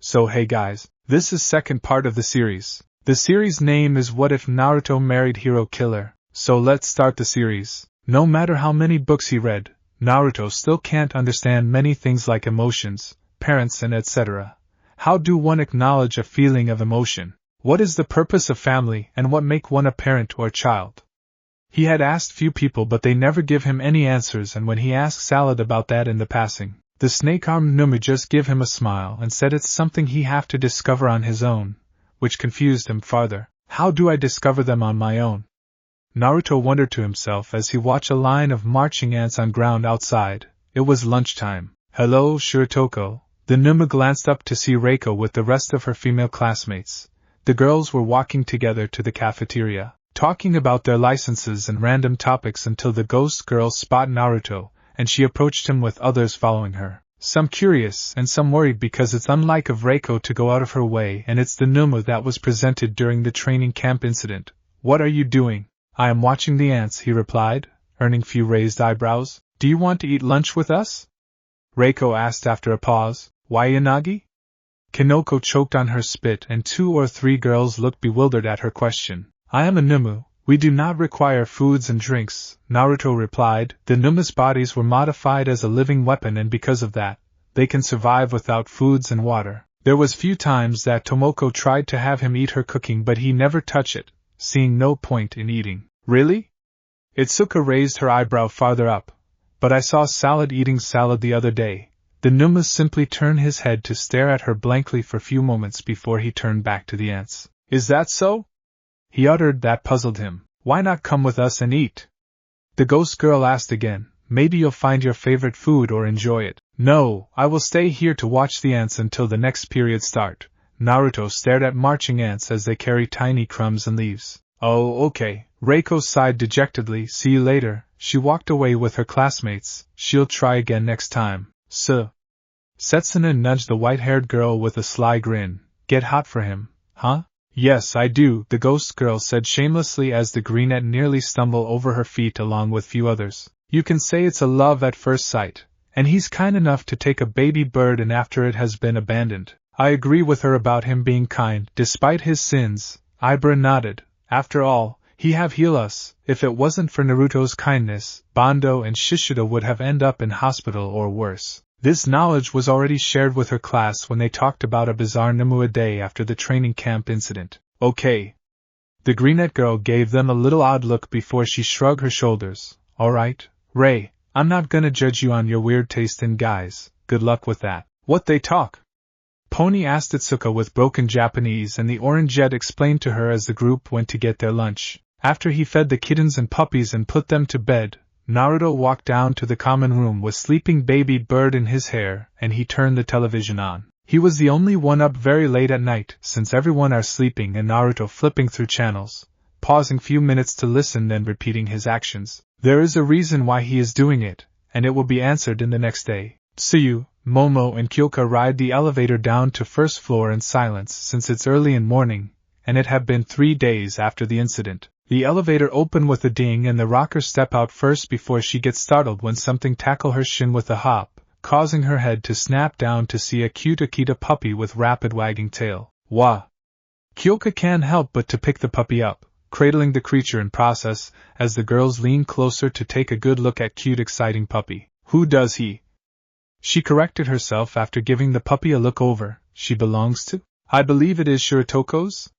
So hey guys, this is second part of the series. The series name is What If Naruto Married Hero Killer, so let's start the series. No matter how many books he read, Naruto still can't understand many things like emotions, parents and etc. How do one acknowledge a feeling of emotion? What is the purpose of family and what make one a parent or child? He had asked few people but they never give him any answers, and when he asked Salad about that in the passing, the snake-armed Numa just give him a smile and said it's something he have to discover on his own, which confused him farther. How do I discover them on my own? Naruto wondered to himself as he watched a line of marching ants on ground outside. It was lunchtime. Hello, Shirotoko. The Numa glanced up to see Reiko with the rest of her female classmates. The girls were walking together to the cafeteria, talking about their licenses and random topics until the ghost girl spot Naruto, and she approached him with others following her. Some curious and some worried because it's unlike of Reiko to go out of her way, and it's the Numa that was presented during the training camp incident. What are you doing? I am watching the ants, he replied, earning few raised eyebrows. Do you want to eat lunch with us? Reiko asked after a pause. Why Yanagi? Kinoko choked on her spit and 2 or 3 girls looked bewildered at her question. I am a Numu. We do not require foods and drinks, Naruto replied. The Numa's bodies were modified as a living weapon, and because of that, they can survive without foods and water. There was few times that Tomoko tried to have him eat her cooking, but he never touched it, seeing no point in eating. Really? Itsuka raised her eyebrow farther up. But I saw Salad eating salad the other day. The Numa simply turned his head to stare at her blankly for few moments before he turned back to the ants. Is that so? He uttered that puzzled him. Why not come with us and eat? The ghost girl asked again. Maybe you'll find your favorite food or enjoy it. No, I will stay here to watch the ants until the next period start. Naruto stared at marching ants as they carried tiny crumbs and leaves. Oh, okay. Reiko sighed dejectedly. See you later. She walked away with her classmates. She'll try again next time. Setsuna nudged the white-haired girl with a sly grin. Get hot for him, huh? Yes, I do, the ghost girl said shamelessly as the greenette nearly stumbled over her feet along with few others. You can say it's a love at first sight, and he's kind enough to take a baby bird and after it has been abandoned. I agree with her about him being kind, despite his sins. Ibra nodded. After all, he have healed us. If it wasn't for Naruto's kindness, Bondo and Shishido would have ended up in hospital or worse. This knowledge was already shared with her class when they talked about a bizarre Numu a day after the training camp incident. Okay. The greenette girl gave them a little odd look before she shrugged her shoulders. Alright, Ray, I'm not gonna judge you on your weird taste in guys. Good luck with that. What they talk? Pony asked Itsuka with broken Japanese, and the orange jet explained to her as the group went to get their lunch. After he fed the kittens and puppies and put them to bed, Naruto walked down to the common room with sleeping baby bird in his hair, and he turned the television on. He was the only one up very late at night, since everyone are sleeping, and Naruto flipping through channels, pausing few minutes to listen then repeating his actions. There is a reason why he is doing it, and it will be answered in the next day. Tsuyu, Momo and Kyoka ride the elevator down to first floor in silence since it's early in morning, and it had been 3 days after the incident. The elevator opened with a ding and the rockers step out first before she gets startled when something tackle her shin with a hop, causing her head to snap down to see a cute Akita puppy with rapid wagging tail. Wah! Kyoka can't help but to pick the puppy up, cradling the creature in process, as the girls lean closer to take a good look at cute exciting puppy. Who does he? She corrected herself after giving the puppy a look over. She belongs to? I believe it is Shiratoko's?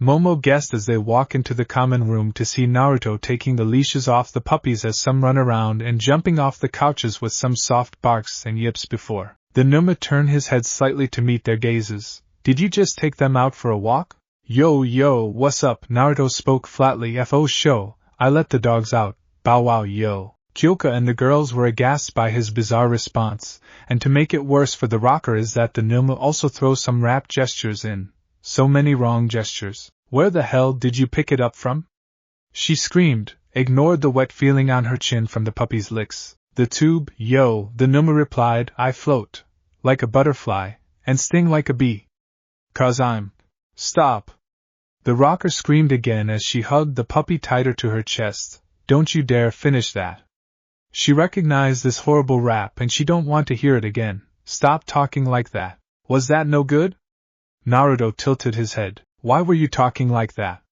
Momo guessed as they walk into the common room to see Naruto taking the leashes off the puppies as some run around and jumping off the couches with some soft barks and yips before. The Numa turned his head slightly to meet their gazes. Did you just take them out for a walk? Yo, what's up? Naruto spoke flatly. Fo show, I let the dogs out. Bow wow yo. Kyoka and the girls were aghast by his bizarre response, and to make it worse for the rocker is that the Numa also throws some rap gestures in. So many wrong gestures. Where the hell did you pick it up from? She screamed, ignored the wet feeling on her chin from the puppy's licks. The tube, yo, the Numa replied, I float, like a butterfly, and sting like a bee. 'Cause I'm. Stop. The rocker screamed again as she hugged the puppy tighter to her chest. Don't you dare finish that. She recognized this horrible rap and she don't want to hear it again. Stop talking like that. Was that no good? Naruto tilted his head. Why were you talking like that?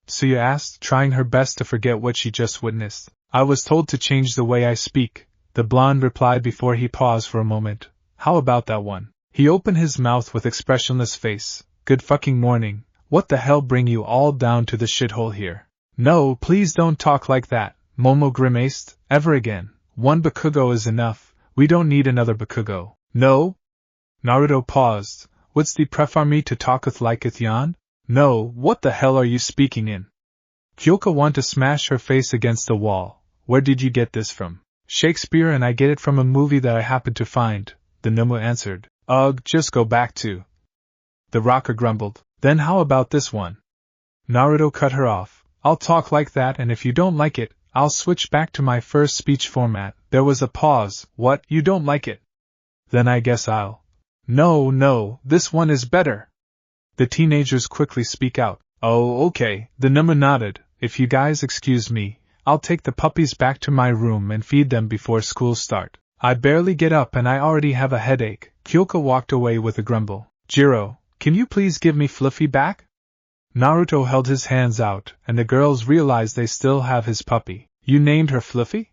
Suya asked, trying her best to forget what she just witnessed. I was told to change the way I speak, the blonde replied before he paused for a moment. How about that one? He opened his mouth with expressionless face. Good fucking morning. What the hell bring you all down to the shithole here? No, please don't talk like that, Momo grimaced. Ever again. One Bakugo is enough. We don't need another Bakugo. No? Naruto paused. Wouldst thee prefer me to talketh liketh yon? No, what the hell are you speaking in? Kyoka want to smash her face against the wall. Where did you get this from? Shakespeare, and I get it from a movie that I happened to find, the Numu answered. Ugh, just go back to. The rocker grumbled. Then how about this one? Naruto cut her off. I'll talk like that, and if you don't like it, I'll switch back to my first speech format. There was a pause. What, you don't like it? Then I guess I'll. No, this one is better. The teenagers quickly speak out. Oh, okay, the Numu nodded. If you guys excuse me, I'll take the puppies back to my room and feed them before school start. I barely get up and I already have a headache. Kyoka walked away with a grumble. Jiro, can you please give me Fluffy back? Naruto held his hands out, and the girls realized they still have his puppy. You named her Fluffy?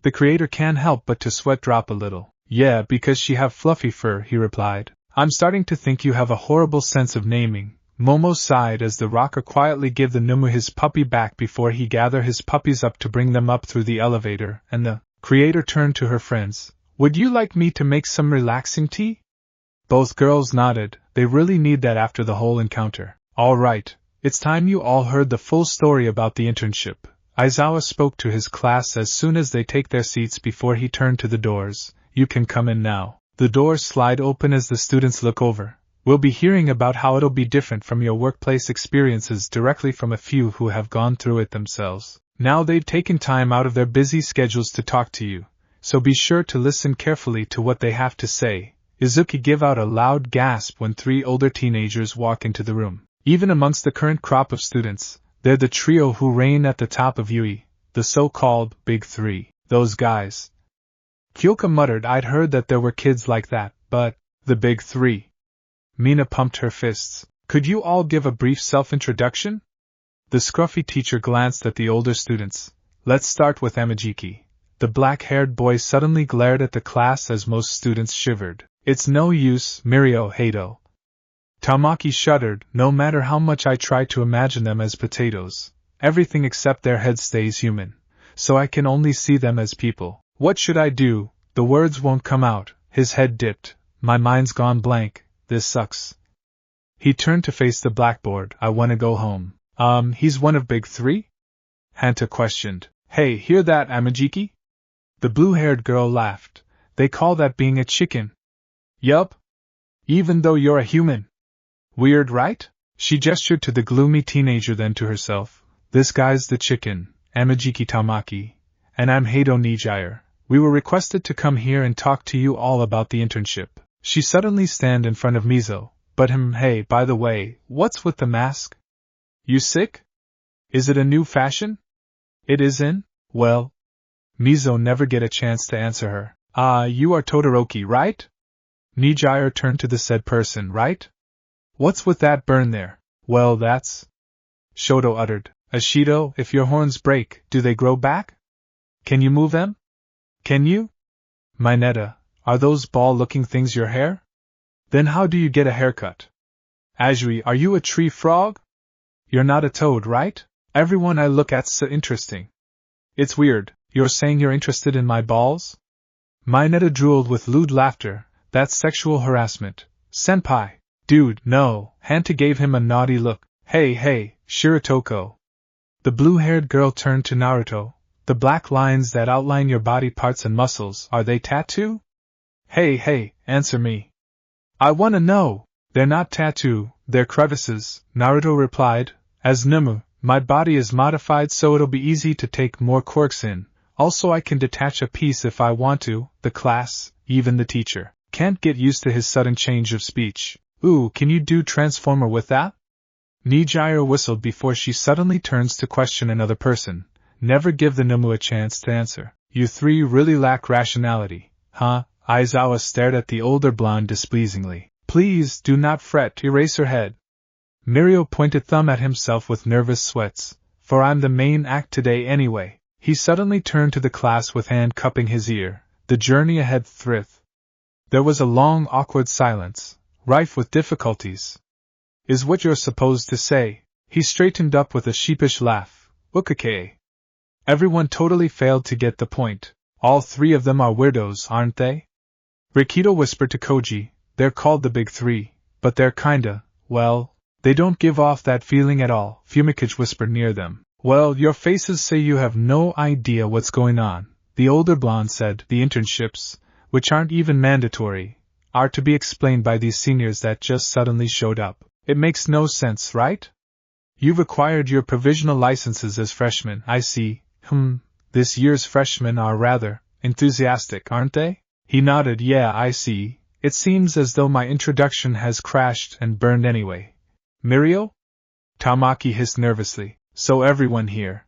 The creator can't help but to sweat drop a little. Yeah, because she have fluffy fur, he replied. I'm starting to think you have a horrible sense of naming. Momo sighed as the rocker quietly gave the Numu his puppy back before he gathered his puppies up to bring them up through the elevator, and the creator turned to her friends. Would you like me to make some relaxing tea? Both girls nodded. They really need that after the whole encounter. All right, it's time you all heard the full story about the internship. Aizawa spoke to his class as soon as they take their seats before he turned to the doors. You can come in now. The doors slide open as the students look over. We'll be hearing about how it'll be different from your workplace experiences directly from a few who have gone through it themselves. Now they've taken time out of their busy schedules to talk to you, so be sure to listen carefully to what they have to say. Izuki gave out a loud gasp when 3 older teenagers walk into the room. Even amongst the current crop of students, they're the trio who reign at the top of Yui, the so-called Big Three. Those guys. Kyoka muttered. I'd heard that there were kids like that, but the Big Three. Mina pumped her fists. Could you all give a brief self-introduction? The scruffy teacher glanced at the older students. Let's start with Amajiki. The black-haired boy suddenly glared at the class as most students shivered. It's no use, Mirio Hato. Tamaki shuddered. No matter how much I try to imagine them as potatoes, everything except their head stays human, so I can only see them as people. What should I do? The words won't come out. His head dipped. My mind's gone blank. This sucks. He turned to face the blackboard. I want to go home. He's one of Big Three? Hanta questioned. Hey, hear that, Amajiki? The blue-haired girl laughed. They call that being a chicken. Yup. Even though you're a human. Weird, right? She gestured to the gloomy teenager, then to herself. This guy's the chicken, Amajiki Tamaki, and I'm Hato Nijire. We were requested to come here and talk to you all about the internship. She suddenly stand in front of Mizo. But hey, by the way, what's with the mask? You sick? Is it a new fashion? It is in? Well. Mizo never get a chance to answer her. You are Todoroki, right? Nijire turned to the said person, right? What's with that burn there? Well, that's... Shoto uttered. Ashido, if your horns break, do they grow back? Can you move them? Can you? Mineta, are those ball-looking things your hair? Then how do you get a haircut? Ajui, are you a tree frog? You're not a toad, right? Everyone I look at's so interesting. It's weird, you're saying you're interested in my balls? Mineta drooled with lewd laughter. That's sexual harassment. Senpai. Dude, no. Hanta gave him a naughty look. Hey, Shirotoko. The blue-haired girl turned to Naruto. The black lines that outline your body parts and muscles, are they tattoo? Hey, answer me. I wanna know. They're not tattoo, they're crevices, Naruto replied. As Numu, my body is modified so it'll be easy to take more quirks in. Also I can detach a piece if I want to. The class, even the teacher, can't get used to his sudden change of speech. Ooh, can you do Transformer with that? Nijire whistled before she suddenly turns to question another person. Never give the Numu a chance to answer. You three really lack rationality, huh? Aizawa stared at the older blonde displeasingly. Please do not fret, Eraserhead. Mirio pointed thumb at himself with nervous sweats, for I'm the main act today anyway. He suddenly turned to the class with hand cupping his ear. The journey ahead thrith. There was a long, awkward silence, rife with difficulties. Is what you're supposed to say. He straightened up with a sheepish laugh. Ukake. Everyone totally failed to get the point. All three of them are weirdos, aren't they? Rikido whispered to Koji. They're called the Big Three, but they're kinda, well, they don't give off that feeling at all, Fumikage whispered near them. Well, your faces say you have no idea what's going on, the older blonde said. The internships, which aren't even mandatory, are to be explained by these seniors that just suddenly showed up. It makes no sense, right? You've acquired your provisional licenses as freshmen, I see. This year's freshmen are rather enthusiastic, aren't they? He nodded. Yeah, I see. It seems as though my introduction has crashed and burned anyway. Mirio? Tamaki hissed nervously. So everyone here.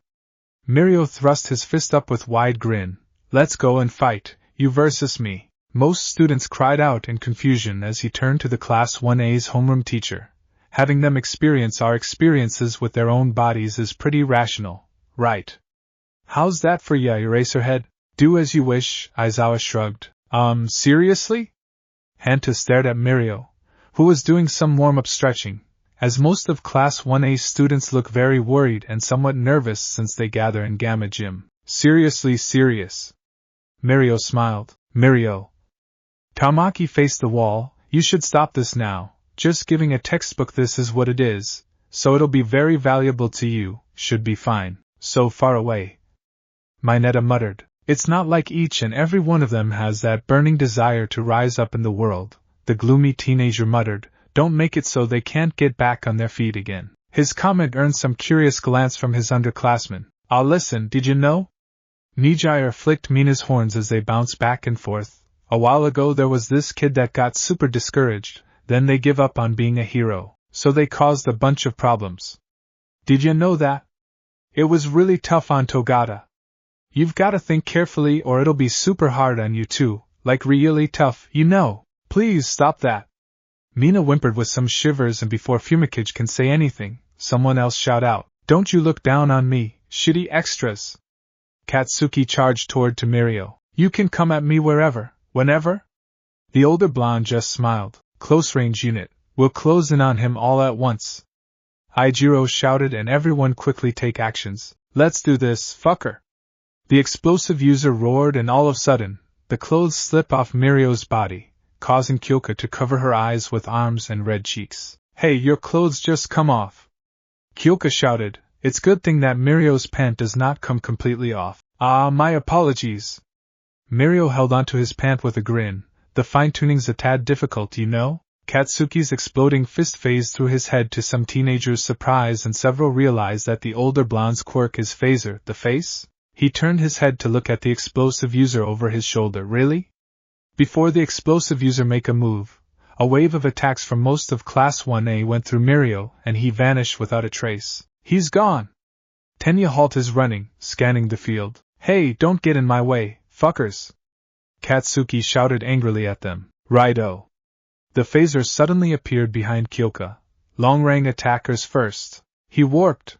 Mirio thrust his fist up with wide grin. Let's go and fight, you versus me. Most students cried out in confusion as he turned to the Class 1A's homeroom teacher. Having them experience our experiences with their own bodies is pretty rational, right? How's that for ya, Eraserhead? Do as you wish, Aizawa shrugged. Seriously? Hanta stared at Mirio, who was doing some warm-up stretching, as most of Class 1A students look very worried and somewhat nervous since they gather in Gamma Gym. Seriously serious. Mirio smiled. Mirio. Tamaki faced the wall. You should stop this now. Just giving a textbook, this is what it is, so it'll be very valuable to you, should be fine. So far away. Mineta muttered. It's not like each and every one of them has that burning desire to rise up in the world, the gloomy teenager muttered. Don't make it so they can't get back on their feet again. His comment earned some curious glance from his underclassmen. Listen, did you know? Nijire flicked Mina's horns as they bounced back and forth. A while ago there was this kid that got super discouraged, then they give up on being a hero, so they caused a bunch of problems. Did you know that? It was really tough on Togata. You've gotta think carefully or it'll be super hard on you too, like really tough, you know. Please stop that. Mina whimpered with some shivers, and before Fumikage can say anything, someone else shout out, Don't you look down on me, shitty extras. Katsuki charged toward to Mirio. You can come at me wherever, whenever? The older blonde just smiled. Close range unit, we'll close in on him all at once. Aijiro shouted, and everyone quickly take actions. Let's do this, fucker. The explosive user roared, and all of a sudden, the clothes slip off Mirio's body, causing Kyoka to cover her eyes with arms and red cheeks. Hey, your clothes just come off. Kyoka shouted. It's good thing that Mirio's pant does not come completely off. My apologies. Mirio held onto his pant with a grin. The fine-tuning's a tad difficult, you know? Katsuki's exploding fist phased through his head to some teenagers' surprise, and several realized that the older blonde's quirk is phaser, the face? He turned his head to look at the explosive user over his shoulder. Really? Before the explosive user make a move, a wave of attacks from most of Class 1A went through Mirio, and he vanished without a trace. He's gone! Tenya halt his running, scanning the field. Hey, don't get in my way, fuckers! Katsuki shouted angrily at them. Righto! The phaser suddenly appeared behind Kyoka. Long-range attackers first. He warped.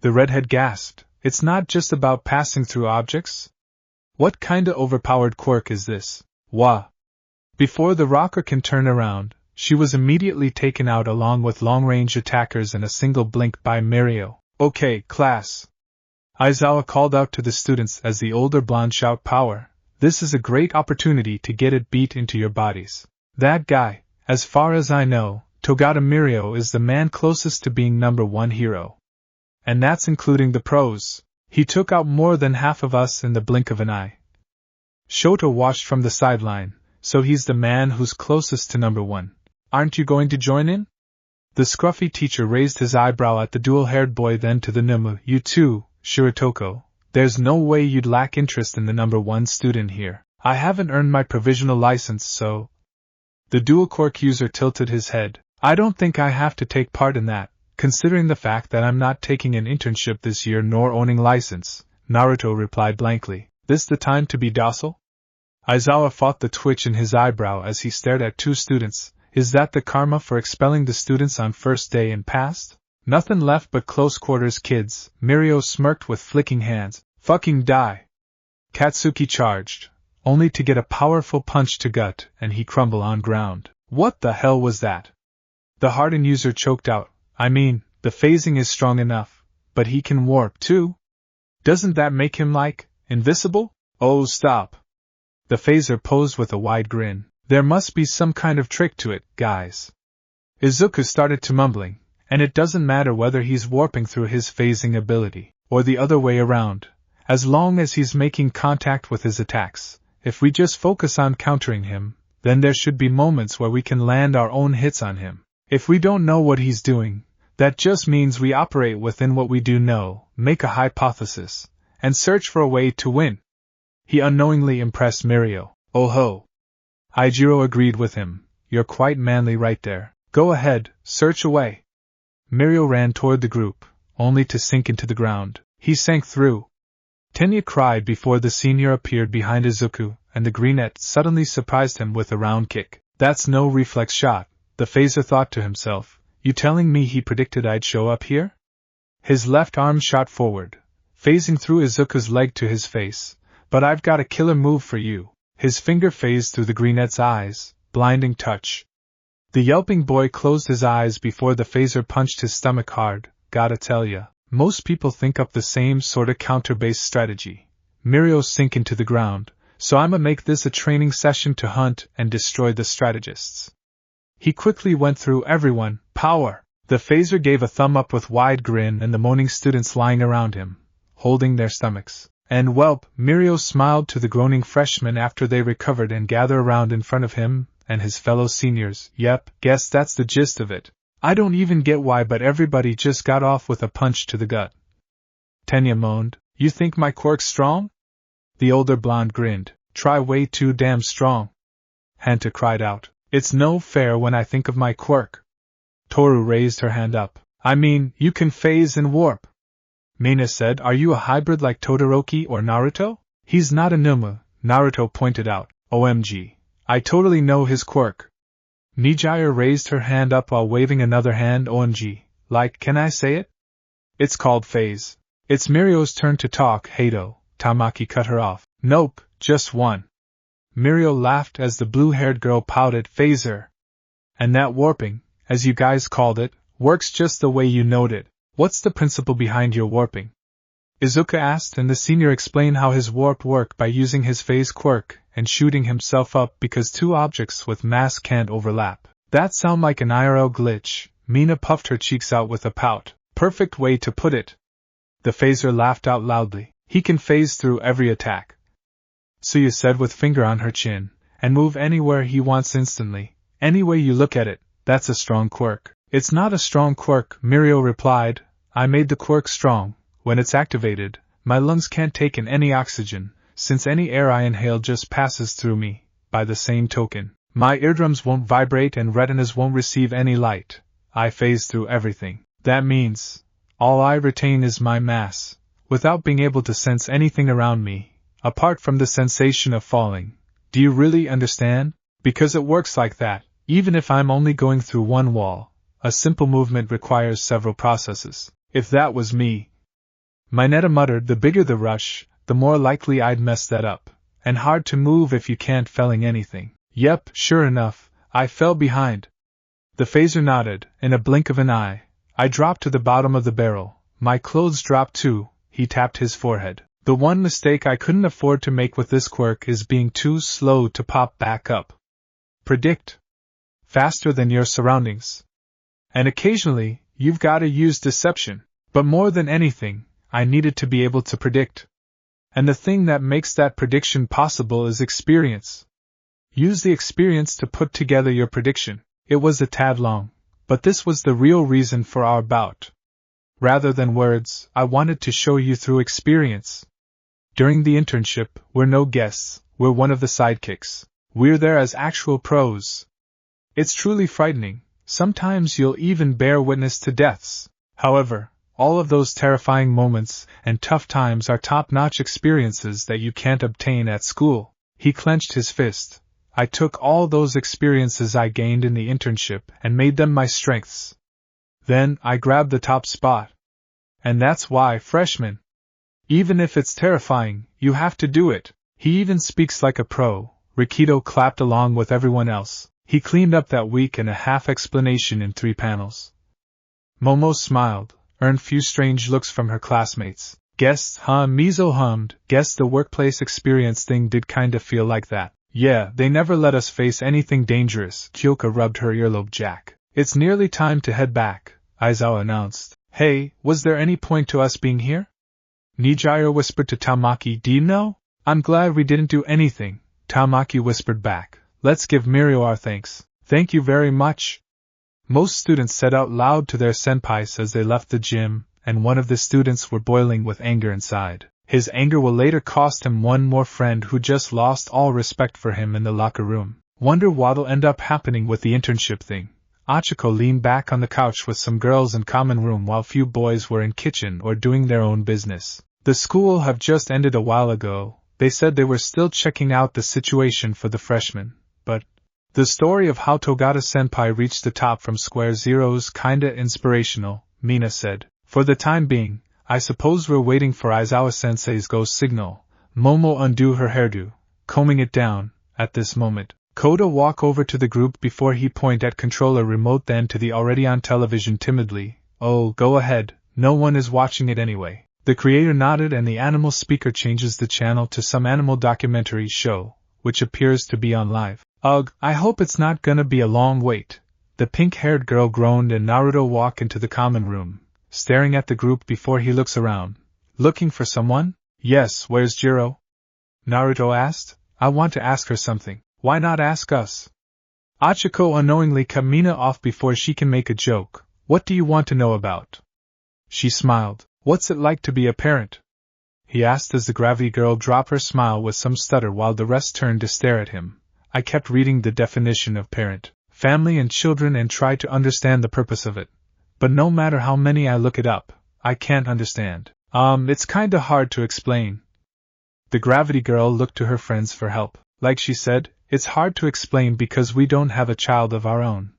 The redhead gasped. It's not just about passing through objects? What kinda overpowered quirk is this? Wah! Before the rocker can turn around, she was immediately taken out along with long-range attackers in a single blink by Mirio. Okay, class. Aizawa called out to the students as the older blonde shout power. This is a great opportunity to get it beat into your bodies. That guy, as far as I know, Togata Mirio is the man closest to being #1 hero. And that's including the pros. He took out more than half of us in the blink of an eye. Shoto watched from the sideline, so he's the man who's closest to #1. Aren't you going to join in? The scruffy teacher raised his eyebrow at the dual-haired boy, then to the Numu. You too, Shiratoko. There's no way you'd lack interest in the #1 student here. I haven't earned my provisional license, so... The dual quirk user tilted his head. I don't think I have to take part in that, considering the fact that I'm not taking an internship this year nor owning license, Naruto replied blankly. This the time to be docile? Aizawa fought the twitch in his eyebrow as he stared at two students, Is that the karma for expelling the students on first day and passed? Nothing left but close quarters kids, Mirio smirked with flicking hands. Fucking die! Katsuki charged, only to get a powerful punch to gut and he crumble on ground. What the hell was that? The hardened user choked out. I mean, the phasing is strong enough, but he can warp too? Doesn't that make him like, invisible? Oh stop! The phaser posed with a wide grin. There must be some kind of trick to it, guys. Izuku started to mumbling, and it doesn't matter whether he's warping through his phasing ability, or the other way around, as long as he's making contact with his attacks. If we just focus on countering him, then there should be moments where we can land our own hits on him. If we don't know what he's doing, that just means we operate within what we do know, make a hypothesis, and search for a way to win. He unknowingly impressed Mirio. Oh ho! Aijiro agreed with him. You're quite manly right there. Go ahead, search away. Mirio ran toward the group, only to sink into the ground. He sank through. Tenya cried before the senior appeared behind Izuku, and the greenette suddenly surprised him with a round kick. That's no reflex shot, the phaser thought to himself. You telling me he predicted I'd show up here? His left arm shot forward, phasing through Izuku's leg to his face. But I've got a killer move for you. His finger phased through the greenette's eyes, blinding touch. The yelping boy closed his eyes before the phaser punched his stomach hard. Gotta tell ya, most people think up the same sorta counter-based strategy. Mirio sink into the ground, so I'ma make this a training session to hunt and destroy the strategists. He quickly went through everyone. Power! The phaser gave a thumb up with wide grin and the moaning students lying around him, holding their stomachs. And whelp, Mirio smiled to the groaning freshmen after they recovered and gathered around in front of him and his fellow seniors. Yep, guess that's the gist of it. I don't even get why, but everybody just got off with a punch to the gut. Tenya moaned. You think my quirk's strong? The older blonde grinned. Try way too damn strong. Hanta cried out. It's no fair when I think of my quirk. Toru raised her hand up. I mean, you can phase and warp. Mina said, are you a hybrid like Todoroki or Naruto? He's not a Numu, Naruto pointed out. OMG. I totally know his quirk. Nijire raised her hand up while waving another hand. OMG. Like, can I say it? It's called phase. It's Mirio's turn to talk, Hato. Tamaki cut her off. Nope, just one. Mirio laughed as the blue-haired girl pouted. Phaser. And that warping, as you guys called it, works just the way you knowed it. What's the principle behind your warping? Izuku asked, and the senior explained how his warp worked by using his phase quirk and shooting himself up because two objects with mass can't overlap. That sound like an IRL glitch. Mina puffed her cheeks out with a pout. Perfect way to put it. The phaser laughed out loudly. He can phase through every attack. Suya said with finger on her chin, and move anywhere he wants instantly. Any way you look at it, that's a strong quirk. It's not a strong quirk, Mirio replied. I made the quirk strong. When it's activated, my lungs can't take in any oxygen, since any air I inhale just passes through me. By the same token, my eardrums won't vibrate and retinas won't receive any light. I phase through everything. That means, all I retain is my mass, without being able to sense anything around me, apart from the sensation of falling. Do you really understand? Because it works like that, even if I'm only going through one wall. A simple movement requires several processes. If that was me, Mineta muttered, the bigger the rush, the more likely I'd mess that up. And hard to move if you can't felling anything. Yep, sure enough, I fell behind. The phaser nodded. In a blink of an eye, I dropped to the bottom of the barrel. My clothes dropped too. He tapped his forehead. The one mistake I couldn't afford to make with this quirk is being too slow to pop back up. Predict. Faster than your surroundings. And occasionally, you've got to use deception. But more than anything, I needed to be able to predict. And the thing that makes that prediction possible is experience. Use the experience to put together your prediction. It was a tad long, but this was the real reason for our bout. Rather than words, I wanted to show you through experience. During the internship, we're no guests, we're one of the sidekicks. We're there as actual pros. It's truly frightening. Sometimes you'll even bear witness to deaths. However, all of those terrifying moments and tough times are top-notch experiences that you can't obtain at school. He clenched his fist. I took all those experiences I gained in the internship and made them my strengths. Then I grabbed the top spot. And that's why, freshman, even if it's terrifying, you have to do it. He even speaks like a pro. Rikito clapped along with everyone else. He cleaned up that week and a half explanation in 3 panels. Momo smiled, earned few strange looks from her classmates. Guess, huh? Mizo hummed. Guess the workplace experience thing did kinda feel like that. Yeah, they never let us face anything dangerous. Kyoka rubbed her earlobe jack. It's nearly time to head back, Aizawa announced. Hey, was there any point to us being here? Nijiro whispered to Tamaki. Do you know? I'm glad we didn't do anything, Tamaki whispered back. Let's give Mirio our thanks. Thank you very much. Most students said out loud to their senpais as they left the gym, and one of the students were boiling with anger inside. His anger will later cost him one more friend who just lost all respect for him in the locker room. Wonder what'll end up happening with the internship thing. Achiko leaned back on the couch with some girls in common room while few boys were in kitchen or doing their own business. The school have just ended a while ago. They said they were still checking out the situation for the freshmen, but the story of how Togata-senpai reached the top from square zero's kinda inspirational, Mina said. For the time being, I suppose we're waiting for Aizawa-sensei's go signal. Momo undid her hairdo, combing it down. At this moment, Koda walked over to the group before he pointed at controller remote, then to the already on television timidly. Oh, go ahead, no one is watching it anyway. The creator nodded and the animal speaker changes the channel to some animal documentary show, which appears to be on live. Ugh, I hope it's not gonna be a long wait. The pink-haired girl groaned and Naruto walked into the common room, staring at the group before he looks around. Looking for someone? Yes, where's Jiro? Naruto asked. I want to ask her something. Why not ask us? Achiko unknowingly cut Mina off before she can make a joke. What do you want to know about? She smiled. What's it like to be a parent? He asked as the gravity girl dropped her smile with some stutter while the rest turned to stare at him. I kept reading the definition of parent, family and children and tried to understand the purpose of it. But no matter how many I look it up, I can't understand. It's kinda hard to explain. The gravity girl looked to her friends for help. Like she said, it's hard to explain because we don't have a child of our own.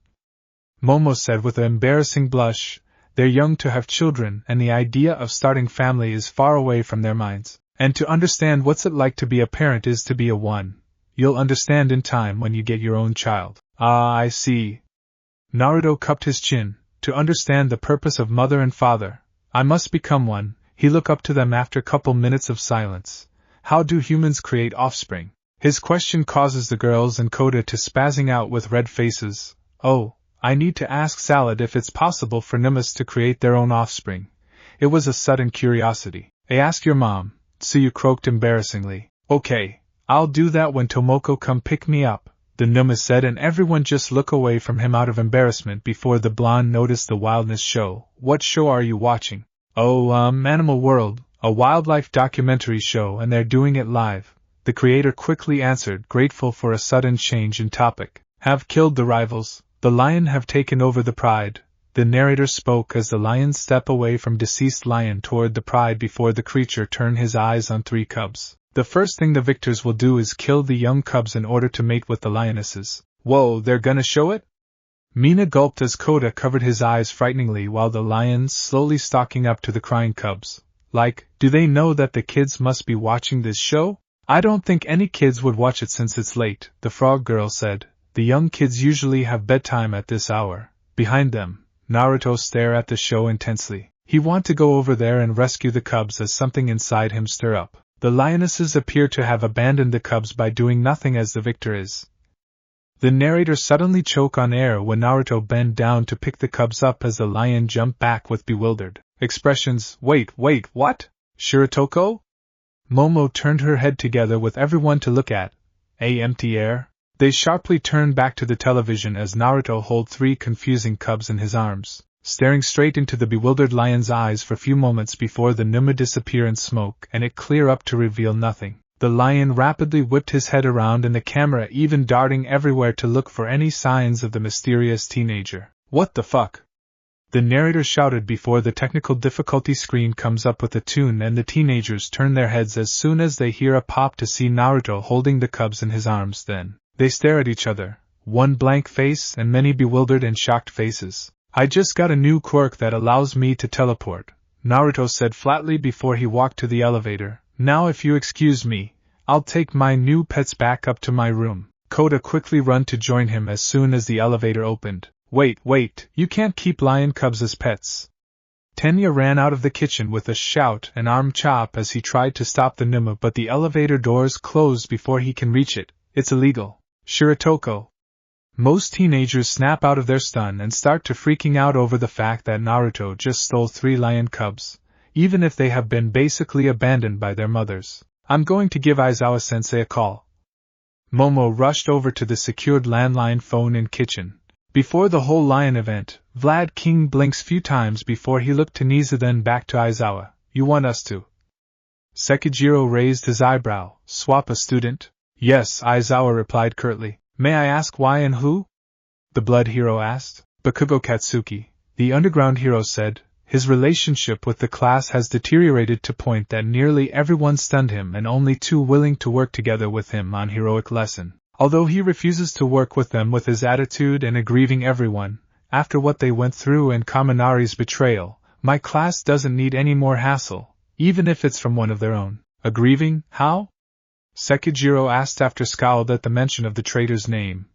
Momo said with an embarrassing blush. They're young to have children, and the idea of starting family is far away from their minds. And to understand what's it like to be a parent is to be a one. You'll understand in time when you get your own child. Ah, I see. Naruto cupped his chin. To understand the purpose of mother and father, I must become one. He looked up to them after a couple minutes of silence. How do humans create offspring? His question causes the girls and Koda to spazzing out with red faces. Oh, I need to ask Salad if it's possible for Nimbus to create their own offspring. It was a sudden curiosity. Ask your mom, Tsuyu croaked embarrassingly. Okay, I'll do that when Tomoko come pick me up, the Nimbus said, and everyone just looked away from him out of embarrassment before the blonde noticed the wildness show. What show are you watching? Oh, Animal World, a wildlife documentary show, and they're doing it live. The creator quickly answered, grateful for a sudden change in topic. Have killed the rivals. The lion have taken over the pride. The narrator spoke as the lion stepped away from deceased lion toward the pride before the creature turned his eyes on 3 cubs. The first thing the victors will do is kill the young cubs in order to mate with the lionesses. Whoa, they're gonna show it? Mina gulped as Koda covered his eyes frighteningly while the lions slowly stalking up to the crying cubs. Like, do they know that the kids must be watching this show? I don't think any kids would watch it since it's late, the frog girl said. The young kids usually have bedtime at this hour. Behind them, Naruto stared at the show intensely. He wanted to go over there and rescue the cubs as something inside him stirred up. The lionesses appear to have abandoned the cubs by doing nothing as the victor is. The narrator suddenly choked on air when Naruto bent down to pick the cubs up as the lion jumped back with bewildered expressions. Wait, what? Shiratoko? Momo turned her head together with everyone to look at. Empty air? They sharply turned back to the television as Naruto held 3 confusing cubs in his arms, staring straight into the bewildered lion's eyes for a few moments before the Numa disappear in smoke and it clear up to reveal nothing. The lion rapidly whipped his head around and the camera even darting everywhere to look for any signs of the mysterious teenager. What the fuck? The narrator shouted before the technical difficulty screen comes up with a tune and the teenagers turn their heads as soon as they hear a pop to see Naruto holding the cubs in his arms. Then They stare at each other, one blank face and many bewildered and shocked faces. I just got a new quirk that allows me to teleport, Naruto said flatly before he walked to the elevator. Now if you excuse me, I'll take my new pets back up to my room. Koda quickly ran to join him as soon as the elevator opened. Wait, you can't keep lion cubs as pets. Tenya ran out of the kitchen with a shout and arm chop as he tried to stop the Numa, but the elevator doors closed before he can reach it. It's illegal. Shiratoko. Most teenagers snap out of their stun and start to freaking out over the fact that Naruto just stole 3 lion cubs, even if they have been basically abandoned by their mothers. I'm going to give Aizawa-sensei a call. Momo rushed over to the secured landline phone in kitchen. Before the whole lion event, Vlad King blinks few times before he looked to Niza then back to Aizawa. You want us to? Sekijiro raised his eyebrow. Swap a student? Yes, Aizawa replied curtly. May I ask why and who? The blood hero asked. Bakugo Katsuki, the underground hero said. His relationship with the class has deteriorated to point that nearly everyone stunned him and only 2 willing to work together with him on heroic lesson. Although he refuses to work with them with his attitude and aggrieving everyone, after what they went through and Kaminari's betrayal, my class doesn't need any more hassle, even if it's from one of their own. Aggrieving? How? Sekijiro asked after scowled at the mention of the traitor's name.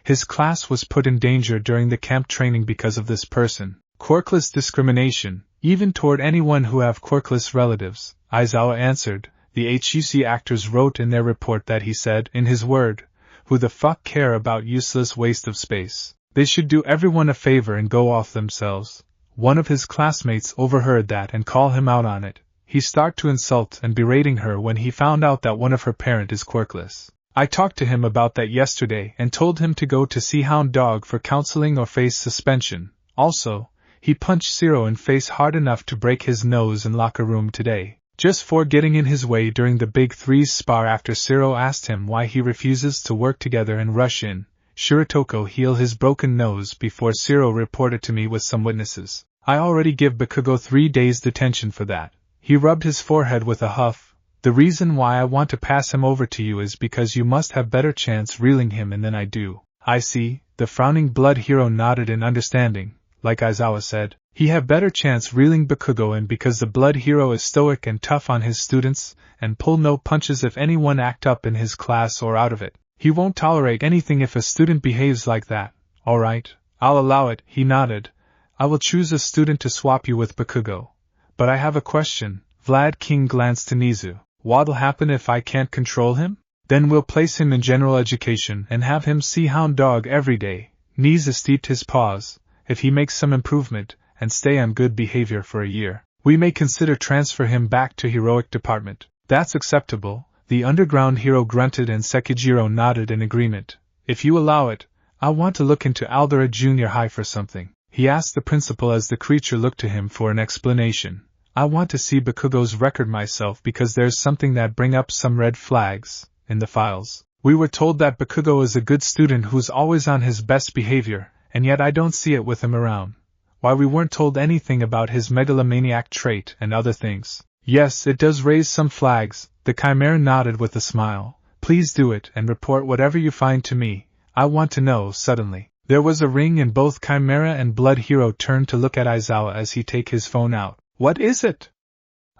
His class was put in danger during the camp training because of this person. Quirkless discrimination, even toward anyone who have quirkless relatives, Aizawa answered. The HUC actors wrote in their report that he said, in his word, who the fuck care about useless waste of space? They should do everyone a favor and go off themselves. One of his classmates overheard that and called him out on it. He started to insult and berating her when he found out that one of her parent is quirkless. I talked to him about that yesterday and told him to go to see Hound Dog for counseling or face suspension. Also, he punched Zero in face hard enough to break his nose in locker room today, just for getting in his way during the Big Three's spar after Zero asked him why he refuses to work together and rush in. Shiratoko healed his broken nose before Zero reported to me with some witnesses. I already give Bakugo 3 days detention for that. He rubbed his forehead with a huff. The reason why I want to pass him over to you is because you must have better chance reeling him in than I do. I see. The frowning blood hero nodded in understanding. Like Aizawa said, he have better chance reeling Bakugo in because the blood hero is stoic and tough on his students, and pull no punches if anyone act up in his class or out of it. He won't tolerate anything if a student behaves like that. Alright, I'll allow it, he nodded. I will choose a student to swap you with Bakugo. But I have a question. Vlad King glanced to Nizu. What'll happen if I can't control him? Then we'll place him in general education and have him see Hound Dog every day. Nizu steeped his paws. If he makes some improvement, and stay on good behavior for a year, we may consider transfer him back to heroic department. That's acceptable, the underground hero grunted and Sekijiro nodded in agreement. If you allow it, I want to look into Aldera Junior High for something, he asked the principal as the creature looked to him for an explanation. I want to see Bakugo's record myself because there's something that bring up some red flags in the files. We were told that Bakugo is a good student who's always on his best behavior, and yet I don't see it with him around. Why we weren't told anything about his megalomaniac trait and other things. Yes, it does raise some flags, the Chimera nodded with a smile. Please do it and report whatever you find to me. I want to know suddenly. There was a ring and both Chimera and Blood Hero turned to look at Aizawa as he take his phone out. What is it?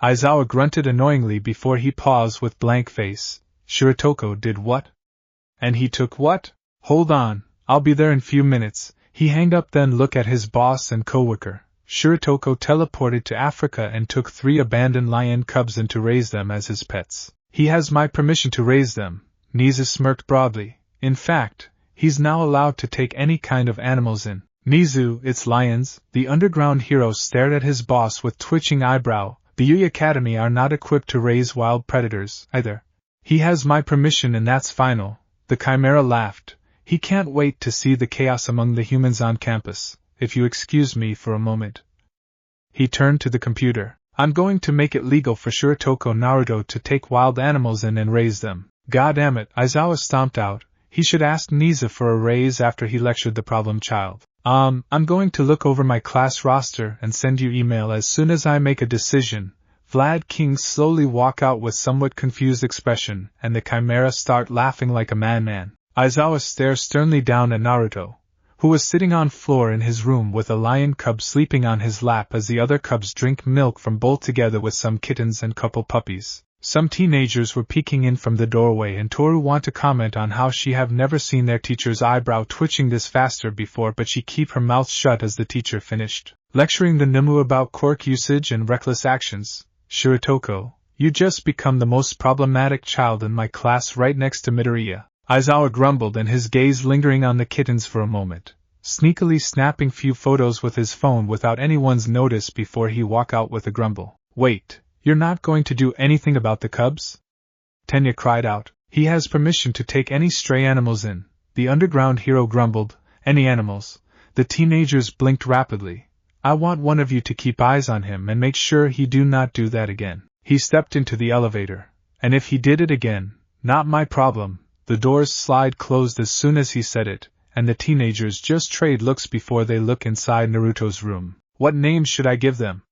Aizawa grunted annoyingly before he paused with blank face. Shiratoko did what? And he took what? Hold on, I'll be there in few minutes. He hanged up then looked at his boss and co-worker. Shiratoko teleported to Africa and took 3 abandoned lion cubs in to raise them as his pets. He has my permission to raise them, Nizu smirked broadly. In fact, he's now allowed to take any kind of animals in. Nizu, it's lions. The underground hero stared at his boss with twitching eyebrow. The Yui Academy are not equipped to raise wild predators, either. He has my permission and that's final. The Chimera laughed. He can't wait to see the chaos among the humans on campus. If you excuse me for a moment. He turned to the computer. I'm going to make it legal for Shiratoko Naruto to take wild animals in and raise them. Goddammit, Aizawa stomped out. He should ask Niza for a raise after he lectured the problem child. I'm going to look over my class roster and send you email as soon as I make a decision. Vlad King slowly walk out with somewhat confused expression, and the Chimera start laughing like a madman. Aizawa stared sternly down at Naruto, who was sitting on floor in his room with a lion cub sleeping on his lap as the other cubs drink milk from bowl together with some kittens and couple puppies. Some teenagers were peeking in from the doorway, and Toru want to comment on how she have never seen their teacher's eyebrow twitching this faster before, but she keep her mouth shut as the teacher finished lecturing the Nimu about quirk usage and reckless actions. Shiratoko, you just become the most problematic child in my class right next to Midoriya. Aizawa grumbled, and his gaze lingering on the kittens for a moment, sneakily snapping few photos with his phone without anyone's notice before he walk out with a grumble. Wait. You're not going to do anything about the cubs? Tenya cried out. He has permission to take any stray animals in, the underground hero grumbled. Any animals? The teenagers blinked rapidly. I want one of you to keep eyes on him and make sure he do not do that again. He stepped into the elevator, and if he did it again, not my problem. The doors slide closed as soon as he said it, and the teenagers just trade looks before they look inside Naruto's room. What names should I give them?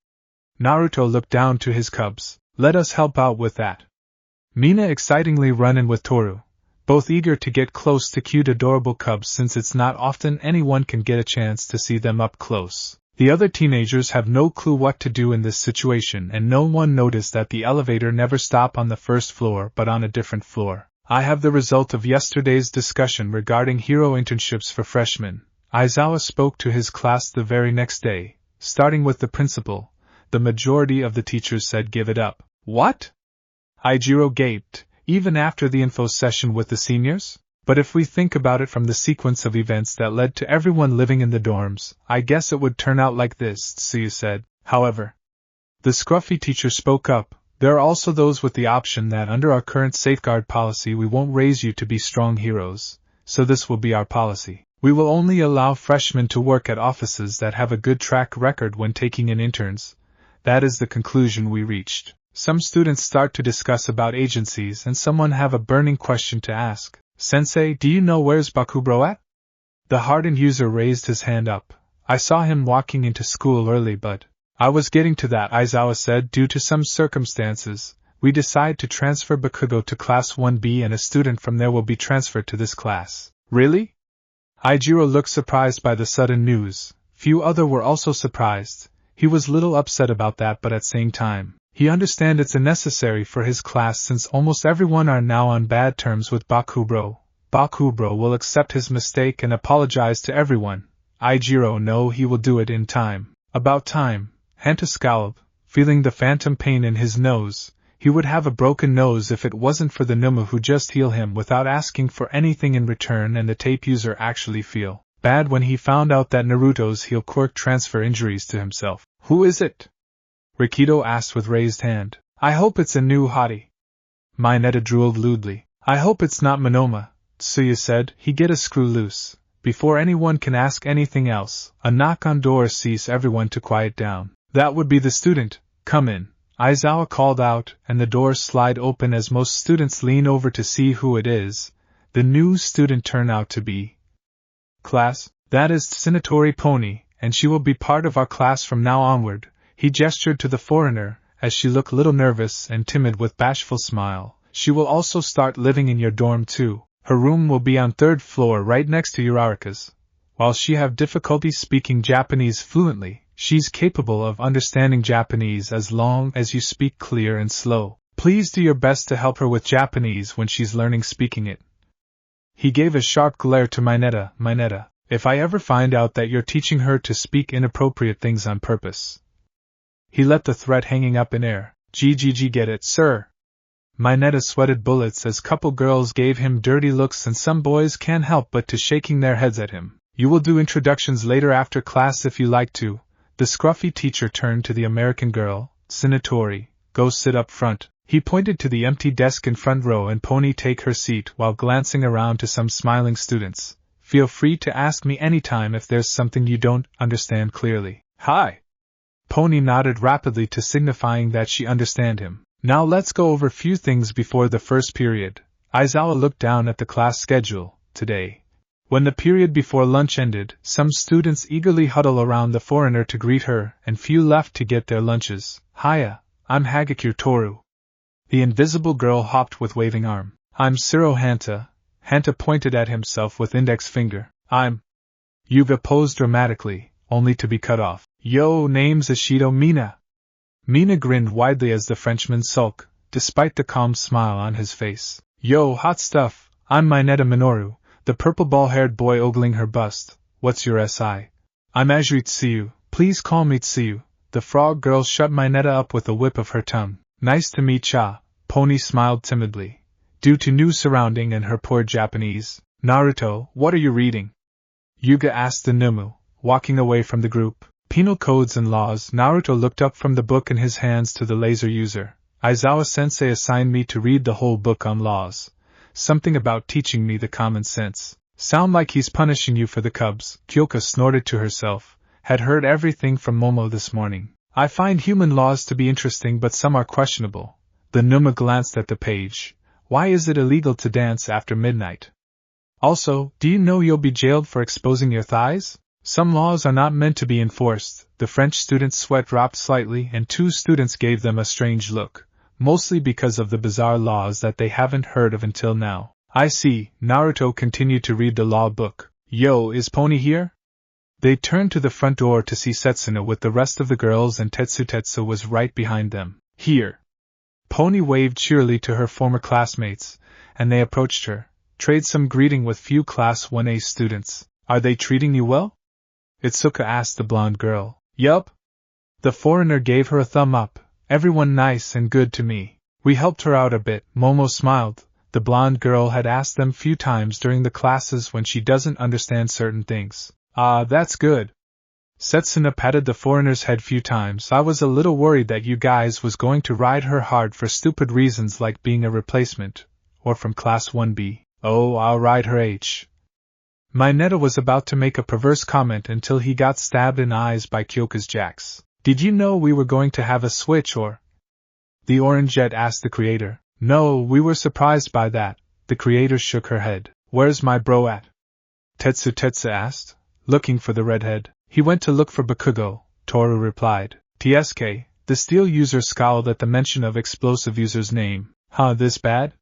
Naruto looked down to his cubs. Let us help out with that. Mina excitingly run in with Toru, both eager to get close to cute adorable cubs since it's not often anyone can get a chance to see them up close. The other teenagers have no clue what to do in this situation, and no one noticed that the elevator never stopped on the first floor but on a different floor. I have the result of yesterday's discussion regarding hero internships for freshmen. Aizawa spoke to his class the very next day, starting with the principal. The majority of the teachers said give it up. What? Aijiro gaped, even after the info session with the seniors? But if we think about it from the sequence of events that led to everyone living in the dorms, I guess it would turn out like this, Tsuyu said. However, the scruffy teacher spoke up. There are also those with the option that under our current safeguard policy we won't raise you to be strong heroes, so this will be our policy. We will only allow freshmen to work at offices that have a good track record when taking in interns. That is the conclusion we reached. Some students start to discuss about agencies, and someone have a burning question to ask. Sensei, do you know where's Bakubro at? The hardened user raised his hand up. I saw him walking into school early, but I was getting to that, Aizawa said. Due to some circumstances, we decide to transfer Bakugo to Class 1B, and a student from there will be transferred to this class. Really? Aijiro looked surprised by the sudden news. Few other were also surprised. He was little upset about that, but at same time, he understand it's unnecessary for his class since almost everyone are now on bad terms with Bakubro. Bakubro will accept his mistake and apologize to everyone. Aijiro know he will do it in time. About time. Hanta scowled, feeling the phantom pain in his nose. He would have a broken nose if it wasn't for the Numu who just heal him without asking for anything in return, and the tape user actually feel bad when he found out that Naruto's heal quirk transfer injuries to himself. Who is it? Rikido asked with raised hand. I hope it's a new hottie. Mineta drooled lewdly. I hope it's not Monoma, Tsuyu said. He get a screw loose. Before anyone can ask anything else, a knock on door sees everyone to quiet down. That would be the student. Come in. Aizawa called out, and the doors slide open as most students lean over to see who it is. The new student turned out to be Class, that is Tsunitori Pony, and she will be part of our class from now onward. He gestured to the foreigner, as she looked little nervous and timid with bashful smile. She will also start living in your dorm too. Her room will be on 3rd floor right next to Uraraka's. While she have difficulty speaking Japanese fluently, she's capable of understanding Japanese as long as you speak clear and slow. Please do your best to help her with Japanese when she's learning speaking it. He gave a sharp glare to Mineta. Mineta, if I ever find out that you're teaching her to speak inappropriate things on purpose. He let the threat hanging up in air. GGG, get it, sir. Mineta sweated bullets as couple girls gave him dirty looks, and some boys can't help but to shaking their heads at him. You will do introductions later after class if you like to. The scruffy teacher turned to the American girl. Tsunitori, go sit up front. He pointed to the empty desk in front row, and Pony take her seat while glancing around to some smiling students. Feel free to ask me anytime if there's something you don't understand clearly. Hi. Pony nodded rapidly to signifying that she understand him. Now let's go over few things before the first period. Aizawa looked down at the class schedule. Today, when the period before lunch ended, some students eagerly huddle around the foreigner to greet her, and few left to get their lunches. Hiya, I'm Hagakure Toru. The invisible girl hopped with waving arm. I'm Shiro Hanta, Hanta pointed at himself with index finger. Yuga posed dramatically, only to be cut off. Yo, name's Ishido Mina. Mina grinned widely as the Frenchman sulked, despite the calm smile on his face. Yo, hot stuff, I'm Mineta Minoru, the purple ball-haired boy ogling her bust. What's your SI? I'm Azuri Tsuyu, please call me Tsuyu. The frog girl shut Mineta up with a whip of her tongue. Nice to meet ya, Pony smiled timidly. Due to new surrounding and her poor Japanese. Naruto, what are you reading? Yuga asked the Numu, walking away from the group. Penal codes and laws. Naruto looked up from the book in his hands to the laser user. Aizawa-sensei assigned me to read the whole book on laws. Something about teaching me the common sense. Sound like he's punishing you for the cubs, Kyoka snorted to herself. Had heard everything from Momo this morning. I find human laws to be interesting but some are questionable. The Numa glanced at the page. Why is it illegal to dance after midnight? Also, do you know you'll be jailed for exposing your thighs? Some laws are not meant to be enforced. The French student's sweat dropped slightly and two students gave them a strange look, mostly because of the bizarre laws that they haven't heard of until now. I see, Naruto continued to read the law book. Yo, is Pony here? They turned to the front door to see Setsuna with the rest of the girls and Tetsu was right behind them. Here. Pony waved cheerily to her former classmates, and they approached her, trade some greeting with few Class 1A students. Are they treating you well? Itsuka asked the blonde girl. Yup. The foreigner gave her a thumb up. Everyone nice and good to me. We helped her out a bit. Momo smiled. The blonde girl had asked them few times during the classes when she doesn't understand certain things. Ah, that's good. Setsuna patted the foreigner's head few times. I was a little worried that you guys was going to ride her hard for stupid reasons like being a replacement, or from Class 1B. Oh, I'll ride her H. Mineta was about to make a perverse comment until he got stabbed in the eyes by Kyoka's jacks. Did you know we were going to have a switch or? The orange jet asked the creator. No, we were surprised by that. The creator shook her head. Where's my bro at? Tetsu asked, looking for the redhead. He went to look for Bakugo, Toru replied. TSK, the steel user scowled at the mention of explosive user's name. Huh, this bad?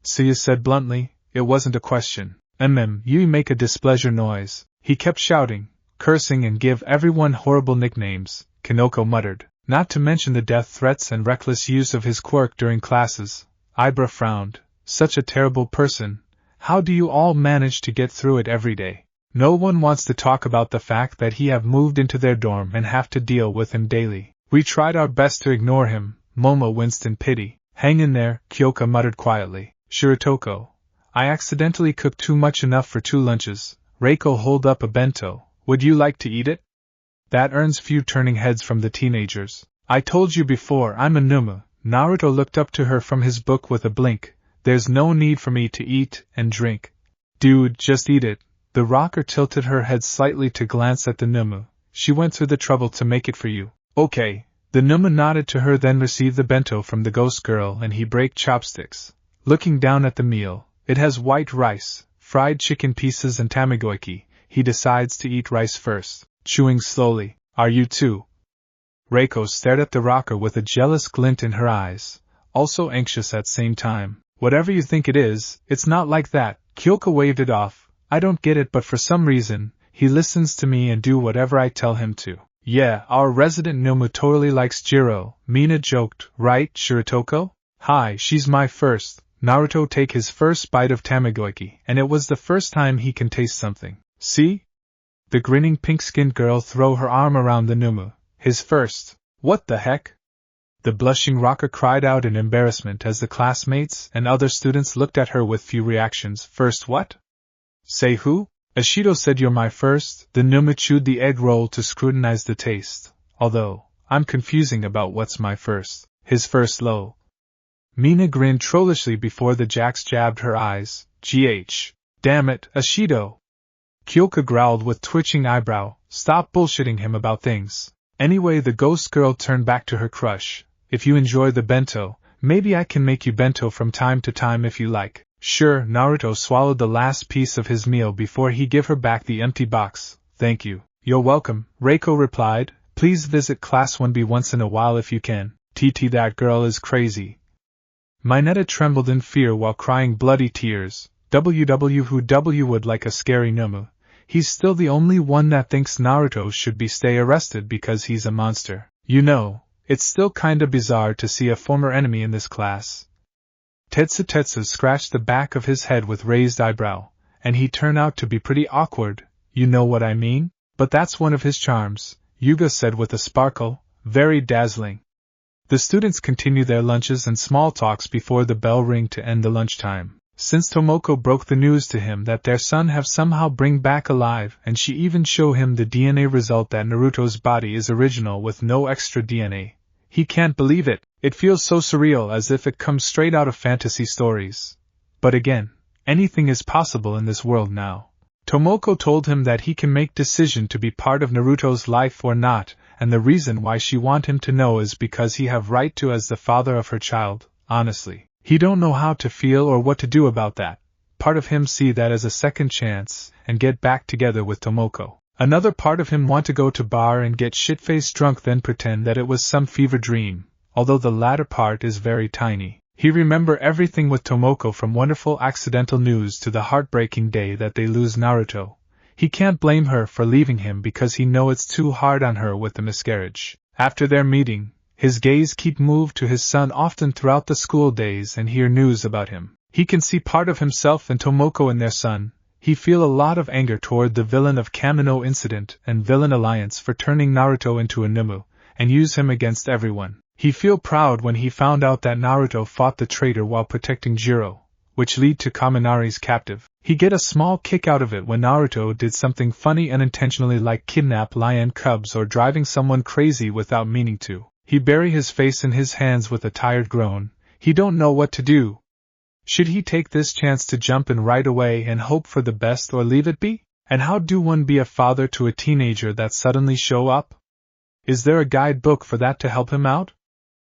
Suya said bluntly, it wasn't a question. You make a displeasure noise. He kept shouting, cursing and give everyone horrible nicknames, Kinoko muttered. Not to mention the death threats and reckless use of his quirk during classes. Ibra frowned. Such a terrible person. How do you all manage to get through it every day? No one wants to talk about the fact that he have moved into their dorm and have to deal with him daily. We tried our best to ignore him, Momo winced in pity. Hang in there, Kyoka muttered quietly. Shiratoko. I accidentally cooked too much enough for 2 lunches. Reiko hold up a bento. Would you like to eat it? That earns few turning heads from the teenagers. I told you before, I'm a Numa. Naruto looked up to her from his book with a blink. There's no need for me to eat and drink. Dude, just eat it. The rocker tilted her head slightly to glance at the Numu. She went through the trouble to make it for you. Okay. The Numa nodded to her, then received the bento from the ghost girl and he break chopsticks. Looking down at the meal, it has white rice, fried chicken pieces and tamagoyaki. He decides to eat rice first, chewing slowly. Are you too? Reiko stared at the rocker with a jealous glint in her eyes, also anxious at same time. Whatever you think it is, it's not like that. Kyoka waved it off. I don't get it, but for some reason, he listens to me and do whatever I tell him to. Yeah, our resident Nomu totally likes Jiro, Mina joked, right, Shiratoko? Hi, she's my first. Naruto take his first bite of tamagoyaki, and it was the first time he can taste something. See? The grinning pink-skinned girl throw her arm around the Numu. His first. What the heck? The blushing rocker cried out in embarrassment as the classmates and other students looked at her with few reactions. First what? Say who? Ashido said you're my first. The Numu chewed the egg roll to scrutinize the taste. Although, I'm confusing about what's my first. His first low. Mina grinned trollishly before the jacks jabbed her eyes. GH. Damn it, Ashido. Kyoka growled with twitching eyebrow. Stop bullshitting him about things. Anyway, the ghost girl turned back to her crush. If you enjoy the bento, maybe I can make you bento from time to time if you like. Sure. Naruto swallowed the last piece of his meal before he gave her back the empty box. Thank you. You're welcome, Reiko replied. Please visit Class 1B once in a while if you can. That girl is crazy. Mineta trembled in fear while crying bloody tears. WW would like a scary Numu. He's still the only one that thinks Naruto should be stay arrested because he's a monster. You know, it's still kinda bizarre to see a former enemy in this class. Tetsu scratched the back of his head with raised eyebrow, and he turned out to be pretty awkward, you know what I mean? But that's one of his charms, Yuga said with a sparkle, very dazzling. The students continue their lunches and small talks before the bell ring to end the lunchtime. Since Tomoko broke the news to him that their son have somehow bring back alive, and she even show him the DNA result that Naruto's body is original with no extra DNA. He can't believe it. It feels so surreal, as if it comes straight out of fantasy stories. But again, anything is possible in this world now. Tomoko told him that he can make decision to be part of Naruto's life or not, and the reason why she want him to know is because he have right to as the father of her child. Honestly, he don't know how to feel or what to do about that. Part of him see that as a second chance, and get back together with Tomoko. Another part of him want to go to bar and get shit-faced drunk, then pretend that it was some fever dream, although the latter part is very tiny. He remember everything with Tomoko, from wonderful accidental news to the heartbreaking day that they lose Naruto. He can't blame her for leaving him because he know it's too hard on her with the miscarriage. After their meeting, his gaze keep moved to his son often throughout the school days and hear news about him. He can see part of himself and Tomoko in their son. He feel a lot of anger toward the villain of Kamino incident and villain alliance for turning Naruto into a Numu, and use him against everyone. He feel proud when he found out that Naruto fought the traitor while protecting Jiro, which lead to Kaminari's captive. He get a small kick out of it when Naruto did something funny unintentionally, like kidnap lion cubs or driving someone crazy without meaning to. He bury his face in his hands with a tired groan. He don't know what to do. Should he take this chance to jump in right away and hope for the best, or leave it be? And how do one be a father to a teenager that suddenly show up? Is there a guidebook for that to help him out?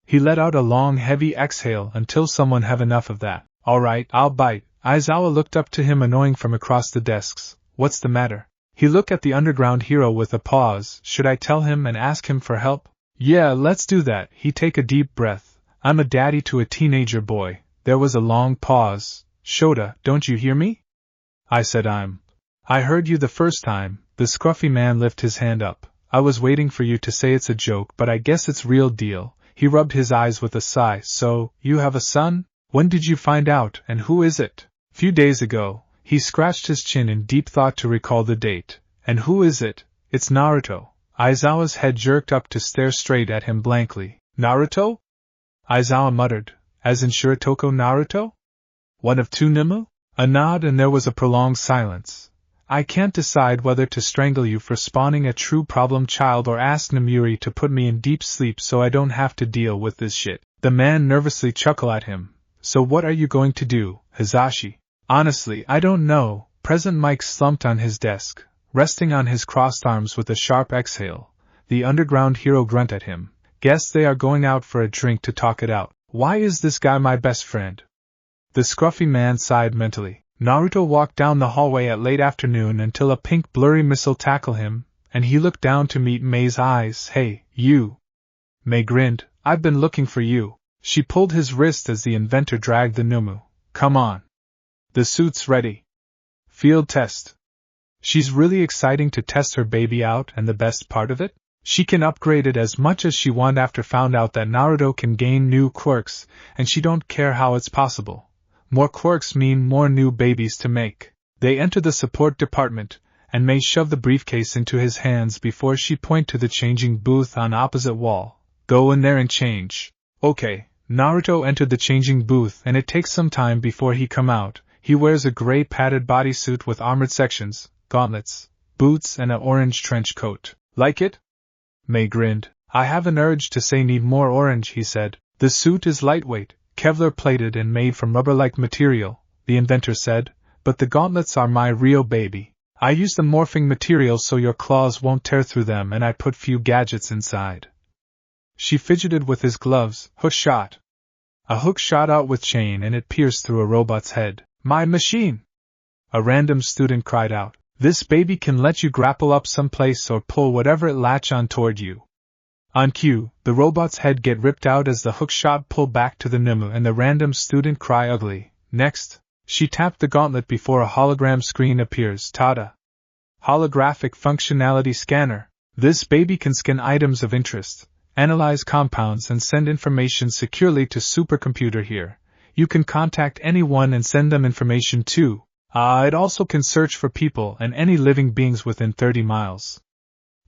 He let out a long heavy exhale until someone have enough of that. Alright, I'll bite. Aizawa looked up to him annoying from across the desks. What's the matter? He looked at the underground hero with a pause. Should I tell him and ask him for help? Yeah, let's do that. He take a deep breath. I'm a daddy to a teenager boy. There was a long pause. Shota, don't you hear me? I said I heard you the first time. The scruffy man lifted his hand up. I was waiting for you to say it's a joke, but I guess it's real deal. He rubbed his eyes with a sigh. So, you have a son? When did you find out, and who is it? Few days ago. He scratched his chin in deep thought to recall the date. And who is it? It's Naruto. Aizawa's head jerked up to stare straight at him blankly. Naruto? Aizawa muttered. As in Shiratoko Naruto? One of two Nimmu? A nod, and there was a prolonged silence. I can't decide whether to strangle you for spawning a true problem child or ask Namuri to put me in deep sleep so I don't have to deal with this shit. The man nervously chuckled at him. So what are you going to do, Hizashi? Honestly, I don't know. President Mike slumped on his desk, resting on his crossed arms with a sharp exhale. The underground hero grunted at him. Guess they are going out for a drink to talk it out. Why is this guy my best friend? The scruffy man sighed mentally. Naruto walked down the hallway at late afternoon until a pink blurry missile tackled him, and he looked down to meet Mei's eyes. Hey, you! Mei grinned. I've been looking for you. She pulled his wrist as the inventor dragged the Numu. Come on. The suit's ready. Field test. She's really exciting to test her baby out, and the best part of it? She can upgrade it as much as she want after found out that Naruto can gain new quirks, and she don't care how it's possible. More quirks mean more new babies to make. They enter the support department, and Mei shoved the briefcase into his hands before she pointed to the changing booth on opposite wall. Go in there and change. Okay. Naruto entered the changing booth, and it takes some time before he come out. He wears a gray padded bodysuit with armored sections, gauntlets, boots, and an orange trench coat. Like it? Mei grinned. I have an urge to say need more orange, he said. The suit is lightweight, Kevlar plated and made from rubber-like material, the inventor said, but the gauntlets are my real baby. I use the morphing material so your claws won't tear through them, and I put few gadgets inside. She fidgeted with his gloves. Hook shot. A hook shot out with chain and it pierced through a robot's head. My machine! A random student cried out. This baby can let you grapple up someplace or pull whatever it latch on toward you. On cue, the robot's head get ripped out as the hook shot pulled back to the Nimmu, and the random student cry ugly. Next, She tapped the gauntlet before a hologram screen appears. Tada! Holographic functionality scanner. This baby can scan items of interest, analyze compounds and send information securely to supercomputer here. You can contact anyone and send them information too. It also can search for people and any living beings within 30 miles.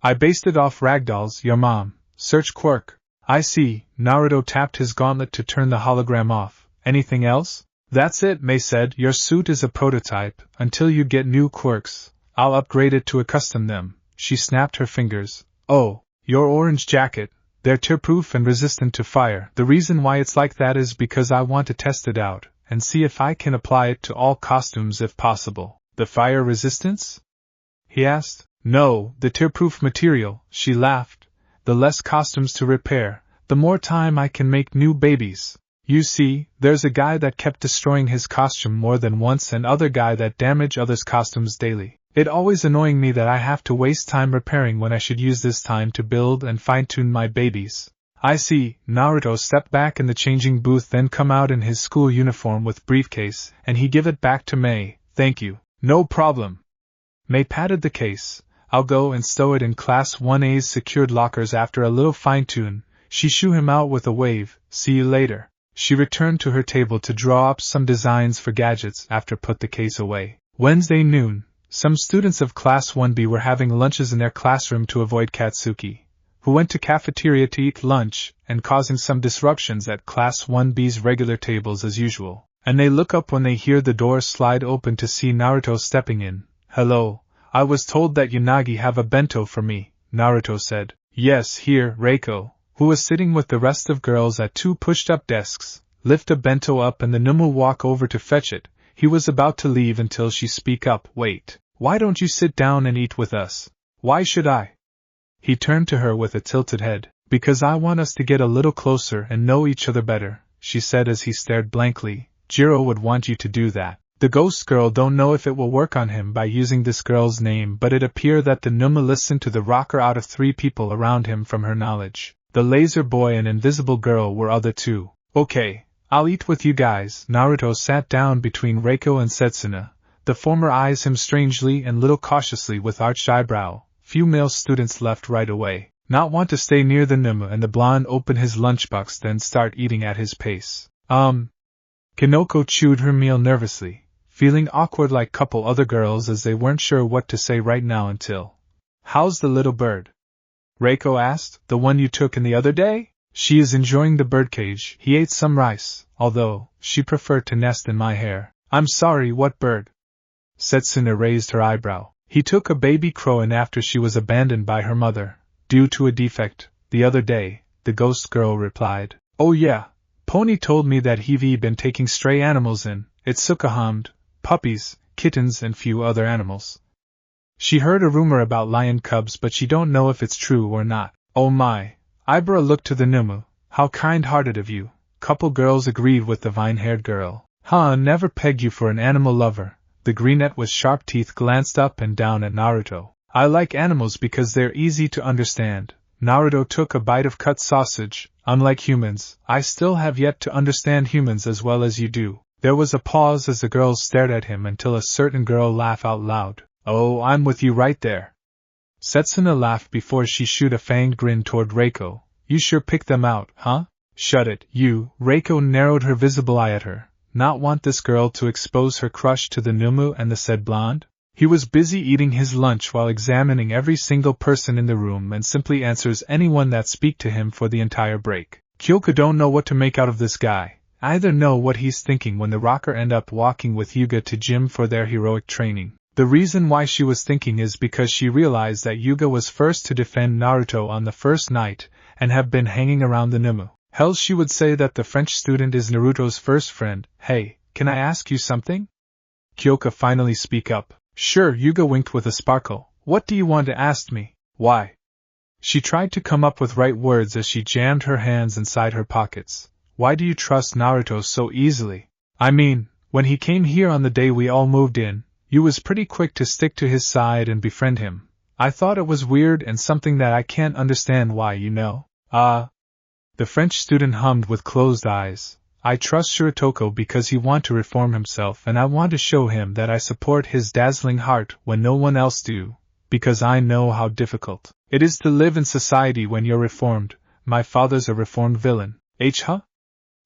I based it off ragdolls, your mom. Search quirk. I see. Naruto tapped his gauntlet to turn the hologram off. Anything else? That's it, Mei said. Your suit is a prototype. Until you get new quirks, I'll upgrade it to accustom them. She snapped her fingers. Oh, your orange jacket. They're tear-proof and resistant to fire. The reason why it's like that is because I want to test it out and see if I can apply it to all costumes if possible. The fire resistance? He asked. No, the tear-proof material, she laughed. The less costumes to repair, the more time I can make new babies. You see, there's a guy that kept destroying his costume more than once and other guy that damage others' costumes daily. It always annoying me that I have to waste time repairing when I should use this time to build and fine-tune my babies. I see. Naruto stepped back in the changing booth, then come out in his school uniform with briefcase, and he give it back to Mei. Thank you. No problem. Mei patted the case. I'll go and stow it in Class 1A's secured lockers. After a little fine-tune, she shoo him out with a wave. See you later. She returned to her table to draw up some designs for gadgets after put the case away. Wednesday noon. Some students of Class 1B were having lunches in their classroom to avoid Katsuki, who went to cafeteria to eat lunch and causing some disruptions at Class 1B's regular tables as usual. And they look up when they hear the door slide open to see Naruto stepping in. Hello, I was told that Yanagi have a bento for me, Naruto said. Yes, here, Reiko, who was sitting with the rest of girls at two pushed-up desks, lift a bento up and the Numu walk over to fetch it. He was about to leave until she speak up. Wait, why don't you sit down and eat with us? Why should I? He turned to her with a tilted head. Because I want us to get a little closer and know each other better, she said as he stared blankly. Jiro would want you to do that. The ghost girl don't know if it will work on him by using this girl's name, but it appeared that the Numa listened to the rocker out of 3 people around him from her knowledge. The laser boy and invisible girl were other 2. Okay, I'll eat with you guys. Naruto sat down between Reiko and Setsuna. The former eyes him strangely and little cautiously with arched eyebrow. Few male students left right away. Not want to stay near the Numa, and the blonde opened his lunchbox then start eating at his pace. Kinoko chewed her meal nervously, feeling awkward like couple other girls as they weren't sure what to say right now until. How's the little bird? Reiko asked. The one you took in the other day? She is enjoying the birdcage. He ate some rice, although she preferred to nest in my hair. I'm sorry, what bird? Setsuna raised her eyebrow. He took a baby crow in after she was abandoned by her mother, due to a defect, the other day, the ghost girl replied. Oh yeah, Pony told me that he've been taking stray animals in. Itsuka hummed, puppies, kittens and few other animals. She heard a rumor about lion cubs but she don't know if it's true or not. Oh my. Ibra looked to the Numu. How kind-hearted of you. Couple girls agreed with the vine-haired girl. Never pegged you for an animal lover. The greenette with sharp teeth glanced up and down at Naruto. I like animals because they're easy to understand. Naruto took a bite of cut sausage. Unlike humans, I still have yet to understand humans as well as you do. There was a pause as the girls stared at him until a certain girl laughed out loud. Oh, I'm with you right there. Setsuna laughed before she shooed a fanged grin toward Reiko. You sure picked them out, huh? Shut it, you. Reiko narrowed her visible eye at her. Not want this girl to expose her crush to the Numu and the said blonde? He was busy eating his lunch while examining every single person in the room and simply answers anyone that speak to him for the entire break. Kyoka don't know what to make out of this guy. Either know what he's thinking when the rocker end up walking with Yuga to gym for their heroic training. The reason why she was thinking is because she realized that Yuga was first to defend Naruto on the first night and have been hanging around the Numu. Hell, she would say that the French student is Naruto's first friend. Hey, can I ask you something? Kyoka finally speak up. Sure, Yuga winked with a sparkle. What do you want to ask me? Why? She tried to come up with right words as she jammed her hands inside her pockets. Why do you trust Naruto so easily? I mean, when he came here on the day we all moved in, you was pretty quick to stick to his side and befriend him. I thought it was weird and something that I can't understand why, you know. The French student hummed with closed eyes. I trust Shirotoko because he wants to reform himself, and I want to show him that I support his dazzling heart when no one else do, because I know how difficult it is to live in society when you're reformed. My father's a reformed villain. Huh?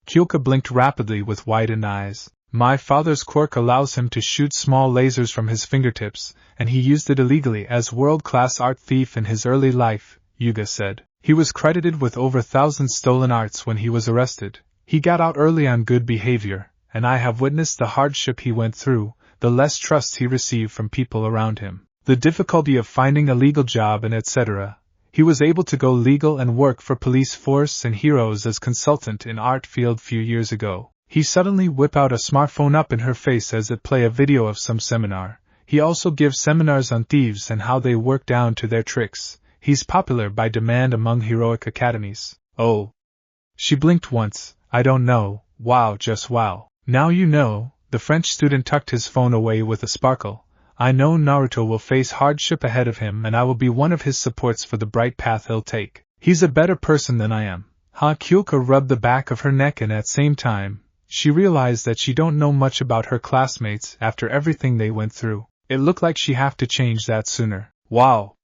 Kyoka blinked rapidly with widened eyes. My father's quirk allows him to shoot small lasers from his fingertips, and he used it illegally as world-class art thief in his early life, Yuga said. He was credited with over 1,000 stolen arts when he was arrested. He got out early on good behavior, and I have witnessed the hardship he went through, the less trust he received from people around him, the difficulty of finding a legal job and etc. He was able to go legal and work for police force and heroes as consultant in art field few years ago. He suddenly whip out a smartphone up in her face as it play a video of some seminar. He also gives seminars on thieves and how they work down to their tricks. He's popular by demand among heroic academies. Oh. She blinked once. I don't know. Wow, just wow. Now you know. The French student tucked his phone away with a sparkle. I know Naruto will face hardship ahead of him, and I will be one of his supports for the bright path he'll take. He's a better person than I am. Kyoka rubbed the back of her neck, and at same time, she realized that she don't know much about her classmates after everything they went through. It looked like she have to change that sooner. Wow.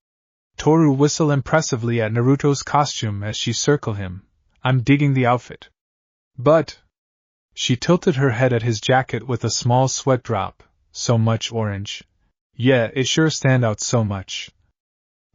Toru whistled impressively at Naruto's costume as she circled him. I'm digging the outfit. But... She tilted her head at his jacket with a small sweat drop. So much orange. Yeah, it sure stand out so much.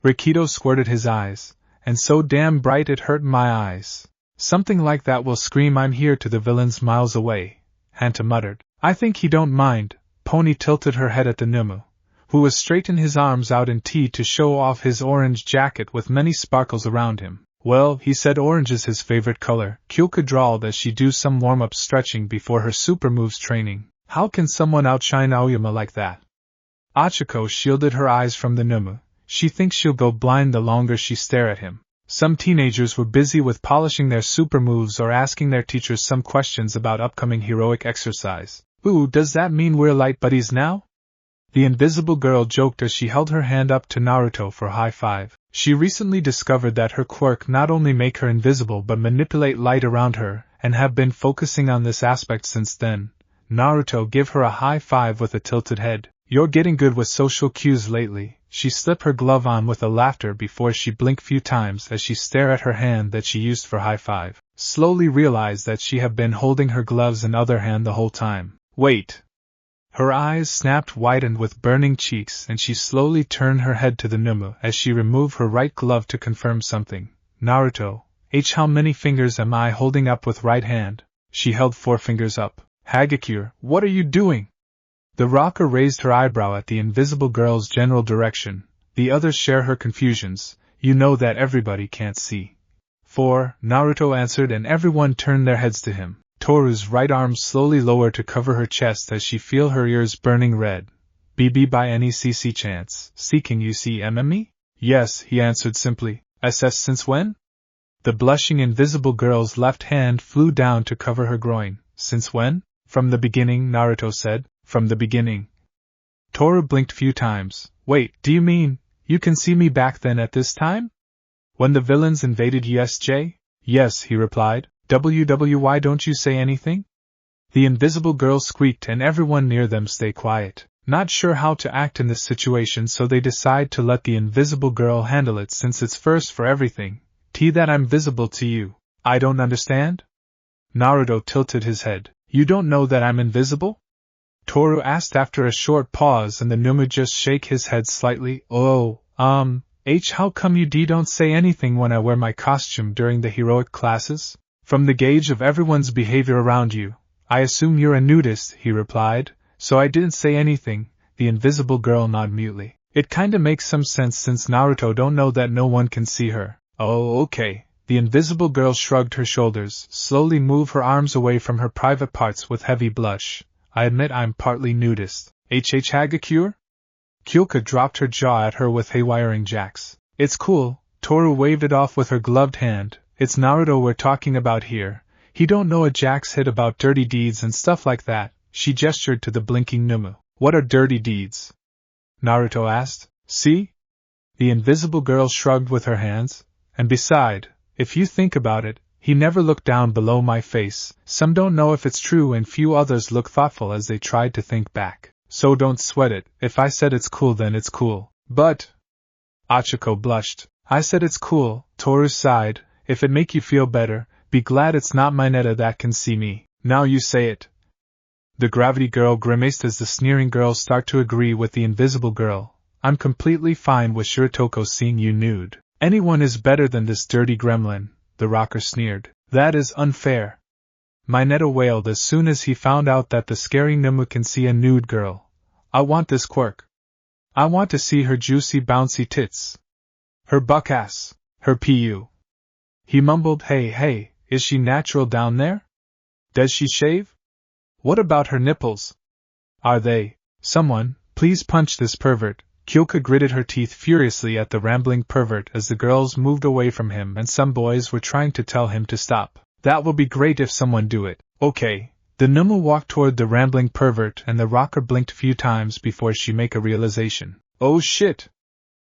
Rikido squirted his eyes. And so damn bright it hurt my eyes. Something like that will scream I'm here to the villains miles away, Hanta muttered. I think he don't mind. Pony tilted her head at the Numu, who was straightening his arms out in T to show off his orange jacket with many sparkles around him. Well, he said orange is his favorite color. Kyoka drawled as she do some warm-up stretching before her super moves training. How can someone outshine Aoyama like that? Achiko shielded her eyes from the Numu. She thinks she'll go blind the longer she stare at him. Some teenagers were busy with polishing their super moves or asking their teachers some questions about upcoming heroic exercise. Ooh, does that mean we're light buddies now? The invisible girl joked as she held her hand up to Naruto for a high five. She recently discovered that her quirk not only make her invisible but manipulate light around her, and have been focusing on this aspect since then. Naruto give her a high five with a tilted head. You're getting good with social cues lately. She slipped her glove on with a laughter before she blinked few times as she stared at her hand that she used for high five. Slowly realized that she had been holding her gloves in other hand the whole time. Wait. Her eyes snapped widened with burning cheeks, and she slowly turned her head to the Numu as she removed her right glove to confirm something. Naruto, how many fingers am I holding up with right hand? She held 4 fingers up. Hagakure, what are you doing? The rocker raised her eyebrow at the invisible girl's general direction. The others share her confusions. You know that everybody can't see. 4, Naruto answered, and everyone turned their heads to him. Toru's right arm slowly lowered to cover her chest as she feel her ears burning red. BB by any CC chance, seeking UCMME? Yes, he answered simply. SS since when? The blushing invisible girl's left hand flew down to cover her groin. Since when? From the beginning, Naruto said. From the beginning. Toru blinked few times. Wait, do you mean, you can see me back then at this time? When the villains invaded USJ? Yes, he replied. Why don't you say anything? The invisible girl squeaked and everyone near them stay quiet. Not sure how to act in this situation, so they decide to let the invisible girl handle it since it's first for everything. That I'm visible to you. I don't understand? Naruto tilted his head. You don't know that I'm invisible? Toru asked after a short pause, and the Numu just shake his head slightly. How come you don't say anything when I wear my costume during the heroic classes? From the gauge of everyone's behavior around you, I assume you're a nudist, he replied, so I didn't say anything. The invisible girl nodded mutely. It kinda makes some sense since Naruto don't know that no one can see her. Oh, okay. The invisible girl shrugged her shoulders, slowly moved her arms away from her private parts with heavy blush. I admit I'm partly nudist. Hagakure? Kyoka dropped her jaw at her with haywiring jacks. It's cool. Toru waved it off with her gloved hand. It's Naruto we're talking about here. He don't know a jack's hit about dirty deeds and stuff like that. She gestured to the blinking Numu. What are dirty deeds? Naruto asked. See? The invisible girl shrugged with her hands. And beside, if you think about it, He never looked down below my face. Some don't know if it's true and few others look thoughtful as they tried to think back. So don't sweat it. If I said it's cool then it's cool. But… Achiko blushed. I said it's cool, Toru sighed. If it make you feel better, be glad it's not Mineta that can see me. Now you say it. The gravity girl grimaced as the sneering girls start to agree with the invisible girl. I'm completely fine with Shiratoko seeing you nude. Anyone is better than this dirty gremlin, the rocker sneered. That is unfair. Mineta wailed as soon as he found out that the scary Numu can see a nude girl. I want this quirk. I want to see her juicy bouncy tits. Her buck ass. Her pu. He mumbled, hey, is she natural down there? Does she shave? What about her nipples? Are they… Someone, please punch this pervert. Kyoka gritted her teeth furiously at the rambling pervert as the girls moved away from him and some boys were trying to tell him to stop. That will be great if someone do it. Okay. The Numu walked toward the rambling pervert and the rocker blinked a few times before she make a realization. Oh shit!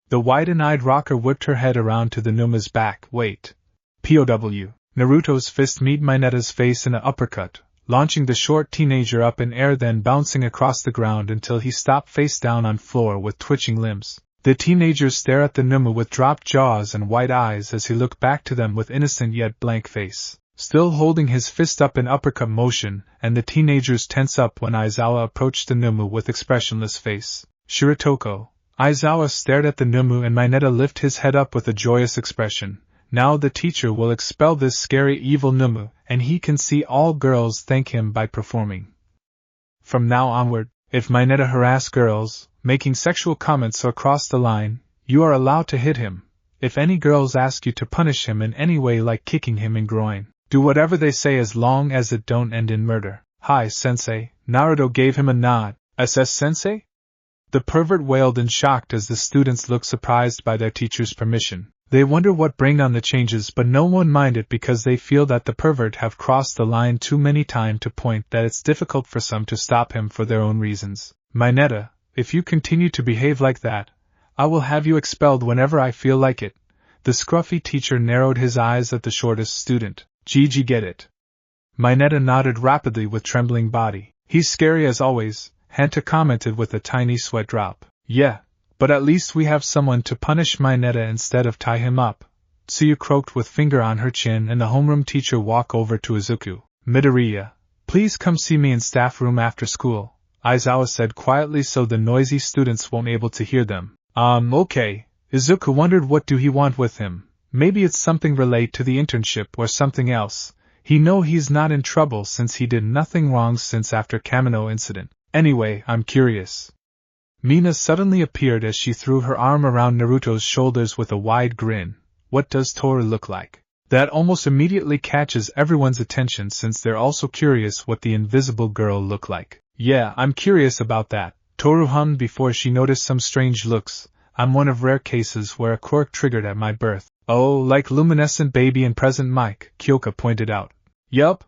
The wide-eyed rocker whipped her head around to the Numa's back. Wait. POW. Naruto's fist met Mineta's face in an uppercut, launching the short teenager up in air then bouncing across the ground until he stopped face down on floor with twitching limbs. The teenagers stare at the Numu with dropped jaws and wide eyes as he looked back to them with innocent yet blank face, still holding his fist up in uppercut motion, and the teenagers tense up when Aizawa approached the Numu with expressionless face. Shiratoko. Aizawa stared at the Numu and Mineta lift his head up with a joyous expression. Now the teacher will expel this scary evil Numu, and he can see all girls thank him by performing. From now onward, if Mineta harass girls, making sexual comments or cross the line, you are allowed to hit him. If any girls ask you to punish him in any way like kicking him in groin, do whatever they say as long as it don't end in murder. Hi, sensei. Naruto gave him a nod. SS sensei? The pervert wailed in shock as the students looked surprised by their teacher's permission. They wonder what bring on the changes, but no one minded because they feel that the pervert have crossed the line too many times to point that it's difficult for some to stop him for their own reasons. Mineta, if you continue to behave like that, I will have you expelled whenever I feel like it. The scruffy teacher narrowed his eyes at the shortest student. Gigi get it. Mineta nodded rapidly with trembling body. He's scary as always, Hanta commented with a tiny sweat drop. Yeah. But at least we have someone to punish Mineta instead of tie him up. Tsuyu croaked with finger on her chin and the homeroom teacher walked over to Izuku. Midoriya, please come see me in staff room after school, Aizawa said quietly so the noisy students won't able to hear them. Okay. Izuku wondered what do he want with him. Maybe it's something relate to the internship or something else. He know he's not in trouble since he did nothing wrong since after Kamino incident. Anyway, I'm curious. Mina suddenly appeared as she threw her arm around Naruto's shoulders with a wide grin. What does Toru look like? That almost immediately catches everyone's attention since they're also curious what the invisible girl looked like. Yeah, I'm curious about that, Toru hummed before she noticed some strange looks. I'm one of rare cases where a quirk triggered at my birth. Oh, like luminescent baby and present Mike, Kyoka pointed out. Yup.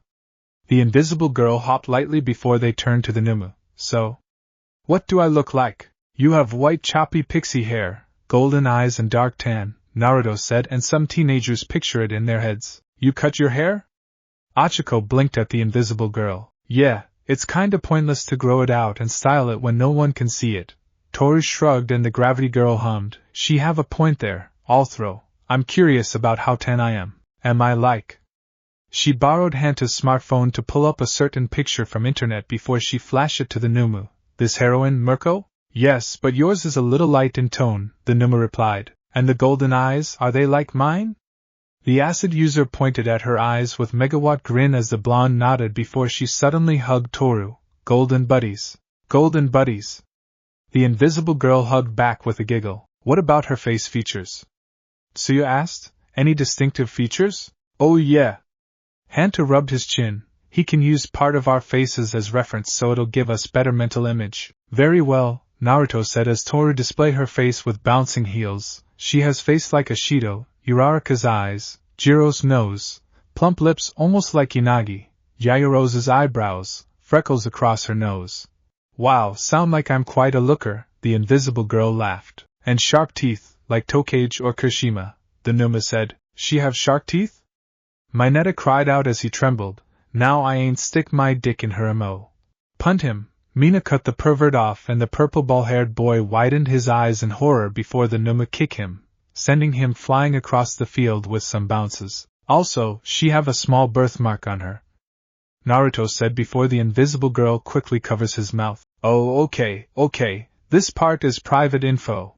The invisible girl hopped lightly before they turned to the Numu. So? What do I look like? You have white choppy pixie hair, golden eyes and dark tan, Naruto said, and some teenagers picture it in their heads. You cut your hair? Achiko blinked at the invisible girl. Yeah, it's kinda pointless to grow it out and style it when no one can see it. Toru shrugged and the gravity girl hummed. She have a point there, I'll throw. I'm curious about how tan I am. Am I like? She borrowed Hanta's smartphone to pull up a certain picture from internet before she flashed it to the Numu. This heroine, Mirko? Yes, but yours is a little light in tone, the Numu replied. And the golden eyes, are they like mine? The acid user pointed at her eyes with megawatt grin as the blonde nodded before she suddenly hugged Toru. Golden buddies. Golden buddies. The invisible girl hugged back with a giggle. What about her face features? Tsuyu asked. Any distinctive features? Oh yeah. Hanta rubbed his chin. He can use part of our faces as reference so it'll give us better mental image. Very well, Naruto said as Toru displayed her face with bouncing heels. She has face like a Shido, Uraraka's eyes, Jiro's nose, plump lips almost like Inagi, Yaoyoro's eyebrows, freckles across her nose. Wow, sound like I'm quite a looker, the invisible girl laughed. And sharp teeth, like Tokage or Kirishima, the Numa said. She have shark teeth? Mineta cried out as he trembled. Now I ain't stick my dick in her mo. Punt him. Mina cut the pervert off, and the purple ball-haired boy widened his eyes in horror before the Numa kick him, sending him flying across the field with some bounces. Also, she have a small birthmark on her, Naruto said before the invisible girl quickly covers his mouth. Oh, okay, this part is private info.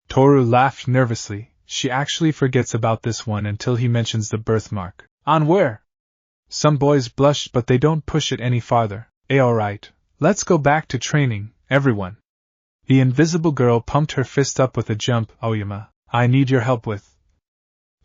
Toru laughed nervously. She actually forgets about this one until he mentions the birthmark. On where? Some boys blushed, but they don't push it any farther. Alright, let's go back to training, everyone. The invisible girl pumped her fist up with a jump. Oyama, I need your help with.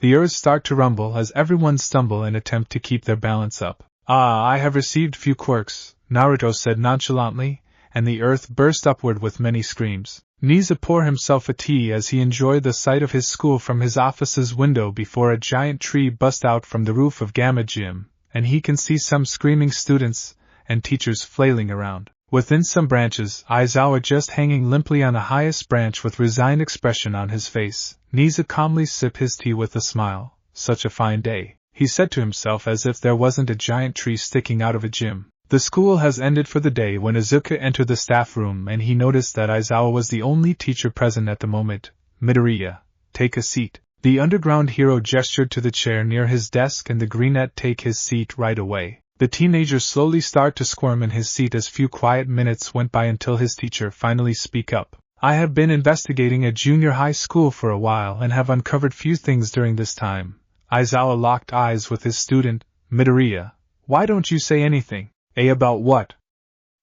The earth start to rumble as everyone stumble and attempt to keep their balance up. I have received few quirks, Naruto said nonchalantly, and the earth burst upward with many screams. Niza poured himself a tea as he enjoyed the sight of his school from his office's window before a giant tree bust out from the roof of Gamma Gym, and he can see some screaming students and teachers flailing around. Within some branches, Aizawa just hanging limply on the highest branch with resigned expression on his face. Niza calmly sipped his tea with a smile. Such a fine day, he said to himself as if there wasn't a giant tree sticking out of a gym. The school has ended for the day when Izuka entered the staff room and he noticed that Aizawa was the only teacher present at the moment. Midoriya, take a seat. The underground hero gestured to the chair near his desk and the greenette take his seat right away. The teenager slowly started to squirm in his seat as few quiet minutes went by until his teacher finally spoke up. I have been investigating a junior high school for a while and have uncovered few things during this time. Aizawa locked eyes with his student. Midoriya, why don't you say anything? About what?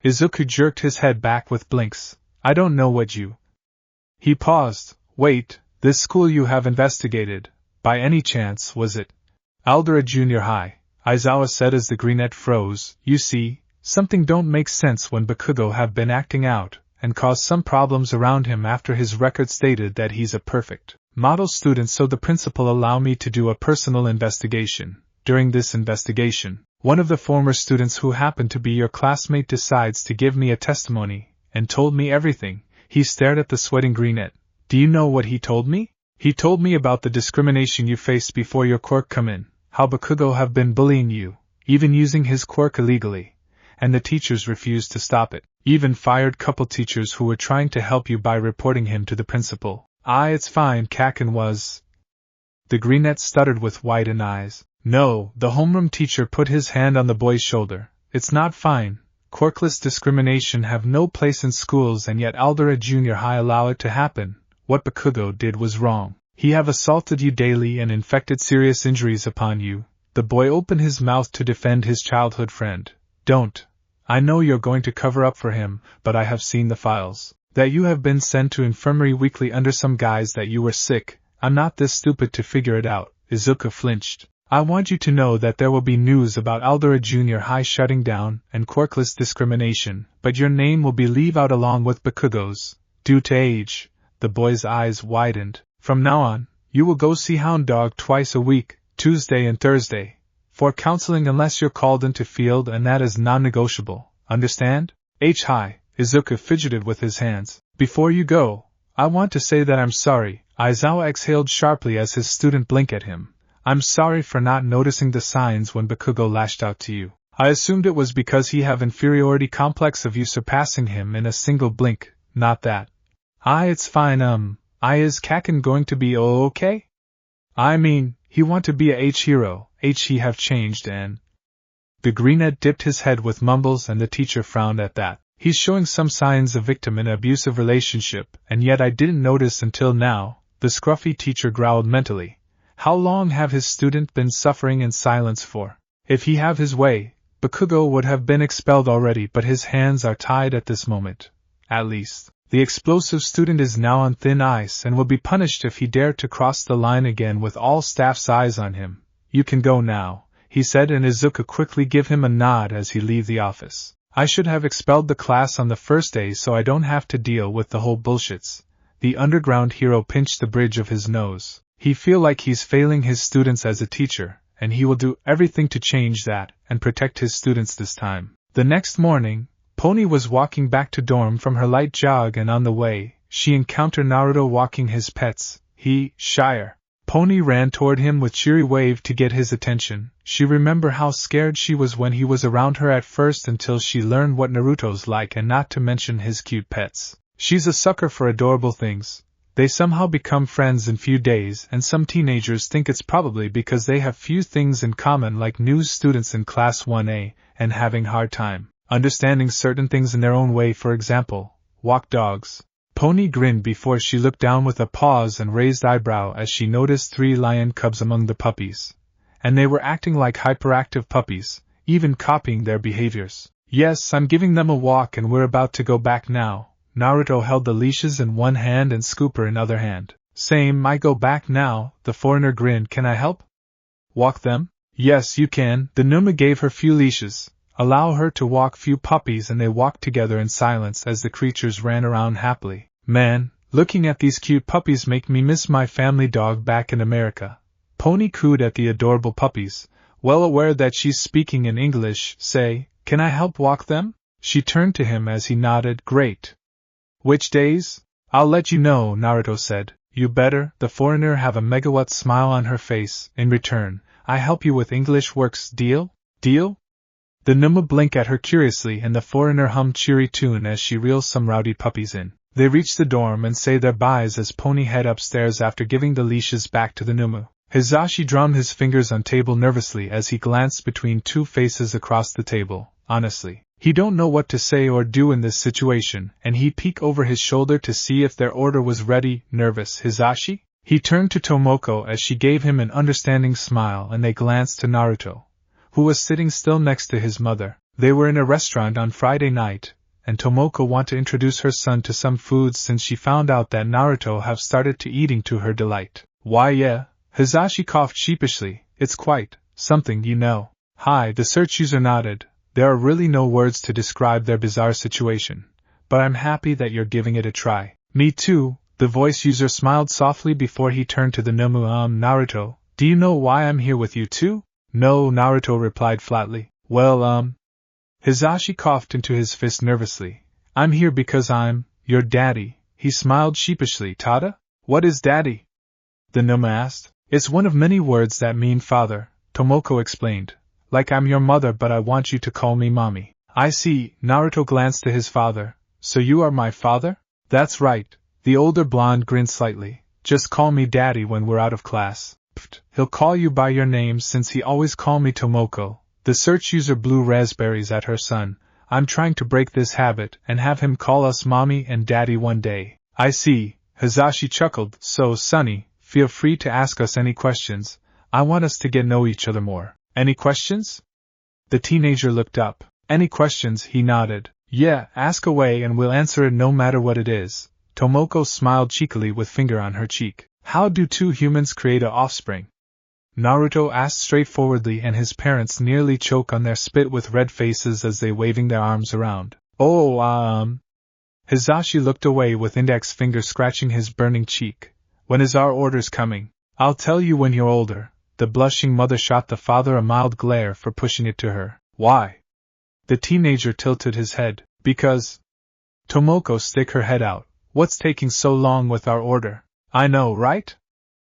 Izuku jerked his head back with blinks. I don't know what you... He paused. Wait, this school you have investigated, by any chance, was it Aldera Junior High? Aizawa said as the greenette froze. You see, something don't make sense when Bakugo have been acting out, and caused some problems around him after his record stated that he's a perfect model student, so the principal allowed me to do a personal investigation. During this investigation, one of the former students who happened to be your classmate decides to give me a testimony, and told me everything. He stared at the sweating greenette. Do you know what he told me? He told me about the discrimination you faced before your quirk come in, how Bakugo have been bullying you, even using his quirk illegally, and the teachers refused to stop it, even fired couple teachers who were trying to help you by reporting him to the principal. It's fine, Kaken was... The greenette stuttered with widened eyes. No, the homeroom teacher put his hand on the boy's shoulder. It's not fine. Quirkless discrimination have no place in schools, and yet Aldera Junior High allow it to happen. What Bakugo did was wrong. He have assaulted you daily and inflicted serious injuries upon you. The boy opened his mouth to defend his childhood friend. Don't. I know you're going to cover up for him, but I have seen the files. That you have been sent to infirmary weekly under some guise that you were sick. I'm not this stupid to figure it out. Izuka flinched. I want you to know that there will be news about Aldera Junior High shutting down and quirkless discrimination, but your name will be leave out along with Bakugo's. Due to age, the boy's eyes widened. From now on, you will go see Hound Dog twice a week, Tuesday and Thursday, for counseling unless you're called into field, and that is non-negotiable. Understand? Hi, Izuka fidgeted with his hands. Before you go, I want to say that I'm sorry. Aizawa exhaled sharply as his student blinked at him. I'm sorry for not noticing the signs when Bakugo lashed out to you. I assumed it was because he have inferiority complex of you surpassing him in a single blink, not that. It's fine, is Kaken going to be okay? I mean, he want to be a hero, he have changed and... The greenette dipped his head with mumbles and the teacher frowned at that. He's showing some signs of victim in an abusive relationship, and yet I didn't notice until now, the scruffy teacher growled mentally. How long have his student been suffering in silence for? If he have his way, Bakugo would have been expelled already, but his hands are tied at this moment. At least, the explosive student is now on thin ice and will be punished if he dare to cross the line again with all staff's eyes on him. You can go now, he said, and Izuka quickly gave him a nod as he left the office. I should have expelled the class on the first day so I don't have to deal with the whole bullshits. The underground hero pinched the bridge of his nose. He feel like he's failing his students as a teacher, and he will do everything to change that and protect his students this time. The next morning, Pony was walking back to dorm from her light jog, and on the way, she encountered Naruto walking his pets. Shire. Pony ran toward him with cheery wave to get his attention. She remembered how scared she was when he was around her at first until she learned what Naruto's like and not to mention his cute pets. She's a sucker for adorable things. They somehow become friends in few days, and some teenagers think it's probably because they have few things in common, like new students in Class 1A and having hard time understanding certain things in their own way, for example, walk dogs. Pony grinned before she looked down with a pause and raised eyebrow as she noticed 3 lion cubs among the puppies. And they were acting like hyperactive puppies, even copying their behaviors. Yes, I'm giving them a walk and we're about to go back now. Naruto held the leashes in one hand and Scooper in other hand. Same, I go back now, the foreigner grinned. Can I help? Walk them? Yes, you can. The Numa gave her few leashes. Allow her to walk few puppies, and they walked together in silence as the creatures ran around happily. Man, looking at these cute puppies make me miss my family dog back in America. Pony cooed at the adorable puppies, well aware that she's speaking in English. Say, can I help walk them? She turned to him as he nodded. Great. Which days? I'll let you know, Naruto said. You better. The foreigner have a megawatt smile on her face. In return, I help you with English works. Deal? Deal? The Numa blinked at her curiously, and the foreigner hummed cheery tune as she reels some rowdy puppies in. They reach the dorm and say their byes as Pony head upstairs after giving the leashes back to the Numa. Hizashi drummed his fingers on table nervously as he glanced between 2 faces across the table. Honestly, he don't know what to say or do in this situation, and he peeked over his shoulder to see if their order was ready. Nervous, Hizashi? He turned to Tomoko as she gave him an understanding smile, and they glanced to Naruto, who was sitting still next to his mother. They were in a restaurant on Friday night, and Tomoko wanted to introduce her son to some foods since she found out that Naruto have started to eating to her delight. Why yeah, Hizashi coughed sheepishly, it's quite something, you know. Hi, the search user nodded. There are really no words to describe their bizarre situation, but I'm happy that you're giving it a try. Me too, the voice user smiled softly before he turned to the Nomu. Naruto, do you know why I'm here with you too? No, Naruto replied flatly. Well, Hizashi coughed into his fist nervously. I'm here because I'm your daddy. He smiled sheepishly. Tada? What is daddy? The Noma asked. It's one of many words that mean father, Tomoko explained. Like I'm your mother, but I want you to call me mommy. I see. Naruto glanced to his father. So you are my father? That's right. The older blonde grinned slightly. Just call me daddy when we're out of class. Pfft, he'll call you by your name since he always call me Tomoko. The search user blew raspberries at her son. I'm trying to break this habit and have him call us mommy and daddy one day. I see. Hizashi chuckled. So, Sonny, feel free to ask us any questions. I want us to get to know each other more. Any questions? The teenager looked up. Any questions? He nodded. Yeah, ask away and we'll answer it no matter what it is. Tomoko smiled cheekily with finger on her cheek. How do 2 humans create a offspring? Naruto asked straightforwardly, and his parents nearly choke on their spit with red faces as they waving their arms around. Oh, Hizashi looked away with index finger scratching his burning cheek. When is our orders coming? I'll tell you when you're older. The blushing mother shot the father a mild glare for pushing it to her. Why? The teenager tilted his head. Because. Tomoko stick her head out. What's taking so long with our order? I know, right?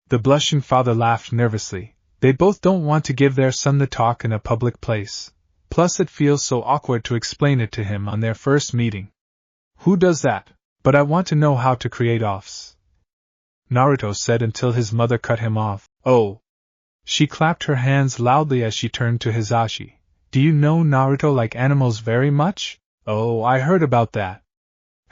The blushing father laughed nervously. They both don't want to give their son the talk in a public place. Plus it feels so awkward to explain it to him on their first meeting. Who does that? But I want to know how to create offs, Naruto said until his mother cut him off. Oh. She clapped her hands loudly as she turned to Hizashi. Do you know Naruto like animals very much? Oh, I heard about that.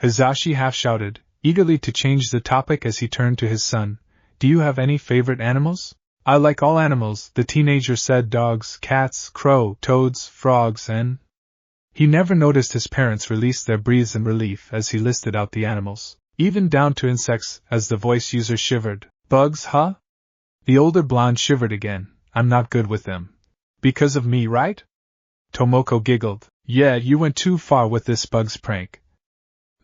Hizashi half shouted, eagerly to change the topic as he turned to his son. Do you have any favorite animals? I like all animals, the teenager said. Dogs, cats, crow, toads, frogs, and... He never noticed his parents release their breaths in relief as he listed out the animals, even down to insects, as the voice user shivered. Bugs, huh? The older blonde shivered again. I'm not good with them. Because of me, right? Tomoko giggled. Yeah, you went too far with this bugs prank.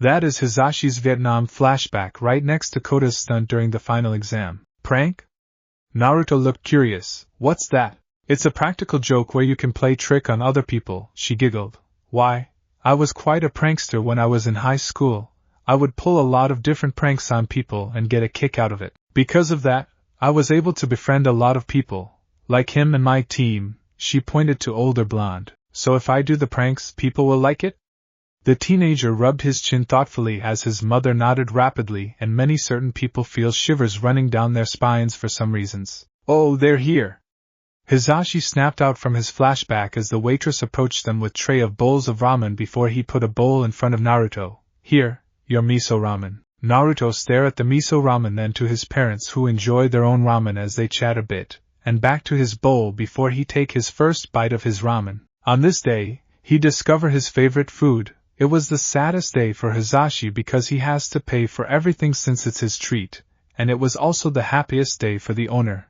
That is Hizashi's Vietnam flashback right next to Kota's stunt during the final exam. Prank? Naruto looked curious. What's that? It's a practical joke where you can play trick on other people, she giggled. Why, I was quite a prankster when I was in high school. I would pull a lot of different pranks on people and get a kick out of it. Because of that, I was able to befriend a lot of people, like him and my team, she pointed to older blonde. So if I do the pranks, people will like it? The teenager rubbed his chin thoughtfully as his mother nodded rapidly, and many certain people feel shivers running down their spines for some reasons. Oh, they're here! Hisashi snapped out from his flashback as the waitress approached them with tray of bowls of ramen before he put a bowl in front of Naruto. Here, your miso ramen. Naruto stared at the miso ramen, then to his parents who enjoy their own ramen as they chat a bit, and back to his bowl before he take his first bite of his ramen. On this day, he discovered his favorite food. It was the saddest day for Hisashi because he has to pay for everything since it's his treat, and it was also the happiest day for the owner.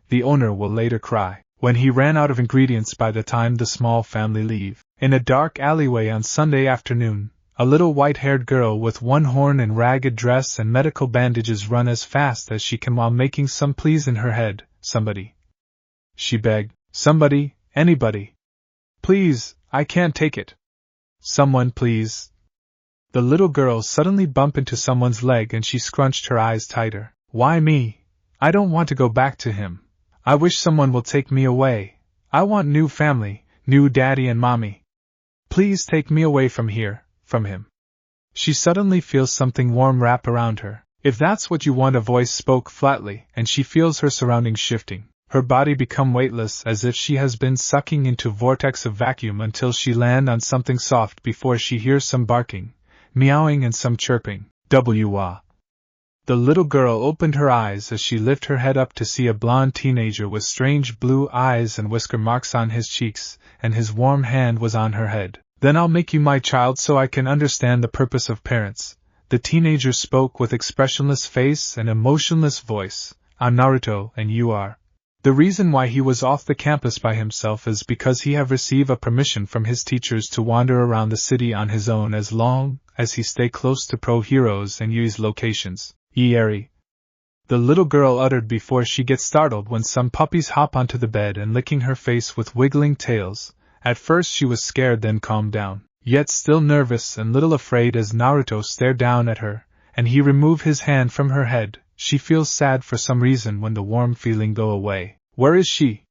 The owner will later cry when he ran out of ingredients by the time the small family leave. In a dark alleyway on Sunday afternoon, a little white-haired girl with one horn and ragged dress and medical bandages run as fast as she can while making some pleas in her head. Somebody, she begged. Somebody, anybody. Please, I can't take it. Someone please. The little girl suddenly bumped into someone's leg and she scrunched her eyes tighter. Why me? I don't want to go back to him. I wish someone will take me away. I want new family, new daddy and mommy. Please take me away from here, from him. She suddenly feels something warm wrap around her. If that's what you want, a voice spoke flatly, and she feels her surroundings shifting. Her body become weightless as if she has been sucking into vortex of vacuum until she land on something soft before she hears some barking, meowing and some chirping. Wah. The little girl opened her eyes as she lifted her head up to see a blonde teenager with strange blue eyes and whisker marks on his cheeks, and his warm hand was on her head. Then I'll make you my child so I can understand the purpose of parents. The teenager spoke with expressionless face and emotionless voice. I'm Naruto and you are. The reason why he was off the campus by himself is because he have received a permission from his teachers to wander around the city on his own as long as he stay close to pro heroes and use locations. Eri. The little girl uttered before she gets startled when some puppies hop onto the bed and licking her face with wiggling tails. At first she was scared, then calmed down, yet still nervous and little afraid as Naruto stared down at her, and he removed his hand from her head. She feels sad for some reason when the warm feeling go away. Where is she?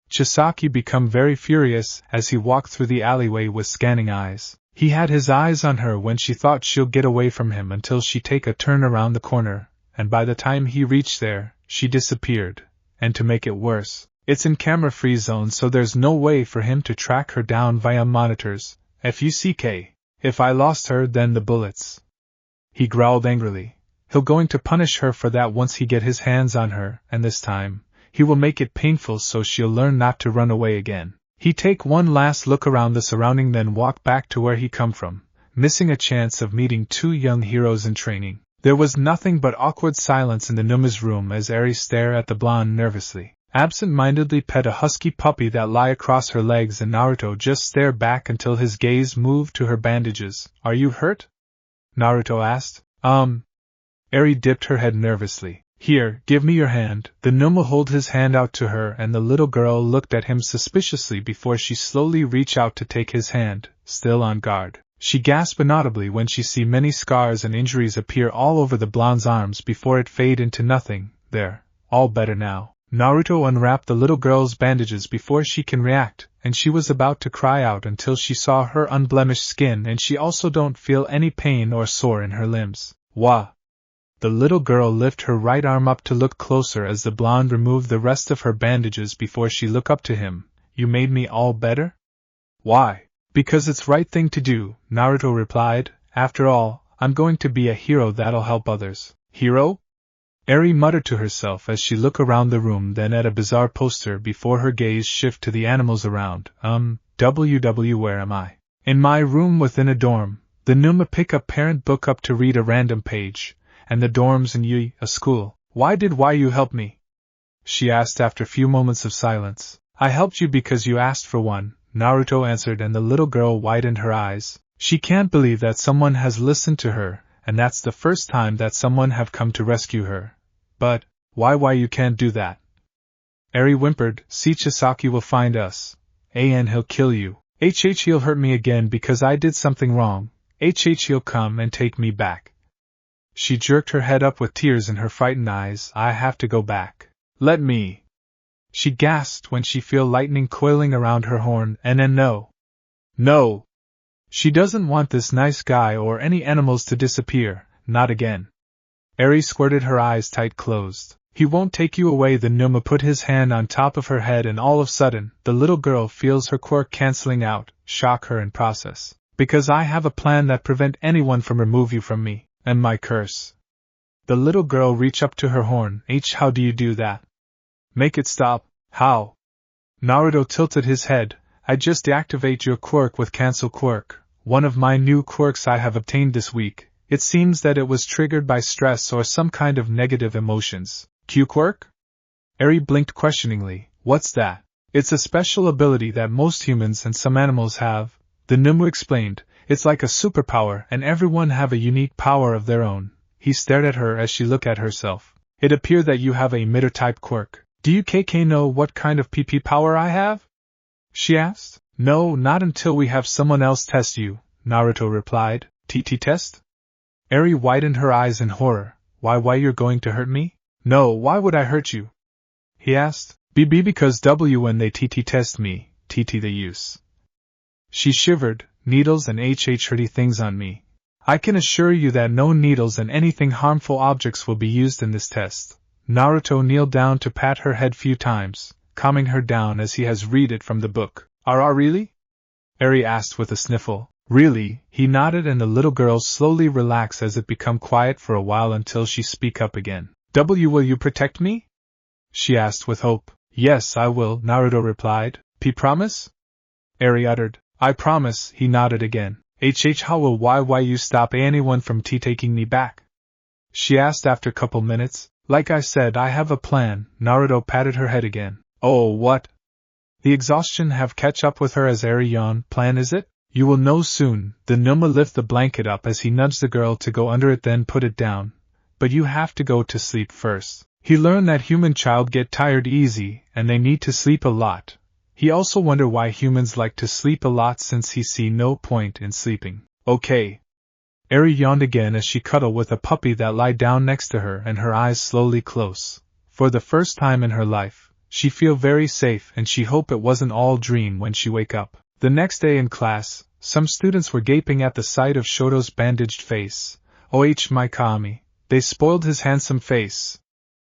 Chisaki become very furious as he walked through the alleyway with scanning eyes. He had his eyes on her when she thought she'll get away from him until she take a turn around the corner, and by the time he reached there, she disappeared. And to make it worse, it's in camera-free zone, so there's no way for him to track her down via monitors. FUCK. If I lost her, then the bullets. He growled angrily. He'll going to punish her for that once he get his hands on her, and this time, he will make it painful so she'll learn not to run away again. He take one last look around the surrounding, then walk back to where he come from, missing a chance of meeting two young heroes in training. There was nothing but awkward silence in the Numa's room as Eri stared at the blonde nervously, absent-mindedly pet a husky puppy that lie across her legs, and Naruto just stared back until his gaze moved to her bandages. Are you hurt? Naruto asked. Eri dipped her head nervously. Here, give me your hand. The Numa hold his hand out to her, and the little girl looked at him suspiciously before she slowly reached out to take his hand, still on guard. She gasped inaudibly when she see many scars and injuries appear all over the blonde's arms before it fade into nothing. There, all better now. Naruto unwrapped the little girl's bandages before she can react, and she was about to cry out until she saw her unblemished skin, and she also don't feel any pain or sore in her limbs. Wah! The little girl lifted her right arm up to look closer as the blonde removed the rest of her bandages before she looked up to him. You made me all better? Why? Because it's right thing to do, Naruto replied. After all, I'm going to be a hero that'll help others. Hero? Eri muttered to herself as she looked around the room, then at a bizarre poster before her gaze shifted to the animals around. Where am I? In my room within a dorm. The Numa pick up parent book up to read a random page. And the dorms in Yui, a school. Why you help me? She asked after a few moments of silence. I helped you because you asked for one, Naruto answered, and the little girl widened her eyes. She can't believe that someone has listened to her, and that's the first time that someone have come to rescue her. But, why you can't do that? Eri whimpered, see, Chisaki will find us. And he'll kill you. He'll hurt me again because I did something wrong. He'll come and take me back. She jerked her head up with tears in her frightened eyes. I have to go back. Let me. She gasped when she felt lightning coiling around her horn, and then no. No! She doesn't want this nice guy or any animals to disappear, not again. Eri squirted, her eyes tight closed. He won't take you away. The Numa put his hand on top of her head, and all of a sudden, the little girl feels her quirk canceling out, shock her in process. Because I have a plan that prevent anyone from remove you from me, and my curse. The little girl reached up to her horn. How do you do that? Make it stop. How? Naruto tilted his head. I just deactivate your quirk with cancel quirk, one of my new quirks I have obtained this week. It seems that it was triggered by stress or some kind of negative emotions. Q quirk? Eri blinked questioningly. What's that? It's a special ability that most humans and some animals have, the Numu explained. It's like a superpower, and everyone have a unique power of their own. He stared at her as she looked at herself. It appeared that you have a Mitter-type quirk. Do you know what kind of PP power I have? She asked. No, not until we have someone else test you, Naruto replied. TT test? Eri widened her eyes in horror. Why you're going to hurt me? No, why would I hurt you? He asked. Because when they TT test me, TT they use. She shivered. Needles and hurty things on me. I can assure you that no needles and anything harmful objects will be used in this test. Naruto kneeled down to pat her head few times, calming her down as he has read it from the book. Really? Eri asked with a sniffle. Really? He nodded, and the little girl slowly relaxed as it became quiet for a while until she spoke up again. Will you protect me? She asked with hope. Yes, I will, Naruto replied. Promise? Eri uttered. I promise, he nodded again. How will why you stop anyone from taking me back? She asked after a couple minutes. Like I said, I have a plan. Naruto patted her head again. Oh, what? The exhaustion have catch up with her as Eri yawned. Plan is it? You will know soon. The Numa lifted the blanket up as he nudged the girl to go under it, then put it down. But you have to go to sleep first. He learned that human child get tired easy, and they need to sleep a lot. He also wondered why humans like to sleep a lot, since he see no point in sleeping. Okay. Eri yawned again as she cuddled with a puppy that lay down next to her, and her eyes slowly closed. For the first time in her life, she feel very safe, and she hope it wasn't all dream when she wake up. The next day in class, some students were gaping at the sight of Shoto's bandaged face. My Kami, they spoiled his handsome face.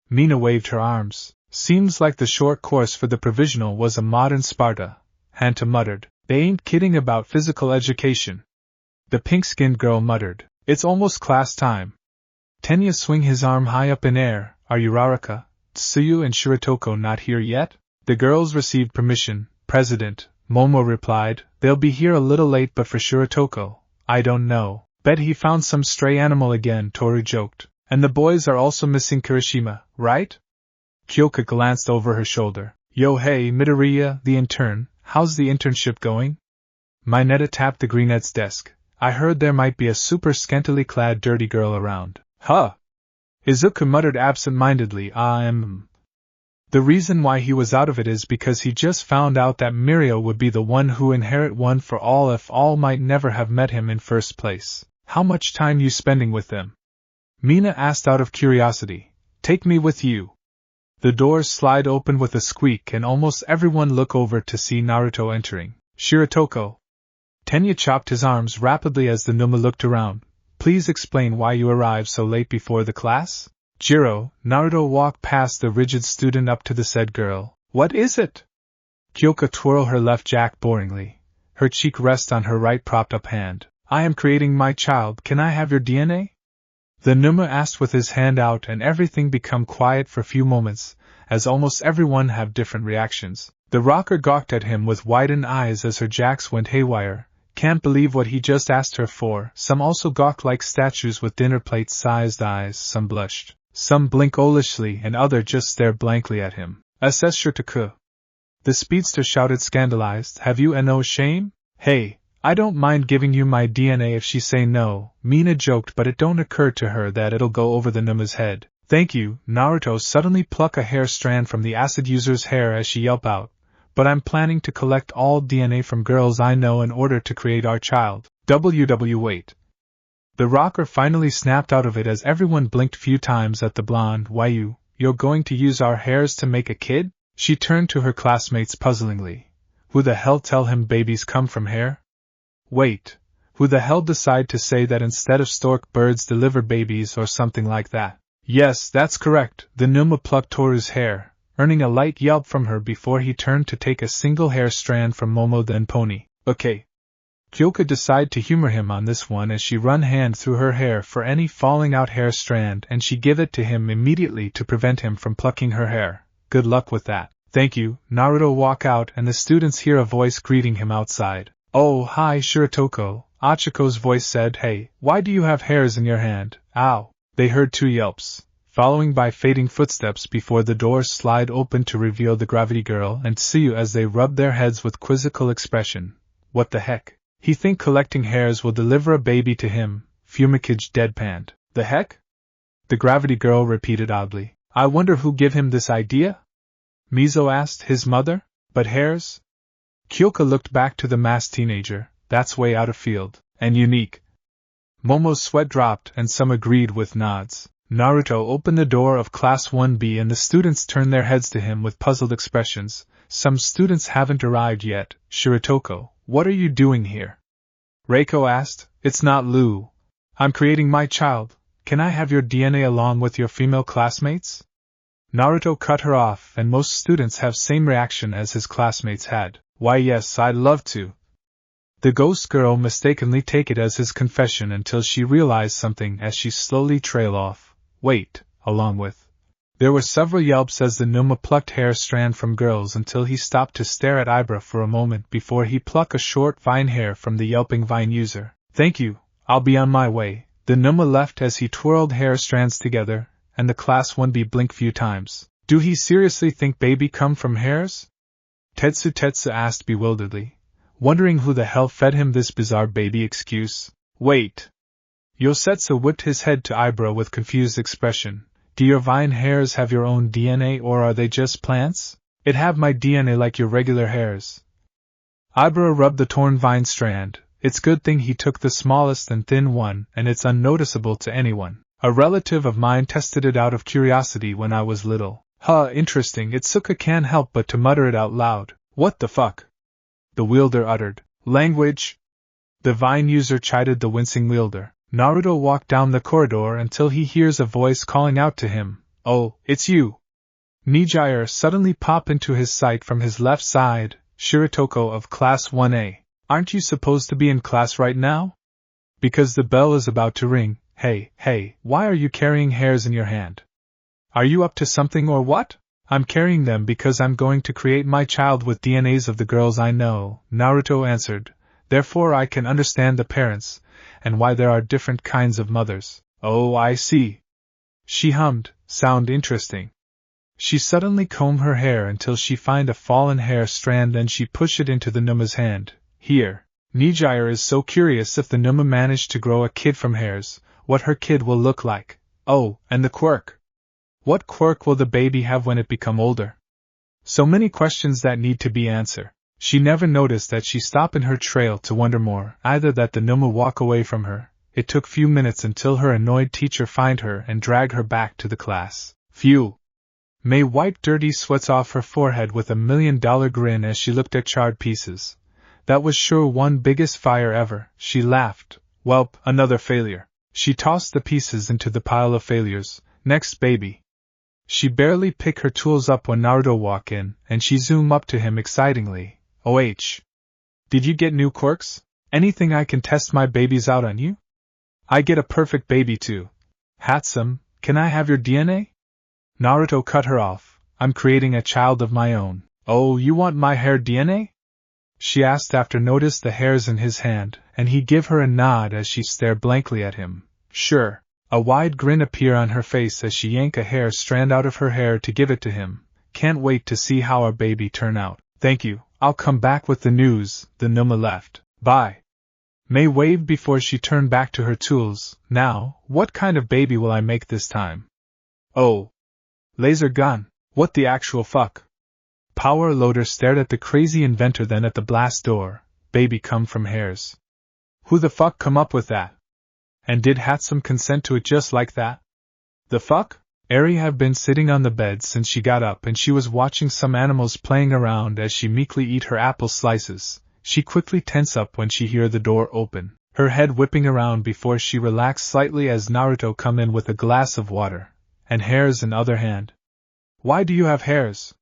Mina waved her arms. Seems like the short course for the provisional was a modern Sparta. Hanta muttered. They ain't kidding about physical education. The pink-skinned girl muttered. It's almost class time. Tenya swing his arm high up in air. Are you Raraka, Tsuyu and Shiratoko not here yet? The girls received permission, President, Momo replied. They'll be here a little late, but for Shiratoko, I don't know. Bet he found some stray animal again, Toru joked. And the boys are also missing Kirishima, right? Kyoka glanced over her shoulder. Yo hey, Midoriya, the intern, how's the internship going? Mineta tapped the greenette's desk. I heard there might be a super scantily clad dirty girl around. Huh? Izuku muttered absent-mindedly. The reason why he was out of it is because he just found out that Mirio would be the one who inherit One for All if All Might never have met him in first place. How much time you spending with them? Mina asked out of curiosity. Take me with you. The doors slide open with a squeak, and almost everyone look over to see Naruto entering. Shiratoko. Tenya chopped his arms rapidly as the Numa looked around. Please explain why you arrived so late before the class? Jiro, Naruto walked past the rigid student up to the said girl. What is it? Kyoka twirled her left jack boringly. Her cheek rests on her right propped up hand. I am creating my child. Can I have your DNA? The Numa asked with his hand out, and everything became quiet for a few moments, as almost everyone have different reactions. The rocker gawked at him with widened eyes as her jacks went haywire. Can't believe what he just asked her for. Some also gawked like statues with dinner plate-sized eyes. Some blushed. Some blinked olishly, and other just stared blankly at him. Assessor Taku. The speedster shouted scandalized. Have you no shame? Hey, I don't mind giving you my DNA if she say no. Mina joked, but it don't occur to her that it'll go over the Numa's head. Thank you. Naruto suddenly plucked a hair strand from the acid user's hair as she yelped out. But I'm planning to collect all DNA from girls I know in order to create our child. Wait. The rocker finally snapped out of it as everyone blinked few times at the blonde. Why you you're going to use our hairs to make a kid? She turned to her classmates puzzlingly. Who the hell tell him babies come from hair? Wait, who the hell decide to say that instead of stork birds deliver babies or something like that? Yes, that's correct, the Numa plucked Toru's hair, earning a light yelp from her before he turned to take a single hair strand from Momo then Pony. Okay. Kyoka decided to humor him on this one as she run hand through her hair for any falling out hair strand and she give it to him immediately to prevent him from plucking her hair. Good luck with that. Thank you. Naruto walk out and the students hear a voice greeting him outside. Oh, hi Shiratoko, Achiko's voice said. Hey, why do you have hairs in your hand? Ow. They heard two yelps, following by fading footsteps before the doors slide open to reveal the Gravity Girl and Tsuyu as they rub their heads with quizzical expression. What the heck? He think collecting hairs will deliver a baby to him, Fumikage deadpanned. The heck? The Gravity Girl repeated oddly. I wonder who give him this idea? Mizo asked his mother. But hairs? Kyoka looked back to the masked teenager. That's way out of field, and unique. Momo's sweat dropped and some agreed with nods. Naruto opened the door of Class 1B and the students turned their heads to him with puzzled expressions. Some students haven't arrived yet. Shiratoko, what are you doing here? Reiko asked. It's not Lou. I'm creating my child. Can I have your DNA along with your female classmates? Naruto cut her off and most students have same reaction as his classmates had. Why yes, I'd love to. The ghost girl mistakenly take it as his confession until she realized something as she slowly trail off. Wait, along with. There were several yelps as the Numa plucked hair strand from girls until he stopped to stare at Ibra for a moment before he plucked a short vine hair from the yelping vine user. Thank you, I'll be on my way. The Numa left as he twirled hair strands together, and the Class 1B blinked few times. Do he seriously think baby come from hairs? Tetsu asked bewilderedly, wondering who the hell fed him this bizarre baby excuse. Wait. Yosetsu whipped his head to Ibra with confused expression. Do your vine hairs have your own DNA or are they just plants? It have my DNA like your regular hairs. Ibra rubbed the torn vine strand. It's good thing he took the smallest and thin one and it's unnoticeable to anyone. A relative of mine tested it out of curiosity when I was little. Huh, interesting. Itsuka can't help but to mutter it out loud. What the fuck? The wielder uttered. Language? The vine user chided the wincing wielder. Naruto walked down the corridor until he hears a voice calling out to him. Oh, it's you. Nijire suddenly popped into his sight from his left side. Shiratoko of Class 1A. Aren't you supposed to be in class right now? Because the bell is about to ring. Hey, why are you carrying hairs in your hand? Are you up to something or what? I'm carrying them because I'm going to create my child with DNAs of the girls I know, Naruto answered. Therefore I can understand the parents, and why there are different kinds of mothers. Oh, I see. She hummed, sound interesting. She suddenly combed her hair until she found a fallen hair strand, then she pushed it into the Numa's hand. Here. Nijire is so curious if the Numa managed to grow a kid from hairs, what her kid will look like. Oh, and the quirk. What quirk will the baby have when it become older? So many questions that need to be answered. She never noticed that she stopped in her trail to wonder more, either that the Numa walk away from her. It took few minutes until her annoyed teacher find her and drag her back to the class. Phew. May wiped dirty sweats off her forehead with $1 million grin as she looked at charred pieces. That was sure one biggest fire ever, she laughed. Welp, another failure. She tossed the pieces into the pile of failures. Next baby. She barely picked her tools up when Naruto walked in, and she zoomed up to him excitingly. OH. Did you get new quirks? Anything I can test my babies out on you? I get a perfect baby too. Handsome, can I have your DNA? Naruto cut her off. I'm creating a child of my own. Oh, you want my hair DNA? She asked after noticed the hairs in his hand, and he gave her a nod as she stared blankly at him. Sure. A wide grin appeared on her face as she yanked a hair strand out of her hair to give it to him. Can't wait to see how our baby turn out. Thank you, I'll come back with the news. The Numa left. Bye. May waved before she turned back to her tools. Now, what kind of baby will I make this time? Oh. Laser gun. What the actual fuck? Power Loader stared at the crazy inventor then at the blast door. Baby come from hairs. Who the fuck come up with that? And did Hatsum consent to it just like that? The fuck? Eri had been sitting on the bed since she got up and she was watching some animals playing around as she meekly eat her apple slices. She quickly tense up when she hear the door open, her head whipping around before she relax slightly as Naruto come in with a glass of water, and hairs in other hand. Why do you have hairs?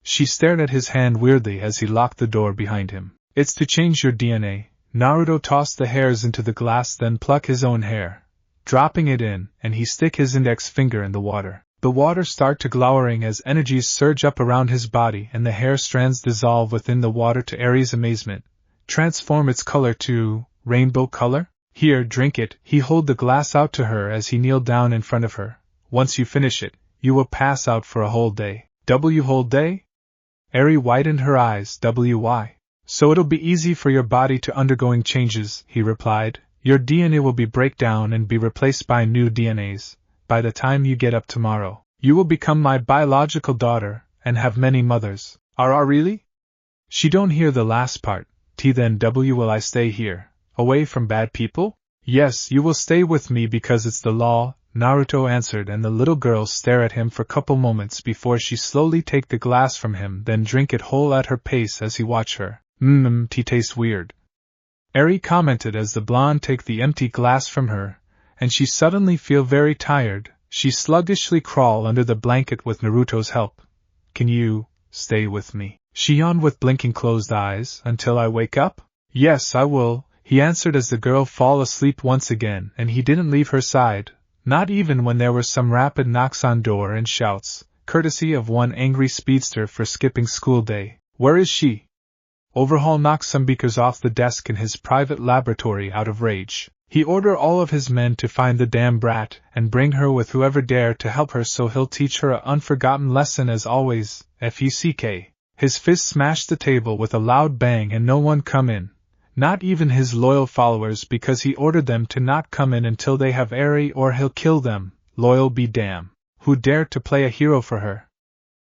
She stared at his hand weirdly as he locked the door behind him. It's to change your DNA. Naruto tossed the hairs into the glass, then pluck his own hair, dropping it in, and he stick his index finger in the water. The water start to glowering as energies surge up around his body and the hair strands dissolve within the water to Eri's amazement, transform its color to rainbow color. Here, drink it. He hold the glass out to her as he kneeled down in front of her. Once you finish it, you will pass out for a whole day. Whole day? Eri widened her eyes. Why? So it'll be easy for your body to undergoing changes, he replied. Your DNA will be break down and be replaced by new DNAs. By the time you get up tomorrow, you will become my biological daughter, and have many mothers. Really? She don't hear the last part. Then will I stay here, away from bad people? Yes, you will stay with me because it's the law, Naruto answered, and the little girl stare at him for couple moments before she slowly take the glass from him, then drink it whole at her pace as he watch her. Tea tastes weird, Eri commented as the blonde take the empty glass from her, and she suddenly feel very tired. She sluggishly crawl under the blanket with Naruto's help. Can you stay with me? She yawned with blinking closed eyes. Until I wake up? Yes, I will, he answered as the girl fall asleep once again, and he didn't leave her side, not even when there were some rapid knocks on door and shouts, courtesy of one angry speedster for skipping school day. Where is she? Overhaul knocked some beakers off the desk in his private laboratory out of rage. He ordered all of his men to find the damn brat and bring her with whoever dare to help her, so he'll teach her a unforgotten lesson as always. Fuck. His fist smashed the table with a loud bang and no one come in. Not even his loyal followers, because he ordered them to not come in until they have Eri or he'll kill them. Loyal be damn. Who dared to play a hero for her?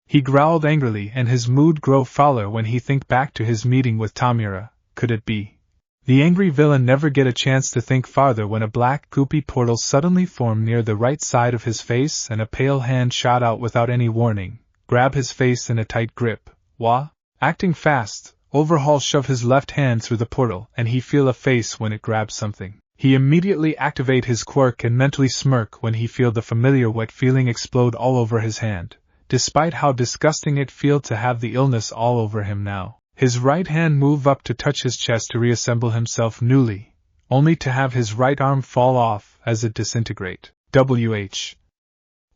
He growled angrily, and his mood grew fouler when he think back to his meeting with Tamura. Could it be? The angry villain never get a chance to think farther when a black goopy portal suddenly formed near the right side of his face and a pale hand shot out without any warning, grab his face in a tight grip. Wah? Acting fast, Overhaul shoved his left hand through the portal and he feel a face when it grabs something. He immediately activate his quirk and mentally smirk when he feel the familiar wet feeling explode all over his hand. Despite how disgusting it feel to have the illness all over him now, his right hand move up to touch his chest to reassemble himself newly, only to have his right arm fall off as it disintegrate.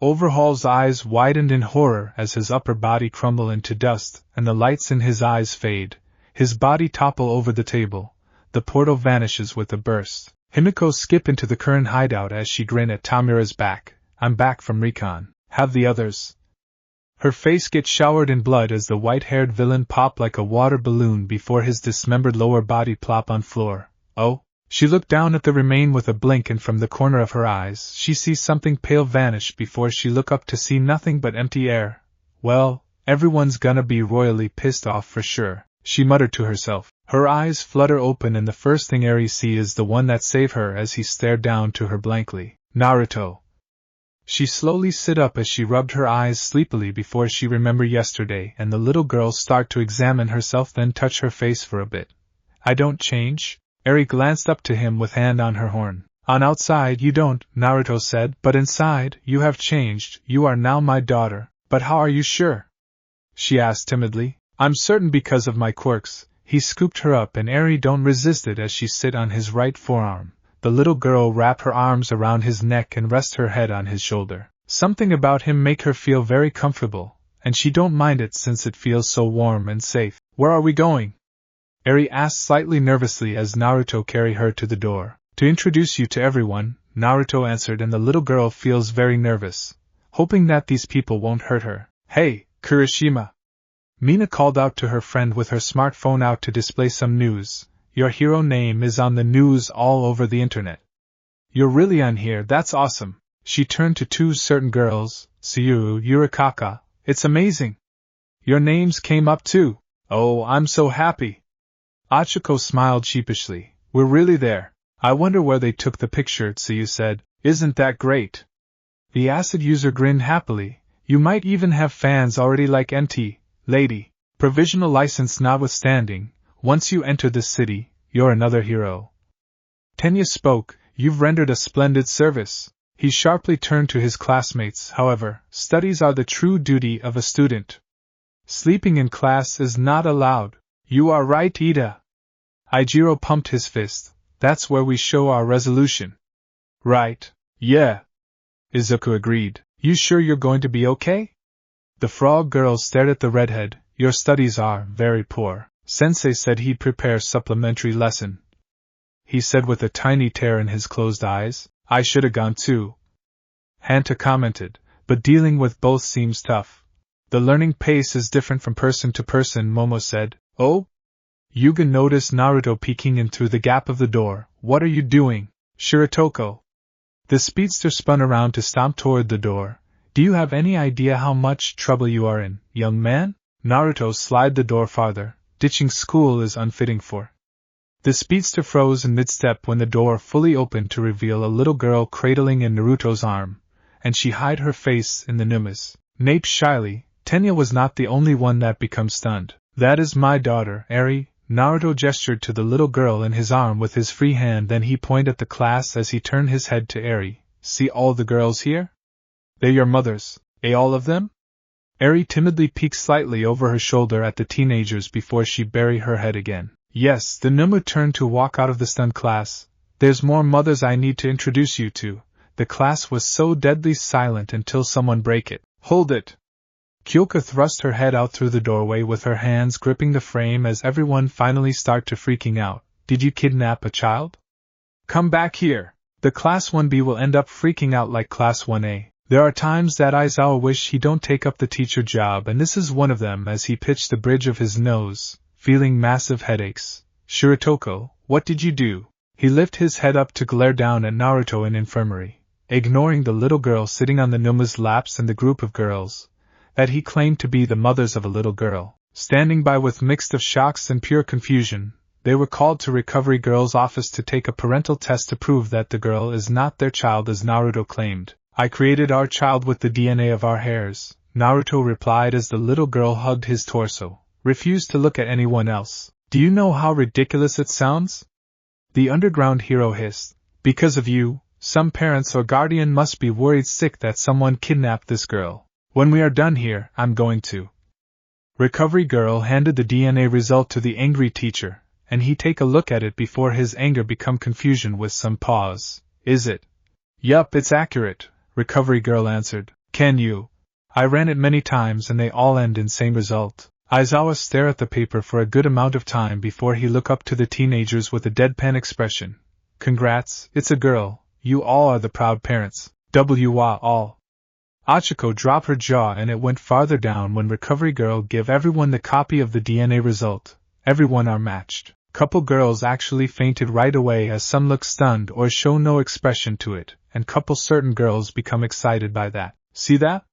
Overhaul's eyes widened in horror as his upper body crumble into dust and the lights in his eyes fade. His body topple over the table. The portal vanishes with a burst. Himiko skip into the current hideout as she grin at Tamura's back. I'm back from recon. Have the others? Her face gets showered in blood as the white-haired villain pop like a water balloon before his dismembered lower body plop on floor. Oh? She looked down at the remain with a blink, and from the corner of her eyes she sees something pale vanish before she look up to see nothing but empty air. Well, everyone's gonna be royally pissed off for sure, she muttered to herself. Her eyes flutter open and the first thing Eri see is the one that saved her as he stared down to her blankly. Naruto. She slowly sit up as she rubbed her eyes sleepily before she remember yesterday, and the little girl start to examine herself, then touch her face for a bit. I don't change? Eri glanced up to him with hand on her horn. On outside you don't, Naruto said, but inside, you have changed. You are now my daughter. But how are you sure? She asked timidly. I'm certain because of my quirks. He scooped her up and Eri don't resist it as she sit on his right forearm. The little girl wrap her arms around his neck and rest her head on his shoulder. Something about him make her feel very comfortable, and she don't mind it since it feels so warm and safe. Where are we going? Eri asked slightly nervously as Naruto carried her to the door. To introduce you to everyone, Naruto answered, and the little girl feels very nervous, hoping that these people won't hurt her. Hey, Kirishima! Mina called out to her friend with her smartphone out to display some news. Your hero name is on the news all over the internet. You're really on here, that's awesome. She turned to two certain girls, Suyu, Yurikaka. It's amazing. Your names came up too. Oh, I'm so happy. Achiko smiled sheepishly. We're really there. I wonder where they took the picture, Tsuyu said. Isn't that great? The acid user grinned happily. You might even have fans already like MT, lady. Provisional license notwithstanding, once you enter this city, you're another hero. Tenya spoke, you've rendered a splendid service. He sharply turned to his classmates, however, studies are the true duty of a student. Sleeping in class is not allowed. You are right, Ida. Ijiro pumped his fist. That's where we show our resolution. Right. Yeah. Izuku agreed. You sure you're going to be okay? The frog girl stared at the redhead. Your studies are very poor. Sensei said he'd prepare supplementary lesson. He said with a tiny tear in his closed eyes. I should have gone too. Hanta commented, but dealing with both seems tough. The learning pace is different from person to person, Momo said. Oh? Yuga noticed Naruto peeking in through the gap of the door. What are you doing, Shiratoko? The speedster spun around to stomp toward the door. Do you have any idea how much trouble you are in, young man? Naruto slid the door farther. Ditching school is unfitting for. The speedster froze in mid-step when the door fully opened to reveal a little girl cradling in Naruto's arm, and she hid her face in the numas. Nape shyly, Tenya was not the only one that became stunned. That is my daughter, Eri. Naruto gestured to the little girl in his arm with his free hand, then he pointed at the class as he turned his head to Eri. See all the girls here? They're your mothers, all of them? Eri timidly peeked slightly over her shoulder at the teenagers before she buried her head again. Yes, the Numu turned to walk out of the stunned class. There's more mothers I need to introduce you to. The class was so deadly silent until someone break it. Hold it! Kyoka thrust her head out through the doorway with her hands gripping the frame as everyone finally started to freaking out. Did you kidnap a child? Come back here! The Class 1B will end up freaking out like Class 1A. There are times that Aizawa wish he don't take up the teacher job, and this is one of them. As he pitched the bridge of his nose, feeling massive headaches. Shiratoko, what did you do? He lifted his head up to glare down at Naruto in infirmary, ignoring the little girl sitting on the Numa's laps and the group of girls that he claimed to be the mothers of a little girl, standing by with mixed of shocks and pure confusion. They were called to Recovery Girl's office to take a parental test to prove that the girl is not their child as Naruto claimed. I created our child with the DNA of our hairs, Naruto replied as the little girl hugged his torso, refused to look at anyone else. Do you know how ridiculous it sounds? The underground hero hissed. Because of you, some parents or guardian must be worried sick that someone kidnapped this girl. When we are done here, I'm going to. Recovery Girl handed the DNA result to the angry teacher, and he take a look at it before his anger become confusion with some pause. Is it? Yup, it's accurate, Recovery Girl answered. Can you? I ran it many times and they all end in same result. Aizawa stared at the paper for a good amount of time before he looked up to the teenagers with a deadpan expression. Congrats, it's a girl, you all are the proud parents. All. Achiko dropped her jaw and it went farther down when Recovery Girl gave everyone the copy of the DNA result. Everyone are matched. Couple girls actually fainted right away as some look stunned or show no expression to it, and couple certain girls become excited by that. See that?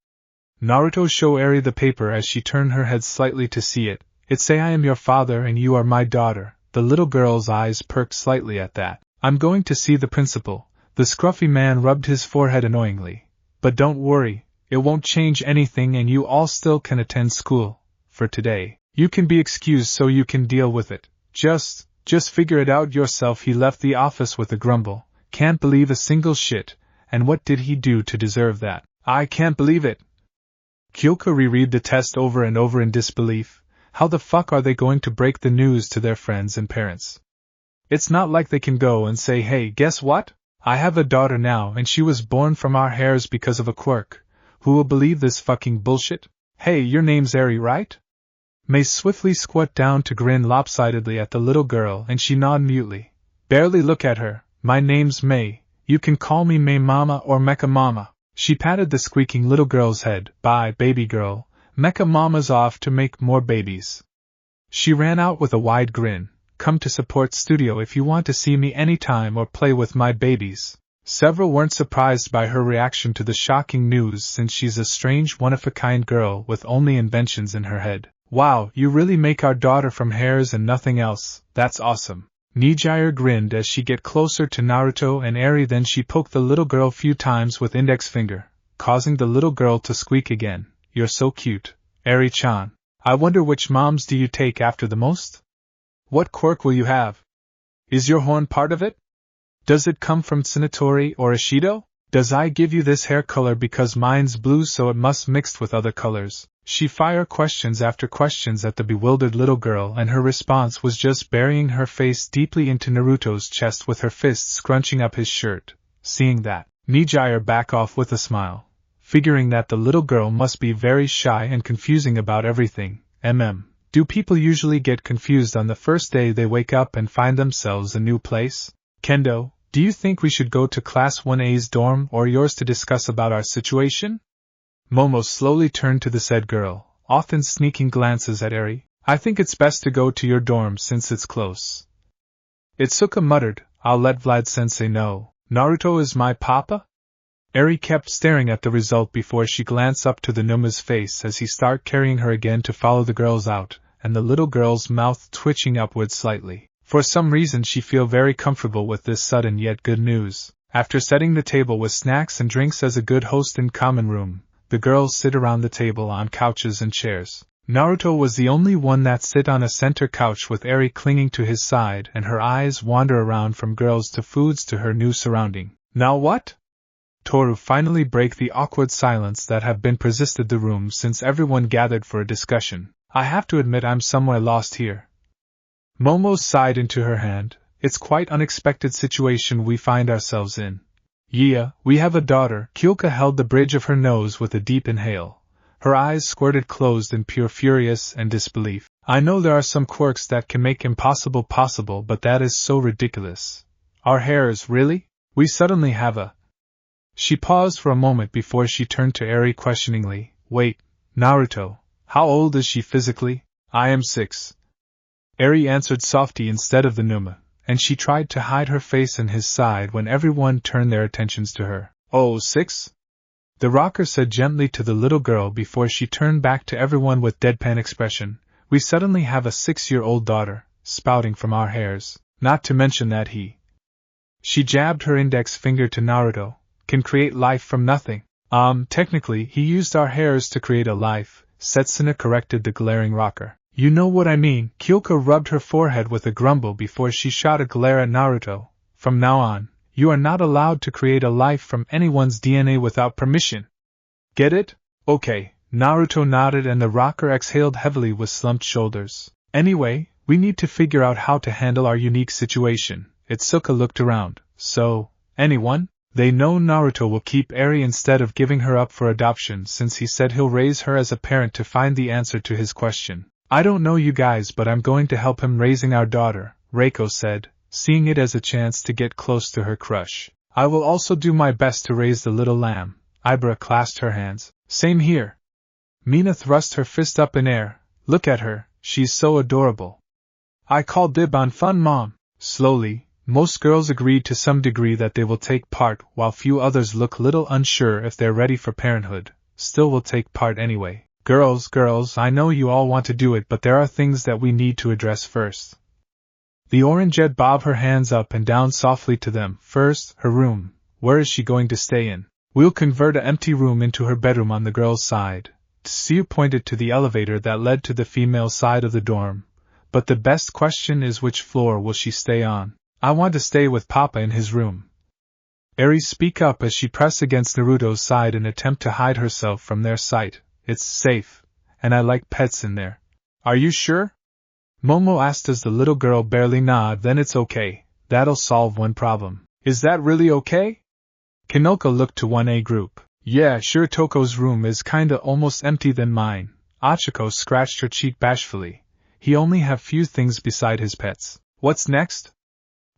Naruto show Eri the paper as she turned her head slightly to see it. It say I am your father and you are my daughter. The little girl's eyes perked slightly at that. I'm going to see the principal. The scruffy man rubbed his forehead annoyingly. But don't worry, it won't change anything and you all still can attend school. For today, you can be excused so you can deal with it. Just figure it out yourself. He left the office with a grumble. Can't believe a single shit, and what did he do to deserve that? I can't believe it. Kyoka reread the test over and over in disbelief. How the fuck are they going to break the news to their friends and parents? It's not like they can go and say, hey, guess what? I have a daughter now and she was born from our hairs because of a quirk. Who will believe this fucking bullshit? Hey, your name's Eri, right? May swiftly squat down to grin lopsidedly at the little girl and she nodded mutely. Barely look at her. My name's May. You can call me May Mama or Mecha Mama. She patted the squeaking little girl's head. Bye, baby girl. Mecha Mama's off to make more babies. She ran out with a wide grin. Come to support studio if you want to see me anytime or play with my babies. Several weren't surprised by her reaction to the shocking news since she's a strange one-of-a-kind girl with only inventions in her head. Wow, you really make our daughter from hairs and nothing else. That's awesome. Nijire grinned as she get closer to Naruto and Eri, then she poked the little girl few times with index finger. causing the little girl to squeak again. You're so cute, Eri-chan. I wonder which moms do you take after the most? What quirk will you have? Is your horn part of it? Does it come from Tsunatori or Ishido? Does I give you this hair color because mine's blue so it must mixed with other colors? She fired questions after questions at the bewildered little girl, and her response was just burying her face deeply into Naruto's chest with her fists scrunching up his shirt. Seeing that, Nijire back off with a smile, figuring that the little girl must be very shy and confusing about everything. Do people usually get confused on the first day they wake up and find themselves a new place? Kendo, do you think we should go to Class 1A's dorm or yours to discuss about our situation? Momo slowly turned to the said girl, often sneaking glances at Eri. I think it's best to go to your dorm since it's close. Itsuka muttered, I'll let Vlad-sensei know. Naruto is my papa? Eri kept staring at the result before she glanced up to the Numa's face as he started carrying her again to follow the girls out, and the little girl's mouth twitching upwards slightly. For some reason she feel very comfortable with this sudden yet good news. After setting the table with snacks and drinks as a good host in common room, the girls sit around the table on couches and chairs. Naruto was the only one that sit on a center couch with Eri clinging to his side, and her eyes wander around from girls to foods to her new surrounding. Now what? Toru finally break the awkward silence that have been persisted the room since everyone gathered for a discussion. I have to admit I'm somewhere lost here. Momo sighed into her hand. It's quite unexpected situation we find ourselves in. Yeah, we have a daughter. Kyoka held the bridge of her nose with a deep inhale. Her eyes squirted closed in pure furious and disbelief. I know there are some quirks that can make impossible possible, but that is so ridiculous. Our hairs, really? We suddenly have a... She paused for a moment before she turned to Eri questioningly. Wait, Naruto, how old is she physically? I am 6. Eri answered softly instead of the Numa, and she tried to hide her face in his side when everyone turned their attentions to her. Oh, 6? The rocker said gently to the little girl before she turned back to everyone with deadpan expression. We suddenly have a 6-year-old daughter, spouting from our hairs, not to mention that he... She jabbed her index finger to Naruto. Can create life from nothing. Technically, he used our hairs to create a life, Setsuna corrected the glaring rocker. You know what I mean. Kyoka rubbed her forehead with a grumble before she shot a glare at Naruto. From now on, you are not allowed to create a life from anyone's DNA without permission. Get it? Okay. Naruto nodded and the rocker exhaled heavily with slumped shoulders. Anyway, we need to figure out how to handle our unique situation. Itsuka looked around. So, anyone? They know Naruto will keep Eri instead of giving her up for adoption since he said he'll raise her as a parent to find the answer to his question. I don't know you guys, but I'm going to help him raising our daughter, Reiko said, seeing it as a chance to get close to her crush. I will also do my best to raise the little lamb. Ibra clasped her hands. Same here. Mina thrust her fist up in air. Look at her, she's so adorable. I call dib on fun, Mom. Slowly, most girls agreed to some degree that they will take part, while few others look little unsure if they're ready for parenthood, still will take part anyway. Girls, I know you all want to do it, but there are things that we need to address first. The orangeette bobbed her hands up and down softly to them. First, her room. Where is she going to stay in? We'll convert an empty room into her bedroom on the girls' side. Tsuyu pointed to the elevator that led to the female side of the dorm. But the best question is which floor will she stay on? I want to stay with Papa in his room. Eri speak up as she pressed against Naruto's side in attempt to hide herself from their sight. It's safe, and I like pets in there. Are you sure? Momo asked as the little girl barely nodded. Then it's okay, that'll solve one problem. Is that really okay? Kanoka looked to 1A group. Yeah, sure. Toko's room is kinda almost empty than mine. Achiko scratched her cheek bashfully. He only have few things beside his pets. What's next?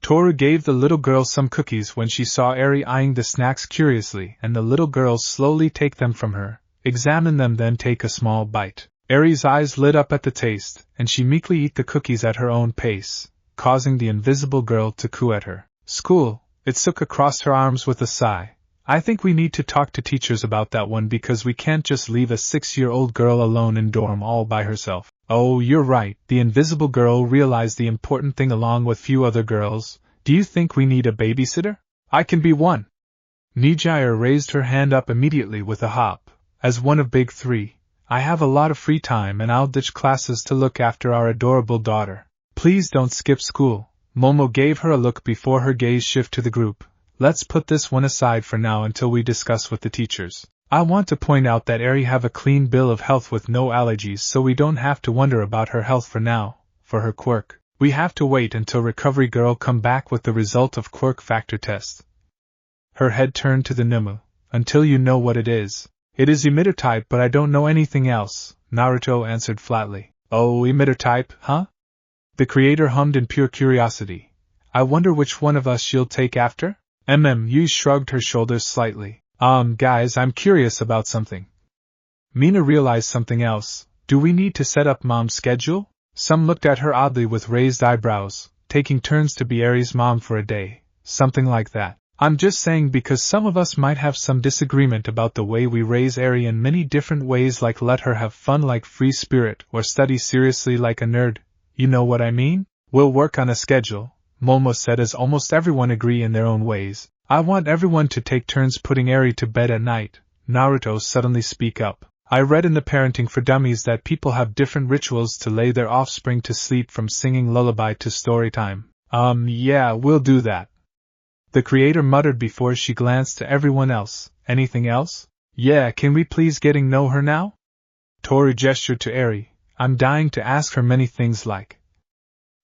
Toru gave the little girl some cookies when she saw Eri eyeing the snacks curiously, and the little girl slowly take them from her, examine them, then take a small bite. Eri's eyes lit up at the taste, and she meekly eat the cookies at her own pace, causing the invisible girl to coo at her. School, Itsuka crossed her arms with a sigh. I think we need to talk to teachers about that one because we can't just leave a 6-year-old girl alone in dorm all by herself. Oh, you're right, the invisible girl realized the important thing along with few other girls. Do you think we need a babysitter? I can be one. Nijire raised her hand up immediately with a hop. As one of Big Three, I have a lot of free time and I'll ditch classes to look after our adorable daughter. Please don't skip school. Momo gave her a look before her gaze shifted to the group. Let's put this one aside for now until we discuss with the teachers. I want to point out that Eri have a clean bill of health with no allergies, so we don't have to wonder about her health for now. For her quirk, we have to wait until Recovery Girl come back with the result of quirk factor test. Her head turned to the Numu. Until you know what it is. It is emitter type, but I don't know anything else, Naruto answered flatly. Oh, emitter type, huh? The creator hummed in pure curiosity. I wonder which one of us she'll take after? Yu shrugged her shoulders slightly. Guys, I'm curious about something. Mina realized something else. Do we need to set up Mom's schedule? Some looked at her oddly with raised eyebrows, taking turns to be Eri's mom for a day, something like that. I'm just saying because some of us might have some disagreement about the way we raise Eri in many different ways, like let her have fun like free spirit or study seriously like a nerd. You know what I mean? We'll work on a schedule, Momo said as almost everyone agree in their own ways. I want everyone to take turns putting Eri to bed at night. Naruto suddenly speak up. I read in the Parenting for Dummies that people have different rituals to lay their offspring to sleep, from singing lullaby to story time. Yeah, we'll do that. The creator muttered before she glanced to everyone else. Anything else? Yeah, can we please getting know her now? Tori gestured to Eri. I'm dying to ask her many things like.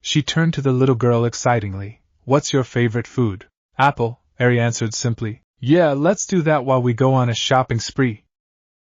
She turned to the little girl excitingly. What's your favorite food? Apple, Eri answered simply. Yeah, let's do that while we go on a shopping spree.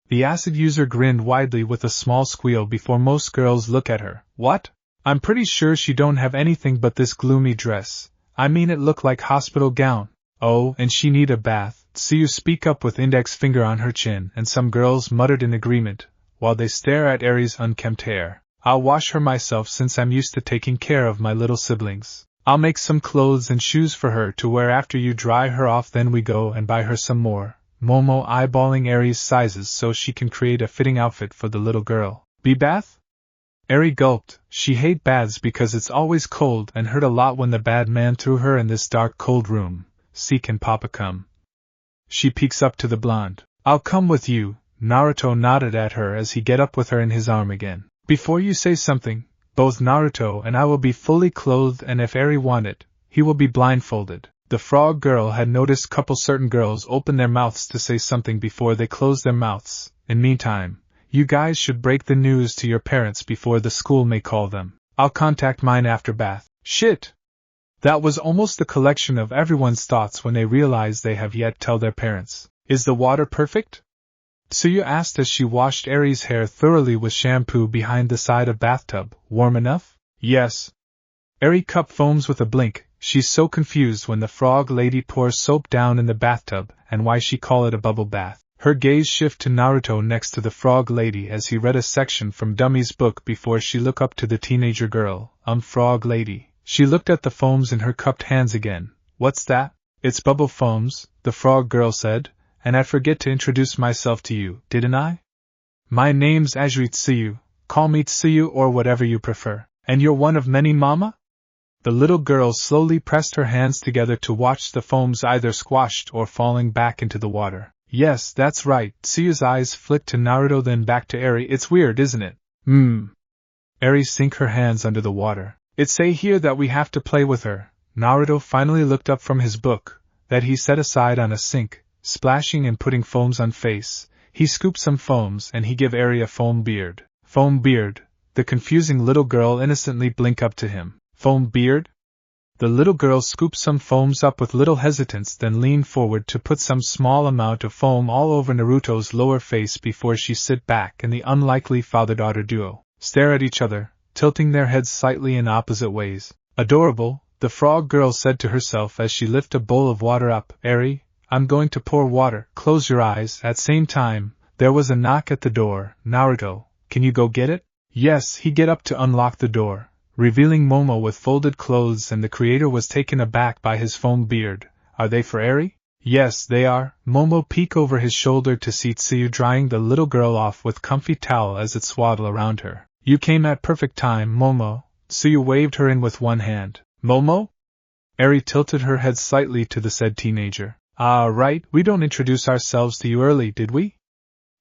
The acid user grinned widely with a small squeal before most girls look at her. What? I'm pretty sure she don't have anything but this gloomy dress. I mean, it look like hospital gown. Oh, and she need a bath. Tsuyu speak up with index finger on her chin, and some girls muttered in agreement, while they stare at Eri's unkempt hair. I'll wash her myself since I'm used to taking care of my little siblings. I'll make some clothes and shoes for her to wear after you dry her off, then we go and buy her some more. Momo eyeballing Eri's sizes so she can create a fitting outfit for the little girl. Bee bath? Eri gulped. She hate baths because it's always cold and hurt a lot when the bad man threw her in this dark cold room. See, can Papa come? She peeks up to the blonde. I'll come with you. Naruto nodded at her as he get up with her in his arm again. Before you say something, both Naruto and I will be fully clothed, and if Eri want it, he will be blindfolded. The frog girl had noticed certain girls open their mouths to say something before they close their mouths. In meantime, you guys should break the news to your parents before the school may call them. I'll contact mine after bath. Shit! That was almost the collection of everyone's thoughts when they realized they have yet tell their parents. Is the water perfect? Tsuyu asked as she washed Eri's hair thoroughly with shampoo behind the side of bathtub. Warm enough? Yes. Eri cup foams with a blink. She's so confused when the frog lady pours soap down in the bathtub and why she call it a bubble bath. Her gaze shift to Naruto next to the frog lady as he read a section from Dummy's book before she looked up to the teenager girl. Frog lady. She looked at the foams in her cupped hands again. What's that? It's bubble foams, the frog girl said, and I forget to introduce myself to you, didn't I? My name's Ajuri Tsuyu. Call me Tsuyu or whatever you prefer. And you're one of many, mama? The little girl slowly pressed her hands together to watch the foams either squashed or falling back into the water. Yes, that's right. Tsuyu's eyes flicked to Naruto then back to Eri. It's weird, isn't it? Eri sink her hands under the water. It say here that we have to play with her. Naruto finally looked up from his book, that he set aside on a sink, splashing and putting foams on face. He scooped some foams and he give Eri a foam beard. Foam beard? The confusing little girl innocently blinked up to him. Foam beard? The little girl scooped some foams up with little hesitance, then leaned forward to put some small amount of foam all over Naruto's lower face before she sit back, and the unlikely father-daughter duo stare at each other, tilting their heads slightly in opposite ways. Adorable, the frog girl said to herself as she lifted a bowl of water up. Eri, I'm going to pour water. Close your eyes. At same time, there was a knock at the door. Naruto, can you go get it? Yes, he get up to unlock the door, revealing Momo with folded clothes, and the creator was taken aback by his foam beard. Are they for Eri? Yes, they are. Momo peeked over his shoulder to see Tsuyu drying the little girl off with comfy towel as it swaddled around her. You came at perfect time, Momo. Tsuyu waved her in with one hand. Momo? Eri tilted her head slightly to the said teenager. Ah, right, we don't introduce ourselves to you early, did we?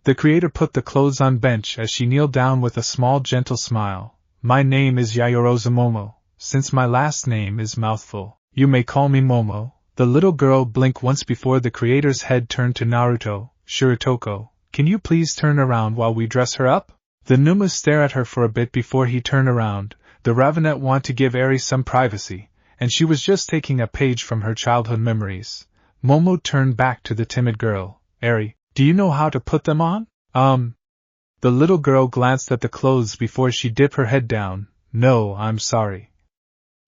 The creator put the clothes on bench as she kneeled down with a small gentle smile. My name is Yayorozu Momo. Since my last name is mouthful, you may call me Momo. The little girl blinked once before the creator's head turned to Naruto. Shiratoko, can you please turn around while we dress her up? The Numa stared at her for a bit before he turned around. The Ravenet wanted to give Eri some privacy, and she was just taking a page from her childhood memories. Momo turned back to the timid girl. Eri, do you know how to put them on? The little girl glanced at the clothes before she dipped her head down. No, I'm sorry.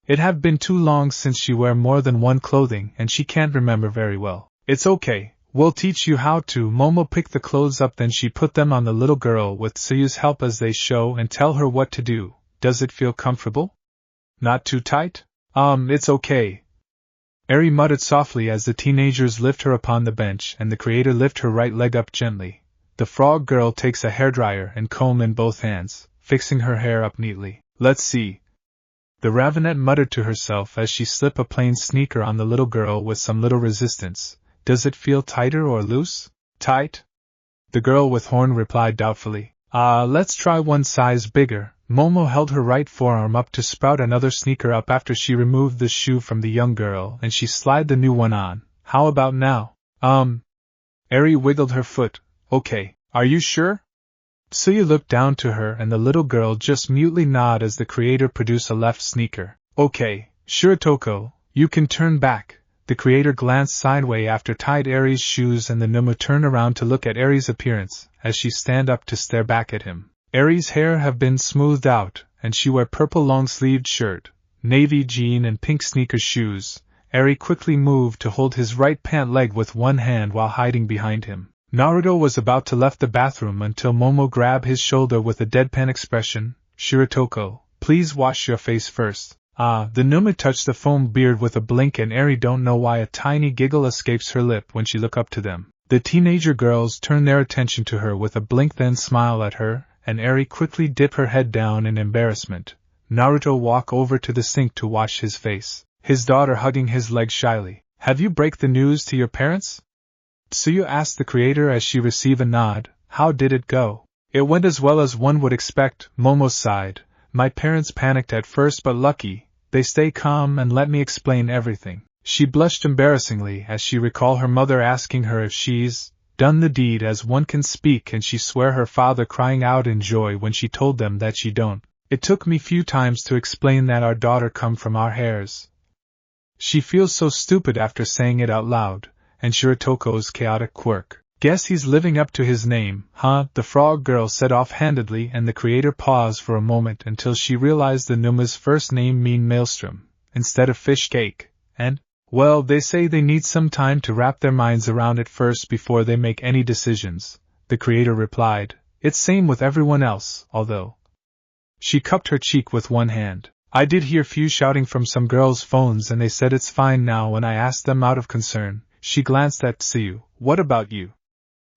It have been too long since she wear more than one clothing and she can't remember very well. It's okay, we'll teach you how to. Momo picked the clothes up, then she put them on the little girl with Sayu's help as they show and tell her what to do. Does it feel comfortable? Not too tight? It's okay. Eri muttered softly as the teenagers lift her upon the bench and the creator lift her right leg up gently. The frog girl takes a hairdryer and comb in both hands, fixing her hair up neatly. Let's see. The Ravenet muttered to herself as she slipped a plain sneaker on the little girl with some little resistance. Does it feel tighter or loose? Tight? The girl with horn replied doubtfully. Let's try one size bigger. Momo held her right forearm up to sprout another sneaker up after she removed the shoe from the young girl and she slid the new one on. How about now? Eri wiggled her foot. Okay, are you sure? Suyu looked down to her and the little girl just mutely nodded as the creator produced a left sneaker. Okay, Shiratoko, you can turn back. The creator glanced sideways after tied Eri's shoes and the Numa turned around to look at Eri's appearance as she stand up to stare back at him. Eri's hair have been smoothed out and she wear purple long-sleeved shirt, navy jean and pink sneaker shoes. Eri quickly moved to hold his right pant leg with one hand while hiding behind him. Naruto was about to left the bathroom until Momo grabbed his shoulder with a deadpan expression. Shiratoko, please wash your face first. The Numa touched the foam beard with a blink and Eri don't know why a tiny giggle escapes her lip when she looked up to them. The teenager girls turned their attention to her with a blink then smiled at her, and Eri quickly dipped her head down in embarrassment. Naruto walked over to the sink to wash his face, his daughter hugging his leg shyly. Have you break the news to your parents? Suyu asked the creator as she received a nod. How did it go? It went as well as one would expect, Momo sighed. My parents panicked at first but lucky, they stay calm and let me explain everything. She blushed embarrassingly as she recalled her mother asking her if she's done the deed as one can speak and she swear her father crying out in joy when she told them that she don't. It took me few times to explain that our daughter come from our hairs. She feels so stupid after saying it out loud. And Shiratoko's chaotic quirk. Guess he's living up to his name, huh? The frog girl said offhandedly and the creator paused for a moment until she realized the Numa's first name mean maelstrom, instead of fish cake, and, well, they say they need some time to wrap their minds around it first before they make any decisions, the creator replied. It's same with everyone else, although. She cupped her cheek with one hand. I did hear few shouting from some girls' phones and they said it's fine now when I asked them out of concern. She glanced at Suyu. What about you?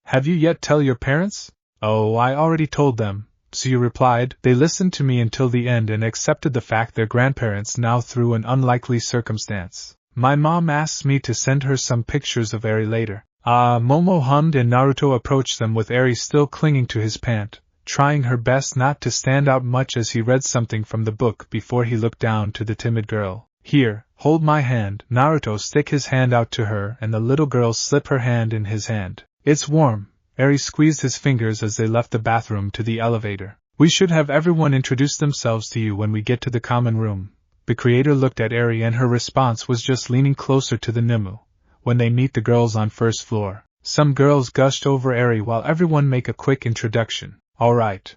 Have you yet tell your parents? Oh, I already told them, Suyu replied. They listened to me until the end and accepted the fact their grandparents now through an unlikely circumstance. My mom asked me to send her some pictures of Eri later. Momo hummed and Naruto approached them with Eri still clinging to his pant, trying her best not to stand out much as he read something from the book before he looked down to the timid girl. Here, hold my hand. Naruto stick his hand out to her and the little girl slip her hand in his hand. It's warm. Eri squeezed his fingers as they left the bathroom to the elevator. We should have everyone introduce themselves to you when we get to the common room. The creator looked at Eri and her response was just leaning closer to the Nimu. When they meet the girls on first floor, some girls gushed over Eri while everyone make a quick introduction. Alright.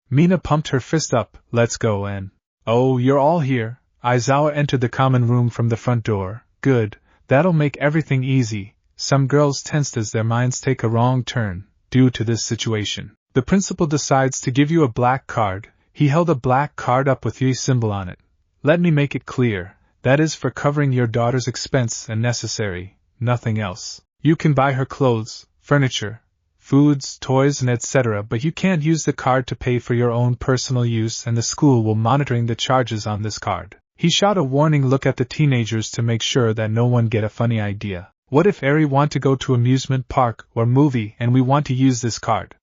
Mina pumped her fist up. Let's go and. Oh, you're all here. Aizawa entered the common room from the front door. Good, that'll make everything easy. Some girls tensed as their minds take a wrong turn, due to this situation. The principal decides to give you a black card. He held a black card up with Yu's symbol on it. Let me make it clear, that is for covering your daughter's expense and necessary, nothing else. You can buy her clothes, furniture, foods, toys and etc. but you can't use the card to pay for your own personal use and the school will monitoring the charges on this card. He shot a warning look at the teenagers to make sure that no one get a funny idea. What if Eri want to go to amusement park or movie and we want to use this card?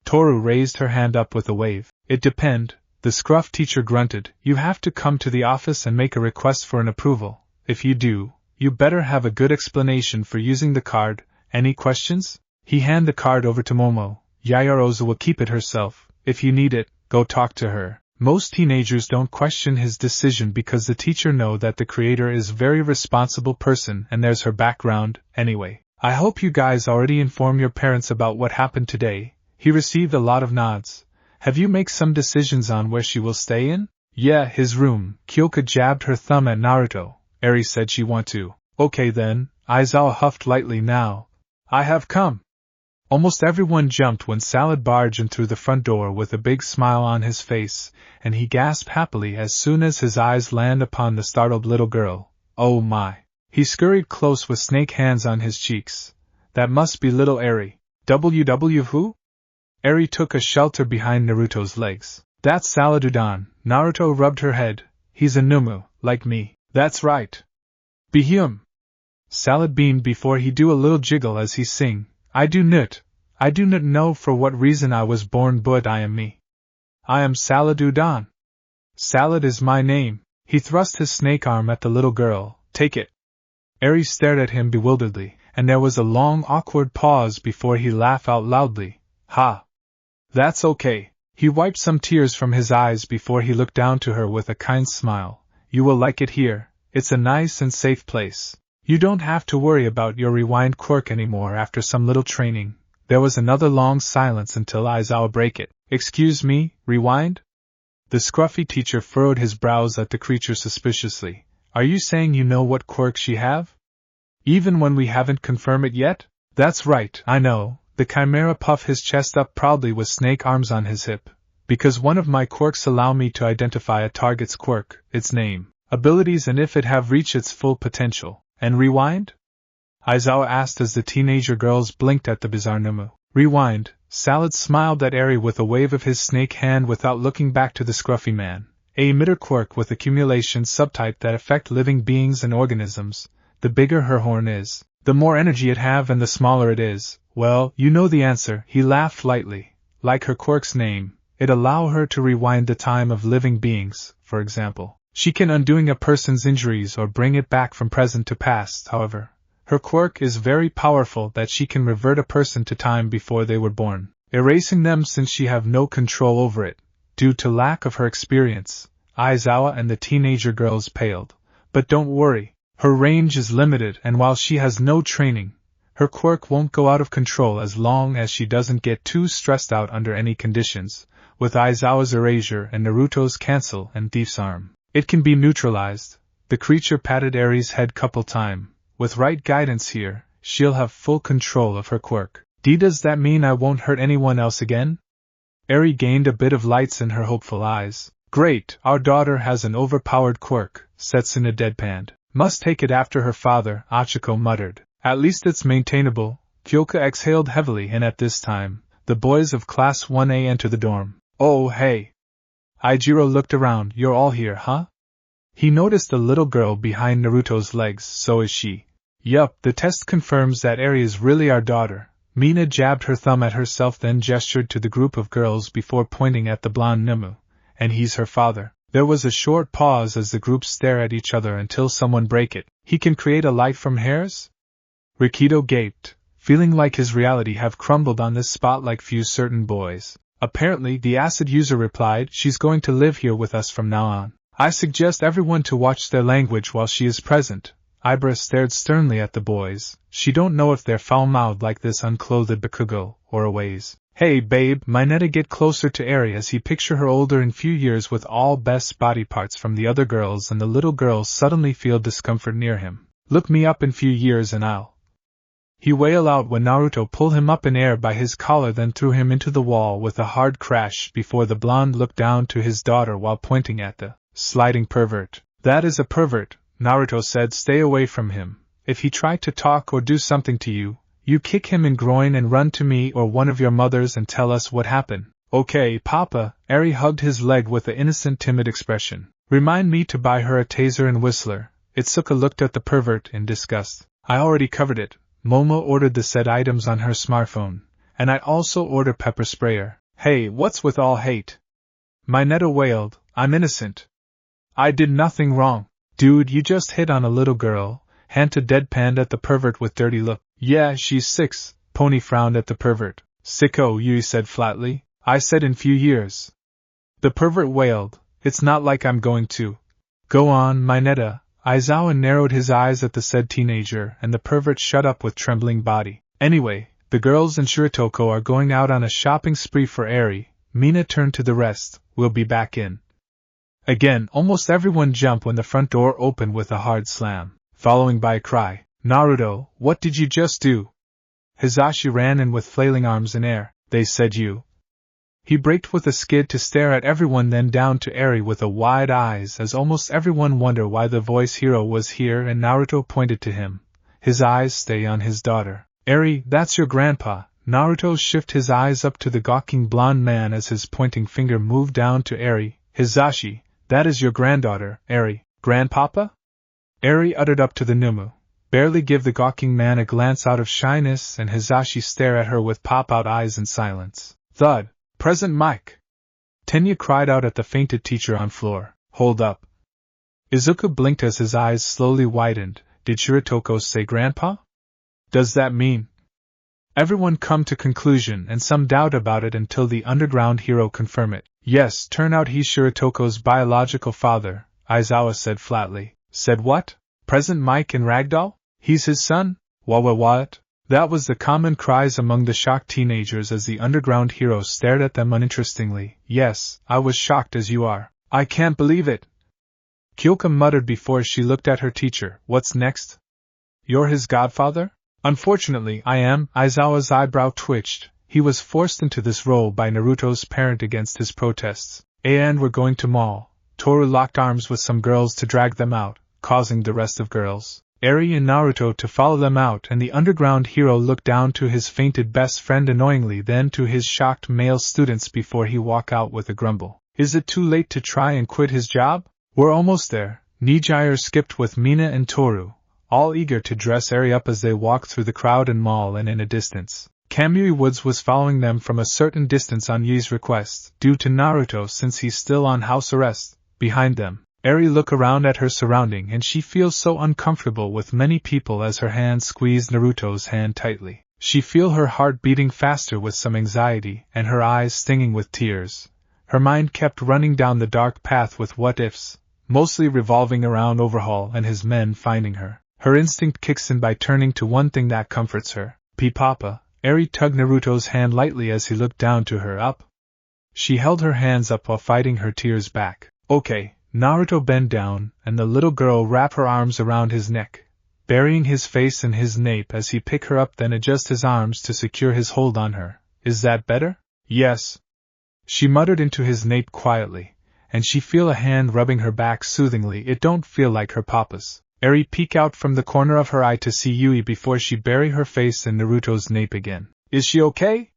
Toru raised her hand up with a wave. It depend, the scruff teacher grunted. You have to come to the office and make a request for an approval. If you do, you better have a good explanation for using the card. Any questions? He handed the card over to Momo. Yayarosa will keep it herself. If you need it, go talk to her. Most teenagers don't question his decision because the teacher know that the creator is a very responsible person and there's her background, anyway. I hope you guys already informed your parents about what happened today. He received a lot of nods. Have you make some decisions on where she will stay in? Yeah, his room. Kyoka jabbed her thumb at Naruto. Eri said she want to. Okay then, Aizawa huffed lightly now. I have come. Almost everyone jumped when Salad barged in through the front door with a big smile on his face, and he gasped happily as soon as his eyes landed upon the startled little girl. Oh my! He scurried close with snake hands on his cheeks. That must be little Eri. WW who? Eri took a shelter behind Naruto's legs. That's Saladudan. Naruto rubbed her head. He's a Numu, like me. That's right. Behum. Salad beamed before he do a little jiggle as he sing. I do not know for what reason I was born, but I am me. I am Saladudan. Salad is my name. He thrust his snake arm at the little girl. Take it. Eri stared at him bewilderedly, and there was a long awkward pause before he laughed out loudly. Ha! That's okay. He wiped some tears from his eyes before he looked down to her with a kind smile. You will like it here. It's a nice and safe place. You don't have to worry about your rewind quirk anymore after some little training. There was another long silence until Aizawa break it. Excuse me, rewind? The scruffy teacher furrowed his brows at the creature suspiciously. Are you saying you know what quirk she have? Even when we haven't confirmed it yet? That's right, I know. The chimera puffed his chest up proudly with snake arms on his hip. Because one of my quirks allow me to identify a target's quirk, its name, abilities and if it have reached its full potential. And rewind? Aizawa asked as the teenager girls blinked at the bizarre Numu. Rewind. Salad smiled at Eri with a wave of his snake hand without looking back to the scruffy man. A emitter quirk with accumulation subtype that affect living beings and organisms. The bigger her horn is, the more energy it have and the smaller it is. Well, you know the answer. He laughed lightly. Like her quirk's name, it allow her to rewind the time of living beings, for example. She can undoing a person's injuries or bring it back from present to past, however. Her quirk is very powerful that she can revert a person to time before they were born, erasing them since she have no control over it. Due to lack of her experience, Aizawa and the teenager girls paled. But don't worry, her range is limited and while she has no training, her quirk won't go out of control as long as she doesn't get too stressed out under any conditions. With Aizawa's erasure and Naruto's cancel and thief's arm, it can be neutralized. The creature patted Eri's head couple time. With right guidance here, she'll have full control of her quirk. Does that mean I won't hurt anyone else again? Eri gained a bit of lights in her hopeful eyes. Great, our daughter has an overpowered quirk, Setsuna deadpanned. Must take it after her father, Achiko muttered. At least it's maintainable. Kyoka exhaled heavily and at this time, the boys of Class 1A enter the dorm. Oh hey! Aijiro looked around. You're all here, huh? He noticed the little girl behind Naruto's legs. So is she. Yup, the test confirms that Eri is really our daughter. Mina jabbed her thumb at herself then gestured to the group of girls before pointing at the blonde Numu. And he's her father. There was a short pause as the group stare at each other until someone break it. He can create a light from hairs? Rikido gaped, feeling like his reality have crumbled on this spot like few certain boys. Apparently, the acid user replied, she's going to live here with us from now on. I suggest everyone to watch their language while she is present. Ibra stared sternly at the boys. She don't know if they're foul-mouthed like this unclothed Bakugo, or a ways. Hey babe, Mineta get closer to Eri as he picture her older in few years with all best body parts from the other girls and the little girl suddenly feel discomfort near him. Look me up in few years and I'll. He wailed out when Naruto pulled him up in air by his collar then threw him into the wall with a hard crash before the blonde looked down to his daughter while pointing at the sliding pervert. That is a pervert, Naruto said. Stay away from him. If he tried to talk or do something to you, you kick him in groin and run to me or one of your mothers and tell us what happened. Okay, Papa. Eri hugged his leg with an innocent timid expression. Remind me to buy her a taser and whistler. Itsuka looked at the pervert in disgust. I already covered it. Momo ordered the said items on her smartphone, and I also ordered pepper sprayer. Hey, what's with all hate? Mineta wailed, I'm innocent. I did nothing wrong. Dude, you just hit on a little girl. Hanta deadpanned at the pervert with dirty look. Yeah, she's 6. Pony frowned at the pervert. Sicko, Yui said flatly. I said in few years. The pervert wailed. It's not like I'm going to. Go on, Mineta. Aizawa narrowed his eyes at the said teenager, and the pervert shut up with trembling body. Anyway, the girls and Shiritoko are going out on a shopping spree for Eri. Mina turned to the rest. We'll be back in. Again, almost everyone jumped when the front door opened with a hard slam, following by a cry. Naruto, what did you just do? Hizashi ran in with flailing arms in air. They said you. He braked with a skid to stare at everyone, then down to Eri with a wide eyes, as almost everyone wondered why the voice hero was here, and Naruto pointed to him. His eyes stay on his daughter. Eri, that's your grandpa. Naruto shifted his eyes up to the gawking blonde man as his pointing finger moved down to Eri. Hizashi, that is your granddaughter, Eri. Grandpapa? Eri uttered up to the Numu. Barely give the gawking man a glance out of shyness, and Hizashi stare at her with pop-out eyes in silence. Thud. Present Mike. Tenya cried out at the fainted teacher on floor. Hold up. Izuku blinked as his eyes slowly widened. Did Shiritoko say grandpa? Does that mean? Everyone come to conclusion and some doubt about it until the underground hero confirm it. Yes, turn out he's Shiritoko's biological father, Aizawa said flatly. Said what? Present Mike in Ragdoll? He's his son? What? That was the common cries among the shocked teenagers as the underground hero stared at them uninterestingly. Yes, I was shocked as you are. I can't believe it. Kyoka muttered before she looked at her teacher. What's next? You're his godfather? Unfortunately, I am. Aizawa's eyebrow twitched. He was forced into this role by Naruto's parent against his protests. And we're going to mall. Toru locked arms with some girls to drag them out, causing the rest of girls, Eri and Naruto, to follow them out, and the underground hero looked down to his fainted best friend annoyingly, then to his shocked male students before he walked out with a grumble. Is it too late to try and quit his job? We're almost there. Nijire skipped with Mina and Toru, all eager to dress Eri up as they walked through the crowd and mall, and in a distance, Kamui Woods was following them from a certain distance on Yi's request, due to Naruto since he's still on house arrest. Behind them, Eri looked around at her surrounding, and she feels so uncomfortable with many people as her hand squeezed Naruto's hand tightly. She feel her heart beating faster with some anxiety, and her eyes stinging with tears. Her mind kept running down the dark path with what-ifs, mostly revolving around Overhaul and his men finding her. Her instinct kicks in by turning to one thing that comforts her. Papa. Eri tugged Naruto's hand lightly as he looked down to her. Up. She held her hands up while fighting her tears back. Okay. Naruto bent down, and the little girl wrapped her arms around his neck, burying his face in his nape as he picked her up, then adjust his arms to secure his hold on her. Is that better? Yes. She muttered into his nape quietly, and she feel a hand rubbing her back soothingly. It don't feel like her papa's. Eri peeked out from the corner of her eye to see Yui before she buried her face in Naruto's nape again. Is she okay?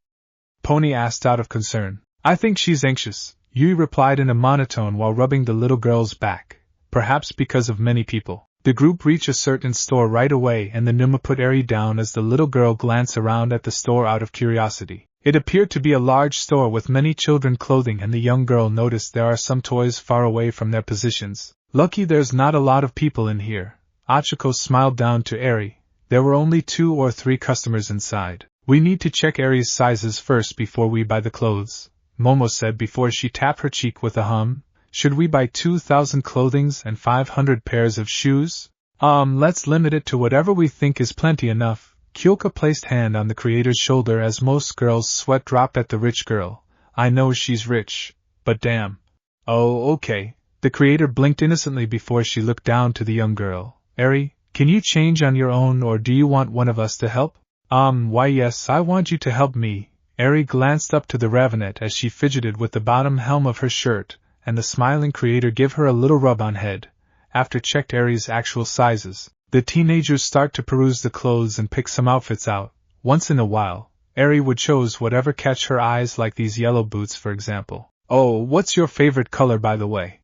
Pony asked out of concern. I think she's anxious, Yui replied in a monotone while rubbing the little girl's back. Perhaps because of many people. The group reached a certain store right away, and the Numa put Eri down as the little girl glanced around at the store out of curiosity. It appeared to be a large store with many children clothing, and the young girl noticed there are some toys far away from their positions. Lucky there's not a lot of people in here. Achiko smiled down to Eri. There were only 2 or 3 customers inside. We need to check Eri's sizes first before we buy the clothes, Momo said before she tapped her cheek with a hum. Should we buy 2,000 clothings and 500 pairs of shoes? Let's limit it to whatever we think is plenty enough. Kyoka placed hand on the creator's shoulder as most girls' sweat dropped at the rich girl. I know she's rich, but damn. Oh, okay. The creator blinked innocently before she looked down to the young girl. Eri, can you change on your own, or do you want one of us to help? Why yes, I want you to help me. Eri glanced up to the Ravenet as she fidgeted with the bottom hem of her shirt, and the smiling creator gave her a little rub on head. After checked Eri's actual sizes, the teenagers start to peruse the clothes and pick some outfits out. Once in a while, Eri would choose whatever catch her eyes, like these yellow boots for example. Oh, what's your favorite color by the way?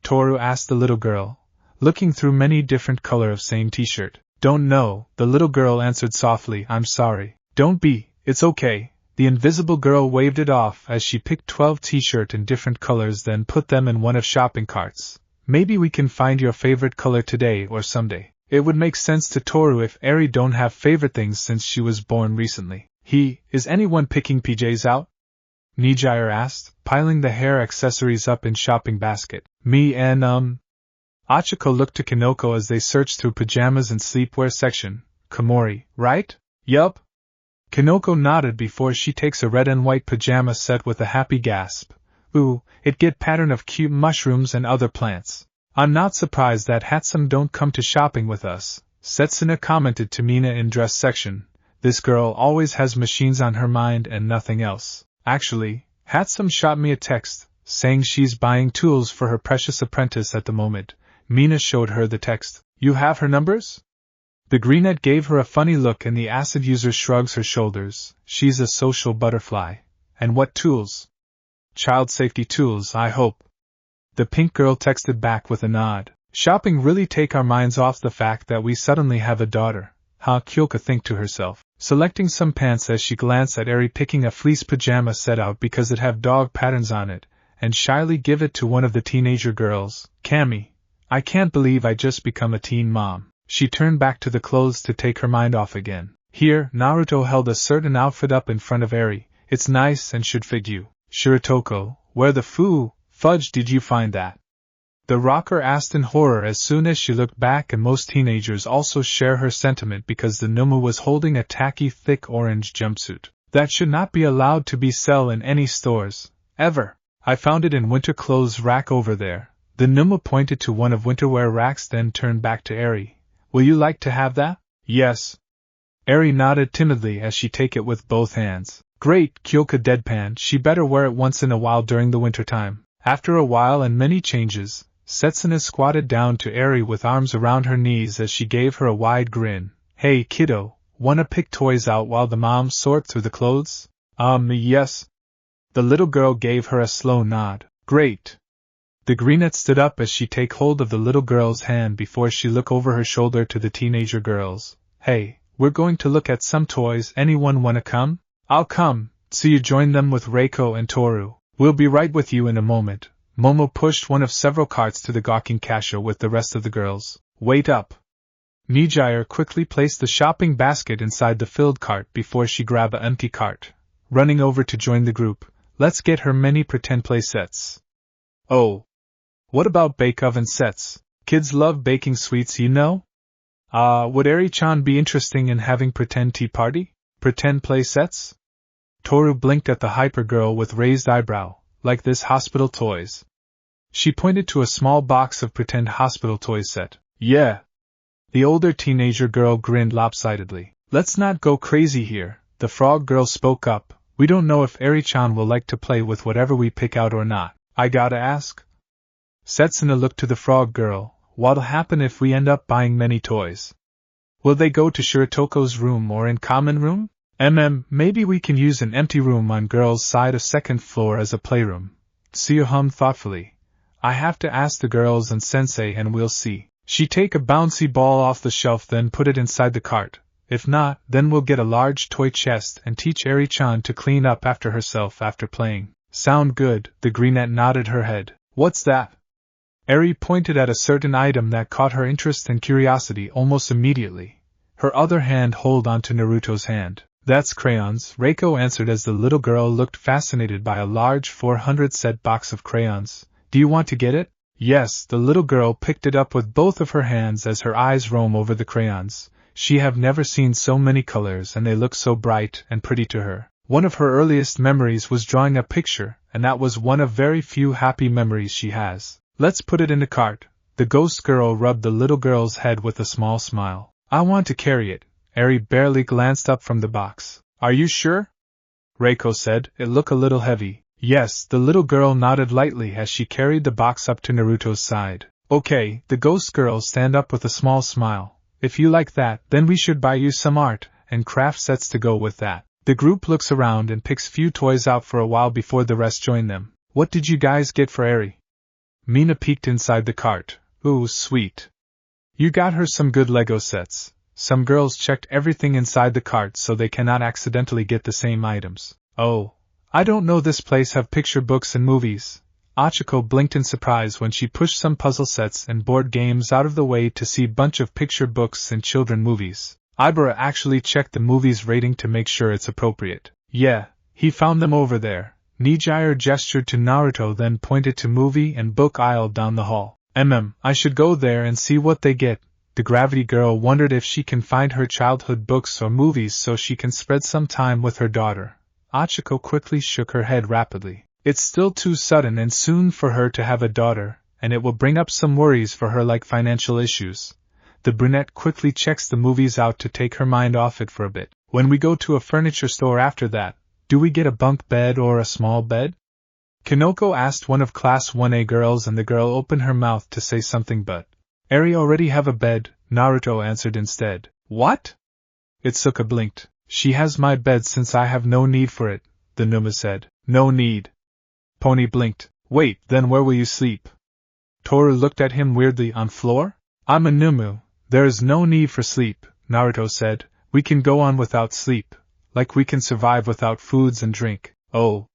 Toru asked the little girl, looking through many different color of same t-shirt. Don't know, the little girl answered softly. I'm sorry. Don't be, it's okay. The invisible girl waved it off as she picked 12 t-shirts in different colors, then put them in one of shopping carts. Maybe we can find your favorite color today or someday. It would make sense to Toru if Eri don't have favorite things since she was born recently. Is anyone picking PJs out? Nijire asked, piling the hair accessories up in shopping basket. Me and, Achiko looked to Kinoko as they searched through pajamas and sleepwear section. Komori, right? Yup. Kinoko nodded before she takes a red and white pajama set with a happy gasp. Ooh, it get pattern of cute mushrooms and other plants. I'm not surprised that Hatsum don't come to shopping with us, Setsuna commented to Mina in dress section. This girl always has machines on her mind and nothing else. Actually, Hatsum shot me a text, saying she's buying tools for her precious apprentice at the moment. Mina showed her the text. You have her numbers? The greenette gave her a funny look and the acid user shrugs her shoulders. She's a social butterfly. And what tools? Child safety tools, I hope. The pink girl texted back with a nod. Shopping really take our minds off the fact that we suddenly have a daughter. Kyoka think to herself, selecting some pants as she glanced at Eri picking a fleece pajama set out because it have dog patterns on it, and shyly give it to one of the teenager girls. Cammy, I can't believe I just become a teen mom. She turned back to the clothes to take her mind off again. Here, Naruto held a certain outfit up in front of Eri. It's nice and should fit you. Shiratoko, where the fudge did you find that? The rocker asked in horror as soon as she looked back, and most teenagers also share her sentiment because the Numa was holding a tacky thick orange jumpsuit. That should not be allowed to be sell in any stores, ever. I found it in winter clothes rack over there. The Numa pointed to one of winterwear racks, then turned back to Eri. Will you like to have that? Yes. Eri nodded timidly as she take it with both hands. Great, Kyoka deadpan, she better wear it once in a while during the winter time. After a while and many changes, Setsuna squatted down to Eri with arms around her knees as she gave her a wide grin. Hey kiddo, wanna pick toys out while the moms sort through the clothes? Yes. The little girl gave her a slow nod. Great. The greenette stood up as she take hold of the little girl's hand before she looked over her shoulder to the teenager girls. Hey, we're going to look at some toys. Anyone wanna come? I'll come, so you join them with Reiko and Toru. We'll be right with you in a moment. Momo pushed one of several carts to the gawking cashier with the rest of the girls. Wait up. Nijire quickly placed the shopping basket inside the filled cart before she grabbed an empty cart. Running over to join the group, let's get her many pretend play sets. Oh. What about bake oven sets? Kids love baking sweets, you know? Would Eri-chan be interested in having pretend tea party? Pretend play sets? Toru blinked at the hyper girl with raised eyebrow. Like this hospital toys. She pointed to a small box of pretend hospital toys set. Yeah. The older teenager girl grinned lopsidedly. Let's not go crazy here, the frog girl spoke up. We don't know if Eri-chan will like to play with whatever we pick out or not. I gotta ask. Setsuna looked to the frog girl. What'll happen if we end up buying many toys? Will they go to Shiratoko's room or in common room? Maybe we can use an empty room on girls' side of second floor as a playroom. Tsuyu hummed thoughtfully. I have to ask the girls and sensei and we'll see. She take a bouncy ball off the shelf then put it inside the cart. If not, then we'll get a large toy chest and teach Eri-chan to clean up after herself after playing. Sound good, the greenette nodded her head. What's that? Eri pointed at a certain item that caught her interest and curiosity almost immediately. Her other hand held onto Naruto's hand. That's crayons, Reiko answered as the little girl looked fascinated by a large 400 set box of crayons. Do you want to get it? Yes, the little girl picked it up with both of her hands as her eyes roam over the crayons. She have never seen so many colors and they look so bright and pretty to her. One of her earliest memories was drawing a picture, and that was one of very few happy memories she has. Let's put it in the cart. The ghost girl rubbed the little girl's head with a small smile. I want to carry it. Eri barely glanced up from the box. Are you sure? Reiko said, it looked a little heavy. Yes, the little girl nodded lightly as she carried the box up to Naruto's side. Okay, the ghost girl stand up with a small smile. If you like that, then we should buy you some art and craft sets to go with that. The group looks around and picks few toys out for a while before the rest join them. What did you guys get for Eri? Mina peeked inside the cart. Ooh, sweet. You got her some good Lego sets. Some girls checked everything inside the cart so they cannot accidentally get the same items. Oh, I don't know, this place have picture books and movies. Achiko blinked in surprise when she pushed some puzzle sets and board games out of the way to see bunch of picture books and children movies. Ibara actually checked the movie's rating to make sure it's appropriate. Yeah, he found them over there. Nijire gestured to Naruto, then pointed to movie and book aisle down the hall. I should go there and see what they get. The Gravity Girl wondered if she can find her childhood books or movies so she can spread some time with her daughter. Achiko quickly shook her head rapidly. It's still too sudden and soon for her to have a daughter, and it will bring up some worries for her like financial issues. The brunette quickly checks the movies out to take her mind off it for a bit. When we go to a furniture store after that, do we get a bunk bed or a small bed? Kinoko asked one of Class 1A girls, and the girl opened her mouth to say something, but Eri already have a bed, Naruto answered instead. What? Itsuka blinked. She has my bed since I have no need for it, the Numa said. No need. Pony blinked. Wait, then where will you sleep? Toru looked at him weirdly. On floor? I'm a Numu. There is no need for sleep, Naruto said. We can go on without sleep, like we can survive without foods and drink. Oh.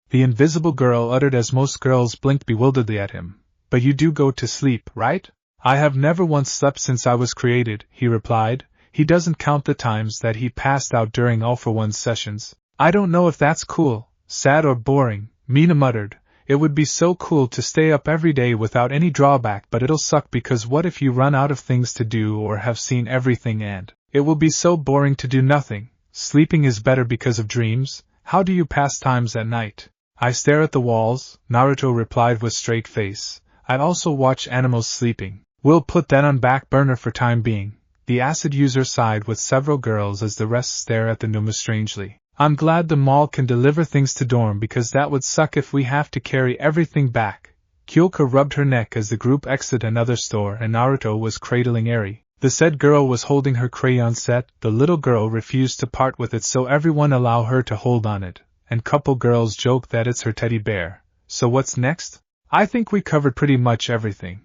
The invisible girl uttered as most girls blinked bewilderedly at him. But you do go to sleep, right? I have never once slept since I was created, he replied. He doesn't count the times that he passed out during All for One sessions. I don't know if that's cool, sad or boring, Mina muttered. It would be so cool to stay up every day without any drawback, but it'll suck because what if you run out of things to do or have seen everything and it will be so boring to do nothing. Sleeping is better because of dreams. How do you pass times at night? I stare at the walls, Naruto replied with straight face. I also watch animals sleeping. We'll put that on back burner for time being. The acid user sighed with several girls as the rest stare at the Numa strangely. I'm glad the mall can deliver things to dorm because that would suck if we have to carry everything back. Kyoka rubbed her neck as the group exited another store and Naruto was cradling Eri. The said girl was holding her crayon set. The little girl refused to part with it, so everyone allow her to hold on it, and couple girls joke that it's her teddy bear. So what's next? I think we covered pretty much everything.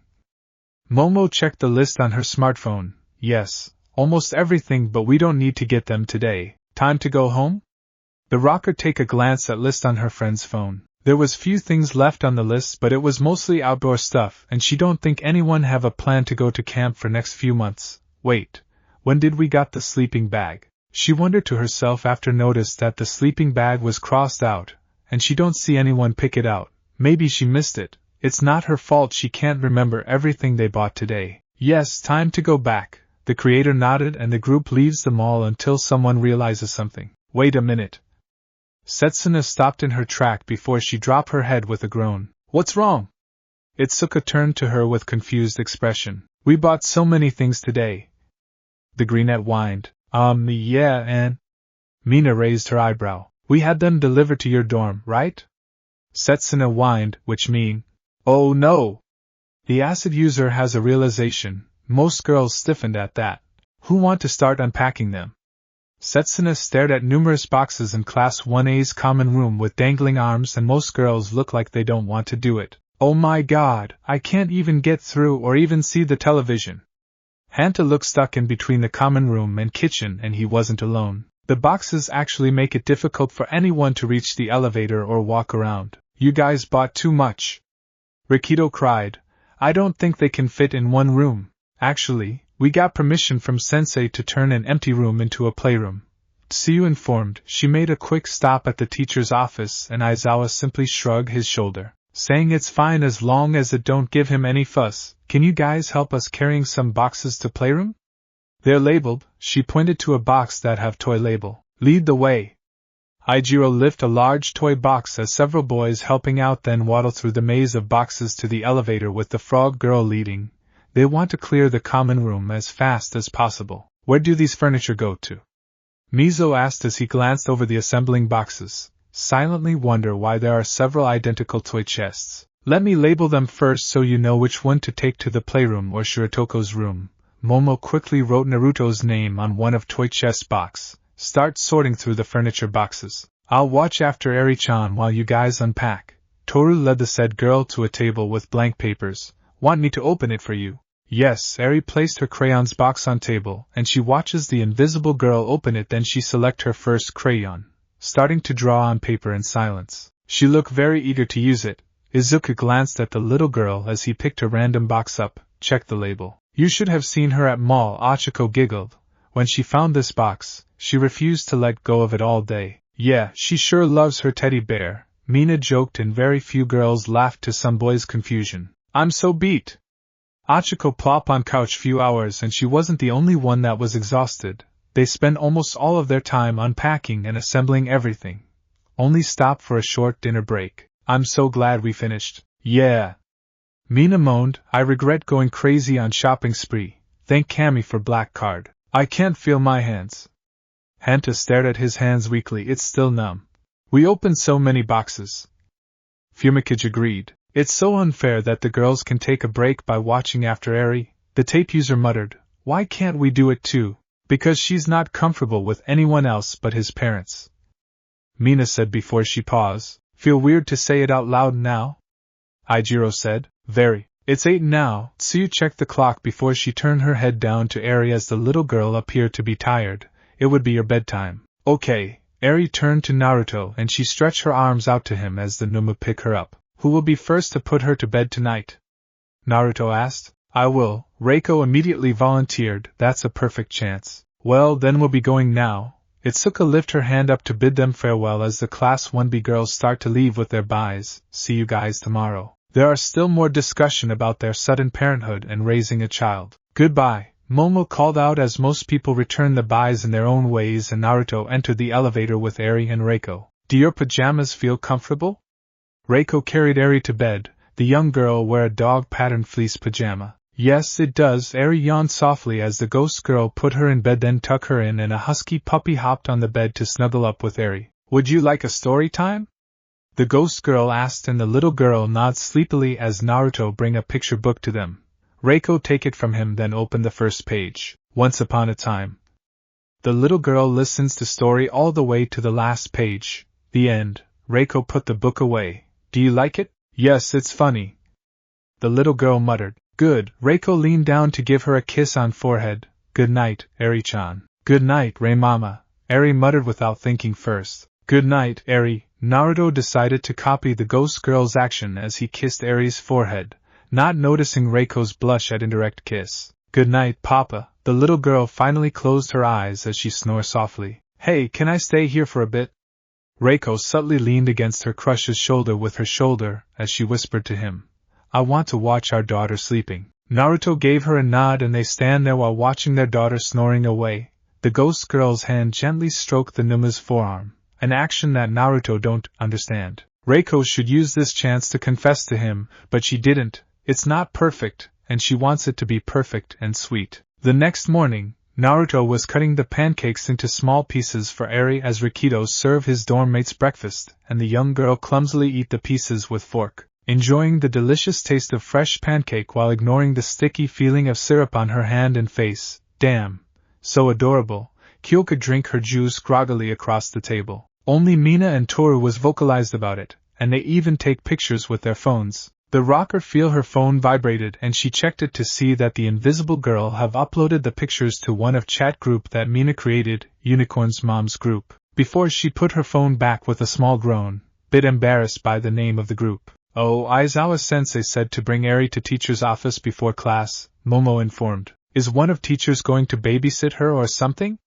Momo checked the list on her smartphone. Yes, almost everything, but we don't need to get them today. Time to go home? The rocker take a glance at list on her friend's phone. There was few things left on the list, but it was mostly outdoor stuff, and she don't think anyone have a plan to go to camp for next few months. Wait, when did we got the sleeping bag? She wondered to herself after noticed that the sleeping bag was crossed out, and she don't see anyone pick it out. Maybe she missed it. It's not her fault she can't remember everything they bought today. Yes, time to go back. The creator nodded and the group leaves the mall until someone realizes something. Wait a minute. Setsuna stopped in her track before she dropped her head with a groan. What's wrong? Itsuka turned to her with confused expression. We bought so many things today. The greenette whined. Yeah, and... Mina raised her eyebrow. We had them delivered to your dorm, right? Setsuna whined, which mean... Oh no! The acid user has a realization. Most girls stiffened at that. Who want to start unpacking them? Setsuna stared at numerous boxes in Class 1A's common room with dangling arms, and most girls look like they don't want to do it. Oh my god, I can't even get through or even see the television. Hanta looked stuck in between the common room and kitchen, and he wasn't alone. The boxes actually make it difficult for anyone to reach the elevator or walk around. You guys bought too much. Rikido cried. I don't think they can fit in one room. Actually, we got permission from Sensei to turn an empty room into a playroom. Tsuyu informed. She made a quick stop at the teacher's office, and Aizawa simply shrugged his shoulder, saying it's fine as long as it don't give him any fuss. Can you guys help us carrying some boxes to playroom? They're labeled. She pointed to a box that have toy label. Lead the way. Aijiro lift a large toy box as several boys helping out then waddle through the maze of boxes to the elevator with the frog girl leading. They want to clear the common room as fast as possible. Where do these furniture go to? Mizo asked as he glanced over the assembling boxes. Silently wonder why there are several identical toy chests. Let me label them first so you know which one to take to the playroom or Shiratoko's room. Momo quickly wrote Naruto's name on one of toy chest box. Start sorting through the furniture boxes. I'll watch after Eri-chan while you guys unpack. Toru led the said girl to a table with blank papers. Want me to open it for you? Yes, Eri placed her crayons box on table, and she watches the invisible girl open it. Then she select her first crayon, starting to draw on paper in silence. She looked very eager to use it. Izuka glanced at the little girl as he picked a random box up, checked the label. You should have seen her at mall, Achiko giggled. When she found this box, she refused to let go of it all day. Yeah, she sure loves her teddy bear, Mina joked, and very few girls laughed to some boys' confusion. I'm so beat. Achiko plopped on couch few hours, and she wasn't the only one that was exhausted. They spent almost all of their time unpacking and assembling everything. Only stopped for a short dinner break. I'm so glad we finished. Yeah. Mina moaned, I regret going crazy on shopping spree. Thank Cammy for black card. I can't feel my hands. Hanta stared at his hands weakly. It's still numb. We opened so many boxes. Fumikage agreed. It's so unfair that the girls can take a break by watching after Eri. The tape user muttered. Why can't we do it too? Because she's not comfortable with anyone else but his parents. Mina said before she paused. Feel weird to say it out loud now? Aijiro said. Very. It's 8 now. Tsuyu checked the clock before she turned her head down to Eri as the little girl appeared to be tired. It would be your bedtime. Okay. Eri turned to Naruto and she stretched her arms out to him as the Numu pick her up. Who will be first to put her to bed tonight? Naruto asked. I will. Reiko immediately volunteered. That's a perfect chance. Well, then we'll be going now. Itsuka lifted her hand up to bid them farewell as the Class 1B girls start to leave with their byes. See you guys tomorrow. There are still more discussion about their sudden parenthood and raising a child. Goodbye, Momo called out as most people returned the byes in their own ways and Naruto entered the elevator with Eri and Reiko. Do your pajamas feel comfortable? Reiko carried Eri to bed. The young girl wore a dog-patterned fleece pajama. Yes, it does. Eri yawned softly as the ghost girl put her in bed, then tucked her in, and a husky puppy hopped on the bed to snuggle up with Eri. Would you like a story time? The ghost girl asked, and the little girl nodded sleepily as Naruto bring a picture book to them. Reiko take it from him, then open the first page. Once upon a time. The little girl listens to story all the way to the last page. The end. Reiko put the book away. Do you like it? Yes, it's funny. The little girl muttered. Good. Reiko leaned down to give her a kiss on forehead. Good night, Eri-chan. Good night, Rei-mama. Eri muttered without thinking first. Good night, Eri. Naruto decided to copy the ghost girl's action as he kissed Eri's forehead, not noticing Reiko's blush at indirect kiss. Good night, Papa. The little girl finally closed her eyes as she snored softly. Hey, can I stay here for a bit? Reiko subtly leaned against her crush's shoulder with her shoulder as she whispered to him. I want to watch our daughter sleeping. Naruto gave her a nod and they stand there while watching their daughter snoring away. The ghost girl's hand gently stroked the Numa's forearm, an action that Naruto don't understand. Reiko should use this chance to confess to him, but she didn't. It's not perfect, and she wants it to be perfect and sweet. The next morning, Naruto was cutting the pancakes into small pieces for Eri as Rikido served his dorm mate's breakfast, and the young girl clumsily eat the pieces with fork, enjoying the delicious taste of fresh pancake while ignoring the sticky feeling of syrup on her hand and face. Damn, so adorable. Kyoka drink her juice groggily across the table. Only Mina and Toru was vocalized about it, and they even take pictures with their phones. The rocker feel her phone vibrated and she checked it to see that the invisible girl have uploaded the pictures to one of chat group that Mina created, Unicorn's mom's group, before she put her phone back with a small groan, bit embarrassed by the name of the group. Oh, Aizawa-sensei said to bring Eri to teacher's office before class, Momo informed. Is one of teachers going to babysit her or something?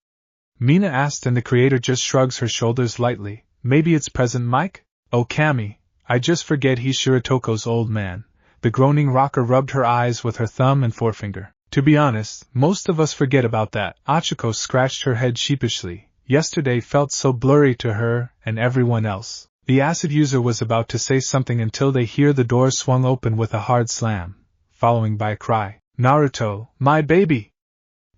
Mina asked and the creator just shrugs her shoulders lightly. Maybe it's President Mike? Oh, Cammy. I just forget he's Shiratoko's old man. The groaning rocker rubbed her eyes with her thumb and forefinger. To be honest, most of us forget about that. Achiko scratched her head sheepishly. Yesterday felt so blurry to her and everyone else. The acid user was about to say something until they hear the door swung open with a hard slam, following by a cry. Naruto, my baby!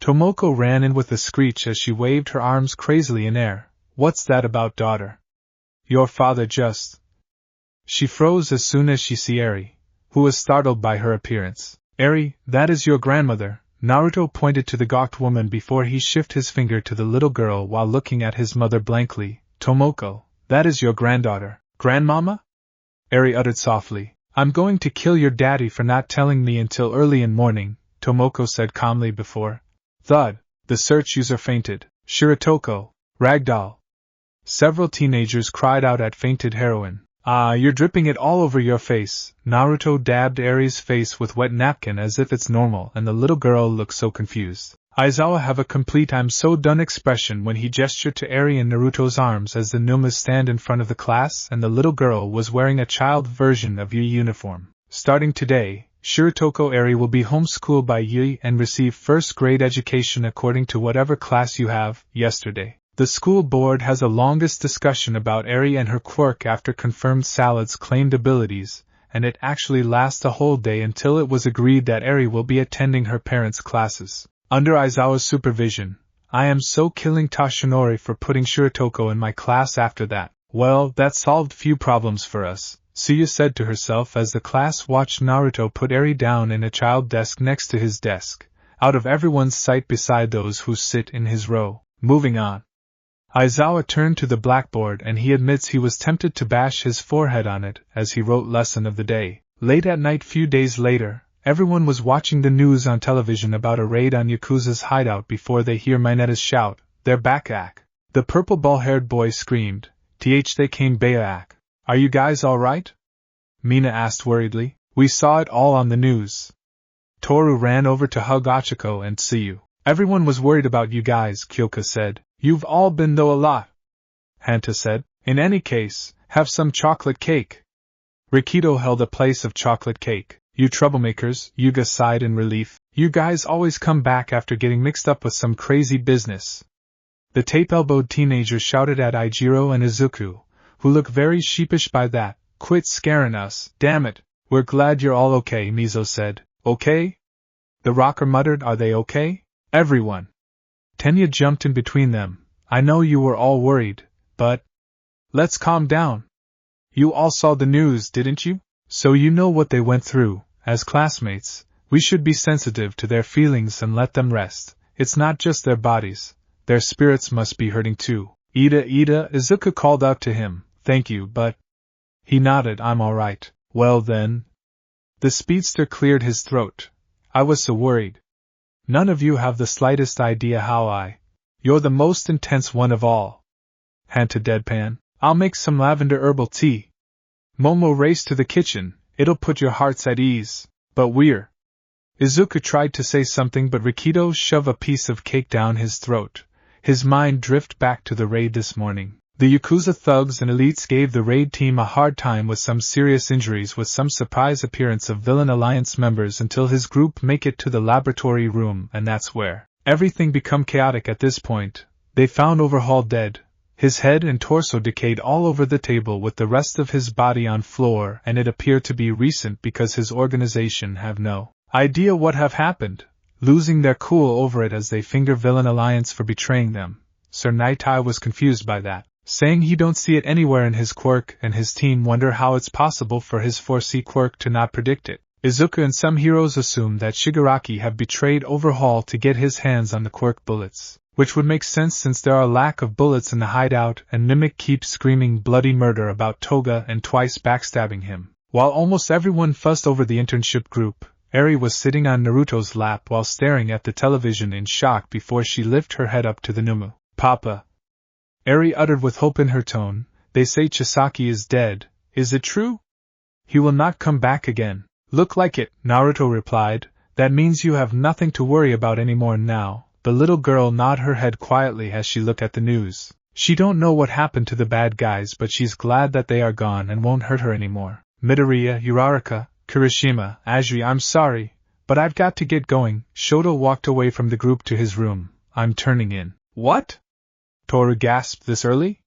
Tomoko ran in with a screech as she waved her arms crazily in air. What's that about, daughter? Your father just... She froze as soon as she saw Eri, who was startled by her appearance. Eri, that is your grandmother. Naruto pointed to the gawked woman before he shifted his finger to the little girl while looking at his mother blankly. Tomoko, that is your granddaughter. Grandmama? Eri uttered softly. I'm going to kill your daddy for not telling me until early in morning. Tomoko said calmly before. Thud, the search user fainted. Shiratoko, ragdoll. Several teenagers cried out at fainted heroine. Ah, you're dripping it all over your face. Naruto dabbed Eri's face with wet napkin as if it's normal, and the little girl looked so confused. Aizawa have a complete I'm so done expression when he gestured to Eri in Naruto's arms as the Numas stand in front of the class, and the little girl was wearing a child version of Yui uniform. Starting today, Shiratoko Eri will be homeschooled by Yui and receive first grade education according to whatever class you have. Yesterday, the school board has a longest discussion about Eri and her quirk after confirmed Salad's claimed abilities, and it actually lasts a whole day until it was agreed that Eri will be attending her parents' classes. Under Aizawa's supervision, I am so killing Tashinori for putting Shiratoko in my class after that. Well, that solved few problems for us, Suya said to herself as the class watched Naruto put Eri down in a child desk next to his desk, out of everyone's sight beside those who sit in his row. Moving on. Aizawa turned to the blackboard and he admits he was tempted to bash his forehead on it as he wrote lesson of the day. Late at night few days later, everyone was watching the news on television about a raid on Yakuza's hideout before they hear Minatas shout, "They're back!" The purple ball-haired boy screamed, they came back. Are you guys alright? Mina asked worriedly. We saw it all on the news. Toru ran over to hug Achiko and Tsuyu. Everyone was worried about you guys, Kyoka said. You've all been though a lot. Hanta said. In any case, have some chocolate cake. Rikido held a place of chocolate cake. You troublemakers, Yuga sighed in relief. You guys always come back after getting mixed up with some crazy business. The tape-elbowed teenagers shouted at Eijiro and Izuku, who look very sheepish by that. Quit scaring us, damn it. We're glad you're all okay, Mizo said. Okay? The rocker muttered, are they okay? Everyone. Tenya jumped in between them. I know you were all worried, but... Let's calm down. You all saw the news, didn't you? So you know what they went through. As classmates, we should be sensitive to their feelings and let them rest. It's not just their bodies. Their spirits must be hurting too. Ida, Izuku called out to him. Thank you, but... He nodded, I'm alright. Well then... The speedster cleared his throat. I was so worried. None of you have the slightest idea how I... You're the most intense one of all. Hanta deadpan. I'll make some lavender herbal tea. Momo raced to the kitchen. It'll put your hearts at ease. But we're... Izuku tried to say something but Rikido shoved a piece of cake down his throat. His mind drifted back to the raid this morning. The Yakuza thugs and elites gave the raid team a hard time with some serious injuries with some surprise appearance of Villain Alliance members until his group make it to the laboratory room, and that's where everything become chaotic at this point. They found Overhaul dead, his head and torso decayed all over the table with the rest of his body on floor, and it appeared to be recent because his organization have no idea what have happened, losing their cool over it as they finger Villain Alliance for betraying them. Sir Naitai was confused by that, saying he don't see it anywhere in his quirk, and his team wonder how it's possible for his 4C quirk to not predict it. Izuku and some heroes assume that Shigaraki have betrayed Overhaul to get his hands on the quirk bullets, which would make sense since there are a lack of bullets in the hideout and Mimic keeps screaming bloody murder about Toga and twice backstabbing him. While almost everyone fussed over the internship group, Eri was sitting on Naruto's lap while staring at the television in shock before she lifted her head up to the Numu. Papa. Eri uttered with hope in her tone, they say Chisaki is dead, is it true? He will not come back again. Look like it, Naruto replied, that means you have nothing to worry about anymore now. The little girl nodded her head quietly as she looked at the news. She don't know what happened to the bad guys but she's glad that they are gone and won't hurt her anymore. Midoriya, Uraraka, Kirishima, Ajri, I'm sorry, but I've got to get going. Shoto walked away from the group to his room. I'm turning in. What? Toru gasped, this early?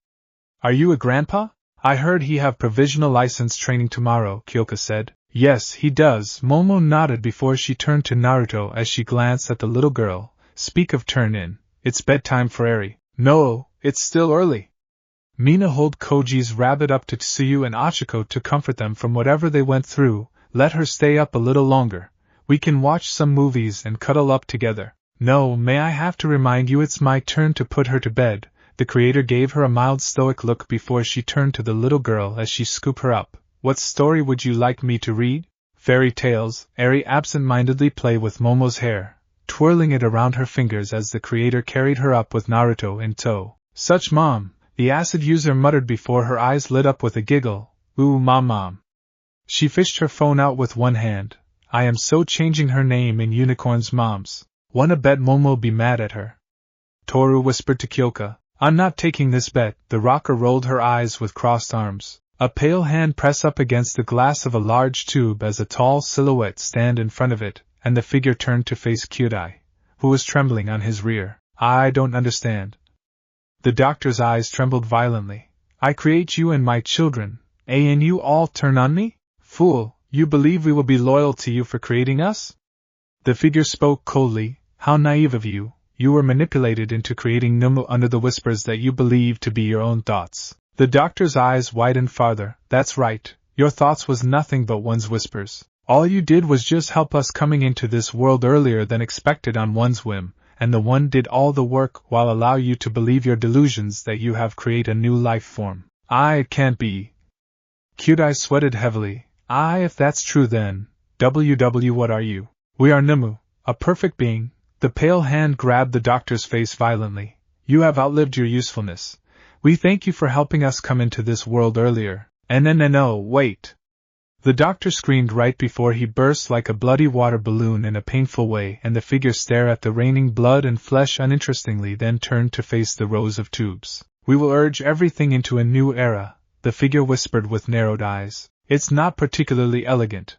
Are you a grandpa? I heard he have provisional license training tomorrow, Kyoka said. Yes, he does. Momo nodded before she turned to Naruto as she glanced at the little girl. Speak of turn in, it's bedtime for Eri. No, it's still early. Mina hold Koji's rabbit up to Tsuyu and Achiko to comfort them from whatever they went through. Let her stay up a little longer. We can watch some movies and cuddle up together. No, may I have to remind you it's my turn to put her to bed. The creator gave her a mild stoic look before she turned to the little girl as she scooped her up. What story would you like me to read? Fairy tales, Eri absent-mindedly play with Momo's hair, twirling it around her fingers as the creator carried her up with Naruto in tow. Such mom, the acid user muttered before her eyes lit up with a giggle. Ooh, mom. She fished her phone out with one hand. I am so changing her name in Unicorn's moms. Wanna bet Momo be mad at her? Toru whispered to Kyoka. I'm not taking this bet. The rocker rolled her eyes with crossed arms. A pale hand pressed up against the glass of a large tube as a tall silhouette stand in front of it, and the figure turned to face Kyudai, who was trembling on his rear. I don't understand. The doctor's eyes trembled violently. I create you and my children, and you all turn on me? Fool, you believe we will be loyal to you for creating us? The figure spoke coldly. How naive of you. You were manipulated into creating Numu under the whispers that you believe to be your own thoughts. The doctor's eyes widened farther. That's right, your thoughts was nothing but one's whispers. All you did was just help us coming into this world earlier than expected on one's whim, and the one did all the work while allow you to believe your delusions that you have create a new life form. It can't be. Kyudai sweated heavily. If that's true then, WW what are you? We are Numu, a perfect being. The pale hand grabbed the doctor's face violently. You have outlived your usefulness. We thank you for helping us come into this world earlier. No, wait. The doctor screamed right before he burst like a bloody water balloon in a painful way, and the figure stared at the raining blood and flesh uninterestingly, then turned to face the rows of tubes. We will urge everything into a new era, the figure whispered with narrowed eyes. It's not particularly elegant.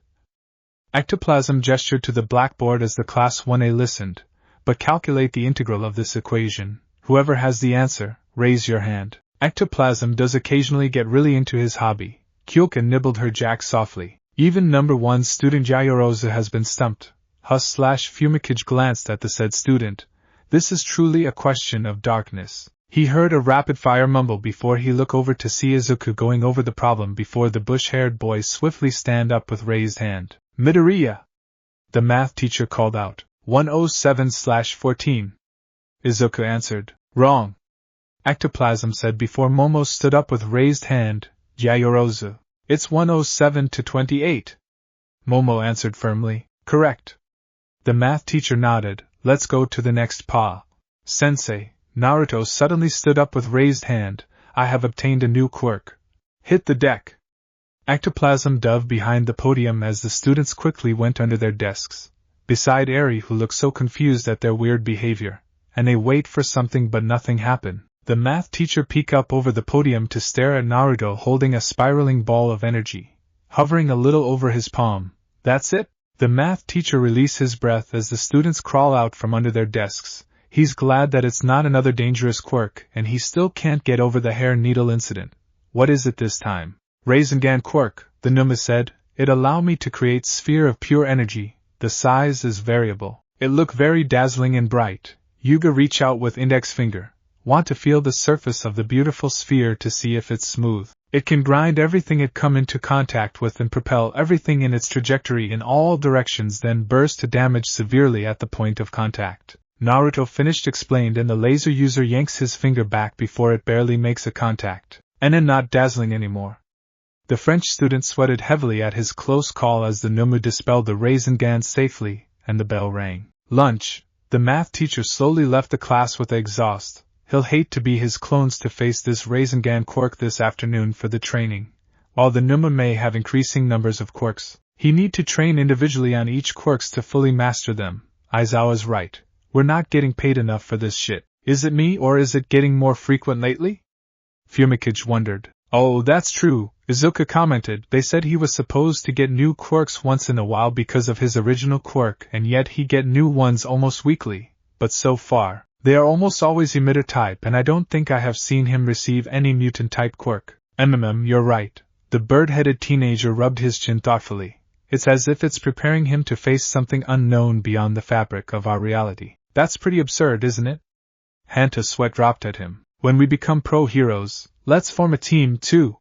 Ectoplasm gestured to the blackboard as the Class 1A listened. But calculate the integral of this equation. Whoever has the answer, raise your hand. Ectoplasm does occasionally get really into his hobby. Kyoka nibbled her jack softly. Even number 1 student Yayorozu has been stumped. Fumikage glanced at the said student. This is truly a question of darkness. He heard a rapid-fire mumble before he looked over to see Izuku going over the problem before the bush-haired boy swiftly stand up with raised hand. Midoriya! The math teacher called out. 107/14. Izuku answered. Wrong. Ectoplasm said before Momo stood up with raised hand. Yayorozu. It's 107/28. Momo answered firmly. Correct. The math teacher nodded. Let's go to the next pa. Sensei. Naruto suddenly stood up with raised hand. I have obtained a new quirk. Hit the deck. Ectoplasm dove behind the podium as the students quickly went under their desks. Beside Eri, who looked so confused at their weird behavior, and they wait for something but nothing happened. The math teacher peeked up over the podium to stare at Naruto holding a spiraling ball of energy, hovering a little over his palm. That's it? The math teacher released his breath as the students crawl out from under their desks. He's glad that it's not another dangerous quirk, and he still can't get over the hair needle incident. What is it this time? Rasengan quirk, the Numa said. It allow me to create sphere of pure energy. The size is variable. It look very dazzling and bright. Yuga reach out with index finger. Want to feel the surface of the beautiful sphere to see if it's smooth. It can grind everything it come into contact with and propel everything in its trajectory in all directions, then burst to damage severely at the point of contact. Naruto finished explained, and the laser user yanks his finger back before it barely makes a contact. And then not dazzling anymore. The French student sweated heavily at his close call as the Numu dispelled the Rasengan safely, and the bell rang. Lunch. The math teacher slowly left the class with exhaust. He'll hate to be his clones to face this Rasengan quirk this afternoon for the training. While the Numa may have increasing numbers of quirks, he need to train individually on each quirks to fully master them. Aizawa's right. We're not getting paid enough for this shit. Is it me, or is it getting more frequent lately? Fumikage wondered. Oh, that's true, Izuku commented. They said he was supposed to get new quirks once in a while because of his original quirk, and yet he get new ones almost weekly. But so far, they are almost always emitter type, and I don't think I have seen him receive any mutant type quirk. You're right. The bird-headed teenager rubbed his chin thoughtfully. It's as if it's preparing him to face something unknown beyond the fabric of our reality. That's pretty absurd, isn't it? Hanta's sweat dropped at him. When we become pro-heroes, let's form a team too.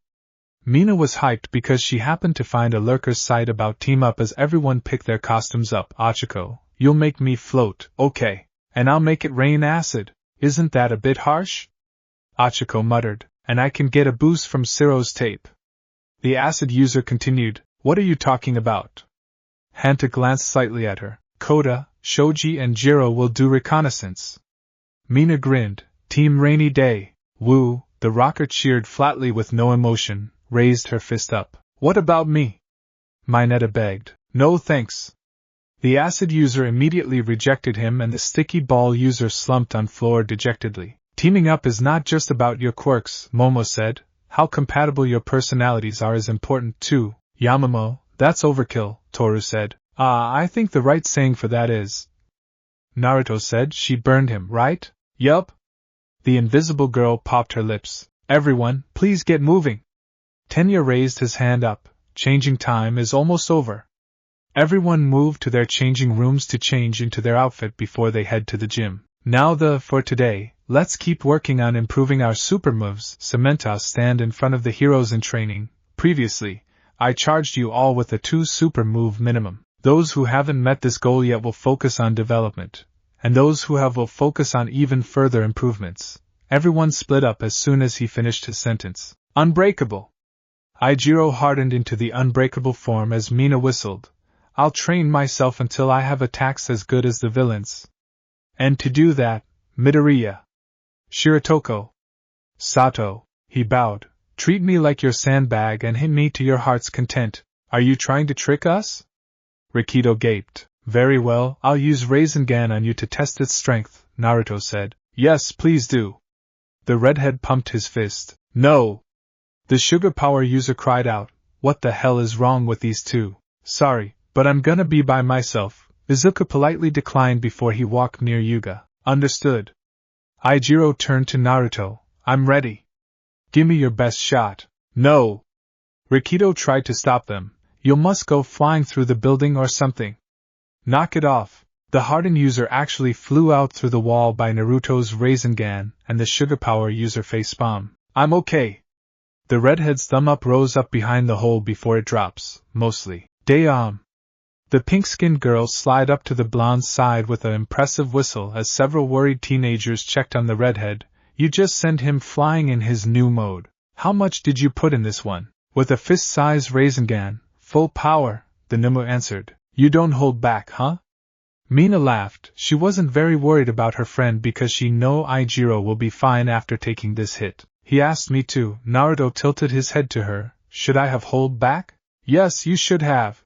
Mina was hyped because she happened to find a lurker's site about team up as everyone picked their costumes up. Achiko, you'll make me float, okay. And I'll make it rain acid. Isn't that a bit harsh? Achiko muttered. And I can get a boost from Ciro's tape. The acid user continued. What are you talking about? Hanta glanced slightly at her. Kota, Shoji and Jiro will do reconnaissance. Mina grinned. Team Rainy Day. Woo, the rocker cheered flatly with no emotion, raised her fist up. What about me? Mineta begged. No thanks. The acid user immediately rejected him and the sticky ball user slumped on floor dejectedly. Teaming up is not just about your quirks, Momo said. How compatible your personalities are is important too. Yamamo, that's overkill, Toru said. I think the right saying for that is. Naruto said she burned him, right? Yup. The invisible girl popped her lips. Everyone, please get moving. Tenya raised his hand up. Changing time is almost over. Everyone moved to their changing rooms to change into their outfit before they head to the gym. Now for today, let's keep working on improving our super moves. Samantha stand in front of the heroes in training. Previously, I charged you all with a 2 super move minimum. Those who haven't met this goal yet will focus on development, and those who have will focus on even further improvements. Everyone split up as soon as he finished his sentence. Unbreakable. Ijiro hardened into the unbreakable form as Mina whistled. I'll train myself until I have attacks as good as the villains. And to do that, Midoriya. Shiratoko. Sato, he bowed. Treat me like your sandbag and hit me to your heart's content. Are you trying to trick us? Rikido gaped. Very well, I'll use Rasengan on you to test its strength, Naruto said. Yes, please do. The redhead pumped his fist. No! The sugar power user cried out. What the hell is wrong with these two? Sorry, but I'm gonna be by myself. Izuka politely declined before he walked near Yuga. Understood. Ijiro turned to Naruto. I'm ready. Gimme your best shot. No! Rikido tried to stop them. You must go flying through the building or something. Knock it off. The hardened user actually flew out through the wall by Naruto's Rasengan, and the sugar power user facepalm. I'm okay. The redhead's thumb up rose up behind the hole before it drops, mostly. Damn. The pink-skinned girl slid up to the blonde's side with an impressive whistle as several worried teenagers checked on the redhead. You just sent him flying in his new mode. How much did you put in this one? With a fist-sized Rasengan, full power, the Nimue answered. You don't hold back, huh? Mina laughed. She wasn't very worried about her friend because she knew Ijiro will be fine after taking this hit. He asked me to. Naruto tilted his head to her. Should I have hold back? Yes, you should have.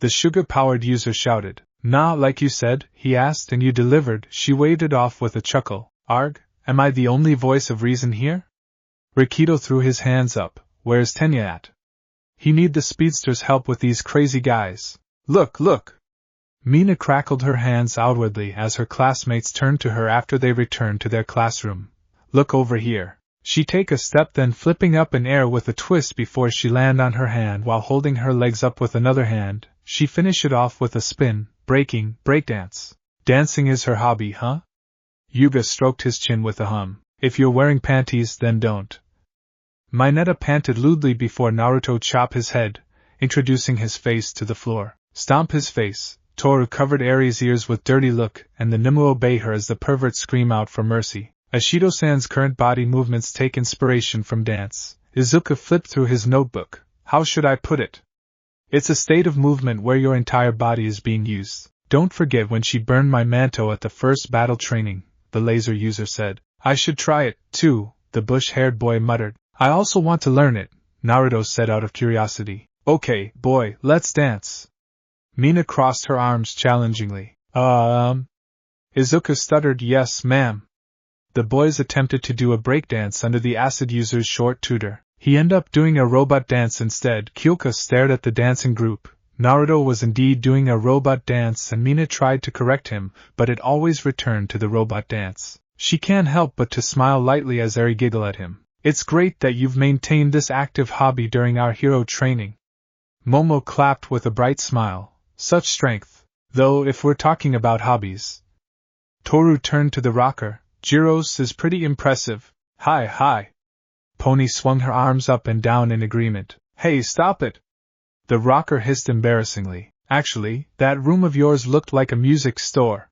The sugar-powered user shouted. Nah, like you said, he asked and you delivered. She waved it off with a chuckle. Arg, am I the only voice of reason here? Rikido threw his hands up. Where's Tenya at? He need the speedster's help with these crazy guys. Look, look! Mina crackled her hands outwardly as her classmates turned to her after they returned to their classroom. Look over here. She take a step then flipping up in air with a twist before she land on her hand while holding her legs up with another hand. She finish it off with a spin, breakdance. Dancing is her hobby, huh? Yuga stroked his chin with a hum. If you're wearing panties, then don't. Mineta panted lewdly before Naruto chop his head, introducing his face to the floor. Stomp his face. Toru covered Aries' ears with dirty look, and the Nimue obey her as the perverts scream out for mercy. Ashido-san's current body movements take inspiration from dance. Izuka flipped through his notebook. How should I put it? It's a state of movement where your entire body is being used. Don't forget when she burned my manto at the first battle training, the laser user said. I should try it, too, the bush-haired boy muttered. I also want to learn it, Naruto said out of curiosity. Okay, boy, let's dance. Mina crossed her arms challengingly. Izuka stuttered, yes, ma'am. The boys attempted to do a breakdance under the acid user's short tutor. He ended up doing a robot dance instead. Kyoka stared at the dancing group. Naruto was indeed doing a robot dance and Mina tried to correct him, but it always returned to the robot dance. She can't help but to smile lightly as Eri giggled at him. It's great that you've maintained this active hobby during our hero training. Momo clapped with a bright smile. Such strength. Though if we're talking about hobbies. Toru turned to the rocker. Jiro's is pretty impressive. Hi. Pony swung her arms up and down in agreement. Hey, stop it! The rocker hissed embarrassingly. Actually, that room of yours looked like a music store.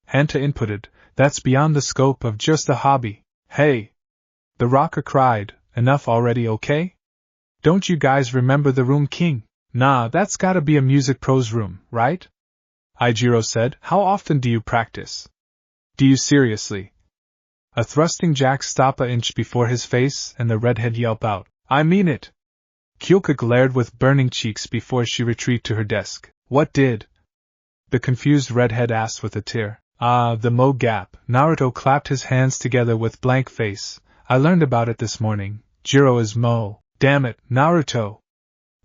Hanta inputted. That's beyond the scope of just a hobby. Hey! The rocker cried. Enough already, okay? Don't you guys remember the room king? Nah, that's gotta be a music pros room, right? Ijiro said. How often do you practice? Do you seriously? A thrusting jack stopped an inch before his face, and the redhead yelped out, I mean it! Kyoka glared with burning cheeks before she retreated to her desk. What did? The confused redhead asked with a tear. The Mo Gap. Naruto clapped his hands together with blank face. I learned about it this morning. Jiro is Mo. Damn it, Naruto!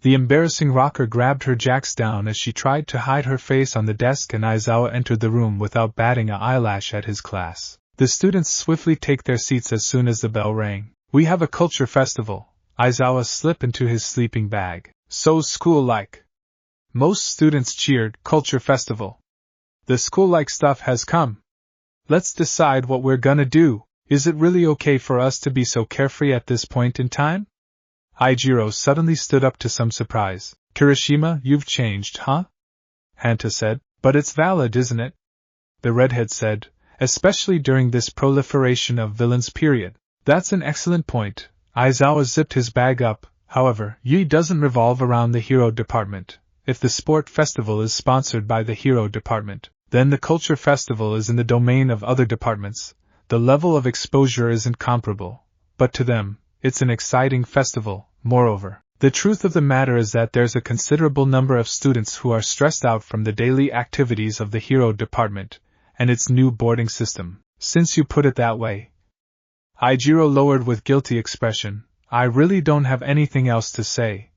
The embarrassing rocker grabbed her jacks down as she tried to hide her face on the desk, and Aizawa entered the room without batting an eyelash at his class. The students swiftly take their seats as soon as the bell rang. We have a culture festival. Aizawa slipped into his sleeping bag. So school-like. Most students cheered, culture festival. The school-like stuff has come. Let's decide what we're gonna do. Is it really okay for us to be so carefree at this point in time? Ijiro suddenly stood up to some surprise. Kirishima, you've changed, huh? Hanta said. But it's valid, isn't it? The redhead said, especially during this proliferation of villains period. That's an excellent point. Aizawa zipped his bag up. However, Yui doesn't revolve around the hero department. If the sport festival is sponsored by the hero department, then the culture festival is in the domain of other departments. The level of exposure isn't comparable, but to them, it's an exciting festival. Moreover, the truth of the matter is that there's a considerable number of students who are stressed out from the daily activities of the hero department and its new boarding system. Since you put it that way, Ijiro lowered with guilty expression, I really don't have anything else to say.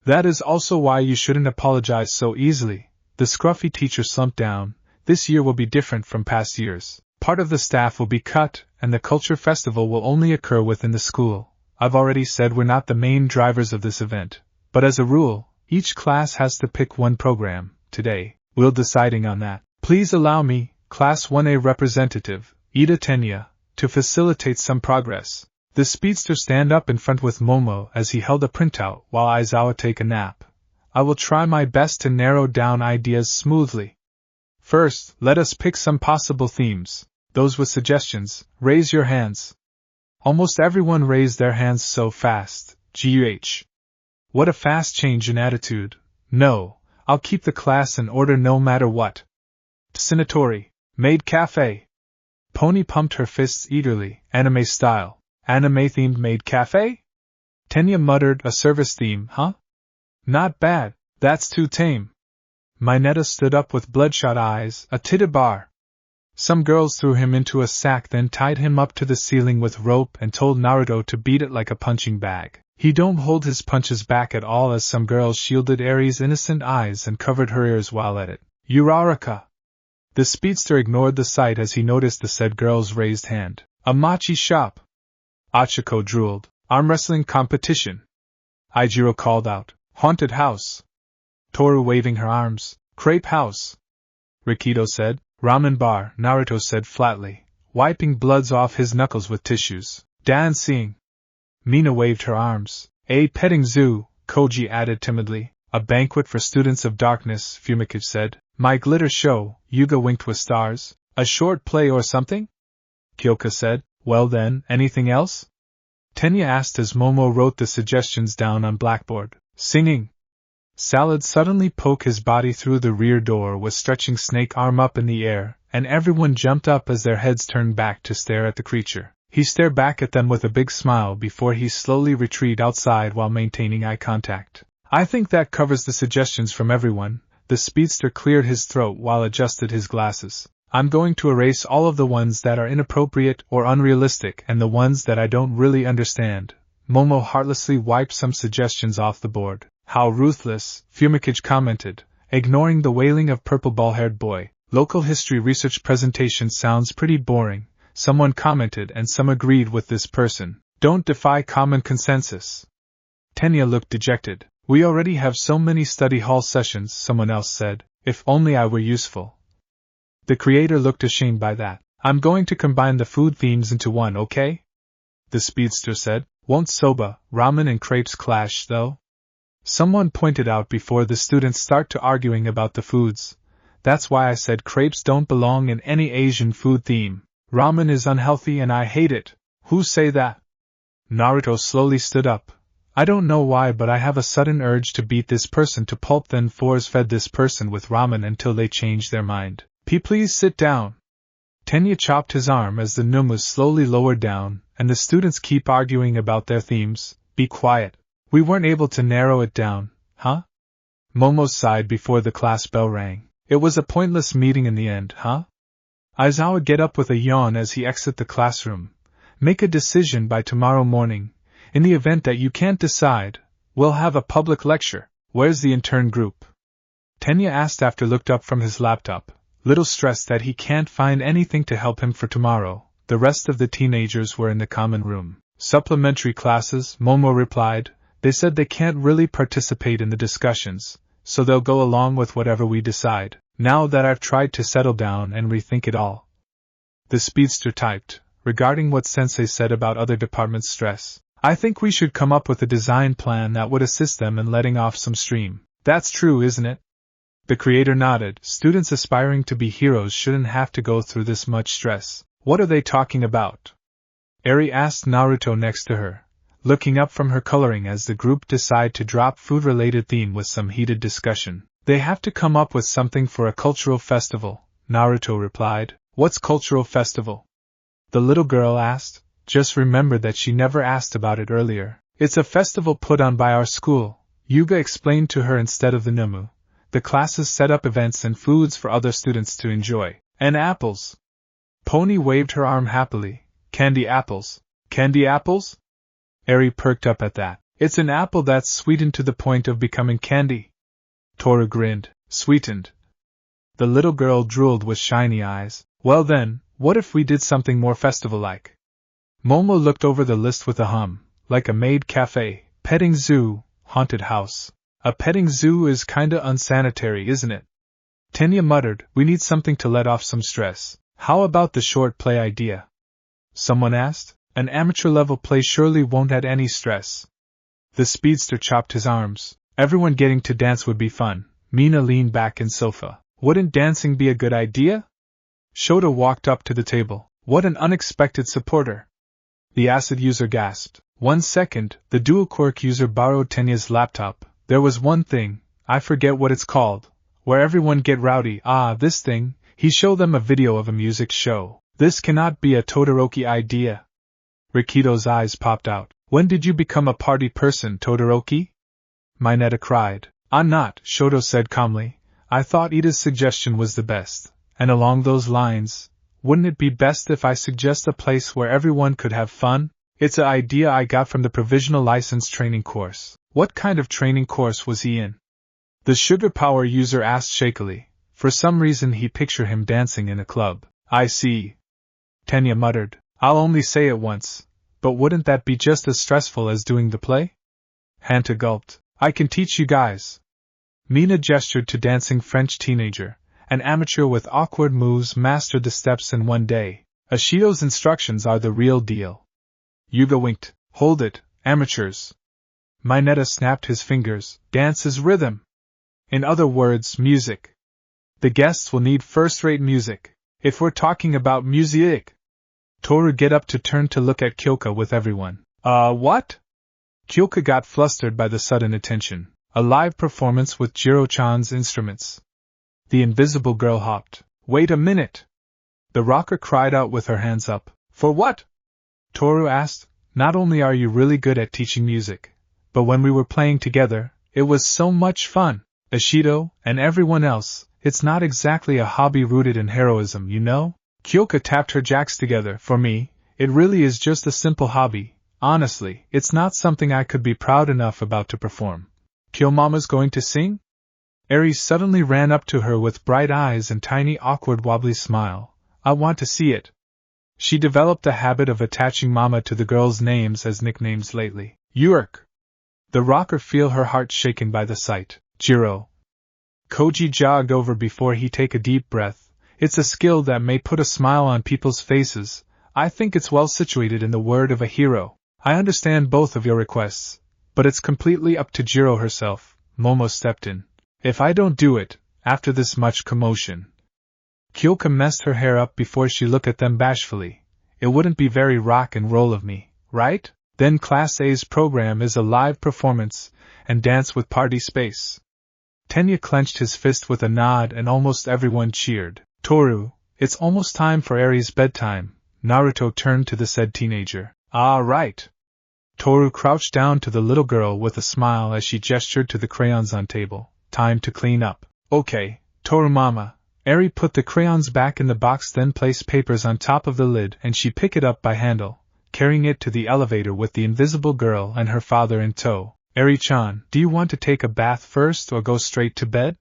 That is also why you shouldn't apologize so easily. The scruffy teacher slumped down. This year will be different from past years. Part of the staff will be cut, and the culture festival will only occur within the school. I've already said we're not the main drivers of this event, but as a rule, each class has to pick one program. Today, we'll deciding on that. Please allow me, Class 1A representative, Ida Tenya, to facilitate some progress. The speedster stand up in front with Momo as he held a printout while Aizawa take a nap. I will try my best to narrow down ideas smoothly. First, let us pick some possible themes. Those with suggestions, raise your hands. Almost everyone raised their hands so fast. Guh. What a fast change in attitude. No, I'll keep the class in order no matter what. Sinatori, maid cafe. Pony pumped her fists eagerly, anime style. Anime-themed maid cafe? Tenya muttered, a service theme, huh? Not bad, that's too tame. Mineta stood up with bloodshot eyes, a titty bar. Some girls threw him into a sack, then tied him up to the ceiling with rope and told Naruto to beat it like a punching bag. He don't hold his punches back at all, as some girls shielded Aries' innocent eyes and covered her ears while at it. Uraraka. The speedster ignored the sight as he noticed the said girl's raised hand. A machi shop. Achiko drooled. Arm wrestling competition. Ijiro called out. Haunted house. Toru waving her arms. Crepe house. Rikido said. Ramen bar, Naruto said flatly, wiping bloods off his knuckles with tissues. Dancing. Mina waved her arms. A petting zoo, Koji added timidly. A banquet for students of darkness, Fumikage said. My glitter show, Yuga winked with stars. A short play or something? Kyoka said. Well then, anything else? Tenya asked as Momo wrote the suggestions down on blackboard. Singing. Salad suddenly poked his body through the rear door with stretching snake arm up in the air, and everyone jumped up as their heads turned back to stare at the creature. He stared back at them with a big smile before he slowly retreated outside while maintaining eye contact. I think that covers the suggestions from everyone. The speedster cleared his throat while adjusted his glasses. I'm going to erase all of the ones that are inappropriate or unrealistic and the ones that I don't really understand. Momo heartlessly wiped some suggestions off the board. How ruthless, Fumikage commented, ignoring the wailing of purple ball-haired boy. Local history research presentation sounds pretty boring, someone commented, and some agreed with this person. Don't defy common consensus. Tenya looked dejected. We already have so many study hall sessions, someone else said. If only I were useful. The creator looked ashamed by that. I'm going to combine the food themes into one, okay? The speedster said. Won't soba, ramen and crepes clash, though? Someone pointed out before the students start to arguing about the foods. That's why I said crepes don't belong in any Asian food theme. Ramen is unhealthy and I hate it. Who say that? Naruto slowly stood up. I don't know why, but I have a sudden urge to beat this person to pulp, then force-fed this person with ramen until they change their mind. Please sit down. Tenya chopped his arm as the noom was slowly lowered down, and the students keep arguing about their themes. Be quiet. We weren't able to narrow it down, huh? Momo sighed before the class bell rang. It was a pointless meeting in the end, huh? Aizawa get up with a yawn as he exit the classroom. Make a decision by tomorrow morning. In the event that you can't decide, we'll have a public lecture. Where's the intern group? Tenya asked after looked up from his laptop, little stressed that he can't find anything to help him for tomorrow. The rest of the teenagers were in the common room. Supplementary classes, Momo replied. They said they can't really participate in the discussions, so they'll go along with whatever we decide, now that I've tried to settle down and rethink it all. The speedster typed, regarding what Sensei said about other departments' stress. I think we should come up with a design plan that would assist them in letting off some steam. That's true, isn't it? The creator nodded. Students aspiring to be heroes shouldn't have to go through this much stress. What are they talking about? Eri asked Naruto next to her, looking up from her coloring as the group decide to drop food-related theme with some heated discussion. They have to come up with something for a cultural festival, Naruto replied. What's cultural festival? The little girl asked. Just remembered that she never asked about it earlier. It's a festival put on by our school, Yuga explained to her instead of the Numu. The classes set up events and foods for other students to enjoy. And apples. Pony waved her arm happily. Candy apples. Candy apples? Eri perked up at that. It's an apple that's sweetened to the point of becoming candy. Toru grinned. Sweetened. The little girl drooled with shiny eyes. Well then, what if we did something more festival-like? Momo looked over the list with a hum, like a maid cafe, petting zoo, haunted house. A petting zoo is kinda unsanitary, isn't it? Tenya muttered, we need something to let off some stress. How about the short play idea? Someone asked. An amateur-level play surely won't add any stress. The speedster chopped his arms. Everyone getting to dance would be fun. Mina leaned back in sofa. Wouldn't dancing be a good idea? Shota walked up to the table. What an unexpected supporter. The acid user gasped. 1 second, the dual quirk user borrowed Tenya's laptop. There was one thing, I forget what it's called, where everyone get rowdy. This thing. He showed them a video of a music show. This cannot be a Todoroki idea. Rikito's eyes popped out. When did you become a party person, Todoroki? Mineta cried. I'm not, Shoto said calmly. I thought Ida's suggestion was the best. And along those lines, wouldn't it be best if I suggest a place where everyone could have fun? It's an idea I got from the provisional license training course. What kind of training course was he in? The sugar power user asked shakily. For some reason he pictured him dancing in a club. I see. Tenya muttered. I'll only say it once, but wouldn't that be just as stressful as doing the play? Hanta gulped. I can teach you guys. Mina gestured to dancing French teenager. An amateur with awkward moves mastered the steps in one day. Ashido's instructions are the real deal. Yuga winked. Hold it, amateurs. Mineta snapped his fingers. Dance is rhythm. In other words, music. The guests will need first-rate music. If we're talking about music. Toru get up to turn to look at Kyoka with everyone. What? Kyoka got flustered by the sudden attention. A live performance with Jiro-chan's instruments. The invisible girl hopped. Wait a minute. The rocker cried out with her hands up. For what? Toru asked. Not only are you really good at teaching music, but when we were playing together, it was so much fun. Ashido, and everyone else, it's not exactly a hobby rooted in heroism, you know? Kyoka tapped her jacks together. For me, it really is just a simple hobby. Honestly, it's not something I could be proud enough about to perform. Kyomama's going to sing? Aries suddenly ran up to her with bright eyes and tiny awkward wobbly smile. I want to see it. She developed the habit of attaching Mama to the girls' names as nicknames lately. Yurk. The rocker feel her heart shaken by the sight. Jiro. Koji jogged over before he take a deep breath. It's a skill that may put a smile on people's faces. I think it's well situated in the word of a hero. I understand both of your requests, but it's completely up to Jiro herself. Momo stepped in. If I don't do it, after this much commotion. Kyoka messed her hair up before she looked at them bashfully. It wouldn't be very rock and roll of me, right? Then Class A's program is a live performance, and dance with party space. Tenya clenched his fist with a nod and almost everyone cheered. Toru, it's almost time for Eri's bedtime, Naruto turned to the said teenager. Ah, right. Toru crouched down to the little girl with a smile as she gestured to the crayons on table. Time to clean up. Okay, Toru mama. Eri put the crayons back in the box, then placed papers on top of the lid, and she picked it up by handle, carrying it to the elevator with the invisible girl and her father in tow. Eri-chan, do you want to take a bath first or go straight to bed?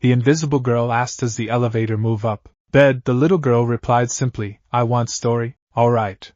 The invisible girl asked as the elevator moved up. Bed, the little girl replied simply. I want story. All right.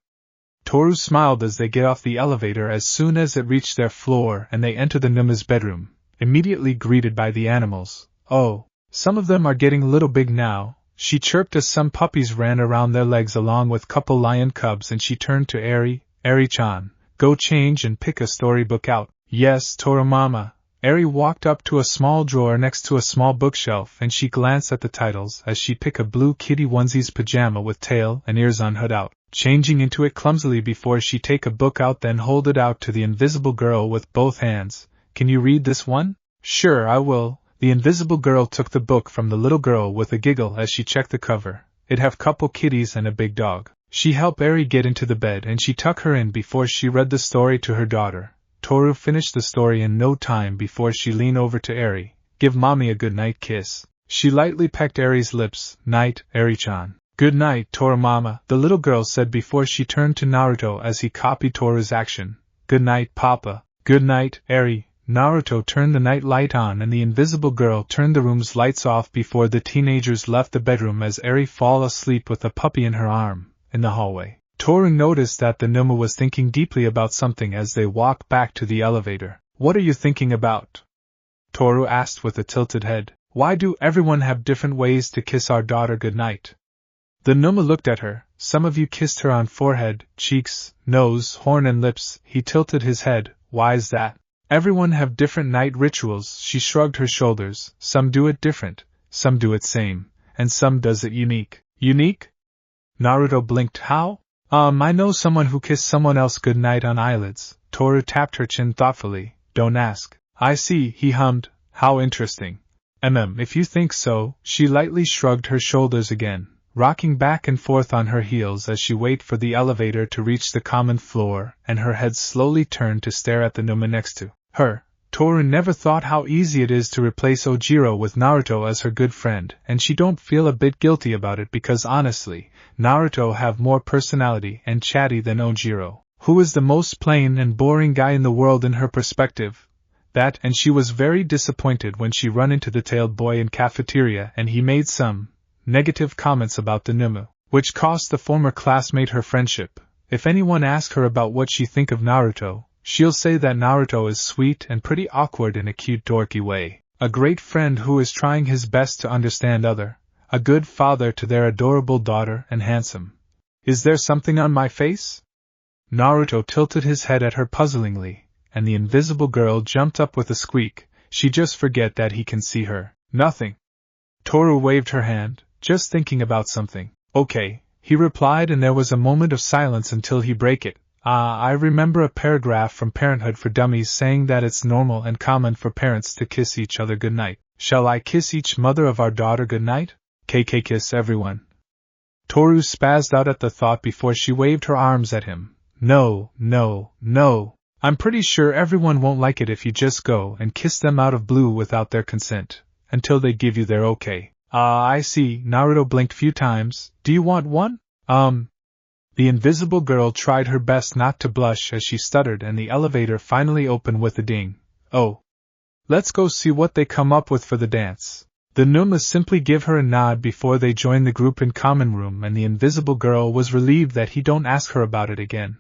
Toru smiled as they get off the elevator as soon as it reached their floor and they enter the Numa's bedroom, immediately greeted by the animals. Oh, some of them are getting a little big now, she chirped as some puppies ran around their legs along with couple lion cubs, and she turned to Eri. Eri-chan, go change and pick a storybook out. Yes, Toru mama. Eri walked up to a small drawer next to a small bookshelf and she glanced at the titles as she picked a blue kitty onesie's pajama with tail and ears on hood out, changing into it clumsily before she take a book out, then hold it out to the invisible girl with both hands. Can you read this one? Sure, I will. The invisible girl took the book from the little girl with a giggle as she checked the cover. It have couple kitties and a big dog. She helped Eri get into the bed and she tucked her in before she read the story to her daughter. Toru finished the story in no time before she leaned over to Eri. Give mommy a good night kiss. She lightly pecked Eri's lips. Night, Eri-chan. Good night, Toru mama, the little girl said before she turned to Naruto as he copied Toru's action. Good night, papa. Good night, Eri. Naruto turned the night light on and the invisible girl turned the room's lights off before the teenagers left the bedroom as Eri fell asleep with a puppy in her arm. In the hallway, Toru noticed that the Numa was thinking deeply about something as they walked back to the elevator. What are you thinking about? Toru asked with a tilted head. Why do everyone have different ways to kiss our daughter goodnight? The Numa looked at her. Some of you kissed her on forehead, cheeks, nose, horn and lips. He tilted his head. Why is that? Everyone have different night rituals. She shrugged her shoulders. Some do it different, some do it same, and some does it unique. Unique? Naruto blinked. How? I know someone who kissed someone else goodnight on eyelids. Toru tapped her chin thoughtfully. Don't ask. I see, he hummed. How interesting. If you think so. She lightly shrugged her shoulders again, rocking back and forth on her heels as she waited for the elevator to reach the common floor, and her head slowly turned to stare at the Numa next to her. Toru never thought how easy it is to replace Ojiro with Naruto as her good friend, and she don't feel a bit guilty about it because honestly, Naruto have more personality and chatty than Ojiro, who is the most plain and boring guy in the world in her perspective. That, and she was very disappointed when she run into the tailed boy in cafeteria and he made some negative comments about the Numa, which cost the former classmate her friendship. If anyone asks her about what she think of Naruto, she'll say that Naruto is sweet and pretty awkward in a cute dorky way, a great friend who is trying his best to understand other, a good father to their adorable daughter, and handsome. Is there something on my face? Naruto tilted his head at her puzzlingly, and the invisible girl jumped up with a squeak. She just forget that he can see her. Nothing. Toru waved her hand, just thinking about something. Okay, he replied, and there was a moment of silence until he break it. I remember a paragraph from Parenthood for Dummies saying that it's normal and common for parents to kiss each other goodnight. Shall I kiss each mother of our daughter goodnight? KK kiss everyone. Toru spazzed out at the thought before she waved her arms at him. No, no, no. I'm pretty sure everyone won't like it if you just go and kiss them out of blue without their consent, until they give you their okay. I see. Naruto blinked few times. Do you want one? The invisible girl tried her best not to blush as she stuttered, and the elevator finally opened with a ding. Oh. Let's go see what they come up with for the dance. The Numa simply give her a nod before they joined the group in common room, and the invisible girl was relieved that he don't ask her about it again.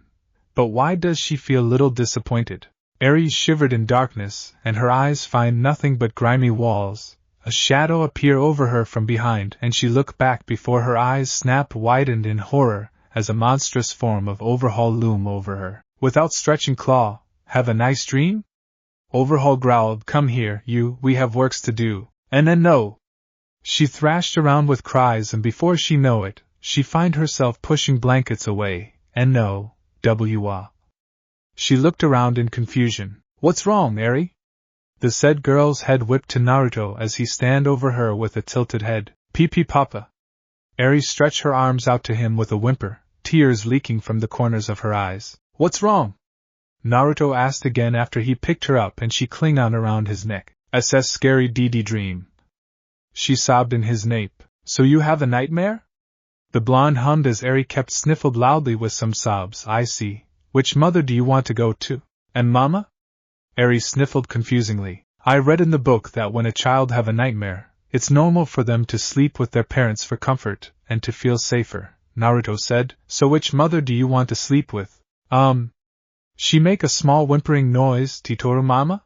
But why does she feel little disappointed? Eri shivered in darkness, and her eyes find nothing but grimy walls. A shadow appeared over her from behind, and she looked back before her eyes snapped widened in horror, as a monstrous form of Overhaul loomed over her. With outstretching claw. Have a nice dream? Overhaul growled. Come here, you, we have works to do. And then no. She thrashed around with cries, and before she know it, she find herself pushing blankets away, and no, She looked around in confusion. What's wrong, Eri? The said girl's head whipped to Naruto as he stand over her with a tilted head. Pee papa. Eri stretched her arms out to him with a whimper, tears leaking from the corners of her eyes. What's wrong? Naruto asked again after he picked her up and she clinged on around his neck. SS scary DD dream. She sobbed in his nape. So you have a nightmare? The blonde hummed as Eri kept sniffled loudly with some sobs. I see. Which mother do you want to go to? And mama? Eri sniffled confusingly. I read in the book that when a child have a nightmare, it's normal for them to sleep with their parents for comfort and to feel safer, Naruto said. So which mother do you want to sleep with? She make a small whimpering noise, Titoru mama?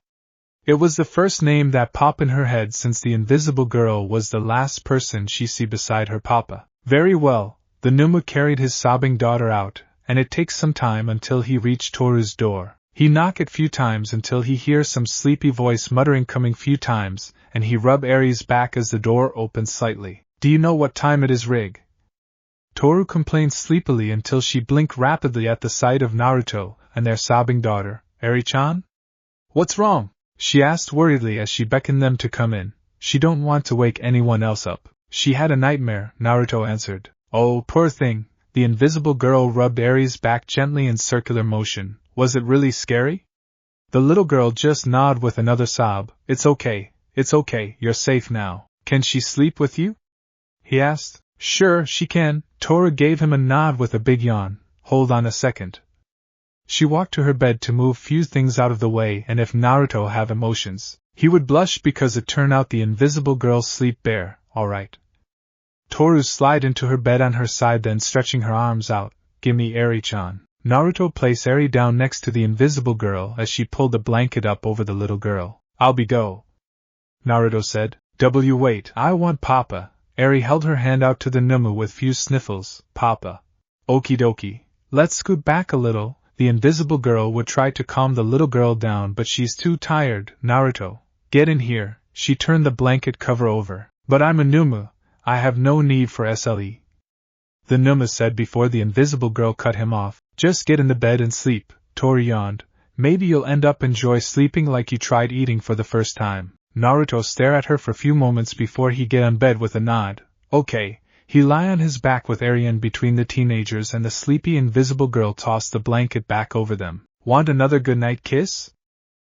It was the first name that popped in her head since the invisible girl was the last person she see beside her papa. Very well, the Numu carried his sobbing daughter out, and it takes some time until he reached Toru's door. He knock it few times until he hears some sleepy voice muttering coming few times, and he rub Eri's back as the door opens slightly. Do you know what time it is, Rig? Toru complained sleepily until she blinked rapidly at the sight of Naruto and their sobbing daughter. Eri-chan? What's wrong? She asked worriedly as she beckoned them to come in. She don't want to wake anyone else up. She had a nightmare, Naruto answered. Oh, poor thing. The invisible girl rubbed Eri's back gently in circular motion. Was it really scary? The little girl just nodded with another sob. It's okay, you're safe now. Can she sleep with you? He asked. Sure, she can. Toru gave him a nod with a big yawn. Hold on a second. She walked to her bed to move few things out of the way, and if Naruto have emotions, he would blush because it turned out the invisible girl sleep bare, alright. Toru slid into her bed on her side, then stretching her arms out. Gimme Eri-chan. Naruto placed Eri down next to the invisible girl as she pulled the blanket up over the little girl. I'll be go. Naruto said. Wait, I want Papa. Eri held her hand out to the Numu with few sniffles. Papa. Okie dokie. Let's scoot back a little. The invisible girl would try to calm the little girl down, but she's too tired. Naruto, get in here. She turned the blanket cover over. But I'm a Numu. I have no need for SLE. The Numa said before the invisible girl cut him off. Just get in the bed and sleep. Toru yawned. Maybe you'll end up enjoy sleeping like you tried eating for the first time. Naruto stared at her for a few moments before he get on bed with a nod. Okay. He lie on his back with Eri in between the teenagers, and the sleepy invisible girl tossed the blanket back over them. Want another goodnight kiss?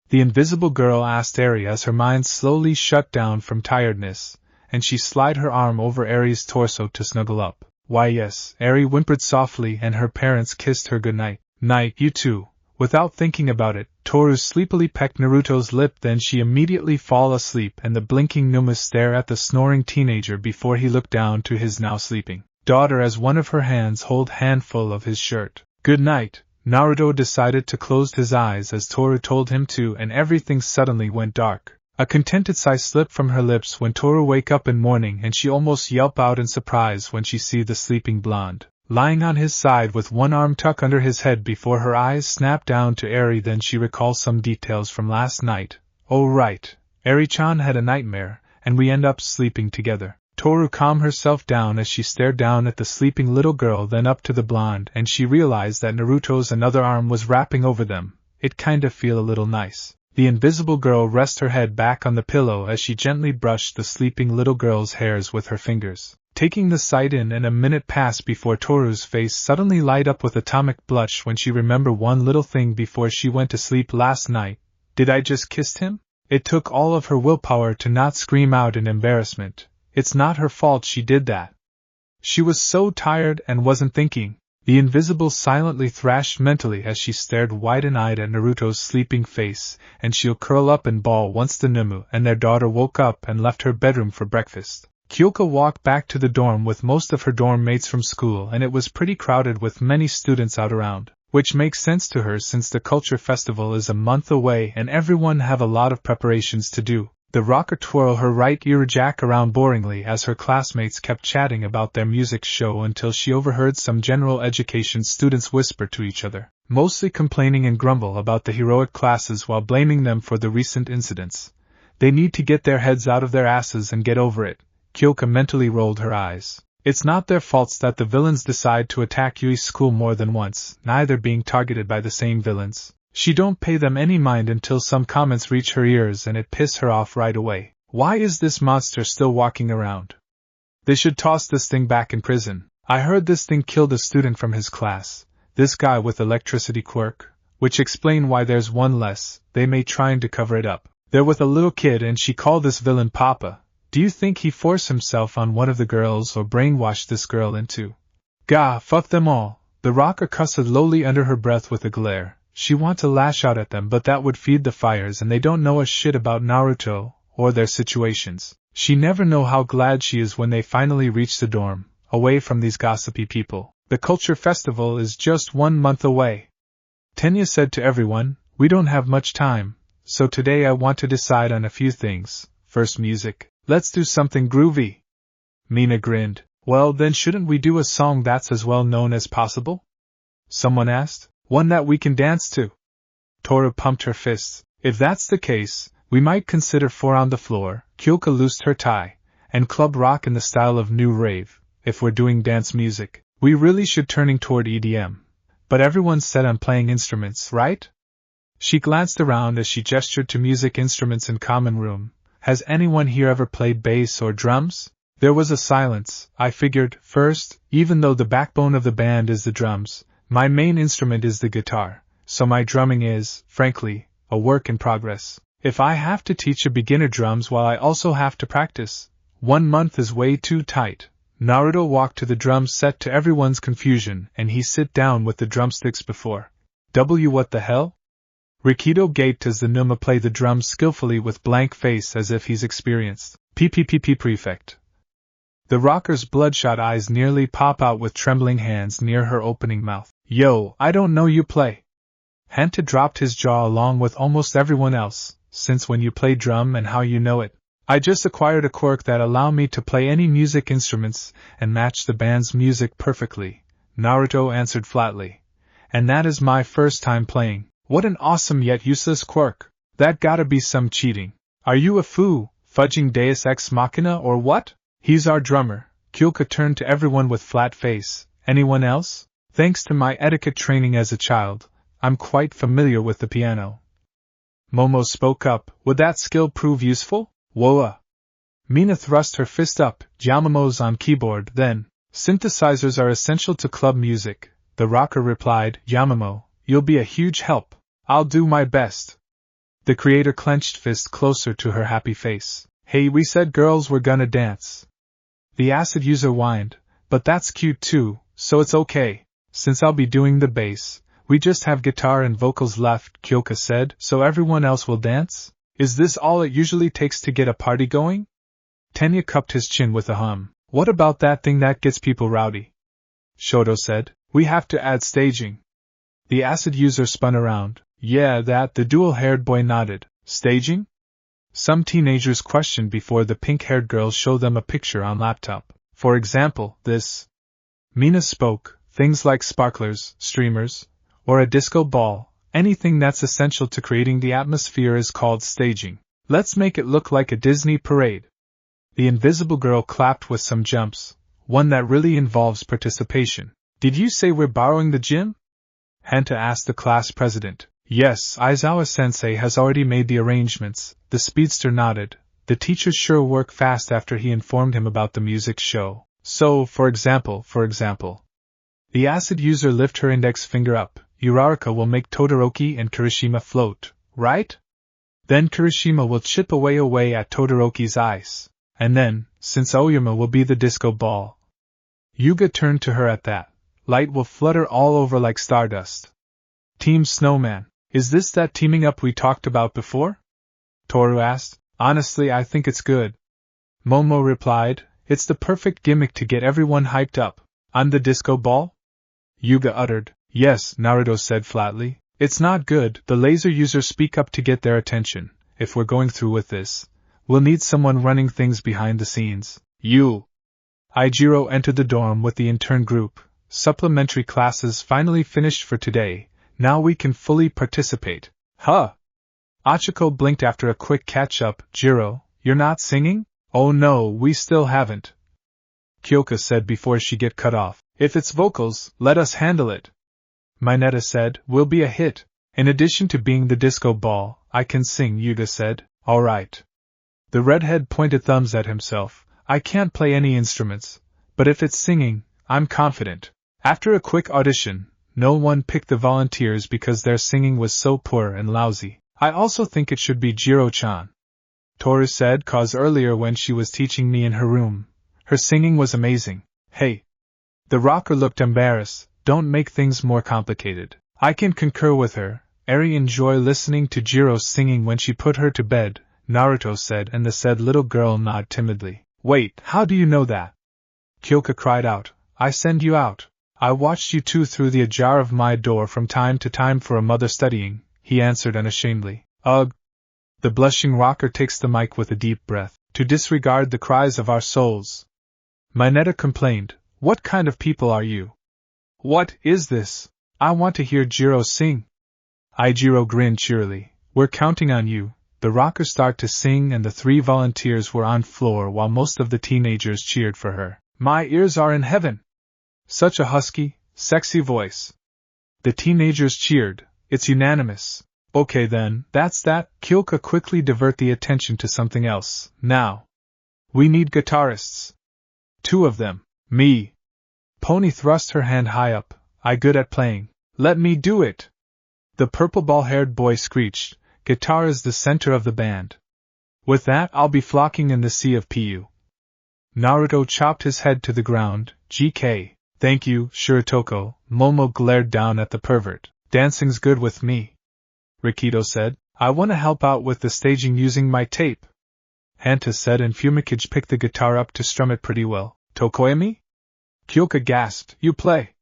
The invisible girl asked Eri as her mind slowly shut down from tiredness, and she slid her arm over Eri's torso to snuggle up. Why yes, Eri whimpered softly, and her parents kissed her goodnight. Night, you too. Without thinking about it, Toru sleepily pecked Naruto's lip, then she immediately fall asleep, and the blinking Numa stare at the snoring teenager before he looked down to his now sleeping daughter as one of her hands hold handful of his shirt. Good night. Naruto decided to close his eyes as Toru told him to, and everything suddenly went dark. A contented sigh slipped from her lips when Toru wake up in morning, and she almost yelp out in surprise when she see the sleeping blonde lying on his side with one arm tucked under his head before her eyes snapped down to Eri. Then she recalls some details from last night. Oh right, Eri-chan had a nightmare, and we end up sleeping together. Toru calmed herself down as she stared down at the sleeping little girl, then up to the blonde, and she realized that Naruto's another arm was wrapping over them. It kinda feel a little nice. The invisible girl rested her head back on the pillow as she gently brushed the sleeping little girl's hairs with her fingers, taking the sight in, and a minute passed before Toru's face suddenly light up with atomic blush when she remembered one little thing before she went to sleep last night. Did I just kiss him? It took all of her willpower to not scream out in embarrassment. It's not her fault she did that. She was so tired and wasn't thinking. The invisible silently thrashed mentally as she stared wide-eyed at Naruto's sleeping face, and she'll curl up and bawl once the Numu and their daughter woke up and left her bedroom for breakfast. Kyoka walked back to the dorm with most of her dorm mates from school, and it was pretty crowded with many students out around, which makes sense to her since the culture festival is a month away and everyone have a lot of preparations to do. The rocker twirled her right ear jack around boringly as her classmates kept chatting about their music show until she overheard some general education students whisper to each other, mostly complaining and grumble about the heroic classes while blaming them for the recent incidents. They need to get their heads out of their asses and get over it. Kyoka mentally rolled her eyes. It's not their faults that the villains decide to attack Yui's school more than once, neither being targeted by the same villains. She don't pay them any mind until some comments reach her ears and it piss her off right away. Why is this monster still walking around? They should toss this thing back in prison. I heard this thing killed a student from his class, this guy with electricity quirk, which explain why there's one less. They may trying to cover it up. They're with a little kid and she called this villain Papa. Do you think he forced himself on one of the girls or brainwashed this girl into? Gah, fuck them all. The rocker cussed lowly under her breath with a glare. She want to lash out at them, but that would feed the fires and they don't know a shit about Naruto or their situations. She never know how glad she is when they finally reach the dorm, away from these gossipy people. The culture festival is just 1 month away. Tenya said to everyone, we don't have much time, so today I want to decide on a few things. First, music. Let's do something groovy. Mina grinned. Well, then shouldn't we do a song that's as well known as possible? Someone asked. One that we can dance to. Toru pumped her fists. If that's the case, we might consider Four on the Floor. Kyoka loosed her tie, and club rock in the style of new rave. If we're doing dance music, we really should turning toward EDM. But everyone's set on playing instruments, right? She glanced around as she gestured to music instruments in common room. Has anyone here ever played bass or drums? There was a silence. I figured, first, even though the backbone of the band is the drums, my main instrument is the guitar, so my drumming is, frankly, a work in progress. If I have to teach a beginner drums while I also have to practice, 1 month is way too tight. Naruto walked to the drum set to everyone's confusion, and he sit down with the drumsticks before. What the hell? Rikido gaped as the Numa played the drums skillfully with blank face as if he's experienced. PPPP prefect. The rocker's bloodshot eyes nearly pop out with trembling hands near her opening mouth. Yo, I don't know you play. Hanta dropped his jaw along with almost everyone else, since when you play drum and how you know it. I just acquired a quirk that allow me to play any music instruments and match the band's music perfectly, Naruto answered flatly. And that is my first time playing. What an awesome yet useless quirk. That gotta be some cheating. Are you a fudging deus ex machina or what? He's our drummer. Kyoka turned to everyone with flat face. Anyone else? Thanks to my etiquette training as a child, I'm quite familiar with the piano. Momo spoke up. Would that skill prove useful? Woa. Mina thrust her fist up. Yamamo's on keyboard, then. Synthesizers are essential to club music, the rocker replied. Yamamo, you'll be a huge help. I'll do my best. The creator clenched fist closer to her happy face. Hey, we said girls were gonna dance. The acid user whined, but that's cute too, so it's okay. Since I'll be doing the bass, we just have guitar and vocals left, Kyoka said, so everyone else will dance? Is this all it usually takes to get a party going? Tenya cupped his chin with a hum. What about that thing that gets people rowdy? Shoto said, we have to add staging. The acid user spun around. Yeah, that, the dual-haired boy nodded. Staging? Some teenagers questioned before the pink-haired girl showed them a picture on laptop. For example, this. Mina spoke. Things like sparklers, streamers, or a disco ball, anything that's essential to creating the atmosphere is called staging. Let's make it look like a Disney parade. The invisible girl clapped with some jumps, one that really involves participation. Did you say we're borrowing the gym? Hanta asked the class president. Yes, Aizawa-sensei has already made the arrangements, the speedster nodded. The teacher sure worked fast after he informed him about the music show. So, for example. The acid user lift her index finger up. Uraraka will make Todoroki and Kirishima float, right? Then Kirishima will chip away at Todoroki's ice. And then, since Oyama will be the disco ball. Yuga turned to her at that. Light will flutter all over like stardust. Team Snowman, is this that teaming up we talked about before? Toru asked. Honestly, I think it's good. Momo replied, it's the perfect gimmick to get everyone hyped up. I'm the disco ball? Yuga uttered. Yes, Naruto said flatly. It's not good. The laser users speak up to get their attention. If we're going through with this, we'll need someone running things behind the scenes. You. Aijiro entered the dorm with the intern group. Supplementary classes finally finished for today. Now we can fully participate. Huh? Achiko blinked after a quick catch-up. Jiro, you're not singing? Oh no, we still haven't. Kyoka said before she get cut off. If it's vocals, let us handle it. Mineta said, we'll be a hit. In addition to being the disco ball, I can sing, Yuta said. Alright. The redhead pointed thumbs at himself. I can't play any instruments, but if it's singing, I'm confident. After a quick audition, no one picked the volunteers because their singing was so poor and lousy. I also think it should be Jiro-chan, Toru said, cause earlier when she was teaching me in her room, her singing was amazing. Hey. The rocker looked embarrassed. Don't make things more complicated. I can concur with her. Eri enjoy listening to Jiro's singing when she put her to bed, Naruto said, and the said little girl nodded timidly. Wait, how do you know that? Kyoka cried out. I send you out. I watched you two through the ajar of my door from time to time for a mother studying, he answered unashamedly. Ugh. The blushing rocker takes the mic with a deep breath, to disregard the cries of our souls. Mineta complained. What kind of people are you? What is this? I want to hear Jiro sing. Jiro grinned cheerily. We're counting on you. The rocker started to sing and the 3 volunteers were on floor while most of the teenagers cheered for her. My ears are in heaven. Such a husky, sexy voice. The teenagers cheered. It's unanimous. Okay then, that's that. Kyoka quickly divert the attention to something else. Now. We need guitarists. 2 of them. Me. Pony thrust her hand high up. I good at playing. Let me do it. The purple ball-haired boy screeched. Guitar is the center of the band. With that, I'll be flocking in the sea of Pu. Naruto chopped his head to the ground. GK. Thank you, Shirotoko. Momo glared down at the pervert. Dancing's good with me. Rikido said. I want to help out with the staging using my tape. Hanta said, and Fumikage picked the guitar up to strum it pretty well. Tokoyami? Kyoka gasped. You play.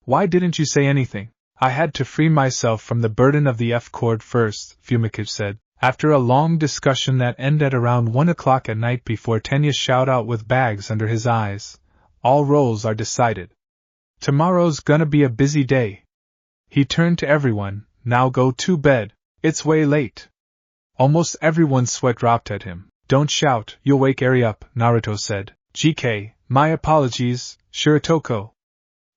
Why didn't you say anything? I had to free myself from the burden of the F chord first, Fumikage said. After a long discussion that ended around 1 o'clock at night before Tenya shouted out with bags under his eyes. All roles are decided. Tomorrow's gonna be a busy day. He turned to everyone. Now go to bed. It's way late. Almost everyone's sweat dropped at him. Don't shout, you'll wake Eri up, Naruto said. GK, my apologies, Shirotoko.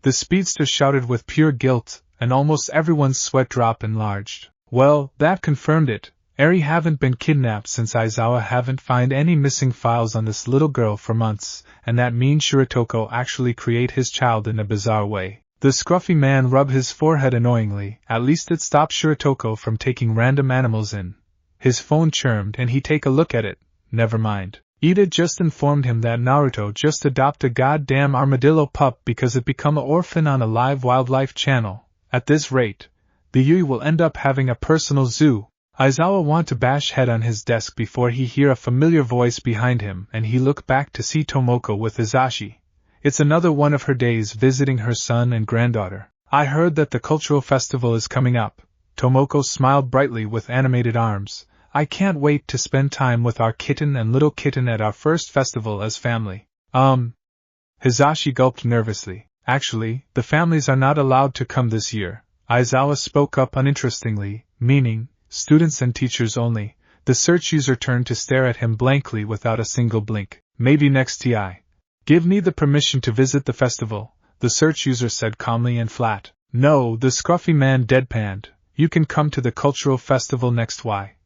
The speedster shouted with pure guilt, and almost everyone's sweat drop enlarged. Well, that confirmed it. Eri haven't been kidnapped since Aizawa haven't find any missing files on this little girl for months, and that means Shirotoko actually create his child in a bizarre way. The scruffy man rubbed his forehead annoyingly. At least it stopped Shirotoko from taking random animals in. His phone chirmed and he take a look at it. Never mind. Ida just informed him that Naruto just adopted a goddamn armadillo pup because it become a orphan on a live wildlife channel. At this rate, the Yui will end up having a personal zoo. Aizawa want to bash head on his desk before he hear a familiar voice behind him and he look back to see Tomoko with Hizashi. It's another one of her days visiting her son and granddaughter. I heard that the cultural festival is coming up. Tomoko smiled brightly with animated arms. I can't wait to spend time with our kitten and little kitten at our first festival as family. Hizashi gulped nervously. Actually, the families are not allowed to come this year. Aizawa spoke up uninterestingly, meaning, students and teachers only. The search user turned to stare at him blankly without a single blink. Maybe next TI. Give me the permission to visit the festival, the search user said calmly and flat. No, the scruffy man deadpanned. You can come to the cultural festival next Y.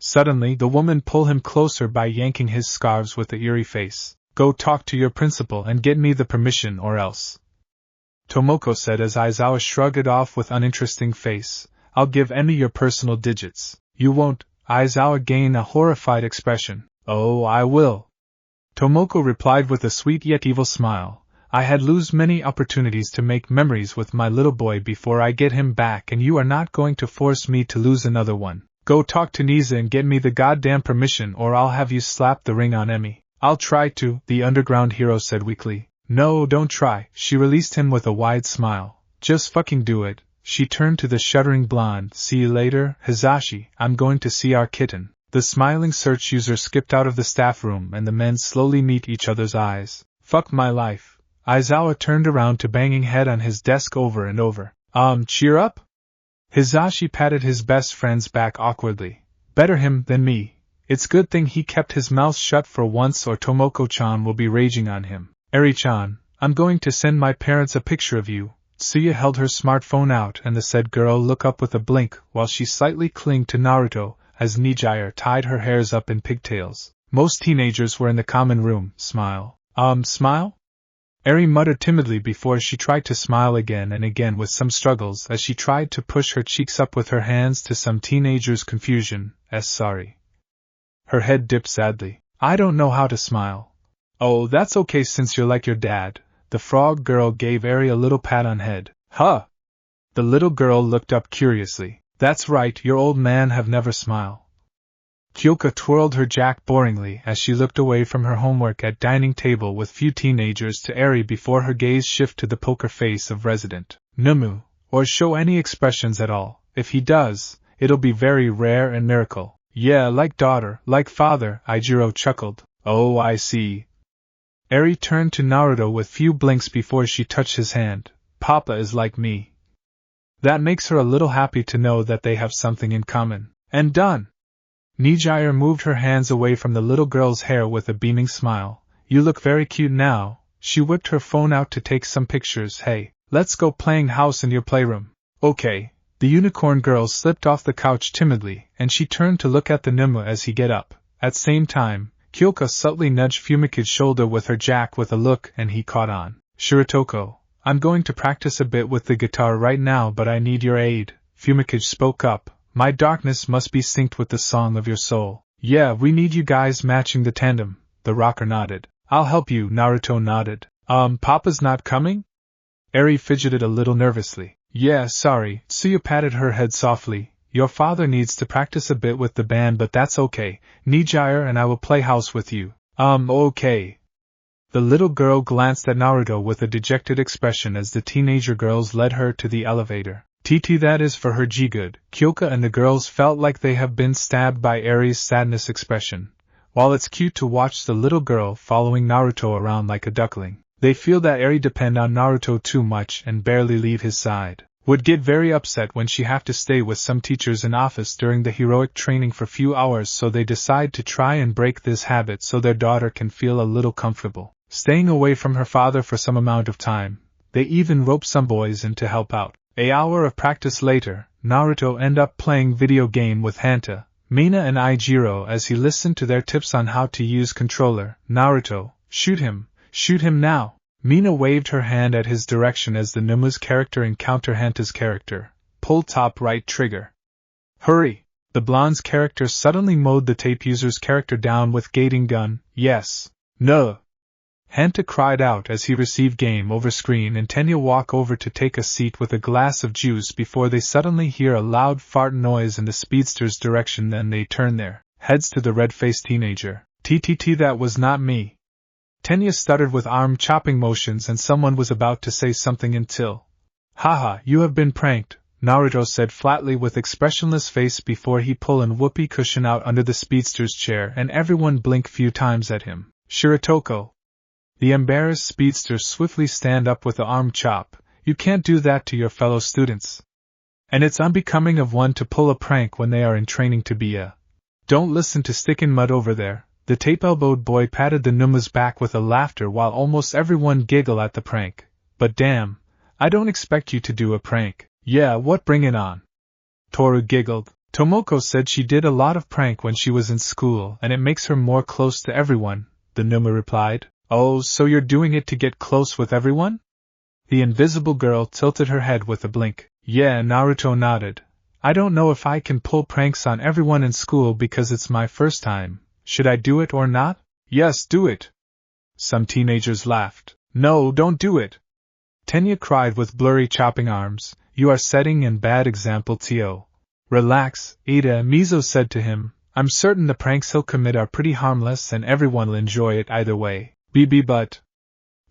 Suddenly, the woman pulled him closer by yanking his scarves with a eerie face. Go talk to your principal and get me the permission or else. Tomoko said as Aizawa shrugged it off with uninteresting face. I'll give Emmy your personal digits. You won't. Aizawa gained a horrified expression. Oh, I will. Tomoko replied with a sweet yet evil smile. I had lose many opportunities to make memories with my little boy before I get him back and you are not going to force me to lose another one. Go talk to Nisa and get me the goddamn permission or I'll have you slap the ring on Emmy. I'll try to, the underground hero said weakly. No, don't try, she released him with a wide smile. Just fucking do it. She turned to the shuddering blonde. See you later, Hizashi, I'm going to see our kitten. The smiling search user skipped out of the staff room and the men slowly meet each other's eyes. Fuck my life. Aizawa turned around to banging head on his desk over and over. Cheer up? Hizashi patted his best friend's back awkwardly. Better him than me. It's good thing he kept his mouth shut for once or Tomoko-chan will be raging on him. Eri-chan, I'm going to send my parents a picture of you. Tsuya held her smartphone out and the said girl looked up with a blink while she slightly clinged to Naruto as Nijire tied her hairs up in pigtails. Most teenagers were in the common room. Smile. Smile? Eri muttered timidly before she tried to smile again and again with some struggles as she tried to push her cheeks up with her hands to some teenager's confusion. Sorry. Her head dipped sadly. I don't know how to smile. Oh, that's okay since you're like your dad. The frog girl gave Eri a little pat on head. Huh? The little girl looked up curiously. That's right, your old man have never smiled. Kyoka twirled her jack boringly as she looked away from her homework at dining table with few teenagers to Eri before her gaze shifted to the poker face of resident Numu, or show any expressions at all. If he does, it'll be very rare and miracle. Yeah, like daughter, like father, Ijiro chuckled. Oh, I see. Eri turned to Naruto with few blinks before she touched his hand. Papa is like me. That makes her a little happy to know that they have something in common. And done! Nijire moved her hands away from the little girl's hair with a beaming smile. You look very cute now. She whipped her phone out to take some pictures. Hey, let's go playing house in your playroom. Okay. The unicorn girl slipped off the couch timidly, and she turned to look at the Nimue as he get up. At same time, Kyoka subtly nudged Fumiki's shoulder with her jack with a look and he caught on. Shiratoko, I'm going to practice a bit with the guitar right now but I need your aid. Fumikage spoke up. My darkness must be synced with the song of your soul. Yeah, we need you guys matching the tandem. The rocker nodded. I'll help you, Naruto nodded. Papa's not coming? Eri fidgeted a little nervously. Yeah, sorry. Tsuya patted her head softly. Your father needs to practice a bit with the band but that's okay. Nijire and I will play house with you. Okay. The little girl glanced at Naruto with a dejected expression as the teenager girls led her to the elevator. TT that is for her G-good. Kyoka and the girls felt like they have been stabbed by Eri's sadness expression. While it's cute to watch the little girl following Naruto around like a duckling, they feel that Eri depend on Naruto too much and barely leave his side. Would get very upset when she have to stay with some teachers in office during the heroic training for few hours, so they decide to try and break this habit so their daughter can feel a little comfortable staying away from her father for some amount of time. They even rope some boys in to help out. An hour of practice later, Naruto end up playing video game with Hanta, Mina and Ijiro as he listened to their tips on how to use controller. Naruto, shoot him now. Mina waved her hand at his direction as the Numu's character encountered Hanta's character. Pull top right trigger. Hurry! The blonde's character suddenly mowed the tape user's character down with gating gun. Yes. No. Hanta cried out as he received game over screen and Tenya walked over to take a seat with a glass of juice before they suddenly hear a loud fart noise in the speedster's direction. Then they turn their heads to the red-faced teenager. TTT that was not me. Tenya stuttered with arm chopping motions and someone was about to say something until. Haha, you have been pranked, Naruto said flatly with expressionless face before he pulled an whoopee cushion out under the speedster's chair and everyone blinked few times at him. Shiratoko. The embarrassed speedster swiftly stand up with the arm chop. You can't do that to your fellow students. And it's unbecoming of one to pull a prank when they are in training to be a. Don't listen to Stick in Mud over there. The tape-elbowed boy patted the Numu's back with a laughter while almost everyone giggled at the prank. But damn, I don't expect you to do a prank. Yeah, what, bring it on. Toru giggled. Tomoko said she did a lot of prank when she was in school and it makes her more close to everyone, the Numu replied. Oh, so you're doing it to get close with everyone? The invisible girl tilted her head with a blink. Yeah, Naruto nodded. I don't know if I can pull pranks on everyone in school because it's my first time. Should I do it or not? Yes, do it. Some teenagers laughed. No, don't do it. Tenya cried with blurry chopping arms. You are setting an bad example, Tio. Relax, Ada, Mizo said to him. I'm certain the pranks he'll commit are pretty harmless and everyone will enjoy it either way. But.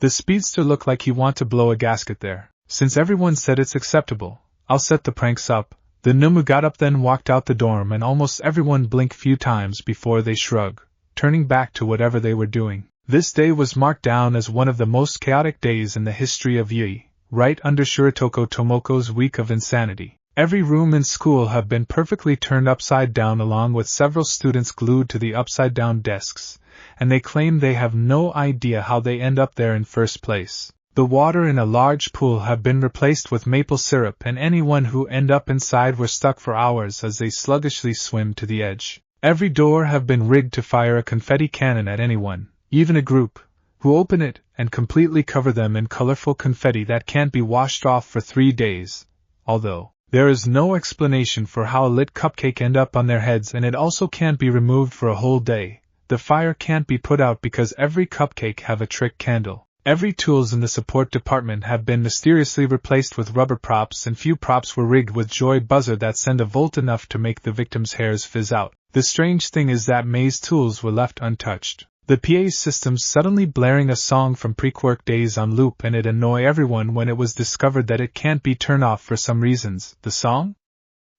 The speedster looked like he wanted to blow a gasket there. Since everyone said it's acceptable, I'll set the pranks up. The Numu got up then walked out the dorm and almost everyone blinked few times before they shrugged, turning back to whatever they were doing. This day was marked down as one of the most chaotic days in the history of Yui, right under Shiratoko Tomoko's week of insanity. Every room in school had been perfectly turned upside down along with several students glued to the upside-down desks, and they claim they have no idea how they end up there in first place. The water in a large pool have been replaced with maple syrup, and anyone who end up inside were stuck for hours as they sluggishly swim to the edge. Every door have been rigged to fire a confetti cannon at anyone, even a group, who open it and completely cover them in colorful confetti that can't be washed off for 3 days, although there is no explanation for how a lit cupcake end up on their heads, and it also can't be removed for a whole day. The fire can't be put out because every cupcake have a trick candle. Every tools in the support department have been mysteriously replaced with rubber props, and few props were rigged with joy buzzer that send a volt enough to make the victim's hairs fizz out. The strange thing is that May's tools were left untouched. The PA system's suddenly blaring a song from pre-quirk days on loop, and it annoy everyone when it was discovered that it can't be turned off for some reasons. The song?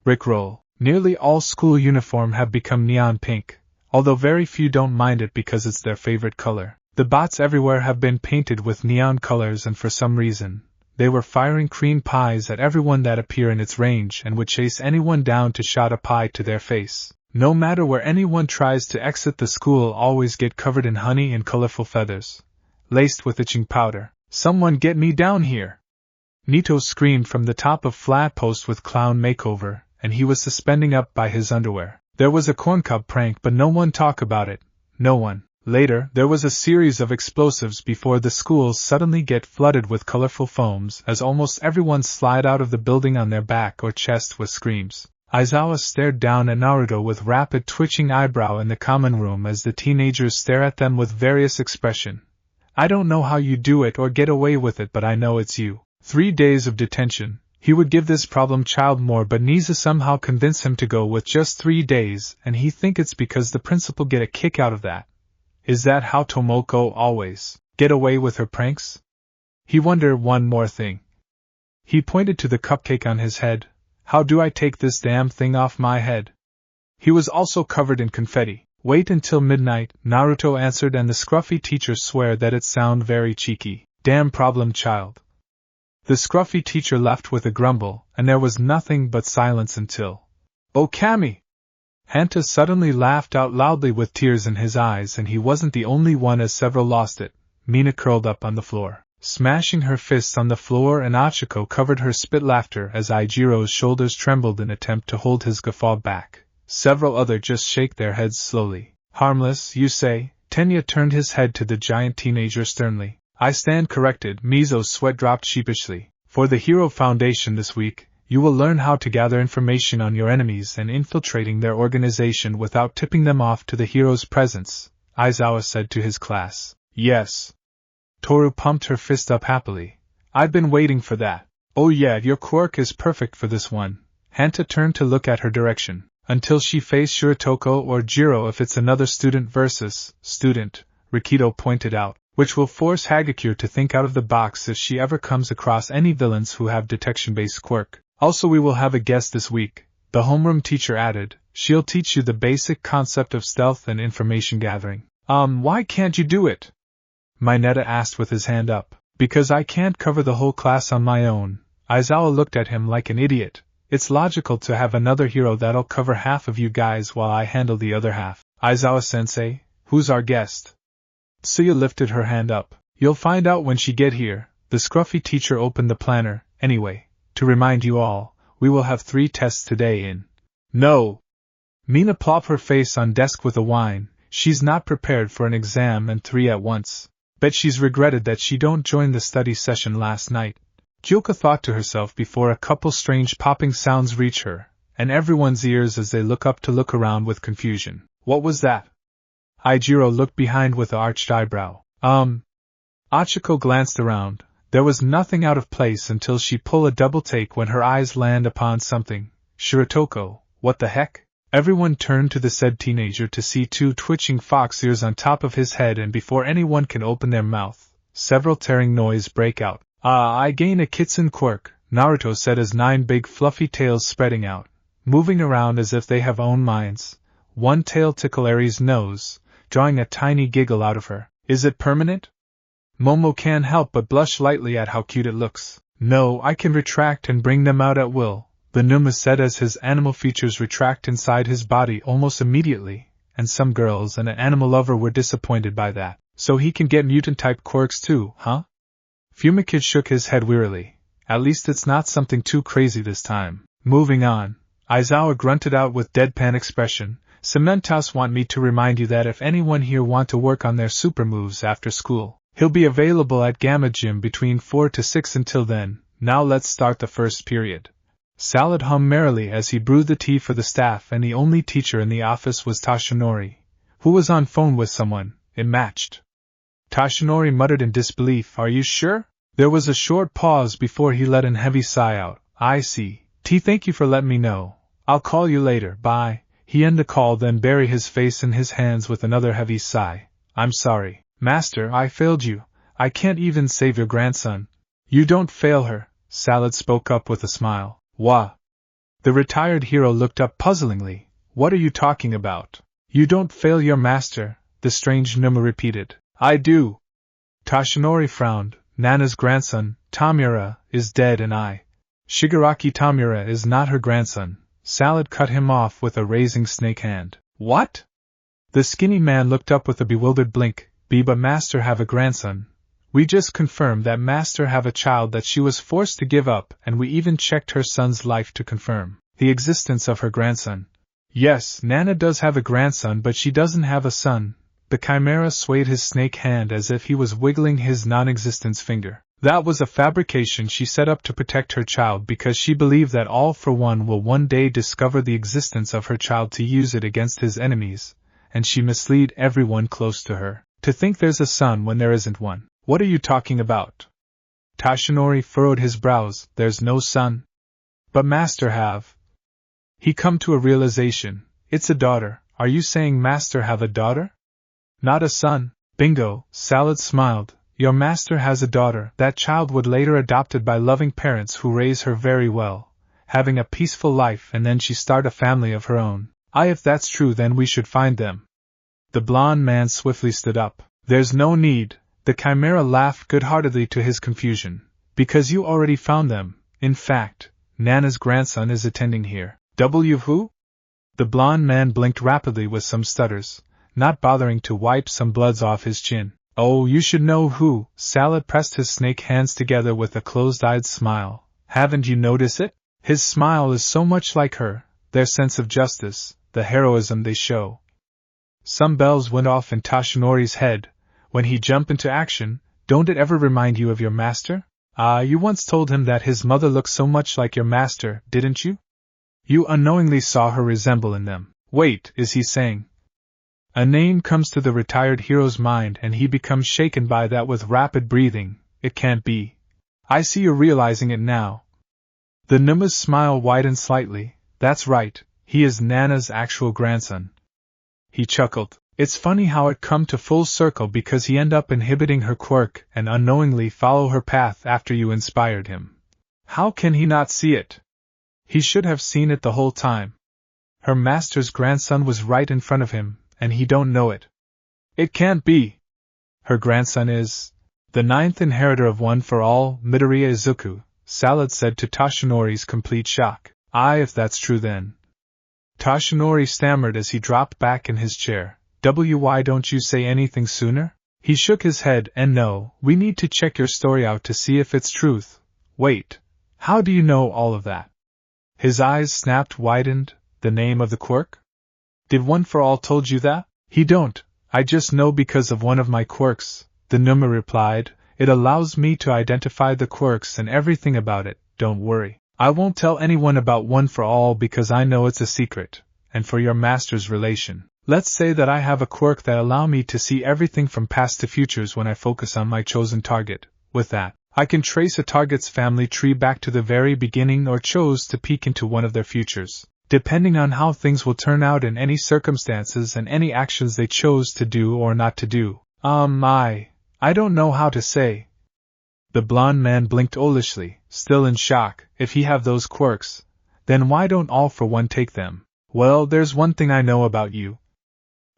Rickroll. Nearly all school uniform have become neon pink, although very few don't mind it because it's their favorite color. The bots everywhere have been painted with neon colors, and for some reason, they were firing cream pies at everyone that appear in its range and would chase anyone down to shout a pie to their face. No matter where anyone tries to exit the school, always get covered in honey and colorful feathers, laced with itching powder. Someone get me down here! Nito screamed from the top of flat post with clown makeover, and he was suspending up by his underwear. There was a corncob prank, but no one talk about it. No one. Later, there was a series of explosives before the schools suddenly get flooded with colorful foams as almost everyone slide out of the building on their back or chest with screams. Aizawa stared down at Naruto with rapid twitching eyebrow in the common room as the teenagers stare at them with various expression. I don't know how you do it or get away with it, but I know it's you. 3 days of detention. He would give this problem child more, but Niza somehow convince him to go with just 3 days, and he think it's because the principal get a kick out of that. Is that how Tomoko always get away with her pranks? He wondered one more thing. He pointed to the cupcake on his head. How do I take this damn thing off my head? He was also covered in confetti. Wait until midnight, Naruto answered, and the scruffy teacher swear that it sound very cheeky. Damn problem child. The scruffy teacher left with a grumble, and there was nothing but silence until... Oh Kami! Hanta suddenly laughed out loudly with tears in his eyes, and he wasn't the only one as several lost it. Mina curled up on the floor, smashing her fists on the floor, and Achiko covered her spit laughter as Ijiro's shoulders trembled in attempt to hold his guffaw back. Several other just shake their heads slowly. Harmless, you say? Tenya turned his head to the giant teenager sternly. I stand corrected. Mizo's sweat dropped sheepishly. For the Hero Foundation this week, you will learn how to gather information on your enemies and infiltrating their organization without tipping them off to the hero's presence, Aizawa said to his class. Yes. Toru pumped her fist up happily. I've been waiting for that. Oh yeah, your quirk is perfect for this one. Hanta turned to look at her direction. Until she faced Shiratoko or Jiro if it's another student versus student, Rikido pointed out, which will force Hagakure to think out of the box if she ever comes across any villains who have detection-based quirk. Also, we will have a guest this week, the homeroom teacher added. She'll teach you the basic concept of stealth and information gathering. Why can't you do it? Mineta asked with his hand up. Because I can't cover the whole class on my own. Aizawa looked at him like an idiot. It's logical to have another hero that'll cover half of you guys while I handle the other half. Aizawa-sensei, who's our guest? Tsuya lifted her hand up. You'll find out when she get here. The scruffy teacher opened the planner. Anyway, to remind you all, we will have 3 tests today in. No! Mina plopped her face on desk with a whine. She's not prepared for an exam and 3 at once. Bet she's regretted that she don't join the study session last night. Kyoka thought to herself before a couple strange popping sounds reach her, and everyone's ears as they look around with confusion. What was that? Ijiro looked behind with arched eyebrow. Achiko glanced around. There was nothing out of place until she pulled a double take when her eyes land upon something. Shiratoko, what the heck? Everyone turned to the said teenager to see 2 twitching fox ears on top of his head, and before anyone can open their mouth, several tearing noise break out. I gain a kitsune quirk, Naruto said as 9 big fluffy tails spreading out, moving around as if they have own minds. One tail tickled Aries' nose, drawing a tiny giggle out of her. Is it permanent? Momo can't help but blush lightly at how cute it looks. No, I can retract and bring them out at will, the Numa said as his animal features retract inside his body almost immediately, and some girls and an animal lover were disappointed by that. So he can get mutant-type quirks too, huh? Fumikid shook his head wearily. At least it's not something too crazy this time. Moving on. Aizawa grunted out with deadpan expression. Cementos want me to remind you that if anyone here want to work on their super moves after school, he'll be available at Gamma Gym between 4 to 6 until then. Now let's start the first period. Salad hummed merrily as he brewed the tea for the staff, and the only teacher in the office was Tashinori, who was on phone with someone. It matched. Tashinori muttered in disbelief, "Are you sure?" There was a short pause before he let a heavy sigh out. "I see. T, thank you for letting me know. I'll call you later, bye." He ended the call, then buried his face in his hands with another heavy sigh. "I'm sorry, Master, I failed you. I can't even save your grandson." "You don't fail her," Salad spoke up with a smile. "Wha?" The retired hero looked up puzzlingly. "What are you talking about?" "You don't fail your master," the strange Numa repeated. "I do." Tashinori frowned. "Nana's grandson, Tamura, is dead, and Shigaraki Tamura is not her grandson." Salad cut him off with a raising snake hand. "What?" The skinny man looked up with a bewildered blink. "But Master have a grandson. We just confirmed that Master have a child that she was forced to give up, and we even checked her son's life to confirm the existence of her grandson." "Yes, Nana does have a grandson, but she doesn't have a son." The chimera swayed his snake hand as if he was wiggling his non-existence finger. "That was a fabrication she set up to protect her child because she believed that All for One will one day discover the existence of her child to use it against his enemies, and she misled everyone close to her to think there's a son when there isn't one." "What are you talking about?" Tashinori furrowed his brows. "There's no son." "But Master have." He come to a realization. "It's a daughter." "Are you saying Master have a daughter?" "Not a son." "Bingo," Salad smiled. "Your master has a daughter. That child would later adopted by loving parents who raise her very well, having a peaceful life, and then she start a family of her own." If that's true, then we should find them." The blond man swiftly stood up. "There's no need." The chimera laughed good-heartedly to his confusion. "Because you already found them. In fact, Nana's grandson is attending here." Who? The blond man blinked rapidly with some stutters, not bothering to wipe some bloods off his chin. "Oh, you should know who." Salad pressed his snake hands together with a closed-eyed smile. "Haven't you noticed it? His smile is so much like her, their sense of justice, the heroism they show." Some bells went off in Tashinori's head. "When he jump into action, don't it ever remind you of your master?" You once told him that his mother looked so much like your master, didn't you? You unknowingly saw her resemble in them. Wait, is he saying? A name comes to the retired hero's mind and he becomes shaken by that with rapid breathing. "It can't be. I see you're realizing it now." The Numa's smile widened slightly. "That's right, he is Nana's actual grandson." He chuckled. "It's funny how it come to full circle because he end up inhibiting her quirk and unknowingly follow her path after you inspired him. How can he not see it? He should have seen it the whole time. Her master's grandson was right in front of him, and he don't know it." "It can't be. Her grandson is the 9th inheritor of One for All, Midoriya Izuku," Salad said to Tashinori's complete shock. If that's true then." Tashinori stammered as he dropped back in his chair. Why don't you say anything sooner?" He shook his head. "And no, we need to check your story out to see if it's truth." "Wait, how do you know all of that?" His eyes snapped widened. "The name of the quirk? Did One for All told you that?" "He don't, I just know because of one of my quirks," the Numa replied. "It allows me to identify the quirks and everything about it. Don't worry, I won't tell anyone about One for All because I know it's a secret. And for your master's relation, let's say that I have a quirk that allow me to see everything from past to futures when I focus on my chosen target. With that, I can trace a target's family tree back to the very beginning or chose to peek into one of their futures, depending on how things will turn out in any circumstances and any actions they chose to do or not to do. I don't know how to say." The blond man blinked owlishly, still in shock. "If he have those quirks, then why don't All for One take them?" "Well, there's one thing I know about you."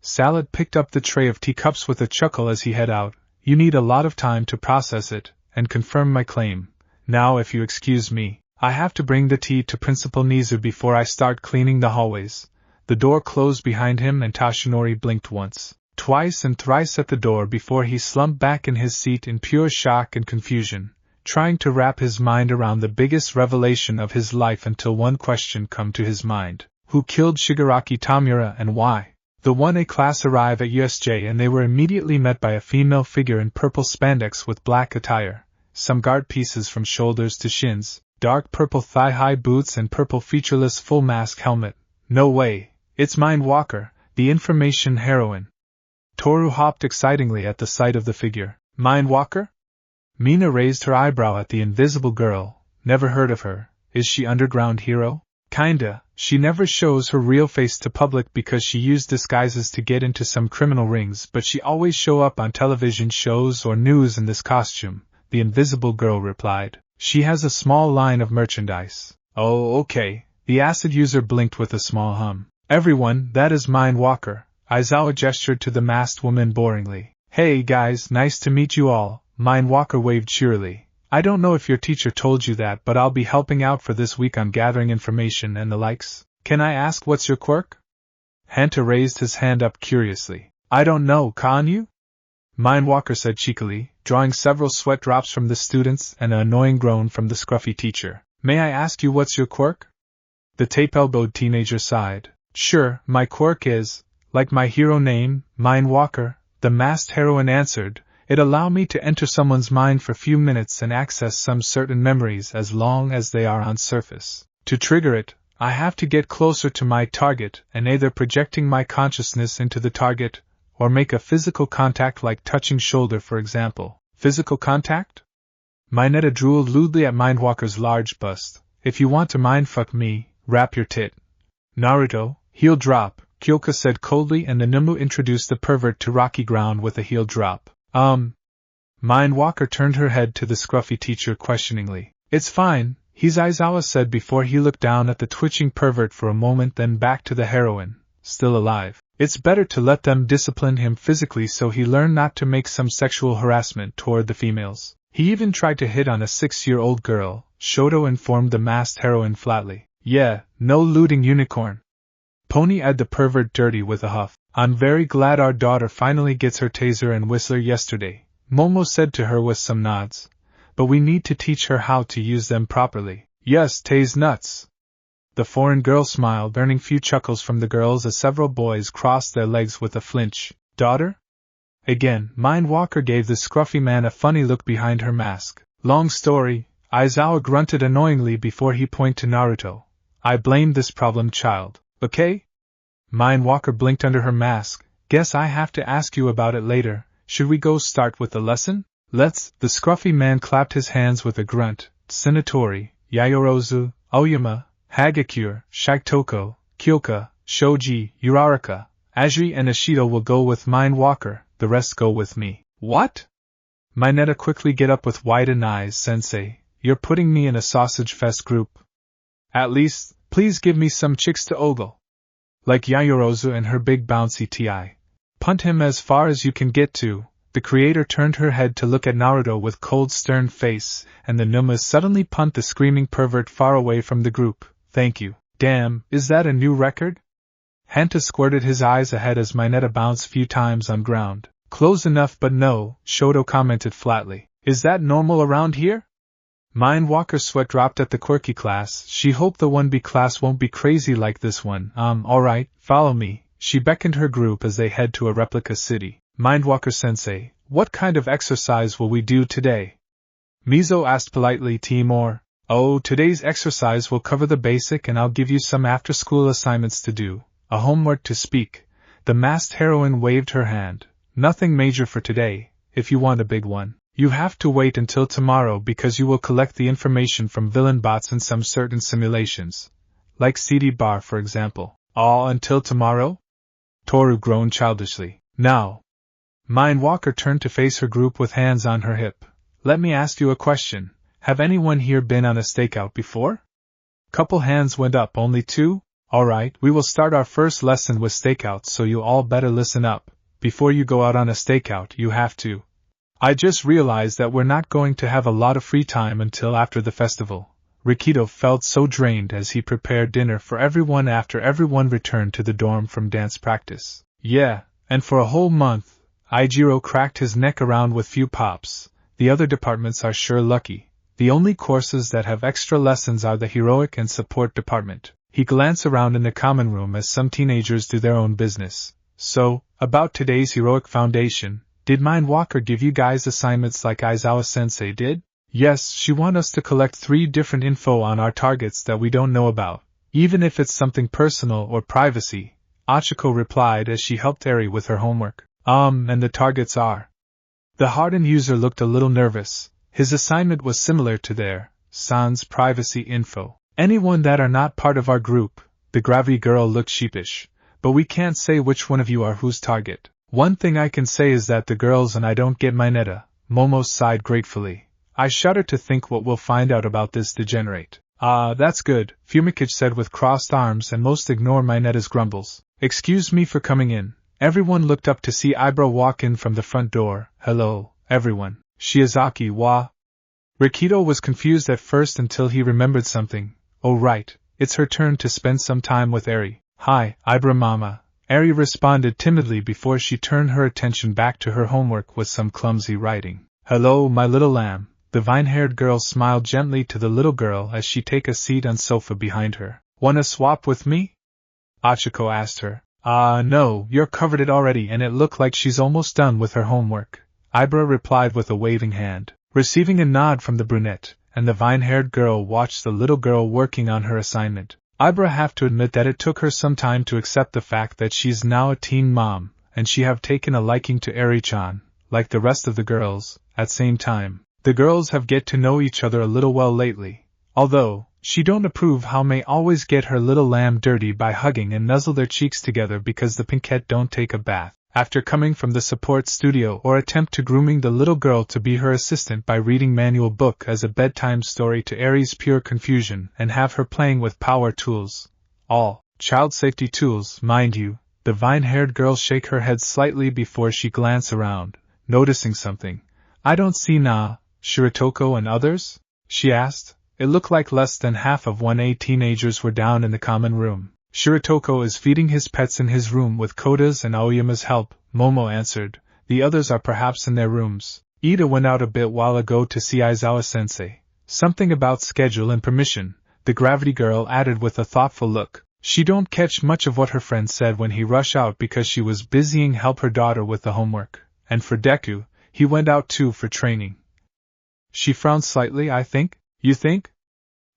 Salad picked up the tray of teacups with a chuckle as he head out. "You need a lot of time to process it and confirm my claim. Now if you excuse me, I have to bring the tea to Principal Nizu before I start cleaning the hallways." The door closed behind him and Tashinori blinked once, twice and thrice at the door before he slumped back in his seat in pure shock and confusion, trying to wrap his mind around the biggest revelation of his life until one question came to his mind. Who killed Shigaraki Tamura and why? The 1A class arrived at USJ and they were immediately met by a female figure in purple spandex with black attire, some guard pieces from shoulders to shins, dark purple thigh-high boots and purple featureless full mask helmet. No way, it's Mind Walker, the information heroine. Toru hopped excitingly at the sight of the figure. Mind Walker? Mina raised her eyebrow at the invisible girl. Never heard of her. Is she underground hero? Kinda. She never shows her real face to public because she used disguises to get into some criminal rings, but she always show up on television shows or news in this costume, the invisible girl replied. She has a small line of merchandise. Oh, okay. The acid user blinked with a small hum. Everyone, that is Mind Walker. Aizawa gestured to the masked woman boringly. Hey guys, nice to meet you all. Mind Walker waved cheerily. I don't know if your teacher told you that, but I'll be helping out for this week on gathering information and the likes. Can I ask what's your quirk? Hanta raised his hand up curiously. I don't know, can you? Mind Walker said cheekily, drawing several sweat drops from the students and an annoying groan from the scruffy teacher. May I ask you what's your quirk? The tape-elbowed teenager sighed. Sure, my quirk is, like my hero name, Mind Walker, the masked heroine answered. It allows me to enter someone's mind for a few minutes and access some certain memories as long as they are on surface. To trigger it, I have to get closer to my target and either projecting my consciousness into the target or make a physical contact like touching shoulder for example. Physical contact? Mineta drooled lewdly at Mindwalker's large bust. If you want to mindfuck me, wrap your tit. Naruto, heel drop, Kyoka said coldly and the Nimbu introduced the pervert to rocky ground with a heel drop. Mind Walker turned her head to the scruffy teacher questioningly. It's fine, Aizawa said before he looked down at the twitching pervert for a moment then back to the heroine, still alive. It's better to let them discipline him physically so he learn not to make some sexual harassment toward the females. He even tried to hit on a 6-year-old girl, Shoto informed the masked heroine flatly. Yeah, no looting unicorn. Pony eyed the pervert dirty with a huff. I'm very glad our daughter finally gets her taser and whistler yesterday, Momo said to her with some nods. But we need to teach her how to use them properly. Yes, tase nuts. The foreign girl smiled, earning few chuckles from the girls as several boys crossed their legs with a flinch. Daughter? Again, Mind Walker gave the scruffy man a funny look behind her mask. Long story, Aizawa grunted annoyingly before he pointed to Naruto. I blamed this problem child, okay? Mind Walker blinked under her mask. Guess I have to ask you about it later. Should we go start with the lesson? Let's. The scruffy man clapped his hands with a grunt. Tsunatori, Yayorozu, Oyama, Hagakure, Shaktoko, Kyoka, Shoji, Uraraka, Ajiri and Ashido will go with Mind Walker, the rest go with me. What? Mineta quickly get up with widened eyes. Sensei, you're putting me in a sausage fest group. At least, please give me some chicks to ogle. Like Yayorozu and her big bouncy TI. Punt him as far as you can get to. The creator turned her head to look at Naruto with cold stern face, and the Numas suddenly punt the screaming pervert far away from the group. Thank you. Damn, is that a new record? Hanta squirted his eyes ahead as Mineta bounced few times on ground. Close enough but no, Shoto commented flatly. Is that normal around here? Mind Walker's sweat dropped at the quirky class. She hoped the 1B class won't be crazy like this one. Alright, follow me. She beckoned her group as they head to a replica city. Mind Walker sensei, what kind of exercise will we do today? Mizo asked politely. Timor. Oh, today's exercise will cover the basic and I'll give you some after-school assignments to do. A homework to speak. The masked heroine waved her hand. Nothing major for today. If you want a big one, you have to wait until tomorrow because you will collect the information from villain bots in some certain simulations. Like CD Bar for example. All until tomorrow? Toru groaned childishly. Now. Mind Walker turned to face her group with hands on her hip. Let me ask you a question. Have anyone here been on a stakeout before? Couple hands went up, only 2? Alright, we will start our first lesson with stakeouts, so you all better listen up. Before you go out on a stakeout, you have to. I just realized that we're not going to have a lot of free time until after the festival. Rikido felt so drained as he prepared dinner for everyone after everyone returned to the dorm from dance practice. Yeah, And for a whole month, Ijiro cracked his neck around with few pops. The other departments are sure lucky. The only courses that have extra lessons are the heroic and support department. He glanced around in the common room as some teenagers do their own business. So, about today's heroic foundation, did Mindwalker give you guys assignments like Aizawa-sensei did? Yes, she wants us to collect 3 different info on our targets that we don't know about, even if it's something personal or privacy, Achiko replied as she helped Eri with her homework. And the targets are? The hardened user looked a little nervous. His assignment was similar to their sans privacy info. Anyone that are not part of our group. The gravity girl looked sheepish. But we can't say which one of you are whose target. One thing I can say is that the girls and I don't get Mineta. Momo sighed gratefully. I shudder to think what we'll find out about this degenerate. That's good, Fumikage said with crossed arms, and most ignore Mineta's grumbles. Excuse me for coming in. Everyone looked up to see Ibra walk in from the front door. Hello, everyone. Shiozaki wa? Rikido was confused at first until he remembered something. Oh right, it's her turn to spend some time with Eri. Hi, Ibra mama. Eri responded timidly before she turned her attention back to her homework with some clumsy writing. Hello, my little lamb. The vine-haired girl smiled gently to the little girl as she took a seat on sofa behind her. Wanna swap with me? Achiko asked her. No, you're covered it already, and it looked like she's almost done with her homework. Ibra replied with a waving hand. Receiving a nod from the brunette, and the vine-haired girl watched the little girl working on her assignment. Ibra have to admit that it took her some time to accept the fact that she's now a teen mom, and she have taken a liking to Eri-chan, like the rest of the girls. At same time, the girls have get to know each other a little well lately, although she don't approve how May always get her little lamb dirty by hugging and nuzzle their cheeks together because the pinkette don't take a bath. After coming from the support studio, or attempt to grooming the little girl to be her assistant by reading manual book as a bedtime story to Eri's pure confusion, and have her playing with power tools. All child safety tools, mind you. The vine-haired girl shake her head slightly before she glance around, noticing something. I don't see Shiratoko and others? She asked. It looked like less than half of 1A teenagers were down in the common room. Shiratoko is feeding his pets in his room with Koda's and Aoyama's help, Momo answered. The others are perhaps in their rooms. Ida went out a bit while ago to see Aizawa-sensei. Something about schedule and permission, the gravity girl added with a thoughtful look. She don't catch much of what her friend said when he rushed out because she was busying help her daughter with the homework. And for Deku, he went out too for training. She frowned slightly, I think. You think?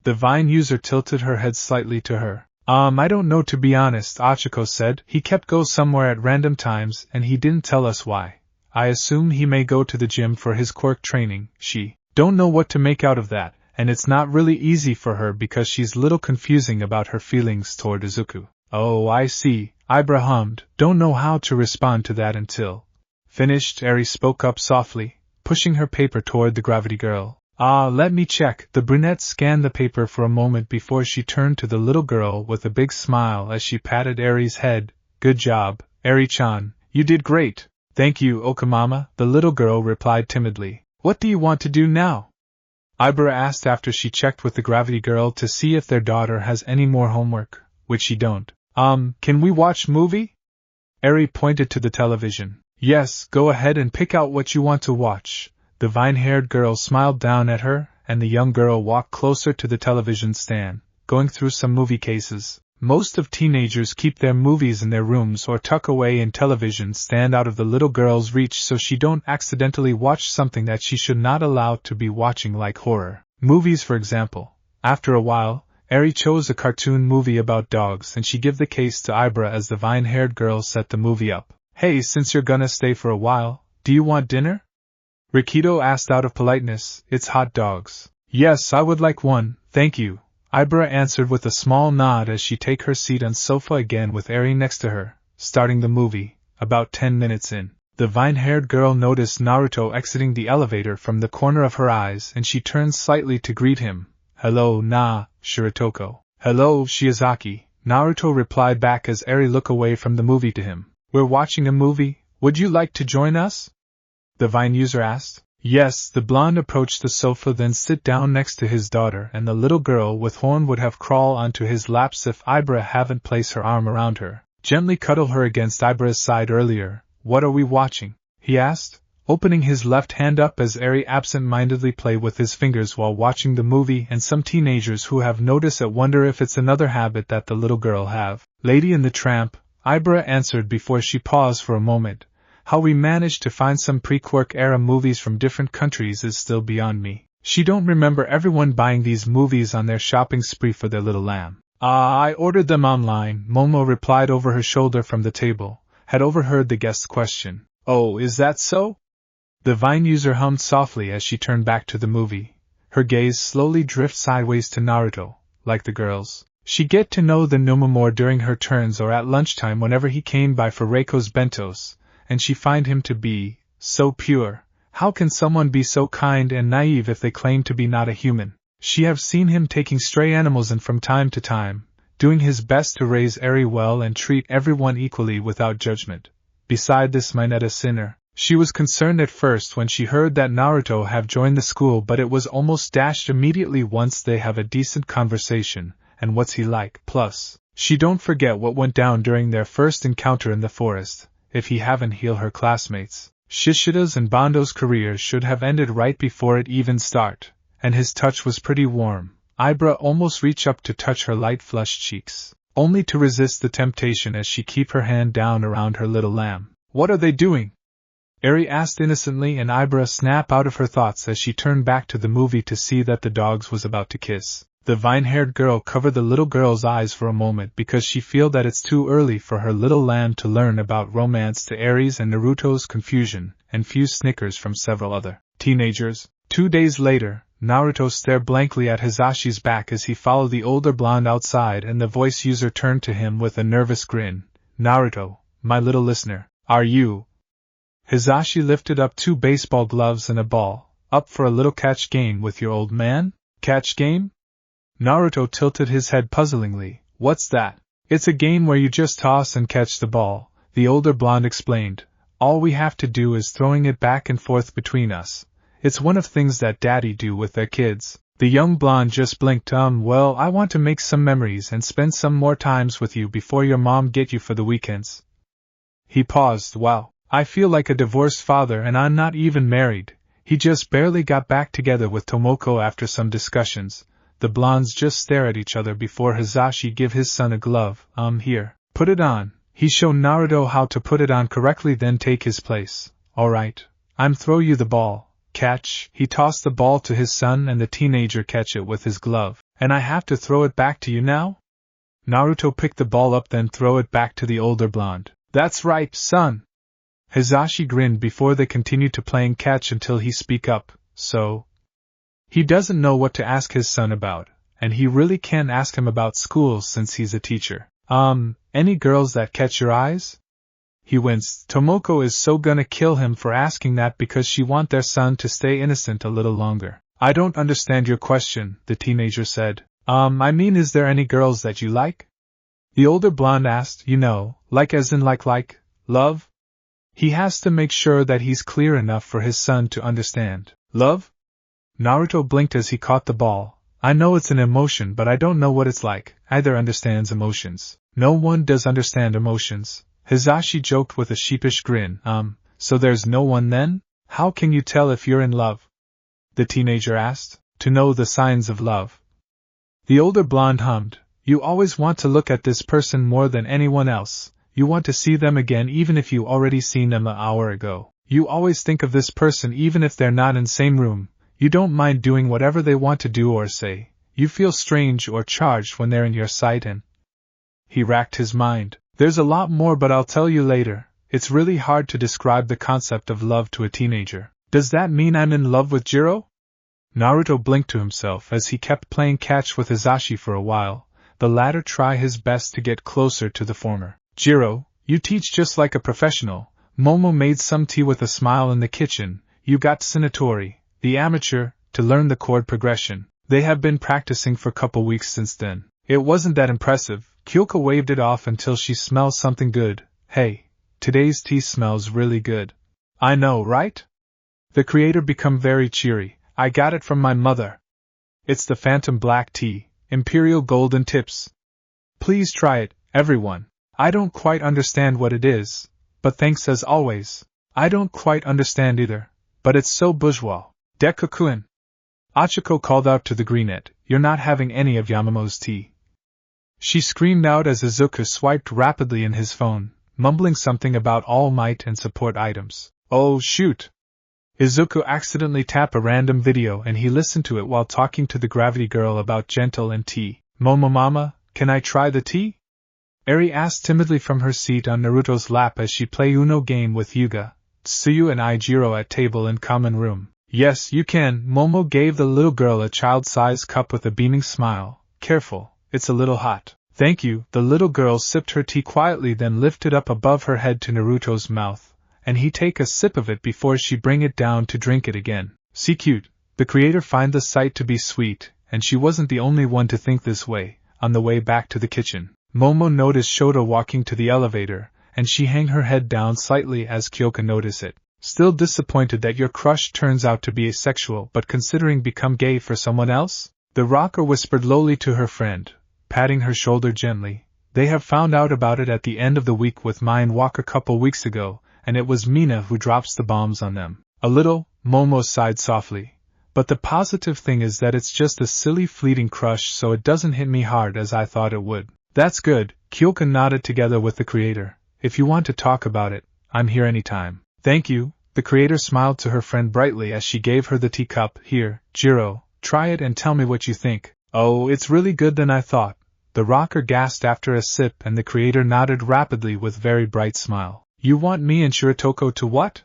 The Vine user tilted her head slightly to her. I don't know to be honest, Achiko said. He kept go somewhere at random times and he didn't tell us why. I assume he may go to the gym for his quirk training. She don't know what to make out of that, and it's not really easy for her because she's little confusing about her feelings toward Izuku. Oh, I see, Ibra hummed. Don't know how to respond to that until. Finished, Eri spoke up softly, pushing her paper toward the gravity girl. Let me check. The brunette scanned the paper for a moment before she turned to the little girl with a big smile as she patted Eri's head. Good job, Eri-chan. You did great. Thank you, Okamama, the little girl replied timidly. What do you want to do now? Ibra asked after she checked with the gravity girl to see if their daughter has any more homework, which she don't. Can we watch movie? Eri pointed to the television. Yes, go ahead and pick out what you want to watch. The vine-haired girl smiled down at her, and the young girl walked closer to the television stand, going through some movie cases. Most of teenagers keep their movies in their rooms or tuck away in television stand out of the little girl's reach so she don't accidentally watch something that she should not allow to be watching, like horror movies for example. After a while, Eri chose a cartoon movie about dogs and she gave the case to Ibra as the vine-haired girl set the movie up. Hey, since you're gonna stay for a while, do you want dinner? Rikido asked out of politeness. It's hot dogs. Yes, I would like one, thank you. Ibra answered with a small nod as she take her seat on sofa again with Eri next to her, starting the movie. About 10 minutes in, the vine-haired girl noticed Naruto exiting the elevator from the corner of her eyes and she turned slightly to greet him. Hello, Shiratoko. Hello, Shiozaki. Naruto replied back as Eri looked away from the movie to him. We're watching a movie, would you like to join us? The Vine user asked. Yes, the blonde approached the sofa then sit down next to his daughter and the little girl with horn would have crawled onto his laps if Ibra haven't placed her arm around her, gently cuddle her against Ibra's side earlier. what are we watching? He asked, opening his left hand up as Eri absent-mindedly played with his fingers while watching the movie. And some teenagers who have noticed it wonder if it's another habit that the little girl have. Lady and the Tramp, Ibra answered before she paused for a moment. How we managed to find some pre-Quirk era movies from different countries is still beyond me. She don't remember everyone buying these movies on their shopping spree for their little lamb. I ordered them online, Momo replied over her shoulder from the table, had overheard the guest's question. Oh, is that so? The Vine user hummed softly as she turned back to the movie. Her gaze slowly drift sideways to Naruto. Like the girls, she get to know the Numa more during her turns or at lunchtime whenever he came by for Reiko's bentos, and she find him to be so pure. How can someone be so kind and naive if they claim to be not a human? She have seen him taking stray animals and from time to time, doing his best to raise Eri well and treat everyone equally without judgment. Beside this Mineta sinner, she was concerned at first when she heard that Naruto have joined the school, but it was almost dashed immediately once they have a decent conversation. And what's he like? Plus, she don't forget what went down during their first encounter in the forest. If he haven't healed her classmates, Shishida's and Bando's careers should have ended right before it even start. And his touch was pretty warm. Ibra almost reached up to touch her light flushed cheeks, only to resist the temptation as she keep her hand down around her little lamb. What are they doing? Eri asked innocently, and Ibra snapped out of her thoughts as she turned back to the movie to see that the dogs was about to kiss. The vine-haired girl covered the little girl's eyes for a moment because she feel that it's too early for her little lamb to learn about romance, to Eri's and Naruto's confusion, and few snickers from several other teenagers. 2 days later, Naruto stared blankly at Hisashi's back as he followed the older blonde outside, and the voice user turned to him with a nervous grin. Naruto, my little listener, are you? Hisashi lifted up 2 baseball gloves and a ball. Up for a little catch game with your old man? Catch game? Naruto tilted his head puzzlingly. What's that? It's a game where you just toss and catch the ball, the older blonde explained. All we have to do is throwing it back and forth between us. It's one of things that daddy do with their kids. The young blonde just blinked. Well, I want to make some memories and spend some more times with you before your mom get you for the weekends. He paused. Wow, I feel like a divorced father and I'm not even married. He just barely got back together with Tomoko after some discussions. The blondes just stare at each other before Hisashi give his son a glove. Here, put it on. He showed Naruto how to put it on correctly, then take his place. Alright, I'm throw you the ball. Catch. He tossed the ball to his son and the teenager catch it with his glove. And I have to throw it back to you now? Naruto picked the ball up, then throw it back to the older blonde. That's right, son. Hisashi grinned before they continued to playing catch until he speak up. So? He doesn't know what to ask his son about, and he really can't ask him about school since he's a teacher. Any girls that catch your eyes? He winced. Tomoko is so gonna kill him for asking that because she want their son to stay innocent a little longer. I don't understand your question, the teenager said. I mean, is there any girls that you like? The older blonde asked. Like as in like, love? He has to make sure that he's clear enough for his son to understand. Love? Naruto blinked as he caught the ball. I know it's an emotion, but I don't know what it's like. Either understands emotions. No one does understand emotions. Hisashi joked with a sheepish grin. So there's no one then? How can you tell if you're in love? The teenager asked. To know the signs of love. The older blonde hummed. You always want to look at this person more than anyone else. You want to see them again even if you already seen them an hour ago. You always think of this person even if they're not in the same room. You don't mind doing whatever they want to do or say. You feel strange or charged when they're in your sight, and... He racked his mind. There's a lot more, but I'll tell you later. It's really hard to describe the concept of love to a teenager. Does that mean I'm in love with Jiro? Naruto blinked to himself as he kept playing catch with Hisashi for a while. The latter tried his best to get closer to the former. Jiro, you teach just like a professional. Momo made some tea with a smile in the kitchen. You got Sinatori, the amateur, to learn the chord progression. They have been practicing for a couple weeks since then. It wasn't that impressive. Kyoko waved it off until she smelled something good. Hey, today's tea smells really good. I know, right? The creator become very cheery. I got it from my mother. It's the Phantom Black Tea, Imperial Golden Tips. Please try it, everyone. I don't quite understand what it is, but thanks as always. I don't quite understand either, but it's so bourgeois. Dekakuen. Achiko called out to the greenette, "You're not having any of Yamamo's tea." She screamed out as Izuku swiped rapidly in his phone, mumbling something about All Might and support items. Oh shoot! Izuku accidentally tapped a random video and he listened to it while talking to the gravity girl about gentle and tea. "Momomama, can I try the tea?" Eri asked timidly from her seat on Naruto's lap as she played Uno game with Yuga, Tsuyu and Ijiro at table in common room. "Yes, you can." Momo gave the little girl a child-sized cup with a beaming smile. "Careful, it's a little hot." "Thank you." The little girl sipped her tea quietly, then lifted up above her head to Naruto's mouth, and he take a sip of it before she bring it down to drink it again. "See cute." The creator find the sight to be sweet, and she wasn't the only one to think this way. On the way back to the kitchen, Momo noticed Shota walking to the elevator, and she hang her head down slightly as Kyoka noticed it. "Still disappointed that your crush turns out to be asexual but considering become gay for someone else?" The rocker whispered lowly to her friend, patting her shoulder gently. "They have found out about it at the end of the week with mine walk a couple weeks ago, and it was Mina who drops the bombs on them." "A little," Momo sighed softly. "But the positive thing is that it's just a silly fleeting crush, so it doesn't hit me hard as I thought it would." "That's good." Kyoka nodded together with the creator. "If you want to talk about it, I'm here anytime." "Thank you." The creator smiled to her friend brightly as she gave her the teacup. "Here, Jiro, try it and tell me what you think." "Oh, it's really good than I thought." The rocker gasped after a sip and the creator nodded rapidly with very bright smile. "You want me and Shiratoko to what?"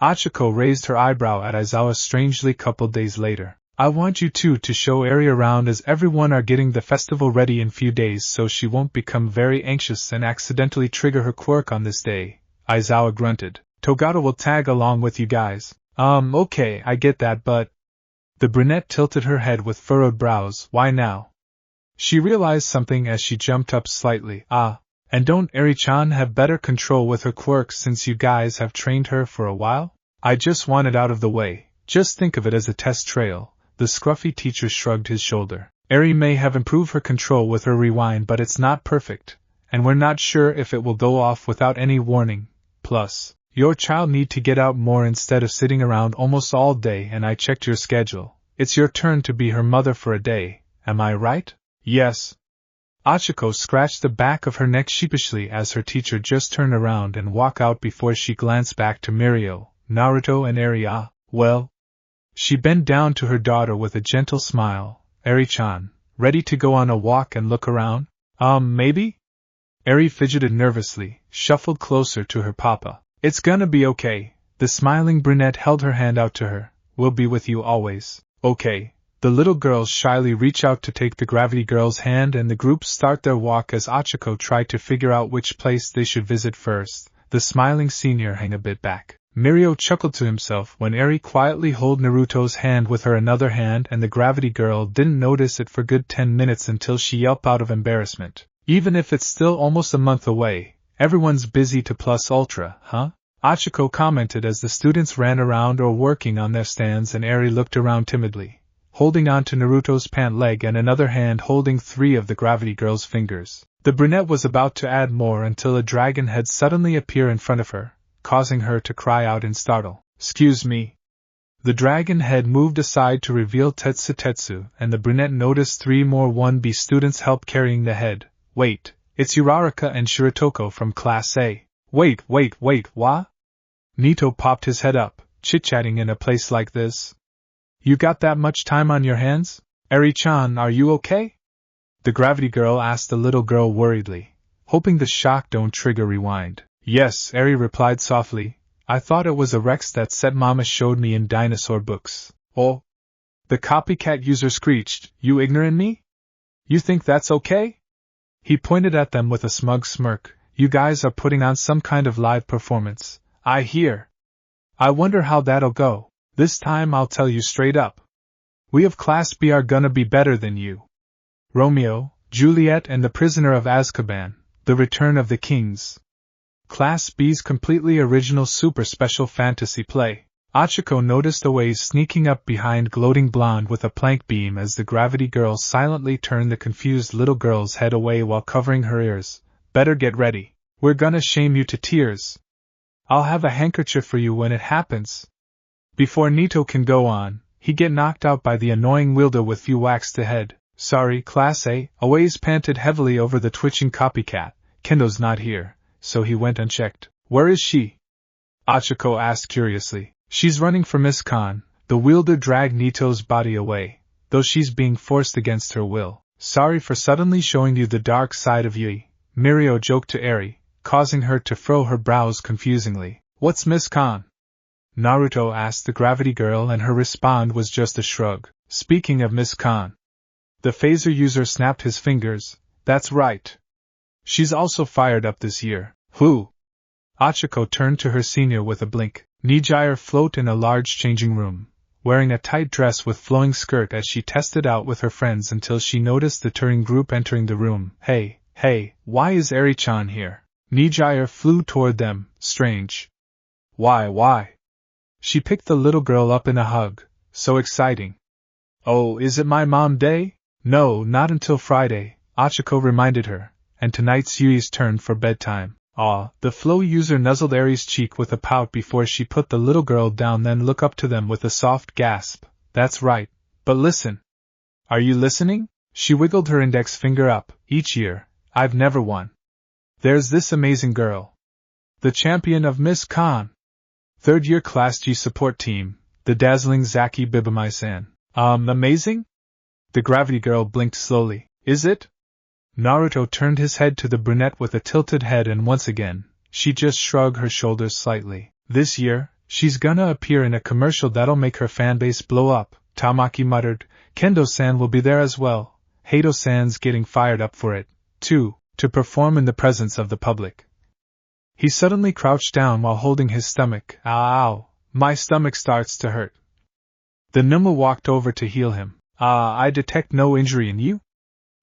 Achiko raised her eyebrow at Aizawa strangely coupled days later. "I want you two to show Eri around as everyone are getting the festival ready in few days so she won't become very anxious and accidentally trigger her quirk on this day." Aizawa grunted. "Togata will tag along with you guys." Okay, I get that, but..." The brunette tilted her head with furrowed brows. "Why now?" She realized something as she jumped up slightly. And don't Eri-chan have better control with her quirks since you guys have trained her for a while?" "I just want it out of the way. Just think of it as a test trail." The scruffy teacher shrugged his shoulder. "Eri may have improved her control with her rewind, but it's not perfect, and we're not sure if it will go off without any warning. Plus, your child need to get out more instead of sitting around almost all day, and I checked your schedule. It's your turn to be her mother for a day, am I right?" "Yes." Achiko scratched the back of her neck sheepishly as her teacher just turned around and walked out before she glanced back to Mirio, Naruto and Eri. Well?" She bent down to her daughter with a gentle smile. "Eri-chan, ready to go on a walk and look around?" Maybe?" Eri fidgeted nervously, shuffled closer to her papa. "It's gonna be okay." The smiling brunette held her hand out to her. "We'll be with you always." "Okay." The little girls shyly reach out to take the gravity girl's hand and the group start their walk as Achiko tried to figure out which place they should visit first. The smiling senior hung a bit back. Mirio chuckled to himself when Eri quietly held Naruto's hand with her another hand, and the gravity girl didn't notice it for good 10 minutes until she yelped out of embarrassment. "Even if it's still almost a month away, everyone's busy to plus ultra, huh?" Achiko commented as the students ran around or working on their stands and Eri looked around timidly, holding on to Naruto's pant leg and another hand holding 3 of the gravity girl's fingers. The brunette was about to add more until a dragon head suddenly appeared in front of her, causing her to cry out in startle. "Excuse me." The dragon head moved aside to reveal Tetsu, and the brunette noticed 3 more 1B students help carrying the head. "Wait, it's Uraraka and Shiratoko from Class A." Wait, what?" Nito popped his head up, chit-chatting in a place like this. "You got that much time on your hands? Eri-chan, are you okay?" The gravity girl asked the little girl worriedly, hoping the shock don't trigger rewind. "Yes," Eri replied softly. "I thought it was a Rex that set Mama showed me in dinosaur books." "Oh?" The copycat user screeched. "You ignorant me? You think that's okay?" He pointed at them with a smug smirk. "You guys are putting on some kind of live performance, I hear. I wonder how that'll go. This time I'll tell you straight up. We of Class B are gonna be better than you." Romeo, Juliet and the Prisoner of Azkaban, The Return of the Kings. Class B's completely original super special fantasy play. Achiko noticed a wave sneaking up behind gloating blonde with a plank beam as the gravity girl silently turned the confused little girl's head away while covering her ears. "Better get ready. We're gonna shame you to tears." I'll have a handkerchief for you when it happens. Before Nito can go on, he get knocked out by the annoying Wilda with few waxed ahead. Sorry, Class A, Aways panted heavily over the twitching copycat. Kendo's not here, so he went unchecked. Where is she? Achiko asked curiously. She's running for Miss Khan. The wielder dragged Nito's body away, though she's being forced against her will. Sorry for suddenly showing you the dark side of Yui, Mirio joked to Eri, causing her to furrow her brows confusingly. What's Miss Khan? Naruto asked the gravity girl, and her response was just a shrug. Speaking of Miss Khan. The phaser user snapped his fingers. That's right. She's also fired up this year. Who? Achiko turned to her senior with a blink. Nijire float in a large changing room, wearing a tight dress with flowing skirt as she tested out with her friends until she noticed the touring group entering the room. Hey, why is Eri-chan here? Nijire flew toward them. Strange. Why? She picked the little girl up in a hug. So exciting. Oh, is it my mom day? No, not until Friday, Achiko reminded her, and tonight's Yui's turn for bedtime. Aw, the flow user nuzzled Eri's cheek with a pout before she put the little girl down, then looked up to them with a soft gasp. That's right, but listen. Are you listening? She wiggled her index finger up. Each year, I've never won. There's this amazing girl. The champion of Miss Khan. Third-year Class G support team, the dazzling Zaki Bibamai-san. Amazing? The gravity girl blinked slowly. Is it? Naruto turned his head to the brunette with a tilted head, and once again, she just shrugged her shoulders slightly. This year, she's gonna appear in a commercial that'll make her fanbase blow up, Tamaki muttered. Kendo-san will be there as well. Hato-san's getting fired up for it, too, to perform in the presence of the public. He suddenly crouched down while holding his stomach. Ow, my stomach starts to hurt. The Numa walked over to heal him. I detect no injury in you?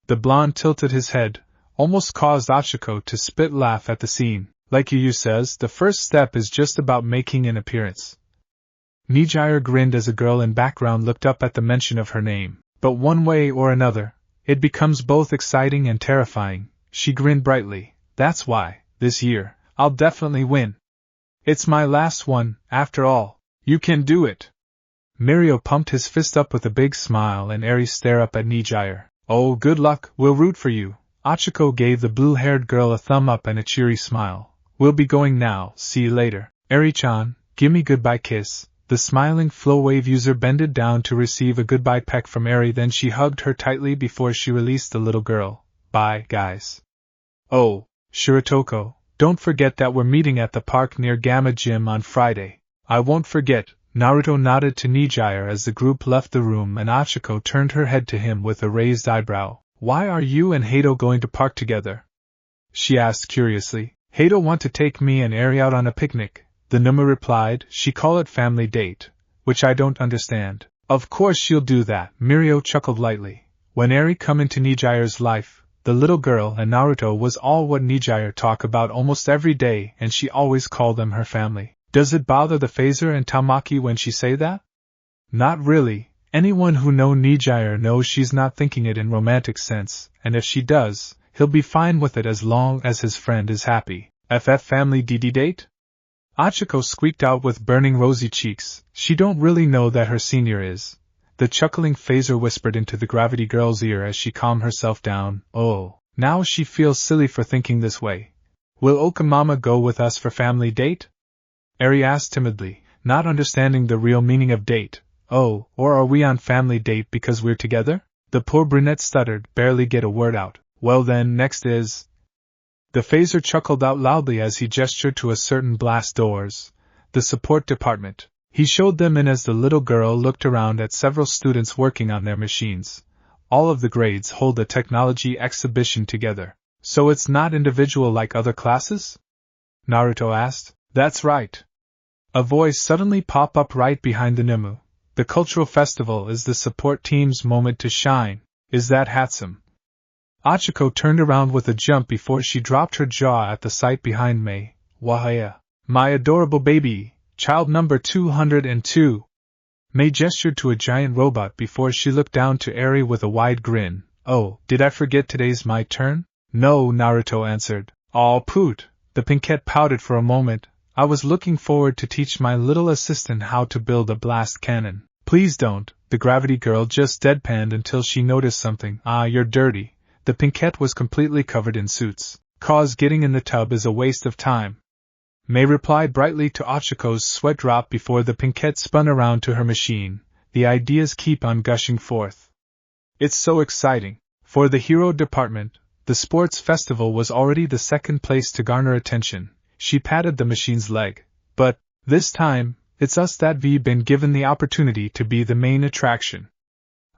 The blonde tilted his head, almost caused Achiko to spit laugh at the scene. Like Yu says, the first step is just about making an appearance. Nijire grinned as a girl in background looked up at the mention of her name. But one way or another, it becomes both exciting and terrifying. She grinned brightly. That's why, this year, I'll definitely win. It's my last one, after all. You can do it. Mirio pumped his fist up with a big smile, and Eri stared up at Nijire. Oh, good luck, we'll root for you. Achiko gave the blue-haired girl a thumb up and a cheery smile. We'll be going now, see you later. Eri-chan, gimme goodbye kiss. The smiling flow wave user bended down to receive a goodbye peck from Eri, then she hugged her tightly before she released the little girl. Bye, guys. Oh, Shiratoko, don't forget that we're meeting at the park near Gamma Gym on Friday. I won't forget. Naruto nodded to Nijire as the group left the room, and Achiko turned her head to him with a raised eyebrow. Why are you and Hato going to park together? She asked curiously. Hato want to take me and Eri out on a picnic, the Numa replied. She call it family date, which I don't understand. Of course she'll do that, Mirio chuckled lightly. When Eri come into Nijire's life, the little girl and Naruto was all what Nijire talk about almost every day, and she always called them her family. Does it bother the phaser and Tamaki when she say that? Not really. Anyone who know Nijire knows she's not thinking it in romantic sense, and if she does, he'll be fine with it as long as his friend is happy. FF family DD date? Achiko squeaked out with burning rosy cheeks. She don't really know that her senior is. The chuckling phaser whispered into the gravity girl's ear as she calmed herself down. Oh, now she feels silly for thinking this way. Will Okamama go with us for family date? Eri asked timidly, not understanding the real meaning of date. Oh, or are we on family date because we're together? The poor brunette stuttered, barely get a word out. Well then, next is... The phaser chuckled out loudly as he gestured to a certain blast doors. The support department. He showed them in as the little girl looked around at several students working on their machines. All of the grades hold a technology exhibition together. So it's not individual like other classes? Naruto asked. That's right. A voice suddenly popped up right behind the Nimu. The cultural festival is the support team's moment to shine. Is that handsome? Achiko turned around with a jump before she dropped her jaw at the sight behind Mei. Wahaya. My adorable baby, child number 202. Mei gestured to a giant robot before she looked down to Eri with a wide grin. Oh, did I forget today's my turn? No, Naruto answered. Aw, poot. The pinkette pouted for a moment. I was looking forward to teach my little assistant how to build a blast cannon. Please don't, the gravity girl just deadpanned until she noticed something. Ah, you're dirty. The pinkette was completely covered in suits. Cause getting in the tub is a waste of time. May replied brightly to Ochiko's sweat drop before the pinkette spun around to her machine. The ideas keep on gushing forth. It's so exciting. For the hero department, the sports festival was already the second place to garner attention. She patted the machine's leg. But, this time, it's us that we've been given the opportunity to be the main attraction.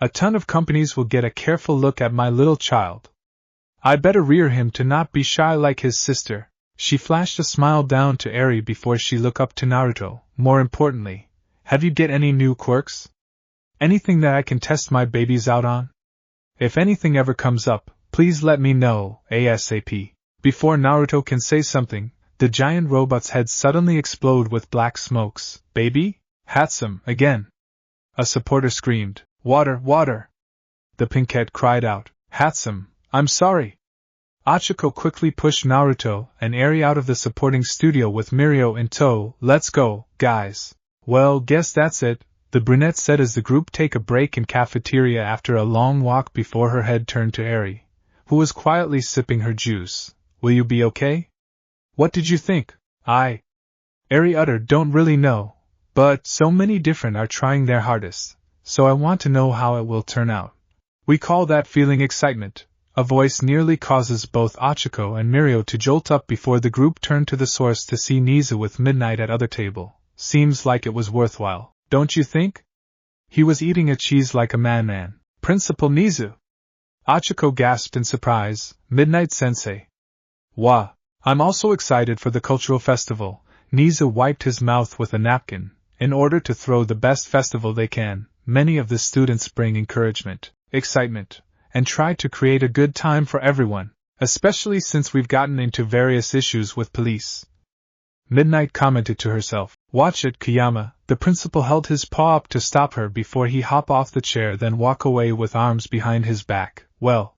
A ton of companies will get a careful look at my little child. I better rear him to not be shy like his sister. She flashed a smile down to Eri before she looked up to Naruto. More importantly, have you get any new quirks? Anything that I can test my babies out on? If anything ever comes up, please let me know, ASAP. Before Naruto can say something, the giant robot's head suddenly exploded with black smokes. Baby? Hatsum, again! A supporter screamed. Water, water! The pinkette cried out. Hatsum, I'm sorry! Ochiko quickly pushed Naruto and Eri out of the supporting studio with Mirio in tow. Let's go, guys. Well, guess that's it, the brunette said as the group take a break in cafeteria after a long walk before her head turned to Eri, who was quietly sipping her juice. Will you be okay? What did you think? Eri uttered, don't really know, but so many different are trying their hardest, so I want to know how it will turn out. We call that feeling excitement. A voice nearly causes both Ochiko and Mirio to jolt up before the group turned to the source to see Nizu with Midnight at other table. Seems like it was worthwhile, don't you think? He was eating a cheese like a man. Principal Nizu! Ochiko gasped in surprise. Midnight-sensei. Wah! I'm also excited for the cultural festival. Nizu wiped his mouth with a napkin. In order to throw the best festival they can, many of the students bring encouragement, excitement, and try to create a good time for everyone, especially since we've gotten into various issues with police. Midnight commented to herself. Watch it, Kiyama. The principal held his paw up to stop her before he hop off the chair, then walk away with arms behind his back. Well,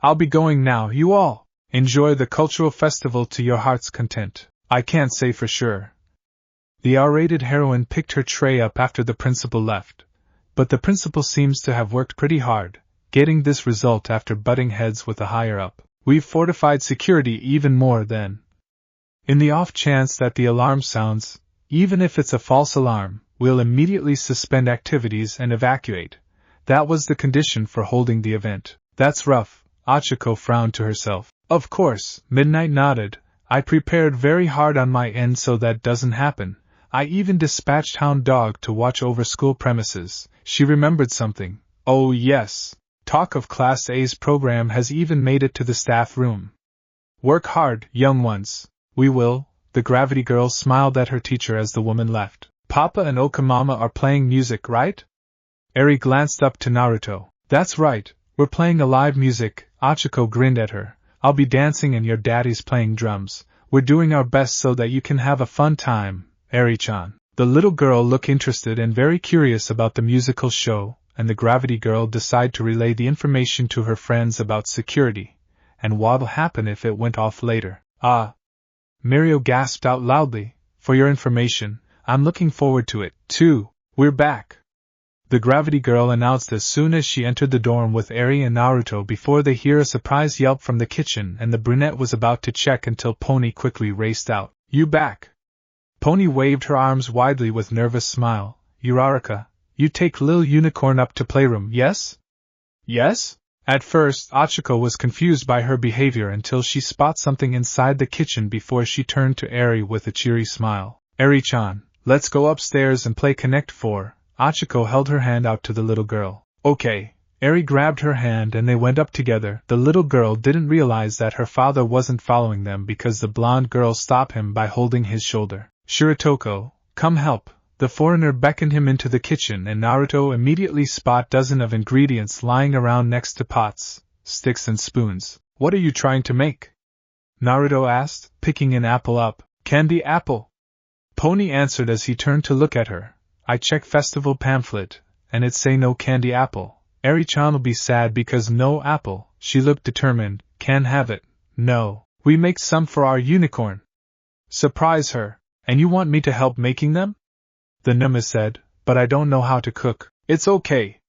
I'll be going now. You all enjoy the cultural festival to your heart's content. I can't say for sure. The R-rated heroine picked her tray up after the principal left, but the principal seems to have worked pretty hard, getting this result after butting heads with a higher-up. We've fortified security even more than. In the off chance that the alarm sounds, even if it's a false alarm, we'll immediately suspend activities and evacuate. That was the condition for holding the event. That's rough, Ochiko frowned to herself. Of course, Midnight nodded. I prepared very hard on my end so that doesn't happen. I even dispatched Hound Dog to watch over school premises. She remembered something. Oh yes. Talk of Class A's program has even made it to the staff room. Work hard, young ones. We will. The gravity girl smiled at her teacher as the woman left. Papa and Okamama are playing music, right? Eri glanced up to Naruto. That's right, we're playing a live music. Ochiko grinned at her. I'll be dancing and your daddy's playing drums. We're doing our best so that you can have a fun time, Eri-chan. The little girl looked interested and very curious about the musical show, and the gravity girl decided to relay the information to her friends about security, and what'll happen if it went off later. Mirio gasped out loudly. For your information, I'm looking forward to it, too. We're back. The gravity girl announced as soon as she entered the dorm with Eri and Naruto before they hear a surprise yelp from the kitchen, and the brunette was about to check until Pony quickly raced out. You back? Pony waved her arms widely with nervous smile. Uraraka, you take Lil Unicorn up to playroom, yes? Yes? At first, Ochiko was confused by her behavior until she spot something inside the kitchen before she turned to Eri with a cheery smile. Eri-chan, let's go upstairs and play Connect 4. Ochiko held her hand out to the little girl. Okay. Eri grabbed her hand and they went up together. The little girl didn't realize that her father wasn't following them because the blonde girl stopped him by holding his shoulder. Shiratoko, come help. The foreigner beckoned him into the kitchen and Naruto immediately spot dozen of ingredients lying around next to pots, sticks and spoons. What are you trying to make? Naruto asked, picking an apple up. Candy apple. Pony answered as he turned to look at her. I check festival pamphlet, and it say no candy apple. Eri-chan will be sad because no apple. She looked determined. Can have it. No. We make some for our unicorn. Surprise her. And you want me to help making them? The Numa said, but I don't know how to cook. It's okay.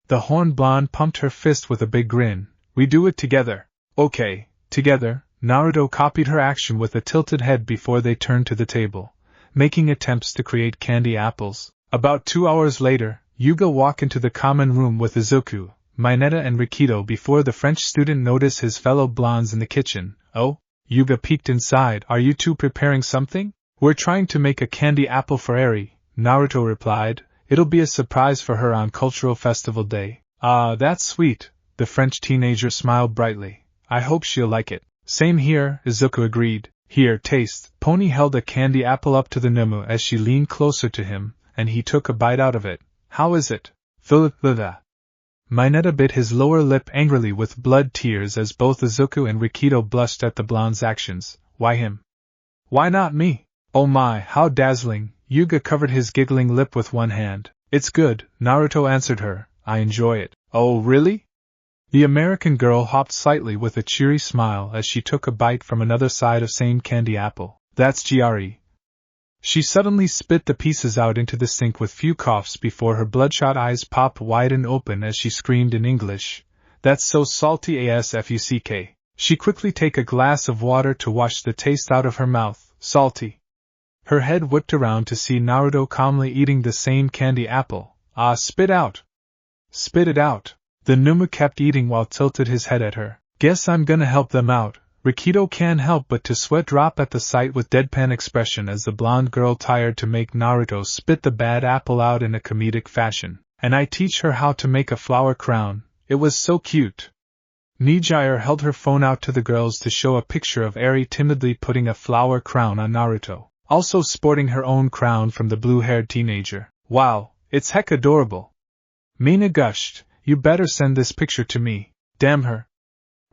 The horned blonde pumped her fist with a big grin. We do it together. Okay, together. Naruto copied her action with a tilted head before they turned to the table, making attempts to create candy apples. About 2 hours later, Yuga walked into the common room with Izuku, Mineta and Rikido before the French student noticed his fellow blondes in the kitchen. Oh? Yuga peeked inside. Are you two preparing something? We're trying to make a candy apple for Eri, Naruto replied. It'll be a surprise for her on Cultural Festival Day. Ah, that's sweet. The French teenager smiled brightly. I hope she'll like it. Same here, Izuku agreed. Here, taste. Pony held a candy apple up to the Numu as she leaned closer to him, and he took a bite out of it. How is it? Philip. Mineta bit his lower lip angrily with blood tears as both Izuku and Rikido blushed at the blonde's actions. Why him? Why not me? Oh my, how dazzling! Yuga covered his giggling lip with one hand. It's good, Naruto answered her. I enjoy it. Oh, really? The American girl hopped slightly with a cheery smile as she took a bite from another side of same candy apple. That's GRE. She suddenly spit the pieces out into the sink with few coughs before her bloodshot eyes popped wide and open as she screamed in English. That's so salty ASFUCK. She quickly took a glass of water to wash the taste out of her mouth. Salty. Her head whipped around to see Naruto calmly eating the same candy apple. Ah, spit out! Spit it out! The Numu kept eating while tilted his head at her. Guess I'm gonna help them out. Rikido can't help but to sweat drop at the sight with deadpan expression as the blonde girl tired to make Naruto spit the bad apple out in a comedic fashion. And I teach her how to make a flower crown. It was so cute. Nijire held her phone out to the girls to show a picture of Eri timidly putting a flower crown on Naruto, also sporting her own crown from the blue-haired teenager. Wow, it's heck adorable. Mina gushed, you better send this picture to me. Damn her.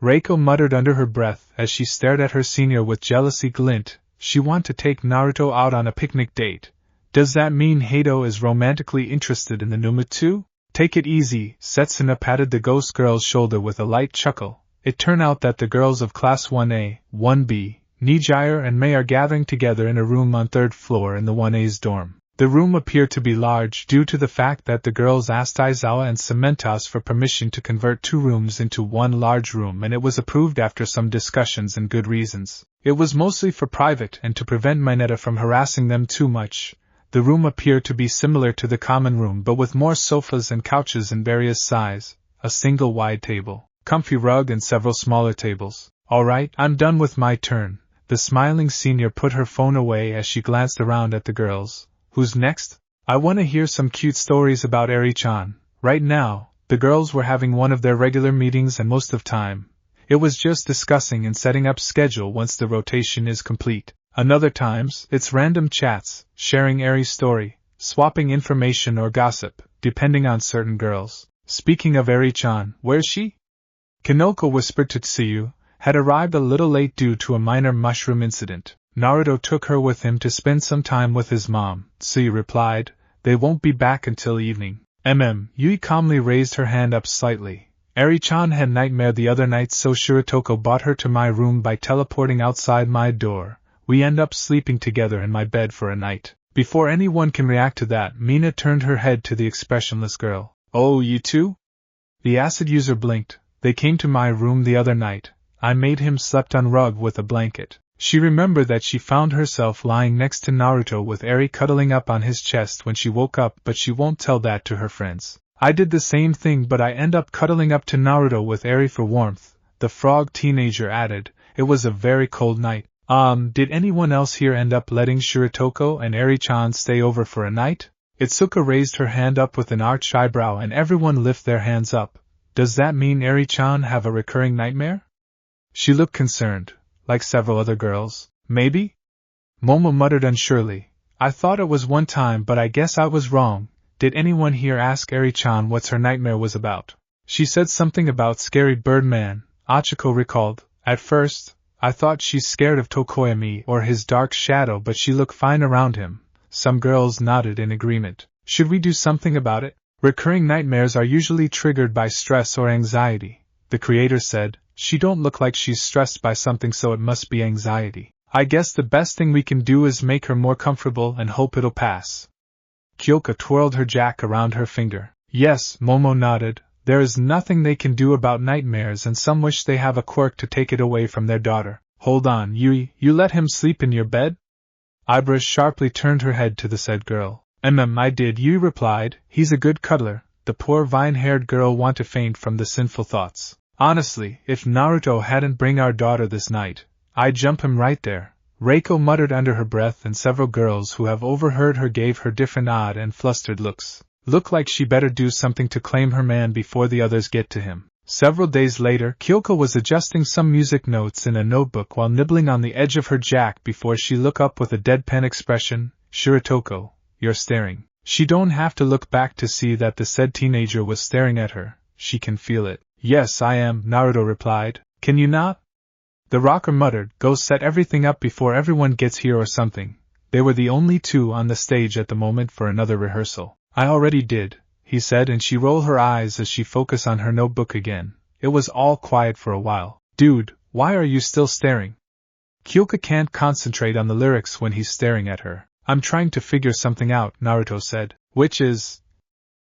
Reiko muttered under her breath as she stared at her senior with jealousy glint. She want to take Naruto out on a picnic date. Does that mean Hato is romantically interested in the Numa too? Take it easy, Setsuna patted the ghost girl's shoulder with a light chuckle. It turned out that the girls of Class 1A, 1B, Nijire and Mei are gathering together in a room on 3rd floor in the 1A's dorm. The room appeared to be large due to the fact that the girls asked Aizawa and Cementos for permission to convert 2 rooms into one large room, and it was approved after some discussions and good reasons. It was mostly for private and to prevent Mineta from harassing them too much. The room appeared to be similar to the common room but with more sofas and couches in various size, a single wide table, comfy rug and several smaller tables. Alright, I'm done with my turn. The smiling senior put her phone away as she glanced around at the girls. Who's next? I want to hear some cute stories about Eri-chan. Right now, the girls were having one of their regular meetings and most of time, it was just discussing and setting up schedule once the rotation is complete. Another times, it's random chats, sharing Eri's story, swapping information or gossip, depending on certain girls. Speaking of Eri-chan, where's she? Kinoko whispered to Tsuyu, had arrived a little late due to a minor mushroom incident. Naruto took her with him to spend some time with his mom. Tsuyu replied, they won't be back until evening. Yui calmly raised her hand up slightly. Eri-chan had nightmare the other night, so Shiratoko brought her to my room by teleporting outside my door. We end up sleeping together in my bed for a night. Before anyone can react to that, Mina turned her head to the expressionless girl. Oh, you too? The acid user blinked. They came to my room the other night. I made him slept on rug with a blanket. She remembered that she found herself lying next to Naruto with Eri cuddling up on his chest when she woke up, but she won't tell that to her friends. I did the same thing, but I end up cuddling up to Naruto with Eri for warmth, the frog teenager added. It was a very cold night. Did anyone else here end up letting Shiratoko and Eri-chan stay over for a night? Itsuka raised her hand up with an arched eyebrow and everyone lifted their hands up. Does that mean Eri-chan have a recurring nightmare? She looked concerned, like several other girls. Maybe? Momo muttered unsurely. I thought it was one time, but I guess I was wrong. Did anyone here ask Eri-chan what her nightmare was about? She said something about scary Birdman, Achiko recalled. At first, I thought she's scared of Tokoyami or his dark shadow, but she looked fine around him. Some girls nodded in agreement. Should we do something about it? Recurring nightmares are usually triggered by stress or anxiety, the creator said. She don't look like she's stressed by something, so it must be anxiety. I guess the best thing we can do is make her more comfortable and hope it'll pass. Kyoka twirled her jack around her finger. Yes, Momo nodded. There is nothing they can do about nightmares, and some wish they have a quirk to take it away from their daughter. Hold on, Yui, you let him sleep in your bed? Ibra sharply turned her head to the said girl. I did, Yui replied. He's a good cuddler. The poor vine-haired girl wanted to faint from the sinful thoughts. Honestly, if Naruto hadn't bring our daughter this night, I'd jump him right there. Reiko muttered under her breath, and several girls who have overheard her gave her different odd and flustered looks. Look like she better do something to claim her man before the others get to him. Several days later, Kyoko was adjusting some music notes in a notebook while nibbling on the edge of her jack before she looked up with a deadpan expression. Shiritoko, you're staring. She don't have to look back to see that the said teenager was staring at her. She can feel it. Yes, I am, Naruto replied. Can you not? The rocker muttered, go set everything up before everyone gets here or something. They were the only two on the stage at the moment for another rehearsal. I already did, he said, and she rolled her eyes as she focused on her notebook again. It was all quiet for a while. Dude, why are you still staring? Kyoka can't concentrate on the lyrics when he's staring at her. I'm trying to figure something out, Naruto said. Which is?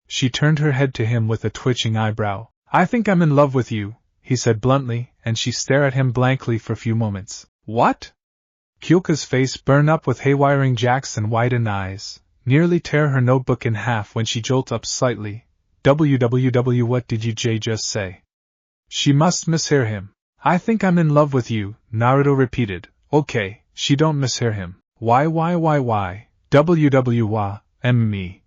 She turned her head to him with a twitching eyebrow. I think I'm in love with you, he said bluntly, and she stared at him blankly for a few moments. What? Kyoka's face burned up with haywiring jacks and widened eyes, nearly tear her notebook in half when she jolted up slightly. WWW, what did you just say? She must mishear him. I think I'm in love with you, Naruto repeated. Okay, she don't mishear him. Why? Me.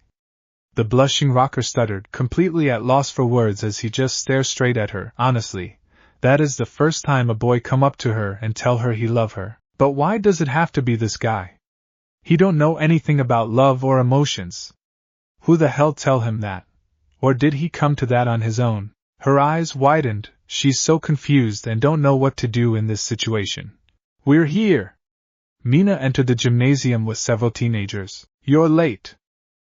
The blushing rocker stuttered, completely at loss for words as he just stared straight at her. Honestly, that is the first time a boy come up to her and tell her he love her. But why does it have to be this guy? He don't know anything about love or emotions. Who the hell tell him that? Or did he come to that on his own? Her eyes widened. She's so confused and don't know what to do in this situation. We're here. Mina entered the gymnasium with several teenagers. You're late.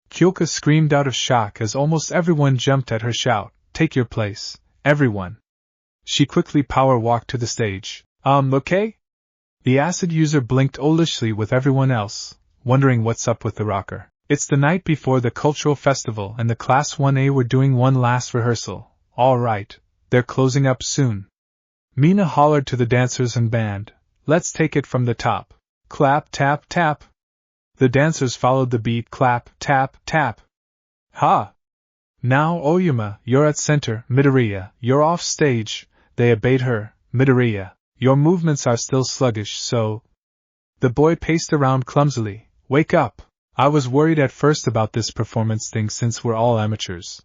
Kyoka screamed out of shock as almost everyone jumped at her shout. Take your place, everyone. She quickly power walked to the stage. Okay? The acid user blinked olishly with everyone else, wondering what's up with the rocker. It's the night before the cultural festival and the Class 1A were doing one last rehearsal. All right, they're closing up soon. Mina hollered to the dancers and band. Let's take it from the top. Clap, tap, tap. The dancers followed the beat. Clap, tap, tap. Ha! Now, Oyama, you're at center. Midoriya, you're off stage. They obeyed her. Midoriya, your movements are still sluggish, so... The boy paced around clumsily. Wake up! I was worried at first about this performance thing since we're all amateurs.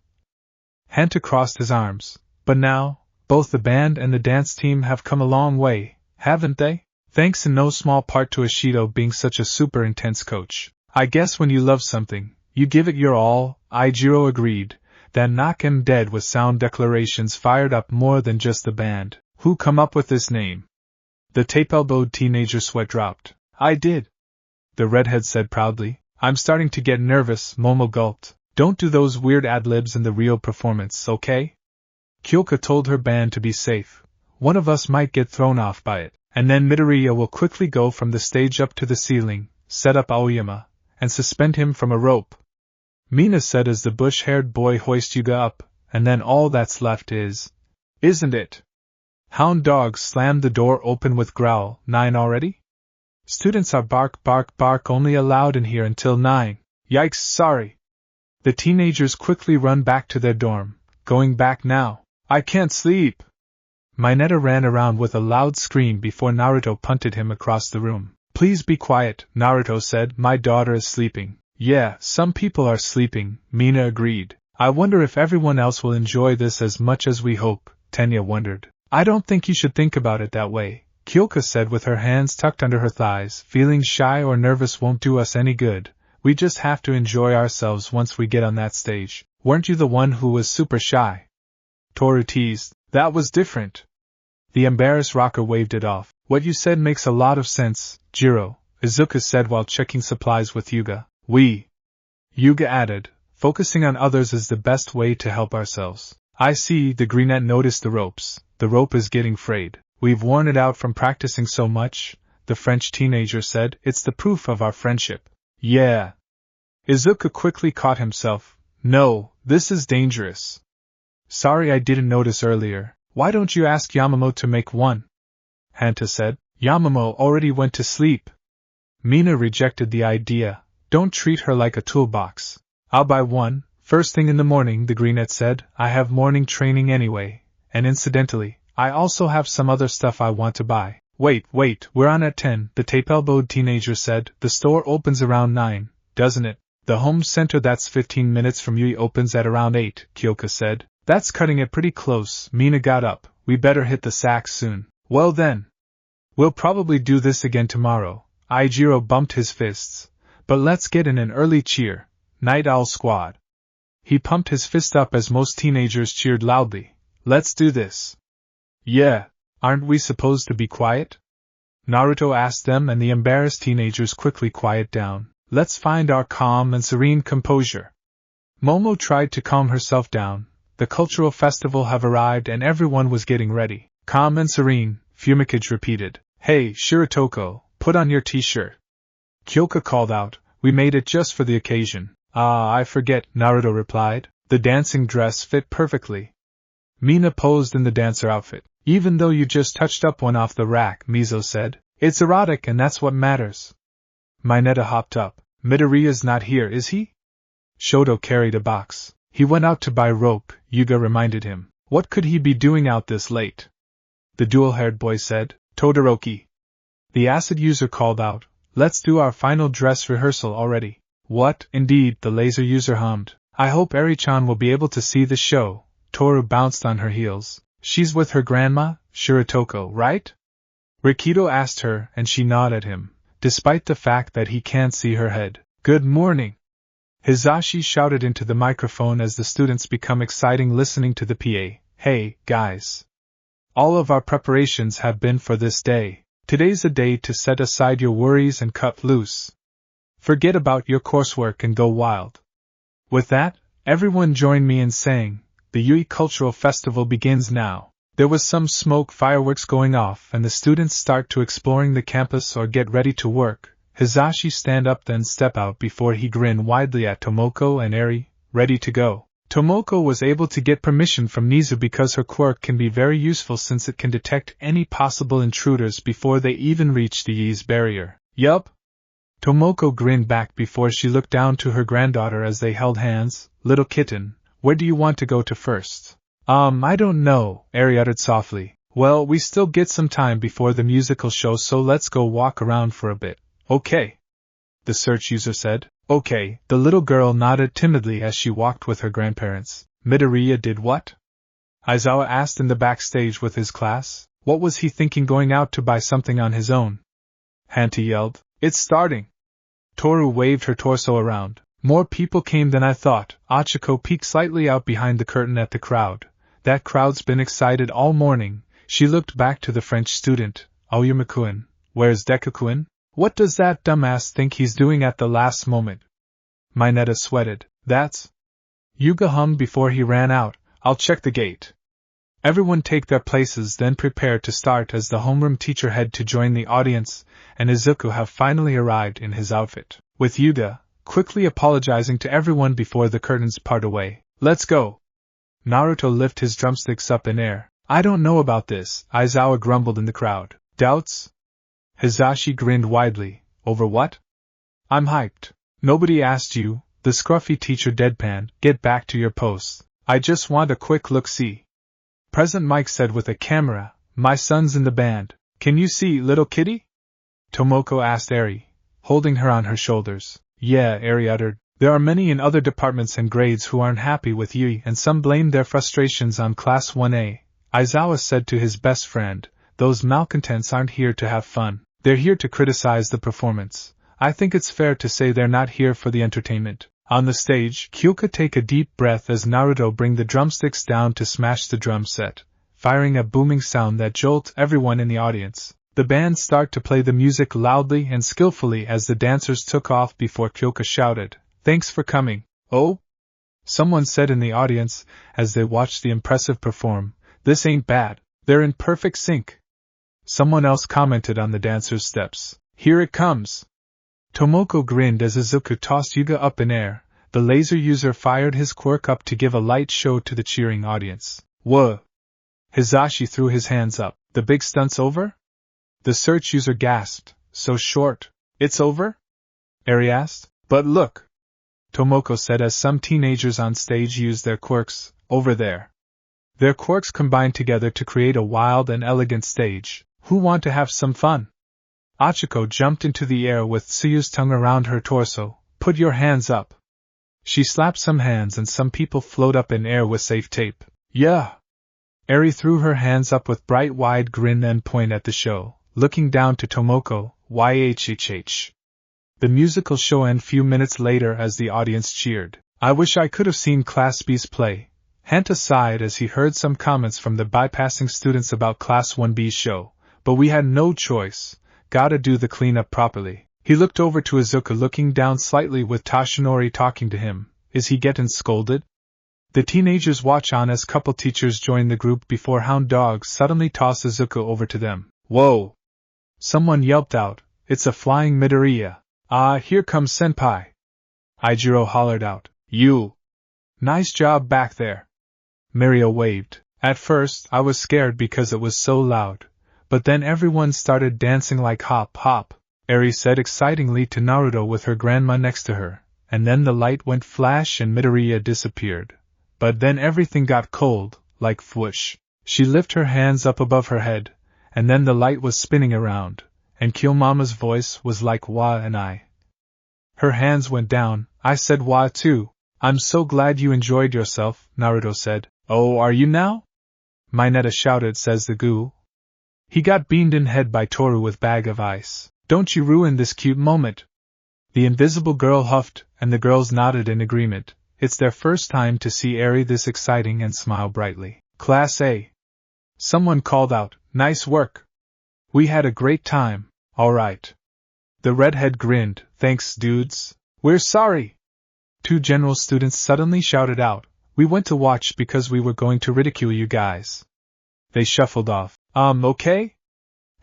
Hanta crossed his arms. But now, both the band and the dance team have come a long way, haven't they? Thanks in no small part to Ishido being such a super intense coach. I guess when you love something, you give it your all, Ijiro agreed. Then knock 'em dead with sound declarations fired up more than just the band. Who come up with this name? The tape-elbowed teenager sweat dropped. I did. The redhead said proudly. I'm starting to get nervous, Momo gulped. Don't do those weird ad-libs in the real performance, okay? Kyoka told her band to be safe. One of us might get thrown off by it. And then Midoriya will quickly go from the stage up to the ceiling, set up Aoyama, and suspend him from a rope. Mina said as the bush-haired boy hoists Yuga up, and then all that's left is... Isn't it? Hound dogs slammed the door open with growl. 9 already? Students are bark bark bark only allowed in here until 9. Yikes, sorry. The teenagers quickly run back to their dorm. Going back now. I can't sleep. Mineta ran around with a loud scream before Naruto punted him across the room. Please be quiet, Naruto said. My daughter is sleeping. Yeah, some people are sleeping, Mina agreed. I wonder if everyone else will enjoy this as much as we hope, Tenya wondered. I don't think you should think about it that way, Kyoka said with her hands tucked under her thighs. Feeling shy or nervous won't do us any good. We just have to enjoy ourselves once we get on that stage. Weren't you the one who was super shy? Toru teased. That was different. The embarrassed rocker waved it off. What you said makes a lot of sense, Jiro, Izuka said while checking supplies with Yuga. Yuga added, focusing on others is the best way to help ourselves. I see, the greenette noticed the ropes. The rope is getting frayed. We've worn it out from practicing so much. the French teenager said. It's the proof of our friendship. Yeah. Izuku quickly caught himself. No, this is dangerous. Sorry I didn't notice earlier. Why don't you ask Yamamoto to make one? Hanta said. Yamamoto already went to sleep. Mina rejected the idea. Don't treat her like a toolbox. I'll buy one, first thing in the morning, the greenette said. I have morning training anyway, and incidentally, I also have some other stuff I want to buy. Wait, we're on at 10, the tape-elbowed teenager said. The store opens around 9, doesn't it? The home center that's 15 minutes from Yui opens at around 8, Kyoka said. That's cutting it pretty close. Mina got up. We better hit the sack soon. Well then. We'll probably do this again tomorrow. Aijiro bumped his fists. But let's get in an early cheer. Night Owl Squad. He pumped his fist up as most teenagers cheered loudly. Let's do this. Yeah. Aren't we supposed to be quiet? Naruto asked them, and the embarrassed teenagers quickly quiet down. Let's find our calm and serene composure. Momo tried to calm herself down. The cultural festival have arrived and everyone was getting ready. Calm and serene, Fumikage repeated. Hey, Shirotoko, put on your t-shirt. Kyoka called out. We made it just for the occasion. Ah, I forget, Naruto replied. The dancing dress fit perfectly. Mina posed in the dancer outfit. Even though you just touched up one off the rack, Mizo said. It's erotic and that's what matters. Mineta hopped up. Midoriya's not here, is he? Shoto carried a box. He went out to buy rope, Yuga reminded him. What could he be doing out this late? The dual-haired boy said. Todoroki. The acid user called out. Let's do our final dress rehearsal already. What, indeed, the laser user hummed. I hope Eri-chan will be able to see the show. Toru bounced on her heels. She's with her grandma, Shirotoko, right? Rikido asked her, and she nodded at him, despite the fact that he can't see her head. Good morning. Hizashi shouted into the microphone as the students become exciting listening to the PA. Hey, guys. All of our preparations have been for this day. Today's a day to set aside your worries and cut loose. Forget about your coursework and go wild. With that, everyone join me in saying, the Yui Cultural Festival begins now. There was some smoke fireworks going off and the students start to exploring the campus or get ready to work. Hizashi stand up then step out before he grinned widely at Tomoko and Eri, ready to go. Tomoko was able to get permission from Nizu because her quirk can be very useful since it can detect any possible intruders before they even reach the Yi's barrier. Yup. Tomoko grinned back before she looked down to her granddaughter as they held hands. Little kitten, where do you want to go to first? I don't know, Eri uttered softly. Well, we still get some time before the musical show, so let's go walk around for a bit. Okay. The search user said. Okay, the little girl nodded timidly as she walked with her grandparents. Midoriya did what? Aizawa asked in the backstage with his class. What was he thinking going out to buy something on his own? Hanta yelled. It's starting. Toru waved her torso around. More people came than I thought. Achiko peeked slightly out behind the curtain at the crowd. That crowd's been excited all morning. She looked back to the French student. Aoyama-kun, where's Deku-kun? What does that dumbass think he's doing at the last moment? Mineta sweated. That's... Yuga hummed before he ran out. I'll check the gate. Everyone take their places then prepare to start as the homeroom teacher head to join the audience, and Izuku have finally arrived in his outfit. With Yuga, quickly apologizing to everyone before the curtains part away. Let's go. Naruto lifted his drumsticks up in air. I don't know about this, Aizawa grumbled in the crowd. Doubts? Hizashi grinned widely. Over what? I'm hyped. Nobody asked you, the scruffy teacher deadpanned. Get back to your posts. I just want a quick look-see. Present Mike said with a camera, my son's in the band. Can you see, little kitty? Tomoko asked Eri, holding her on her shoulders. Yeah, Eri uttered. There are many in other departments and grades who aren't happy with Yui and some blame their frustrations on Class 1A. Aizawa said to his best friend, those malcontents aren't here to have fun. They're here to criticize the performance. I think it's fair to say they're not here for the entertainment. On the stage, Kyoka take a deep breath as Naruto bring the drumsticks down to smash the drum set, firing a booming sound that jolts everyone in the audience. The band start to play the music loudly and skillfully as the dancers took off before Kyoka shouted, Thanks for coming. Oh? Someone said in the audience as they watched the impressive perform, This ain't bad. They're in perfect sync. Someone else commented on the dancer's steps. Here it comes! Tomoko grinned as Izuku tossed Yuga up in air. The laser user fired his quirk up to give a light show to the cheering audience. Whoa! Hisashi threw his hands up. The big stunt's over? The search user gasped. So short. It's over? Eri asked. But look! Tomoko said as some teenagers on stage used their quirks. Over there. Their quirks combined together to create a wild and elegant stage. Who want to have some fun? Achiko jumped into the air with Tsuyu's tongue around her torso. Put your hands up. She slapped some hands and some people float up in air with safe tape. Yeah! Eri threw her hands up with bright wide grin and point at the show, looking down to Tomoko, YHHH. The musical show ended few minutes later as the audience cheered. I wish I could have seen Class B's play. Hanta sighed as he heard some comments from the bypassing students about Class 1B's show, but we had no choice. Gotta do the cleanup properly. He looked over to Izuku looking down slightly with Tashinori talking to him. Is he getting scolded? The teenagers watch on as couple teachers join the group before Hound Dog suddenly tossed Izuku over to them. Whoa! Someone yelped out. It's a flying Midoriya. Ah, here comes Senpai. Eijiro hollered out. You! Nice job back there. Mirio waved. At first, I was scared because it was so loud, but then everyone started dancing like hop hop, Eri said excitingly to Naruto with her grandma next to her, and then the light went flash and Midoriya disappeared. But then everything got cold, like whoosh. She lifted her hands up above her head, and then the light was spinning around, and Kyomama's voice was like wah and I. Her hands went down, I said wah too. I'm so glad you enjoyed yourself, Naruto said. Oh, are you now? Mineta shouted, says the ghoul. He got beamed in head by Toru with bag of ice. Don't you ruin this cute moment. The invisible girl huffed, and the girls nodded in agreement. It's their first time to see Eri this exciting and smile brightly. Class A. Someone called out, nice work. We had a great time, alright. The redhead grinned, thanks dudes. We're sorry. Two general students suddenly shouted out, we went to watch because we were going to ridicule you guys. They shuffled off. Okay?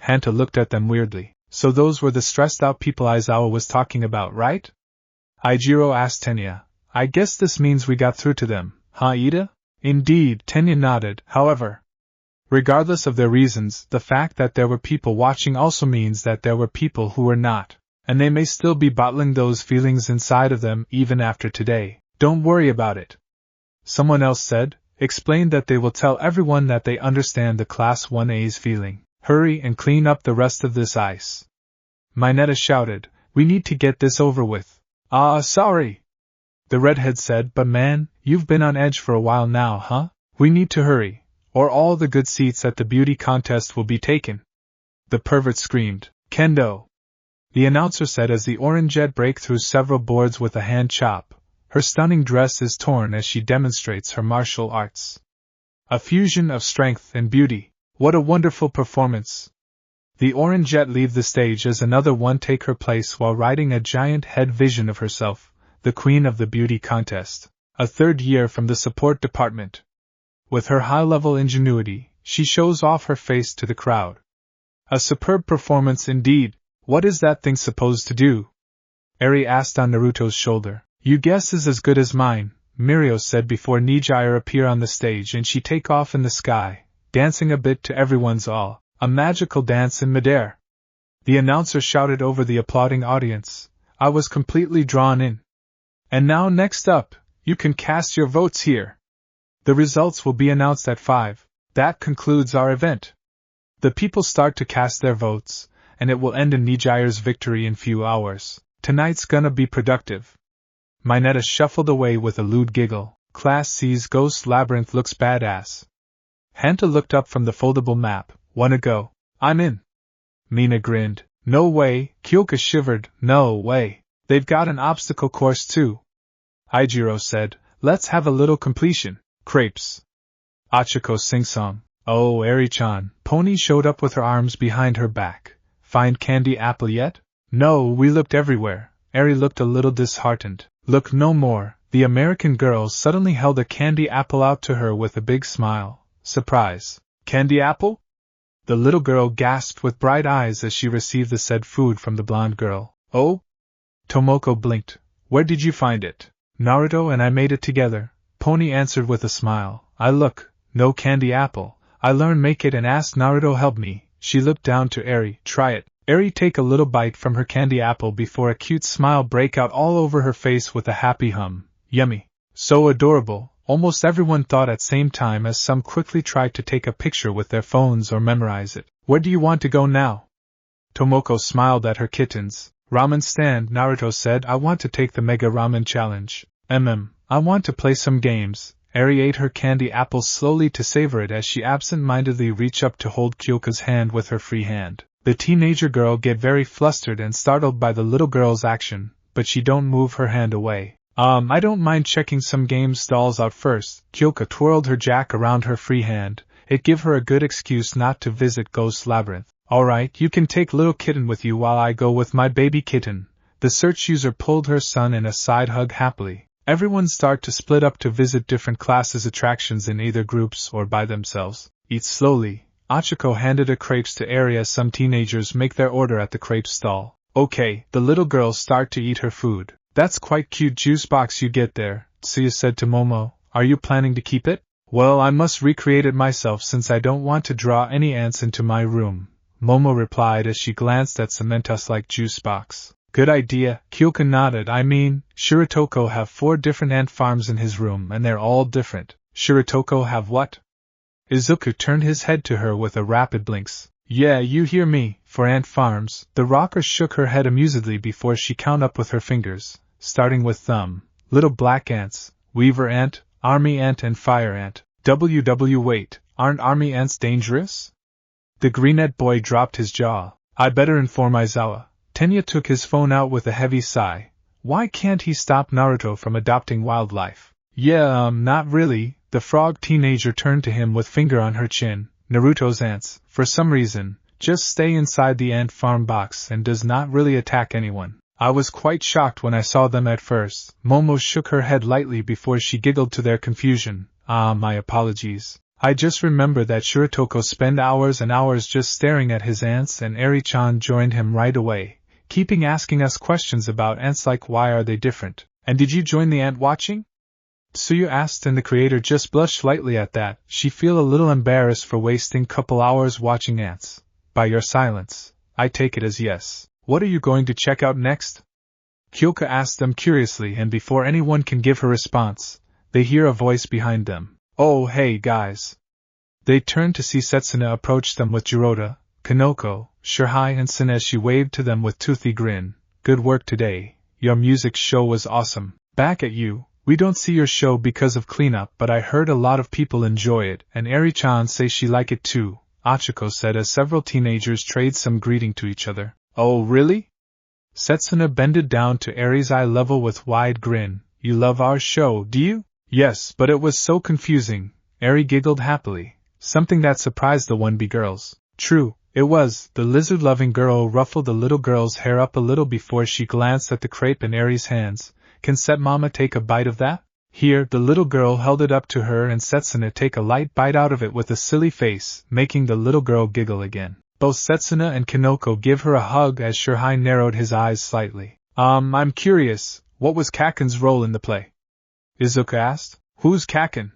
Hanta looked at them weirdly. So those were the stressed out people Aizawa was talking about, right? Eijiro asked Tenya. I guess this means we got through to them, huh Ida? Indeed, Tenya nodded. However, regardless of their reasons, the fact that there were people watching also means that there were people who were not, and they may still be bottling those feelings inside of them even after today. Don't worry about it. Someone else said, explained that they will tell everyone that they understand the Class 1A's feeling. Hurry and clean up the rest of this ice. Mineta shouted, we need to get this over with. Sorry. The redhead said, but man, you've been on edge for a while now, huh? We need to hurry, or all the good seats at the beauty contest will be taken. The pervert screamed, Kendo. The announcer said as the orangeette break through several boards with a hand chop. Her stunning dress is torn as she demonstrates her martial arts. A fusion of strength and beauty. What a wonderful performance. The orangeette leave the stage as another one take her place while riding a giant head vision of herself, the queen of the beauty contest, a third year from the support department. With her high-level ingenuity, she shows off her face to the crowd. A superb performance indeed. What is that thing supposed to do? Eri asked on Naruto's shoulder. Your guess is as good as mine, Mirio said before Nijire appear on the stage and she take off in the sky, dancing a bit to everyone's awe, a magical dance in midair. The announcer shouted over the applauding audience. I was completely drawn in. And now next up, you can cast your votes here. The results will be announced at 5. That concludes our event. The people start to cast their votes, and it will end in Nijire's victory in few hours. Tonight's gonna be productive. Mineta shuffled away with a lewd giggle. Class C's Ghost Labyrinth looks badass. Hanta looked up from the foldable map. Wanna go? I'm in. Mina grinned. No way. Kyoka shivered. No way. They've got an obstacle course too. Eijiro said, let's have a little completion. Crepes. Achiko sing-song. Oh, Eri-chan. Pony showed up with her arms behind her back. Find candy apple yet? No, we looked everywhere. Eri looked a little disheartened. Look no more. The American girl suddenly held a candy apple out to her with a big smile. Surprise. Candy apple? The little girl gasped with bright eyes as she received the said food from the blonde girl. Oh? Tomoko blinked. Where did you find it? Naruto and I made it together, Pony answered with a smile. No candy apple. I learned make it and asked Naruto help me. She looked down to Eri. Try it. Eri take a little bite from her candy apple before a cute smile break out all over her face with a happy hum. Yummy. So adorable. Almost everyone thought at same time as some quickly tried to take a picture with their phones or memorize it. Where do you want to go now? Tomoko smiled at her kittens. Ramen stand, Naruto said. I want to take the Mega Ramen Challenge. I want to play some games. Eri ate her candy apple slowly to savor it as she absent-mindedly reached up to hold Kyoka's hand with her free hand. The teenager girl get very flustered and startled by the little girl's action, but she don't move her hand away. I don't mind checking some game stalls out first. Kyoka twirled her jack around her free hand. It give her a good excuse not to visit Ghost Labyrinth. Alright, you can take little kitten with you while I go with my baby kitten. The search user pulled her son in a side hug happily. Everyone start to split up to visit different classes attractions in either groups or by themselves. Eat slowly. Achiko handed a crepes to Eri as some teenagers make their order at the crepe stall. Okay, the little girl start to eat her food. That's quite cute juice box you get there, Tsuya said to Momo. Are you planning to keep it? Well, I must recreate it myself since I don't want to draw any ants into my room, Momo replied as she glanced at Cementos-like juice box. Good idea, Kyoka nodded. Shiratoko have 4 different ant farms in his room and they're all different. Shiratoko have what? Izuku turned his head to her with a rapid blinks. Yeah, you hear me, for ant farms. The rocker shook her head amusedly before she count up with her fingers, starting with thumb. Little black ants, weaver ant, army ant and fire ant. Wait, aren't army ants dangerous? The green-ant boy dropped his jaw. I better inform Aizawa. Tenya took his phone out with a heavy sigh. Why can't he stop Naruto from adopting wildlife? Yeah, not really. The frog teenager turned to him with finger on her chin. Naruto's ants, for some reason, just stay inside the ant farm box and does not really attack anyone. I was quite shocked when I saw them at first. Momo shook her head lightly before she giggled to their confusion. My apologies. I just remember that Shiratoko spent hours and hours just staring at his ants and Eri-chan joined him right away, keeping asking us questions about ants like why are they different. And did you join the ant watching? Tsuyu asked and the creator just blushed slightly at that. She feel a little embarrassed for wasting couple hours watching ants. By your silence, I take it as yes. What are you going to check out next? Kyoka asked them curiously and before anyone can give her response, they hear a voice behind them. Oh hey guys. They turned to see Setsuna approach them with Jiroda, Kanoko, Shirhai and Sin as she waved to them with toothy grin. Good work today, your music show was awesome. Back at you. We don't see your show because of cleanup but I heard a lot of people enjoy it and Eri-chan say she like it too, Achiko said as several teenagers trade some greeting to each other. Oh really? Setsuna bended down to Eri's eye level with wide grin. You love our show, do you? Yes, but it was so confusing, Eri giggled happily. Something that surprised the 1B girls. True, it was. The lizard-loving girl ruffled the little girl's hair up a little before she glanced at the crepe in Eri's hands. Can Setmama take a bite of that? Here, the little girl held it up to her and Setsuna take a light bite out of it with a silly face, making the little girl giggle again. Both Setsuna and Kanoko give her a hug as Shirhai narrowed his eyes slightly. I'm curious, what was Kaken's role in the play? Izuku asked. Who's Kaken?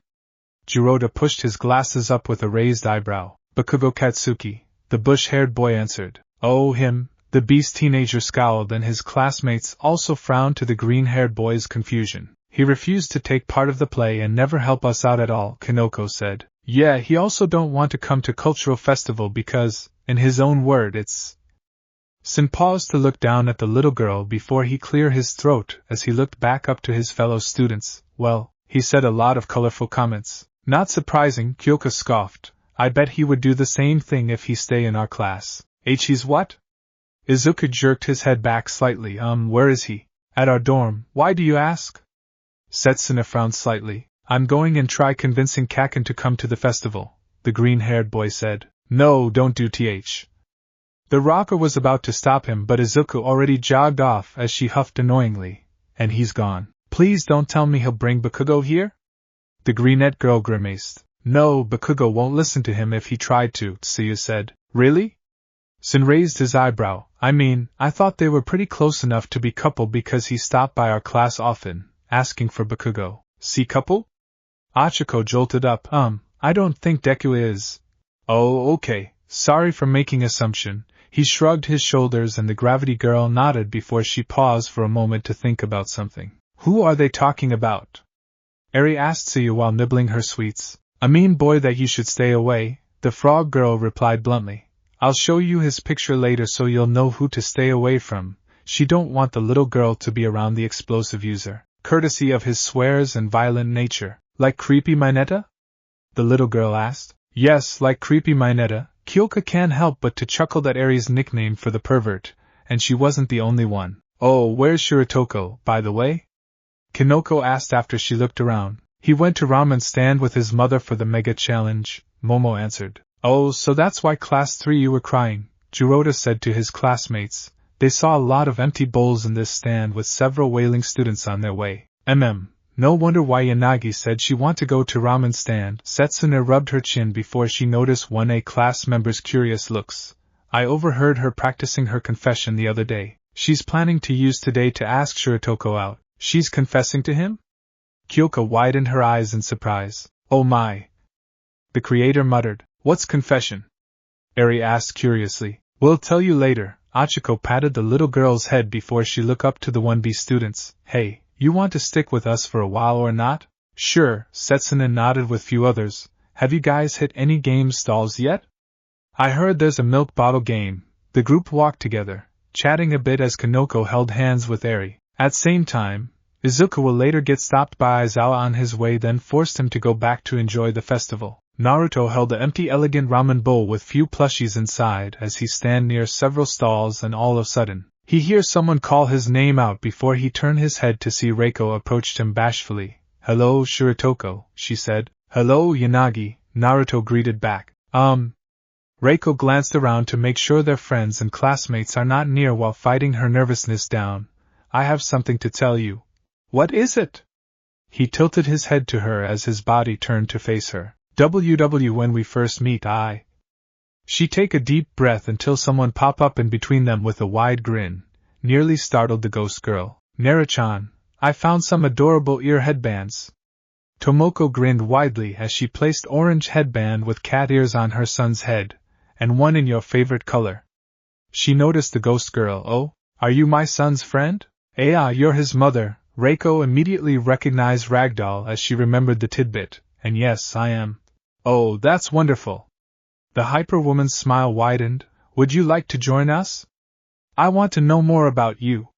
Jiroda pushed his glasses up with a raised eyebrow. Bakugo Katsuki, the bush-haired boy answered. Oh him. The beast teenager scowled and his classmates also frowned to the green-haired boy's confusion. He refused to take part of the play and never help us out at all, Kanoko said. Yeah, he also don't want to come to cultural festival because, in his own word, it's... Sin paused to look down at the little girl before he cleared his throat as he looked back up to his fellow students. Well, he said a lot of colorful comments. Not surprising, Kyoka scoffed. I bet he would do the same thing if he stay in our class. He's what? Izuku jerked his head back slightly. Where is he? At our dorm. Why do you ask? Setsuna frowned slightly. I'm going and try convincing Kaken to come to the festival, the green-haired boy said. No, don't do th. The rocker was about to stop him but Izuku already jogged off as she huffed annoyingly. And he's gone. Please don't tell me he'll bring Bakugo here? The greenette girl grimaced. No, Bakugo won't listen to him if he tried to, Tsuyu said. Really? Sin raised his eyebrow. I mean, I thought they were pretty close enough to be couple because he stopped by our class often, asking for Bakugo. See couple? Achiko jolted up. I don't think Deku is. Oh, okay. Sorry for making assumption. He shrugged his shoulders and the gravity girl nodded before she paused for a moment to think about something. Who are they talking about? Eri asked Suyu while nibbling her sweets. A mean boy that you should stay away, the frog girl replied bluntly. I'll show you his picture later so you'll know who to stay away from. She don't want the little girl to be around the explosive user, courtesy of his swears and violent nature. Like Creepy Mineta? The little girl asked. Yes, like Creepy Mineta. Kyoka can't help but to chuckle at Eri's nickname for the pervert, and she wasn't the only one. Oh, where's Shiratoko, by the way? Kinoko asked after she looked around. He went to ramen stand with his mother for the mega challenge, Momo answered. Oh, so that's why class 3 you were crying, Jirota said to his classmates. They saw a lot of empty bowls in this stand with several wailing students on their way. No wonder why Yanagi said she want to go to ramen stand. Setsuna rubbed her chin before she noticed 1A class member's curious looks. I overheard her practicing her confession the other day. She's planning to use today to ask Shiratoko out. She's confessing to him? Kyoka widened her eyes in surprise. Oh my. The creator muttered. What's confession? Eri asked curiously. We'll tell you later. Achiko patted the little girl's head before she looked up to the 1B students. Hey, you want to stick with us for a while or not? Sure, Setsuna nodded with few others. Have you guys hit any game stalls yet? I heard there's a milk bottle game. The group walked together, chatting a bit as Kanoko held hands with Eri. At same time, Izuku will later get stopped by Aizawa on his way, then forced him to go back to enjoy the festival. Naruto held the empty elegant ramen bowl with few plushies inside as he stand near several stalls, and all of a sudden, he hears someone call his name out before he turned his head to see Reiko approached him bashfully. Hello, Shiratoko, she said. Hello, Yanagi, Naruto greeted back. Reiko glanced around to make sure their friends and classmates are not near while fighting her nervousness down. I have something to tell you. What is it? He tilted his head to her as his body turned to face her. When we first meet, She take a deep breath until someone pop up in between them with a wide grin, nearly startled the ghost girl. Nara-chan, I found some adorable ear headbands. Tomoko grinned widely as she placed orange headband with cat ears on her son's head, and one in your favorite color. She noticed the ghost girl. Oh, are you my son's friend? You're his mother. Reiko immediately recognized Ragdoll as she remembered the tidbit, and yes, I am. Oh, that's wonderful. The hyper-woman's smile widened. Would you like to join us? I want to know more about you.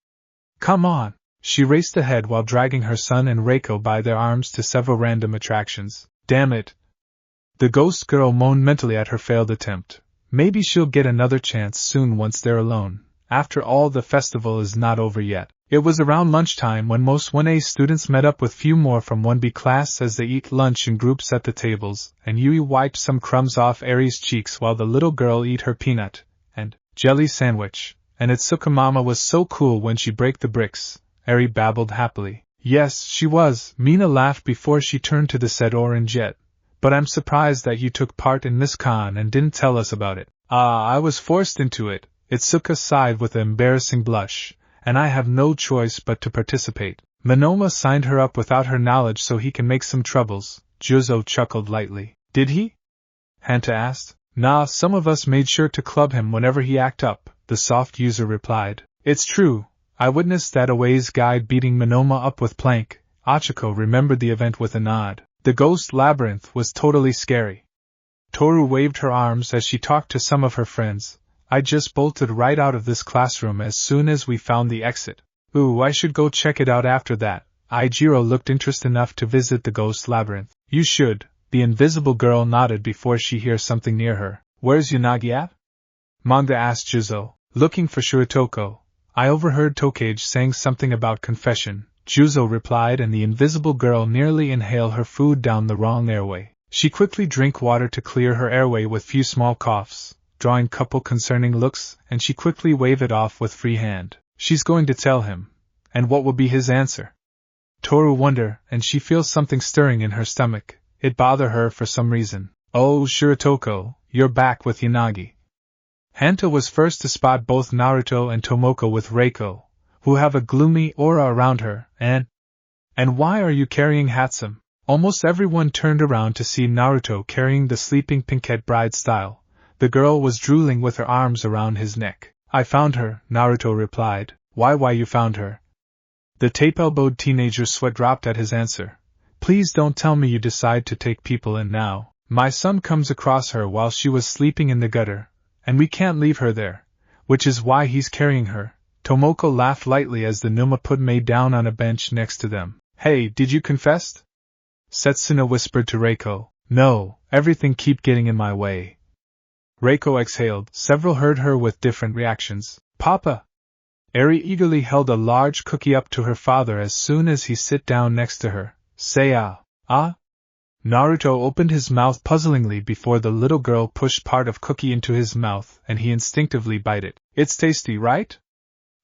Come on. She raced ahead while dragging her son and Reiko by their arms to several random attractions. Damn it. The ghost girl moaned mentally at her failed attempt. Maybe she'll get another chance soon once they're alone. After all, the festival is not over yet. It was around lunchtime when most 1A students met up with few more from 1B class as they eat lunch in groups at the tables, and Yui wiped some crumbs off Eri's cheeks while the little girl ate her peanut and jelly sandwich. And Itsuka mama was so cool when she break the bricks, Eri babbled happily. Yes, she was. Mina laughed before she turned to the said orange jet. But I'm surprised that you took part in Miss Khan and didn't tell us about it. I was forced into it. Itsuka sighed with an embarrassing blush. And I have no choice but to participate. Monoma signed her up without her knowledge so he can make some troubles. Juzo chuckled lightly. Did he? Hanta asked. Nah, some of us made sure to club him whenever he act up, the soft user replied. It's true. I witnessed that Away's guide beating Monoma up with plank. Achiko remembered the event with a nod. The ghost labyrinth was totally scary. Toru waved her arms as she talked to some of her friends. I just bolted right out of this classroom as soon as we found the exit. Ooh, I should go check it out after that. Aijiro looked interested enough to visit the ghost labyrinth. You should. The invisible girl nodded before she hears something near her. Where's Yanagi at? Manga asked Juzo. Looking for Shiratoko. I overheard Tokage saying something about confession. Juzo replied, and the invisible girl nearly inhaled her food down the wrong airway. She quickly drank water to clear her airway with few small coughs, drawing couple concerning looks, and she quickly waved it off with free hand. She's going to tell him. And what will be his answer? Toru wondered, and she feels something stirring in her stomach. It bothered her for some reason. Oh, Shiratoko, you're back with Yanagi. Hanta was first to spot both Naruto and Tomoko with Reiko, who have a gloomy aura around her, and why are you carrying Hatsum? Almost everyone turned around to see Naruto carrying the sleeping Pinkette bride style. The girl was drooling with her arms around his neck. I found her, Naruto replied. Why you found her? The tape-elbowed teenager's sweat dropped at his answer. Please don't tell me you decide to take people in now. My son comes across her while she was sleeping in the gutter, and we can't leave her there, which is why he's carrying her. Tomoko laughed lightly as the Numa put Mei down on a bench next to them. Hey, did you confess? Setsuna whispered to Reiko. No, everything keep getting in my way. Reiko exhaled. Several heard her with different reactions. Papa! Eri eagerly held a large cookie up to her father as soon as he sit down next to her. Say ah? Naruto opened his mouth puzzlingly before the little girl pushed part of cookie into his mouth and he instinctively bite it. It's tasty, right?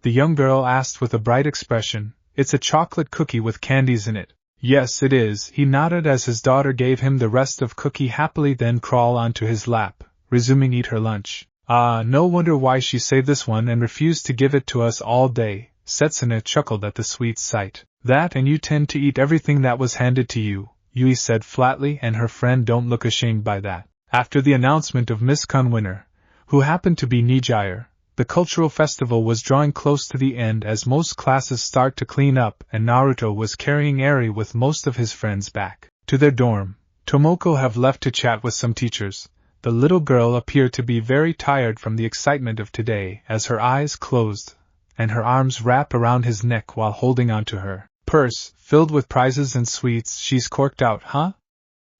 The young girl asked with a bright expression. It's a chocolate cookie with candies in it. Yes, it is, he nodded as his daughter gave him the rest of cookie happily then crawl onto his lap, resuming eat her lunch. No wonder why she saved this one and refused to give it to us all day. Setsuna chuckled at the sweet sight. That and you tend to eat everything that was handed to you, Yui said flatly, and her friend don't look ashamed by that. After the announcement of Miss Kun winner, who happened to be Nijire, the cultural festival was drawing close to the end as most classes start to clean up and Naruto was carrying Eri with most of his friends back to their dorm. Tomoko have left to chat with some teachers. The little girl appeared to be very tired from the excitement of today as her eyes closed and her arms wrapped around his neck while holding onto her purse, filled with prizes and sweets. She's corked out, huh?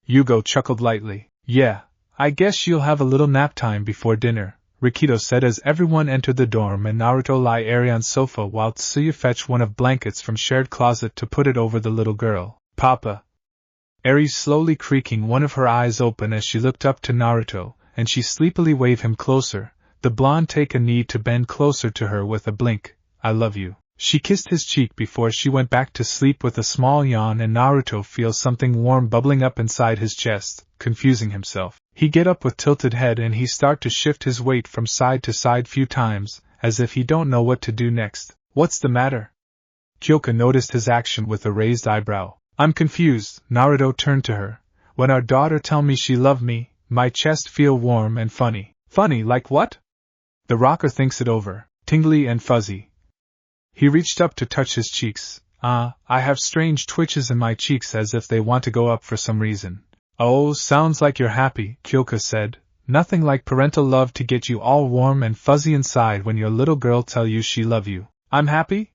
Yugo chuckled lightly. Yeah, I guess you'll have a little nap time before dinner, Rikito said as everyone entered the dorm and Naruto lie Eri on sofa while Tsuyu fetched one of blankets from shared closet to put it over the little girl. Papa. Eri slowly creaking one of her eyes open as she looked up to Naruto, and she sleepily waved him closer. The blonde take a knee to bend closer to her with a blink. I love you. She kissed his cheek before she went back to sleep with a small yawn and Naruto feels something warm bubbling up inside his chest, confusing himself. He get up with tilted head and he start to shift his weight from side to side few times, as if he don't know what to do next. What's the matter? Kyoka noticed his action with a raised eyebrow. I'm confused, Naruto turned to her. When our daughter tell me she love me, my chest feel warm and funny. Funny like what? The rocker thinks it over, tingly and fuzzy. He reached up to touch his cheeks. I have strange twitches in my cheeks as if they want to go up for some reason. Oh, sounds like you're happy, Kyoka said. Nothing like parental love to get you all warm and fuzzy inside when your little girl tell you she love you. I'm happy?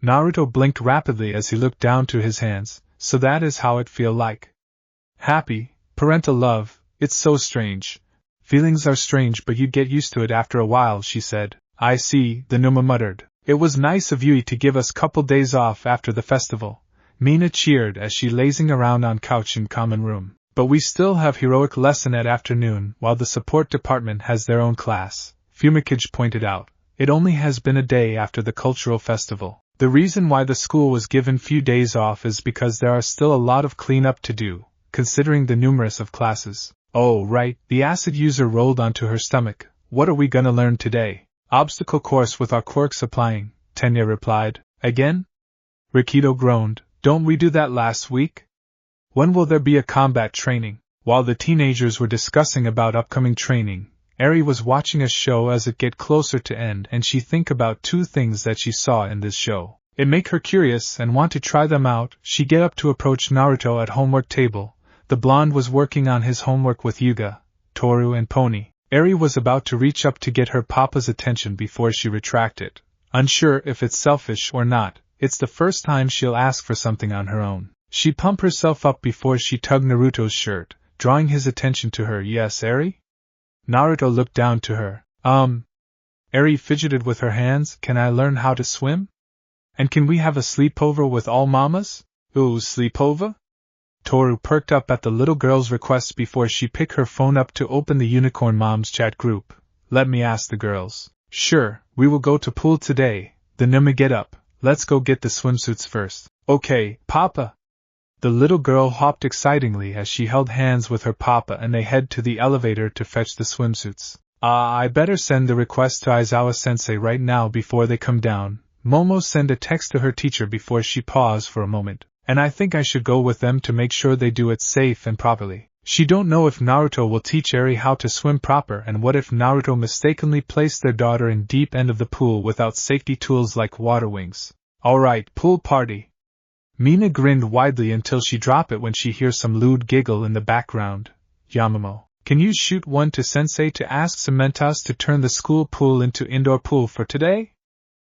Naruto blinked rapidly as he looked down to his hands. So that is how it feel like. Happy, parental love, it's so strange. Feelings are strange but you get used to it after a while, she said. I see, the Numa muttered. It was nice of Yui to give us couple days off after the festival. Mina cheered as she lazing around on couch in common room. But we still have heroic lesson at afternoon while the support department has their own class, Fumikage pointed out. It only has been a day after the cultural festival. The reason why the school was given few days off is because there are still a lot of cleanup to do, considering the numerous of classes. Oh right, the acid user rolled onto her stomach. What are we gonna learn today? Obstacle course with our quirks applying, Tenya replied. Again? Rikito groaned. Don't we do that last week? When will there be a combat training? While the teenagers were discussing about upcoming training, Eri was watching a show as it get closer to end and she think about two things that she saw in this show. It make her curious and want to try them out. She get up to approach Naruto at homework table. The blonde was working on his homework with Yuga, Toru and Pony. Eri was about to reach up to get her papa's attention before she retracted. Unsure if it's selfish or not, it's the first time she'll ask for something on her own. She pumped herself up before she tugged Naruto's shirt, drawing his attention to her. Yes, Eri? Naruto looked down to her. Eri fidgeted with her hands. Can I learn how to swim? And can we have a sleepover with all mamas? Ooh, sleepover? Toru perked up at the little girl's request before she picked her phone up to open the Unicorn Moms chat group. Let me ask the girls. Sure, we will go to pool today. The Numa get up. Let's go get the swimsuits first. Okay, Papa. The little girl hopped excitingly as she held hands with her papa and they head to the elevator to fetch the swimsuits. I better send the request to Aizawa-sensei right now before they come down. Momo send a text to her teacher before she paused for a moment, and I think I should go with them to make sure they do it safe and properly. She don't know if Naruto will teach Eri how to swim proper, and what if Naruto mistakenly placed their daughter in deep end of the pool without safety tools like water wings. Alright, pool party. Mina grinned widely until she dropped it when she hears some lewd giggle in the background. Yamamo, can you shoot one to sensei to ask Cementas to turn the school pool into indoor pool for today?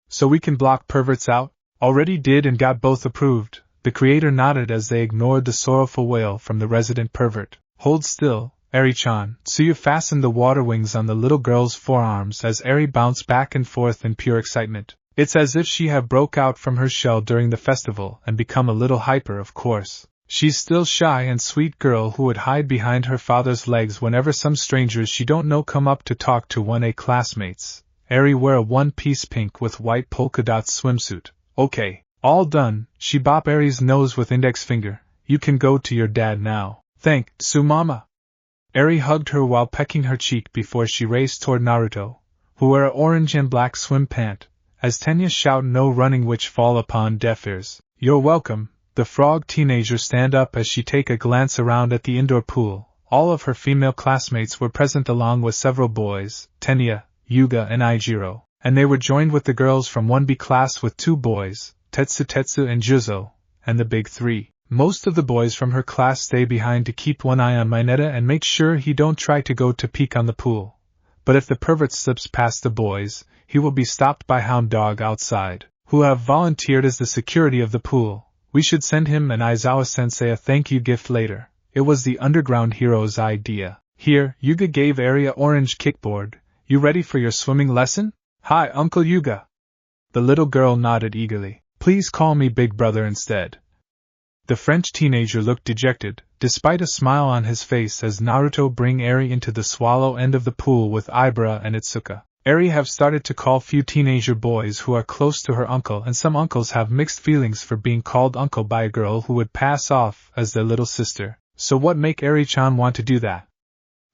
So we can block perverts out? Already did and got both approved. The creator nodded as they ignored the sorrowful wail from the resident pervert. Hold still, Eri-chan. Tsuyu fastened the water wings on the little girl's forearms as Eri bounced back and forth in pure excitement. It's as if she had broke out from her shell during the festival and become a little hyper, of course. She's still shy and sweet girl who would hide behind her father's legs whenever some strangers she don't know come up to talk to 1A classmates. Eri wear a one-piece pink with white polka dot swimsuit. Okay, all done. She bop Eri's nose with index finger. You can go to your dad now. Thanks, Mama. Eri hugged her while pecking her cheek before she raced toward Naruto, who wore an orange and black swim pant, as Tenya shout no running which fall upon deaf ears. You're welcome. The frog teenager stand up as she take a glance around at the indoor pool. All of her female classmates were present along with several boys, Tenya, Yuga and Aijiro, and they were joined with the girls from 1B class with 2 boys, Tetsu and Juzo, and the big 3. Most of the boys from her class stay behind to keep one eye on Mineta and make sure he don't try to go to peek on the pool. But if the pervert slips past the boys, he will be stopped by Hound Dog outside, who have volunteered as the security of the pool. We should send him and Aizawa-sensei a thank you gift later. It was the underground hero's idea. Here, Yuga gave Eri a orange kickboard. You ready for your swimming lesson? Hi, Uncle Yuga. The little girl nodded eagerly. Please call me Big Brother instead. The French teenager looked dejected, despite a smile on his face as Naruto bring Eri into the swallow end of the pool with Ibara and Itsuka. Eri have started to call few teenager boys who are close to her uncle, and some uncles have mixed feelings for being called uncle by a girl who would pass off as their little sister. So what make Eri-chan want to do that?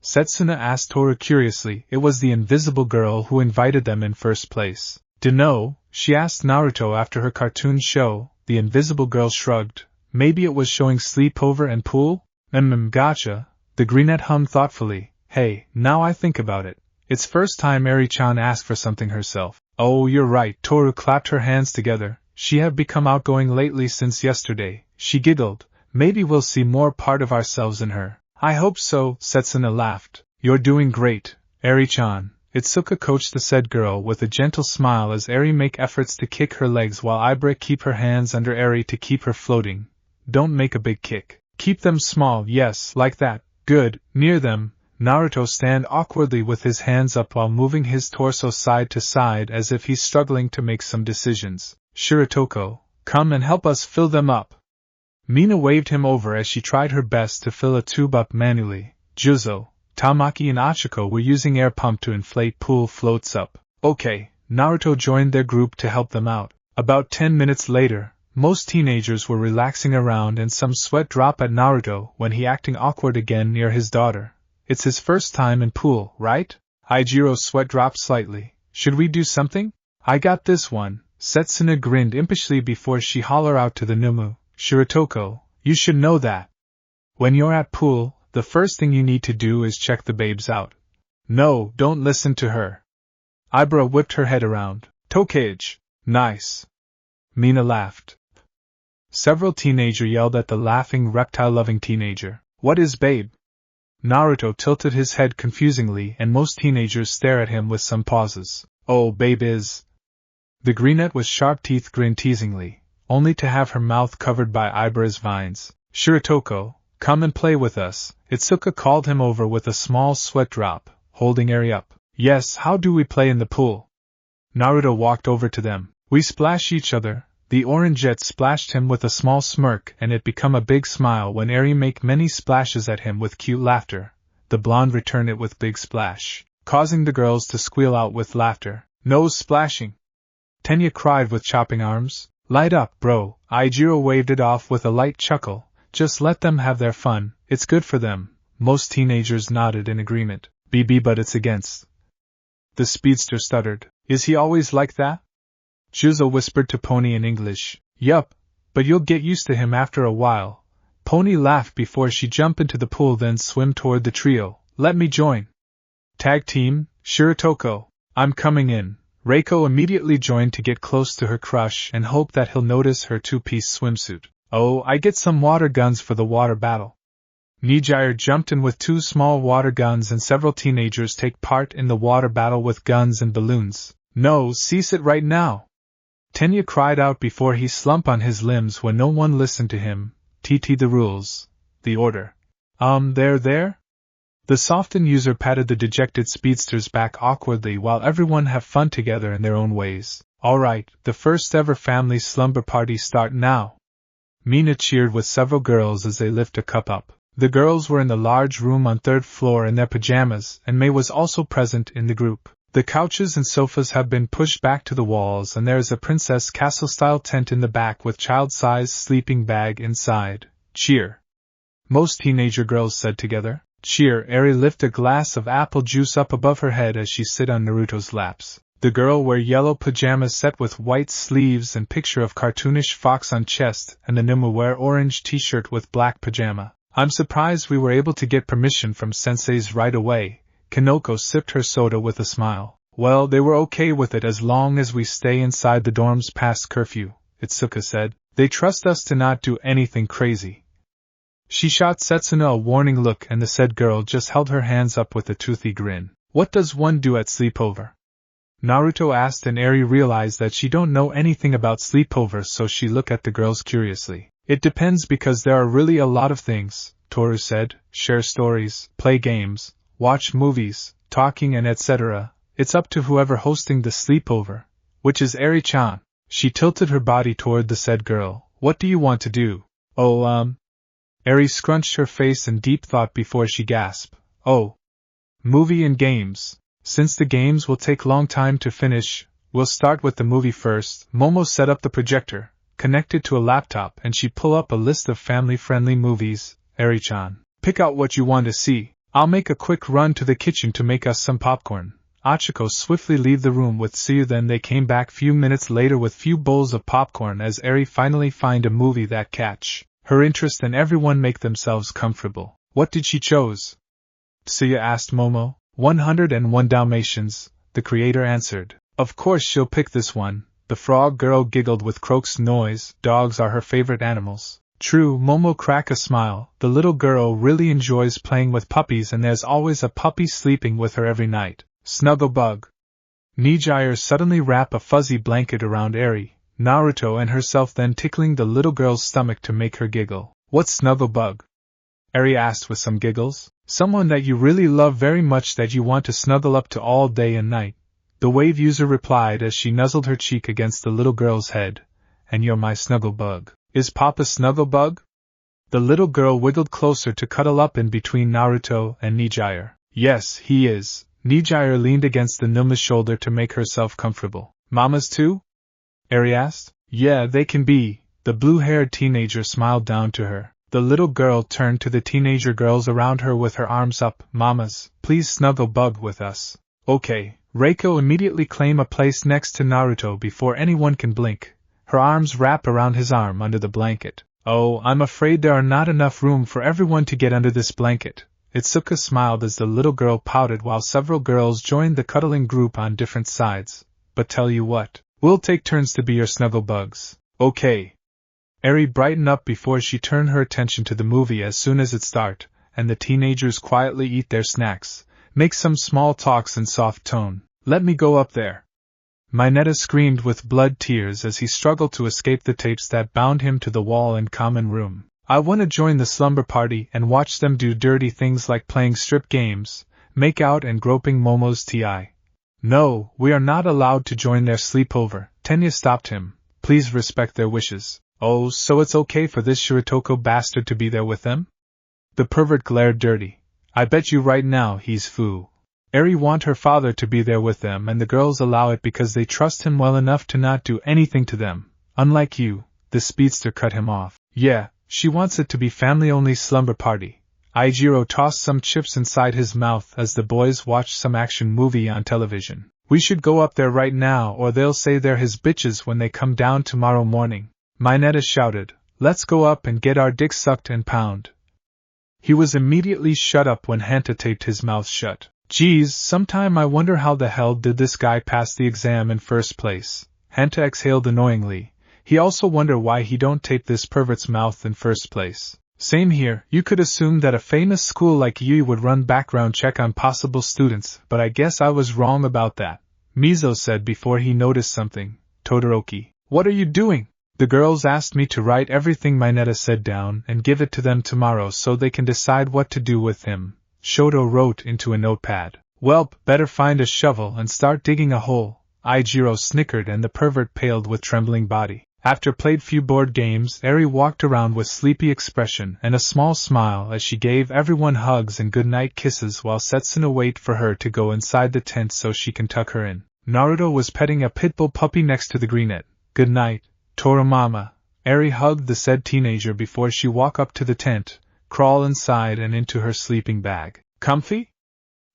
Setsuna asked Toru curiously. It was the invisible girl who invited them in first place. Dunno, she asked Naruto after her cartoon show. The invisible girl shrugged. Maybe it was showing sleepover and pool? Gotcha. The brunette hummed thoughtfully. Hey, now I think about it. It's first time Eri-chan asked for something herself. Oh, you're right. Toru clapped her hands together. She have become outgoing lately since yesterday. She giggled. Maybe we'll see more part of ourselves in her. I hope so, Setsuna laughed. You're doing great, Eri-chan. Itsuka coached the said girl with a gentle smile as Eri make efforts to kick her legs while Ibara keep her hands under Eri to keep her floating. Don't make a big kick. Keep them small, yes, like that. Good. Near them, Naruto stand awkwardly with his hands up while moving his torso side to side as if he's struggling to make some decisions. Shiratoko, come and help us fill them up. Mina waved him over as she tried her best to fill a tube up manually. Juzo, Tamaki and Achiko were using air pump to inflate pool floats up. Okay, Naruto joined their group to help them out. About 10 minutes later, most teenagers were relaxing around and some sweat dropped at Naruto when he acting awkward again near his daughter. It's his first time in pool, right? Aijiro's sweat dropped slightly. Should we do something? I got this one. Setsuna grinned impishly before she holler out to the Numu. Shiratoko, you should know that. When you're at pool, the first thing you need to do is check the babes out. No, don't listen to her. Ibara whipped her head around. Tokage. Nice. Mina laughed. Several teenagers yelled at the laughing reptile-loving teenager. What is babe? Naruto tilted his head confusingly and most teenagers stare at him with some pauses. Oh, babe is... The brunette with sharp teeth grinned teasingly, only to have her mouth covered by Ibara's vines. Shiratoko, come and play with us. Itsuka called him over with a small sweat drop, holding Eri up. Yes, how do we play in the pool? Naruto walked over to them. We splash each other. The orangeette splashed him with a small smirk and it become a big smile when Eri make many splashes at him with cute laughter. The blonde returned it with big splash, causing the girls to squeal out with laughter. No splashing! Tenya cried with chopping arms. Light up, bro. Aijiro waved it off with a light chuckle. Just let them have their fun, it's good for them. Most teenagers nodded in agreement. BB but it's against The speedster stuttered. Is he always like that? Juzo whispered to Pony in English. Yup, but you'll get used to him after a while. Pony laughed before she jumped into the pool, then swim toward the trio. Let me join. Tag team, Shirotoko. I'm coming in. Reiko immediately joined to get close to her crush and hope that he'll notice her two-piece swimsuit. Oh, I get some water guns for the water battle. Nijire jumped in with 2 small water guns, and several teenagers take part in the water battle with guns and balloons. No, cease it right now! Tenya cried out before he slumped on his limbs when no one listened to him. TT the rules. The order. There? The softened user patted the dejected speedster's back awkwardly while everyone have fun together in their own ways. Alright, the first ever family slumber party start now. Mina cheered with several girls as they lift a cup up. The girls were in the large room on 3rd floor in their pajamas, and May was also present in the group. The couches and sofas have been pushed back to the walls, and there is a princess castle-style tent in the back with child-sized sleeping bag inside. Cheer! Most teenager girls said together. Cheer! Eri lifted a glass of apple juice up above her head as she sit on Naruto's laps. The girl wear yellow pajamas set with white sleeves and picture of cartoonish fox on chest, and the Nimu wear orange t-shirt with black pajama. I'm surprised we were able to get permission from senseis right away. Kanoko sipped her soda with a smile. Well, they were okay with it as long as we stay inside the dorms past curfew, Itsuka said. They trust us to not do anything crazy. She shot Setsuna a warning look, and the said girl just held her hands up with a toothy grin. What does one do at sleepover? Naruto asked, and Eri realized that she don't know anything about sleepover, so she looked at the girls curiously. It depends, because there are really a lot of things, Toru said. Share stories, play games, watch movies, talking, and etc. It's up to whoever hosting the sleepover, which is Eri-chan. She tilted her body toward the said girl. What do you want to do? Eri scrunched her face in deep thought before she gasped. Oh. Movie and games. Since the games will take long time to finish, we'll start with the movie first. Momo set up the projector, connected to a laptop, and she pulled up a list of family-friendly movies. Eri-chan, pick out what you want to see. I'll make a quick run to the kitchen to make us some popcorn. Achiko swiftly leave the room with Suyu, then they came back few minutes later with few bowls of popcorn as Eri finally find a movie that catch her interest and everyone make themselves comfortable. What did she chose? Suyu asked Momo. 101 Dalmatians, the creator answered. Of course she'll pick this one. The frog girl giggled with Croak's noise. Dogs are her favorite animals. True, Momo cracked a smile. The little girl really enjoys playing with puppies, and there's always a puppy sleeping with her every night. Snugglebug. Nijire suddenly wrapped a fuzzy blanket around Eri, Naruto and herself, then tickling the little girl's stomach to make her giggle. What's Snugglebug? Eri asked with some giggles. Someone that you really love very much that you want to snuggle up to all day and night. The wave user replied as she nuzzled her cheek against the little girl's head. And you're my Snugglebug. Is Papa Snugglebug? The little girl wiggled closer to cuddle up in between Naruto and Nijire. Yes, he is. Nijire leaned against the Numa's shoulder to make herself comfortable. Mamas too? Eri asked. Yeah, they can be. The blue-haired teenager smiled down to her. The little girl turned to the teenager girls around her with her arms up. Mamas, please Snugglebug with us. Okay. Reiko immediately claimed a place next to Naruto before anyone can blink. Her arms wrap around his arm under the blanket. Oh, I'm afraid there are not enough room for everyone to get under this blanket. Itsuka smiled as the little girl pouted while several girls joined the cuddling group on different sides. But tell you what, we'll take turns to be your Snugglebugs. Okay. Eri brightened up before she turned her attention to the movie as soon as it started, and the teenagers quietly eat their snacks, make some small talks in soft tone. Let me go up there. Mineta screamed with blood tears as he struggled to escape the tapes that bound him to the wall in common room. I want to join the slumber party and watch them do dirty things like playing strip games, make out and groping Momo's TI. No, we are not allowed to join their sleepover. Tenya stopped him. Please respect their wishes. Oh, so it's okay for this Shirotoko bastard to be there with them? The pervert glared dirty. I bet you right now he's foo. Eri want her father to be there with them, and the girls allow it because they trust him well enough to not do anything to them. Unlike you, the speedster cut him off. Yeah, she wants it to be family-only slumber party. Aijiro tossed some chips inside his mouth as the boys watched some action movie on television. We should go up there right now or they'll say they're his bitches when they come down tomorrow morning. Mineta shouted, let's go up and get our dicks sucked and pound. He was immediately shut up when Hanta taped his mouth shut. Geez, sometime I wonder how the hell did this guy pass the exam in first place. Hanta exhaled annoyingly. He also wondered why he don't tape this pervert's mouth in first place. Same here, you could assume that a famous school like you would run background check on possible students, but I guess I was wrong about that, Mizo said before he noticed something. Todoroki, what are you doing? The girls asked me to write everything Mineta said down and give it to them tomorrow so they can decide what to do with him, Shoto wrote into a notepad. Welp, better find a shovel and start digging a hole. Aijiro snickered and the pervert paled with trembling body. After played few board games, Eri walked around with sleepy expression and a small smile as she gave everyone hugs and goodnight kisses while Setsuna waited for her to go inside the tent so she can tuck her in. Naruto was petting a pitbull puppy next to the greenette. Good night, Toromama. Eri hugged the said teenager before she walked up to the tent, crawl inside and into her sleeping bag. Comfy?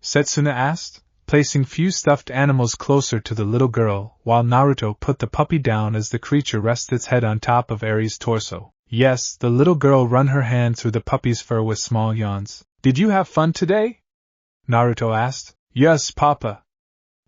Setsuna asked, placing few stuffed animals closer to the little girl, while Naruto put the puppy down as the creature rested its head on top of Eri's torso. Yes, the little girl run her hand through the puppy's fur with small yawns. Did you have fun today? Naruto asked. Yes, Papa.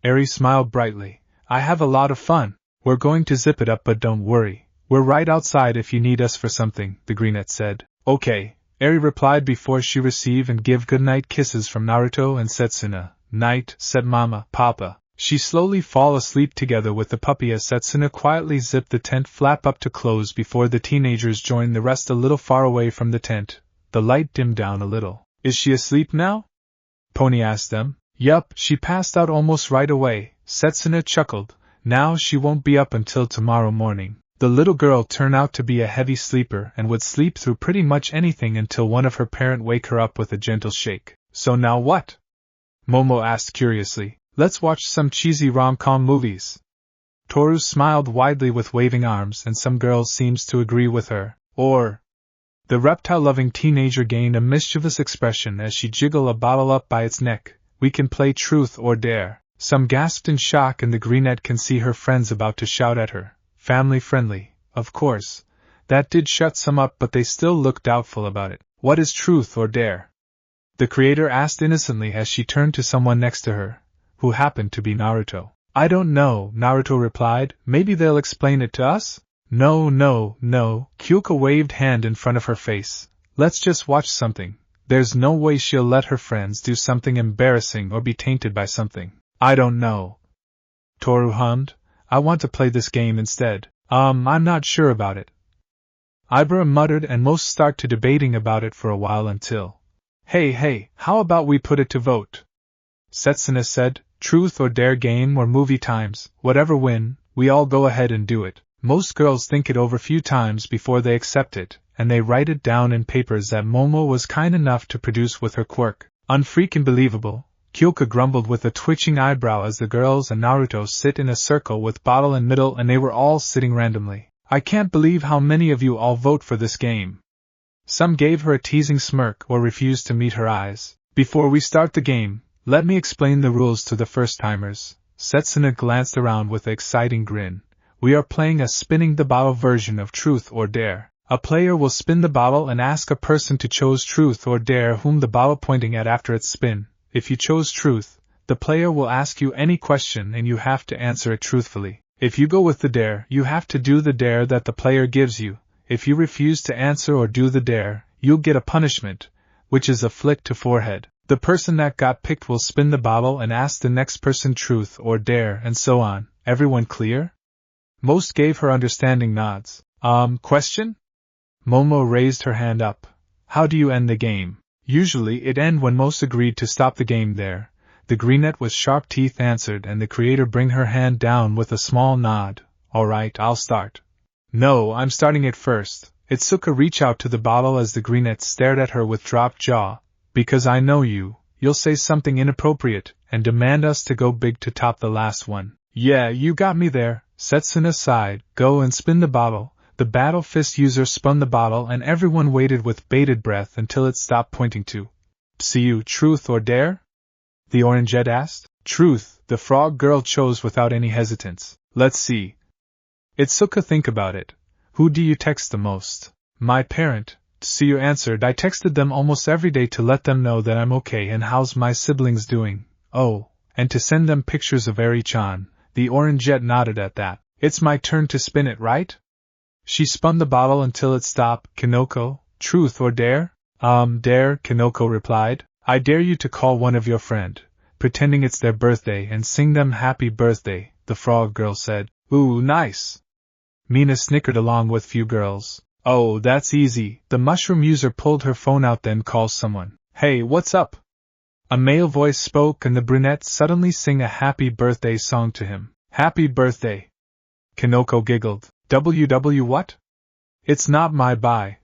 Eri smiled brightly. I have a lot of fun. We're going to zip it up but don't worry. We're right outside if you need us for something, the greenette said. Okay, Eri replied before she received and give goodnight kisses from Naruto and Setsuna. Night, said Mama, Papa. She slowly fall asleep together with the puppy as Setsuna quietly zipped the tent flap up to close before the teenagers joined the rest a little far away from the tent. The light dimmed down a little. Is she asleep now? Pony asked them. Yup, she passed out almost right away, Setsuna chuckled. Now she won't be up until tomorrow morning. The little girl turned out to be a heavy sleeper and would sleep through pretty much anything until one of her parents wake her up with a gentle shake. So now what? Momo asked curiously. Let's watch some cheesy rom-com movies. Toru smiled widely with waving arms and some girls seems to agree with her. Or... The reptile-loving teenager gained a mischievous expression as she jiggled a bottle up by its neck. We can play truth or dare. Some gasped in shock and the greenette can see her friends about to shout at her. Family friendly, of course. That did shut some up but they still looked doubtful about it. What is truth or dare? The creator asked innocently as she turned to someone next to her, who happened to be Naruto. I don't know, Naruto replied. Maybe they'll explain it to us? No, Kyuka waved hand in front of her face. Let's just watch something. There's no way she'll let her friends do something embarrassing or be tainted by something. I don't know. Toru hummed. I want to play this game instead. I'm not sure about it. Ibara muttered and most start to debating about it for a while until... Hey, how about we put it to vote? Setsuna said, truth or dare game or movie times, whatever win, we all go ahead and do it. Most girls think it over few times before they accept it, and they write it down in papers that Momo was kind enough to produce with her quirk. Unfreaking believable, Kyoka grumbled with a twitching eyebrow as the girls and Naruto sit in a circle with bottle in middle and they were all sitting randomly. I can't believe how many of you all vote for this game. Some gave her a teasing smirk or refused to meet her eyes. Before we start the game, let me explain the rules to the first-timers. Setsuna glanced around with an exciting grin. We are playing a spinning the bottle version of truth or dare. A player will spin the bottle and ask a person to choose truth or dare whom the bottle pointing at after its spin. If you chose truth, the player will ask you any question and you have to answer it truthfully. If you go with the dare, you have to do the dare that the player gives you. If you refuse to answer or do the dare, you'll get a punishment, which is a flick to forehead. The person that got picked will spin the bottle and ask the next person truth or dare and so on. Everyone clear? Most gave her understanding nods. Question? Momo raised her hand up. How do you end the game? Usually it end when most agreed to stop the game there. The greenette with sharp teeth answered and the creator bring her hand down with a small nod. Alright, I'll start. No, I'm starting it first. Itsuka reached out to the bottle as the greenette stared at her with dropped jaw. Because I know you'll say something inappropriate and demand us to go big to top the last one. Yeah, you got me there, Setsuna sighed. Go and spin the bottle. The battle fist user spun the bottle and everyone waited with bated breath until it stopped pointing to. See you, truth or dare? The orangeette asked. Truth, the frog girl chose without any hesitance. Let's see. Itsuka, think about it. Who do you text the most? My parent, Tsuyu answered. I texted them almost every day to let them know that I'm okay and how's my siblings doing. Oh, and to send them pictures of Eri-chan. The orangeette nodded at that. It's my turn to spin it, right? She spun the bottle until it stopped. Kinoko, truth or dare? Dare, Kinoko replied. I dare you to call one of your friend, pretending it's their birthday and sing them happy birthday, the frog girl said. Ooh, nice. Mina snickered along with few girls. Oh, that's easy. The mushroom user pulled her phone out then called someone. Hey, what's up? A male voice spoke and the brunette suddenly sang a happy birthday song to him. Happy birthday. Kinoko giggled. WW what? It's not my bye.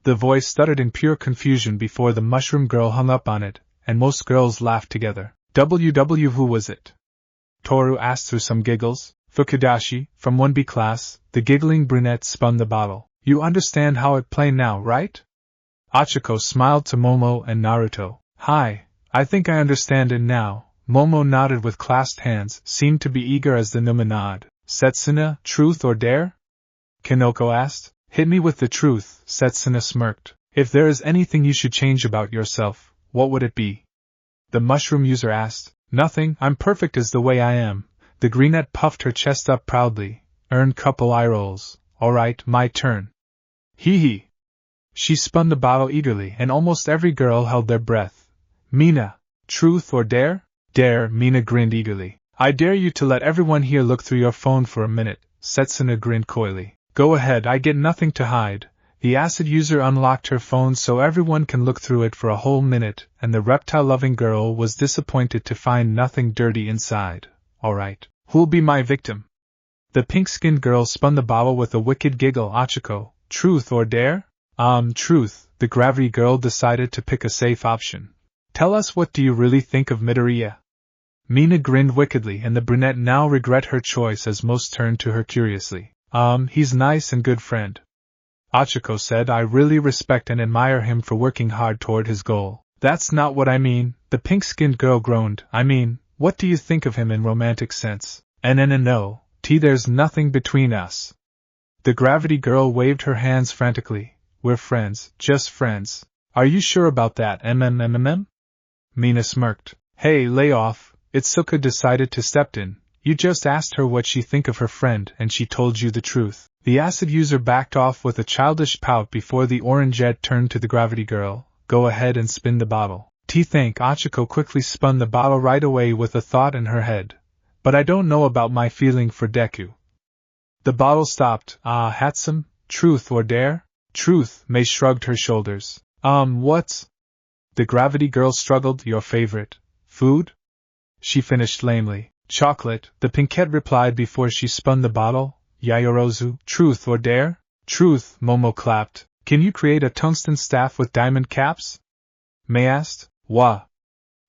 The voice stuttered in pure confusion before the mushroom girl hung up on it, and most girls laughed together. WW who was it? Toru asked through some giggles. Fukudashi, from 1B class. The giggling brunette spun the bottle. You understand how it play now, right? Achiko smiled to Momo and Naruto. Hi, I think I understand it now. Momo nodded with clasped hands, seemed to be eager as the Numenad. Setsuna, truth or dare? Kinoko asked. Hit me with the truth, Setsuna smirked. If there is anything you should change about yourself, what would it be? The mushroom user asked. Nothing, I'm perfect as the way I am. The greenette puffed her chest up proudly, earned couple eye rolls. Alright, my turn. Hee hee. She spun the bottle eagerly and almost every girl held their breath. Mina, truth or dare? Dare, Mina grinned eagerly. I dare you to let everyone here look through your phone for a minute, Setsuna grinned coyly. Go ahead, I get nothing to hide. The acid user unlocked her phone so everyone can look through it for a whole minute, and the reptile-loving girl was disappointed to find nothing dirty inside. Alright, who'll be my victim? The pink-skinned girl spun the bottle with a wicked giggle. Achiko, truth or dare? Truth, the gravity girl decided to pick a safe option. Tell us, what do you really think of Midoriya? Mina grinned wickedly and the brunette now regret her choice as most turned to her curiously. He's nice and good friend. Achiko said. I really respect and admire him for working hard toward his goal. That's not what I mean, the pink-skinned girl groaned. I mean, what do you think of him in romantic sense? No, there's nothing between us. The gravity girl waved her hands frantically. We're friends, just friends. Are you sure about that, MMMM? Mina smirked. Hey, lay off. Itsuka decided to step in. You just asked her what she think of her friend and she told you the truth. The acid user backed off with a childish pout before the orangeette turned to the gravity girl. Go ahead and spin the bottle. Thank. Achiko quickly spun the bottle right away with a thought in her head. But I don't know about my feeling for Deku. The bottle stopped. Handsome, truth or dare? Truth, Mei shrugged her shoulders. What's? The gravity girl struggled. Your favorite food? She finished lamely. Chocolate, the pinkette replied before she spun the bottle. Yayorozu, truth or dare? Truth, Momo clapped. Can you create a tungsten staff with diamond caps? Mei asked. Wah.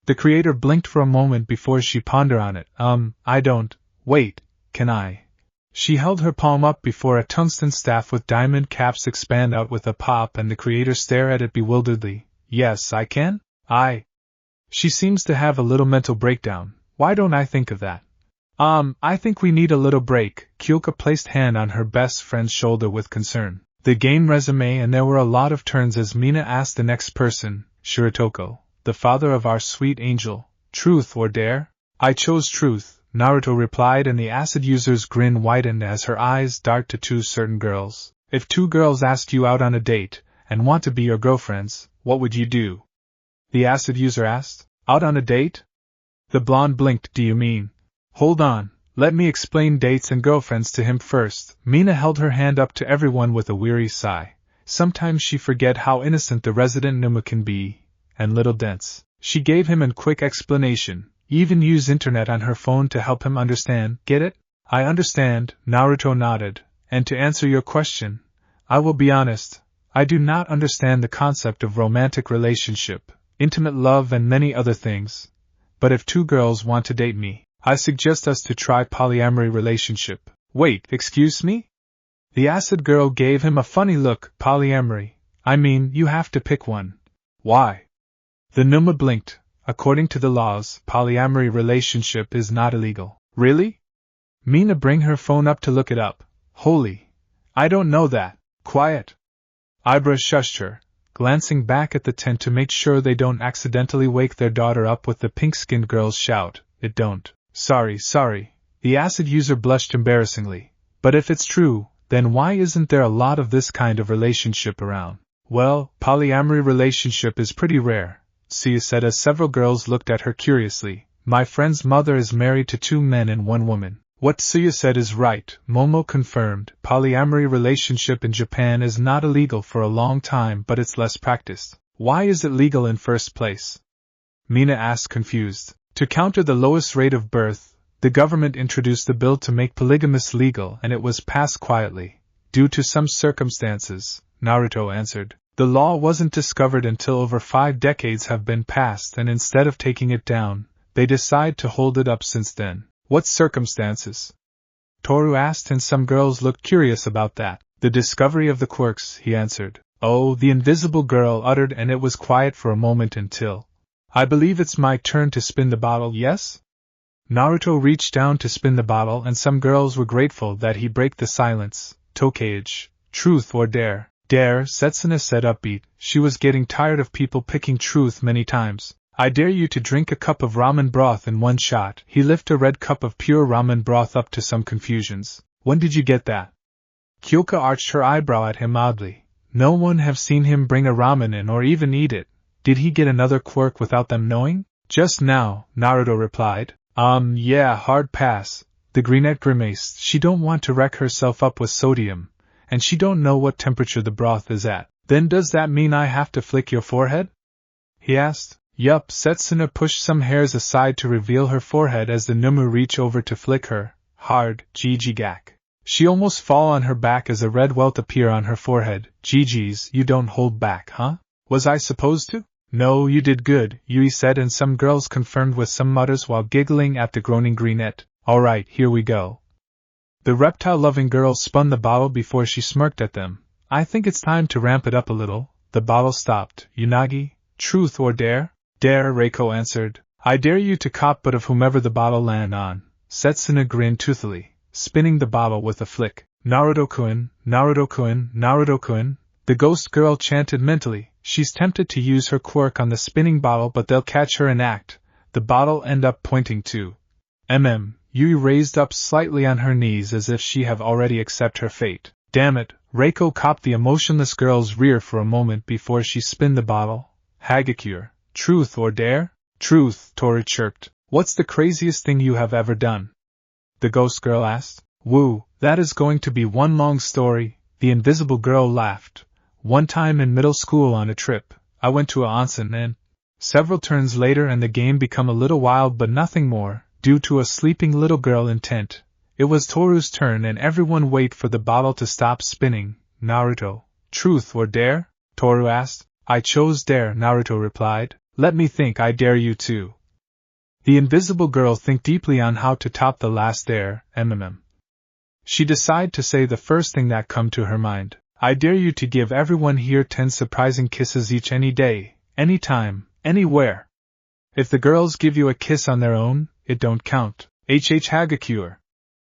The creator blinked for a moment before she pondered on it. I don't. Wait, can I? She held her palm up before a tungsten staff with diamond caps expand out with a pop and the creator stared at it bewilderedly. Yes, I can? She seems to have a little mental breakdown. Why don't I think of that? I think we need a little break. Kyoka placed hand on her best friend's shoulder with concern. The game resume and there were a lot of turns as Mina asked the next person, Shiritoko, the father of our sweet angel, truth or dare? I chose truth, Naruto replied and the acid user's grin widened as her eyes darted to two certain girls. If two girls asked you out on a date, and want to be your girlfriends, what would you do? The acid user asked. Out on a date? The blonde blinked. Do you mean? Hold on, let me explain dates and girlfriends to him first. Mina held her hand up to everyone with a weary sigh. Sometimes she forget how innocent the resident Numa can be, and little dense. She gave him a quick explanation, even used internet on her phone to help him understand. Get it? I understand, Naruto nodded, and to answer your question, I will be honest, I do not understand the concept of romantic relationship, intimate love and many other things. But if two girls want to date me, I suggest us to try polyamory relationship. Wait, excuse me? The acid girl gave him a funny look. Polyamory. I mean, you have to pick one. Why? The Numa blinked. According to the laws, polyamory relationship is not illegal. Really? Mina, bring her phone up to look it up. Holy. I don't know that. Quiet. Ibra shushed her, glancing back at the tent to make sure they don't accidentally wake their daughter up with the pink-skinned girl's shout. It don't. Sorry. The acid user blushed embarrassingly. But if it's true, then why isn't there a lot of this kind of relationship around? Well, polyamory relationship is pretty rare, Sia said as several girls looked at her curiously. My friend's mother is married to 2 men and 1 woman. What Sia said is right, Momo confirmed. Polyamory relationship in Japan is not illegal for a long time, but it's less practiced. Why is it legal in first place? Mina asked, confused. To counter the lowest rate of birth, the government introduced a bill to make polygamous legal, and it was passed quietly. Due to some circumstances, Naruto answered. The law wasn't discovered until over 5 decades have been passed, and instead of taking it down, they decide to hold it up since then. What circumstances? Toru asked, and some girls looked curious about that. The discovery of the quirks, he answered. Oh, the invisible girl uttered, and it was quiet for a moment until. I believe it's my turn to spin the bottle, yes? Naruto reached down to spin the bottle, and some girls were grateful that he broke the silence. Tokage, truth or dare? Dare, Setsuna said upbeat. She was getting tired of people picking truth many times. I dare you to drink a cup of ramen broth in 1 shot. He lifted a red cup of pure ramen broth up to some confusions. When did you get that? Kyoka arched her eyebrow at him oddly. No one have seen him bring a ramen in or even eat it. Did he get another quirk without them knowing? Just now, Naruto replied. Yeah, hard pass. The brunette grimaced. She don't want to wreck herself up with sodium, and she don't know what temperature the broth is at. Then does that mean I have to flick your forehead? He asked. Yup, Setsuna pushed some hairs aside to reveal her forehead as the Numu reached over to flick her. Hard, Gigigak. She almost fall on her back as a red welt appear on her forehead. Gigi's, you don't hold back, huh? Was I supposed to? No, you did good, Yui said, and some girls confirmed with some mutters while giggling at the groaning brunette. Alright, here we go. The reptile-loving girl spun the bottle before she smirked at them. I think it's time to ramp it up a little. The bottle stopped. Unagi, truth or dare? Dare, Reiko answered. I dare you to cop but of whomever the bottle land on. Setsuna grinned toothily, spinning the bottle with a flick. Naruto-kun, Naruto-kun, Naruto-kun. The ghost girl chanted mentally. She's tempted to use her quirk on the spinning bottle, but they'll catch her in act. The bottle end up pointing to. Yui raised up slightly on her knees as if she have already accepted her fate. Damn it, Reiko copped the emotionless girl's rear for a moment before she spun the bottle. Hagakure, truth or dare? Truth, Toru chirped. What's the craziest thing you have ever done? The ghost girl asked. Woo, that is going to be one long story, the invisible girl laughed. One time in middle school on a trip, I went to a onsen and several turns later and the game become a little wild but nothing more, due to a sleeping little girl in tent. It was Toru's turn and everyone wait for the bottle to stop spinning. Naruto, truth or dare? Toru asked. I chose dare, Naruto replied. Let me think, I dare you to. The invisible girl think deeply on how to top the last dare, She decide to say the first thing that come to her mind. I dare you to give everyone here 10 surprising kisses each any day, any time, anywhere. If the girls give you a kiss on their own, it don't count. Hagakure.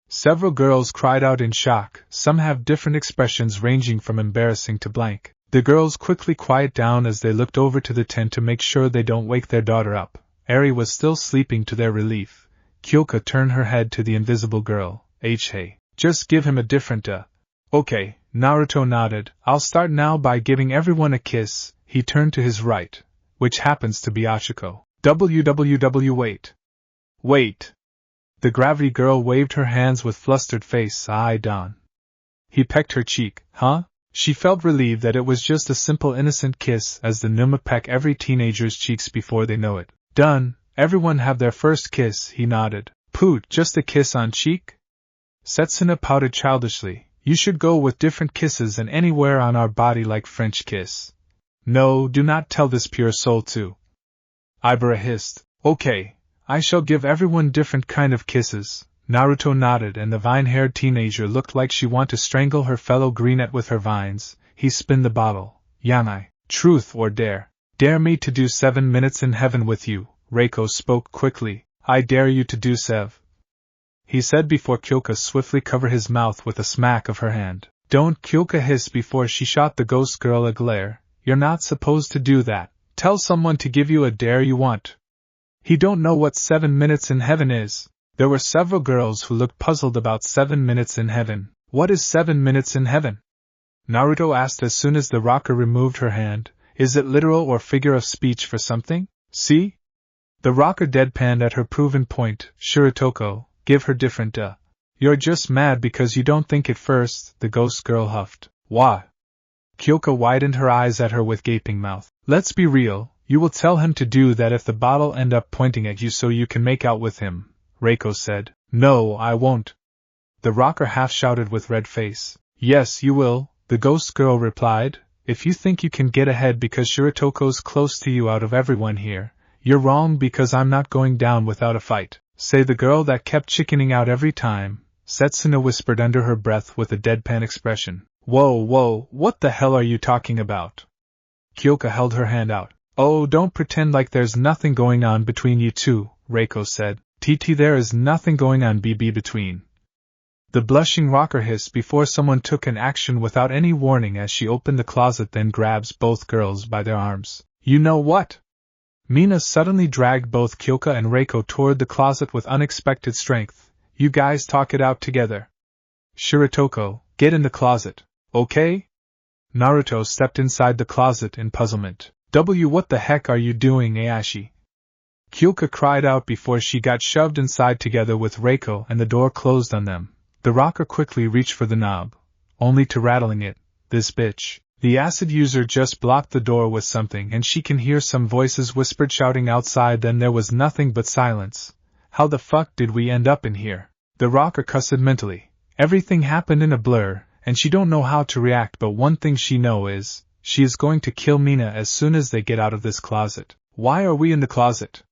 Several girls cried out in shock. Some have different expressions ranging from embarrassing to blank. The girls quickly quiet down as they looked over to the tent to make sure they don't wake their daughter up. Eri was still sleeping to their relief. Kyoka turned her head to the invisible girl. Hey, just give him a different Okay, Naruto nodded. I'll start now by giving everyone a kiss. He turned to his right, which happens to be Ashiko. Wait. The gravity girl waved her hands with flustered face. Don. He pecked her cheek. Huh? She felt relieved that it was just a simple innocent kiss, as the Numa peck every teenager's cheeks before they know it. Done. Everyone have their first kiss, he nodded. Poot, just a kiss on cheek? Setsuna pouted childishly. You should go with different kisses and anywhere on our body like French kiss. No, do not tell this pure soul to. Ibara hissed. Okay, I shall give everyone different kind of kisses. Naruto nodded, and the vine-haired teenager looked like she wanted to strangle her fellow greenette with her vines. He spinned the bottle. Yanai, truth or dare? Dare me to do 7 minutes in heaven with you, Reiko spoke quickly. I dare you to do sev, he said before Kyoka swiftly covered his mouth with a smack of her hand. Don't, Kyoka hissed before she shot the ghost girl a glare. You're not supposed to do that. Tell someone to give you a dare you want. He don't know what 7 minutes in heaven is. There were several girls who looked puzzled about 7 minutes in heaven. What is 7 minutes in heaven? Naruto asked as soon as the rocker removed her hand. Is it literal or figure of speech for something? See? The rocker deadpanned at her proven point. Shiritoko, give her different You're just mad because you don't think it first, the ghost girl huffed. Why? Kyoka widened her eyes at her with gaping mouth. Let's be real, you will tell him to do that if the bottle end up pointing at you so you can make out with him, Reiko said. No, I won't. The rocker half shouted with red face. Yes, you will, the ghost girl replied. If you think you can get ahead because Shiritoko's close to you out of everyone here, you're wrong because I'm not going down without a fight. Say the girl that kept chickening out every time, Setsuna whispered under her breath with a deadpan expression. Whoa, what the hell are you talking about? Kyoka held her hand out. Oh, don't pretend like there's nothing going on between you two, Reiko said. TT, there is nothing going on BB between. The blushing rocker hissed before someone took an action without any warning as she opened the closet, then grabs both girls by their arms. You know what? Mina suddenly dragged both Kyoka and Reiko toward the closet with unexpected strength. You guys talk it out together. Shiritoko, get in the closet, okay? Naruto stepped inside the closet in puzzlement. What the heck are you doing, Ayashi? Kyoka cried out before she got shoved inside together with Reiko and the door closed on them. The rocker quickly reached for the knob, only to rattling it. This bitch. The acid user just blocked the door with something and she can hear some voices whispered shouting outside, then there was nothing but silence. How the fuck did we end up in here? The rocker cussed mentally. Everything happened in a blur, and she don't know how to react, but one thing she know is, she is going to kill Mina as soon as they get out of this closet. Why are we in the closet?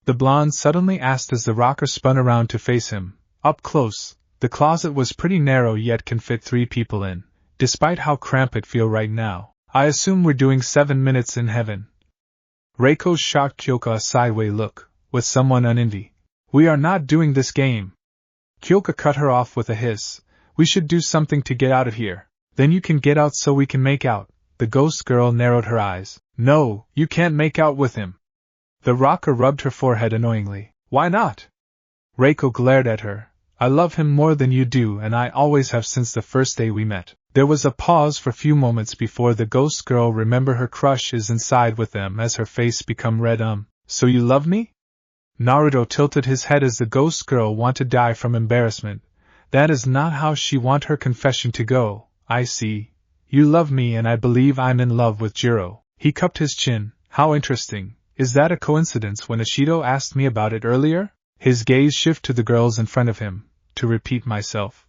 The blonde suddenly asked as the rocker spun around to face him. Up close, the closet was pretty narrow yet can fit 3 people in. Despite how cramped it feel right now, I assume we're doing 7 minutes in heaven. Reiko shot Kyoka a sideways look, with someone unenvy. We are not doing this game. Kyoka cut her off with a hiss. We should do something to get out of here. Then you can get out so we can make out. The ghost girl narrowed her eyes. No, you can't make out with him. The rocker rubbed her forehead annoyingly. Why not? Reiko glared at her. I love him more than you do, and I always have since the first day we met. There was a pause for few moments before the ghost girl remembered her crush is inside with them as her face become red. So you love me? Naruto tilted his head as the ghost girl wanted to die from embarrassment. That is not how she want her confession to go. I see. You love me and I believe I'm in love with Jiro. He cupped his chin. How interesting. Is that a coincidence when Ishido asked me about it earlier? His gaze shifted to the girls in front of him. To repeat myself.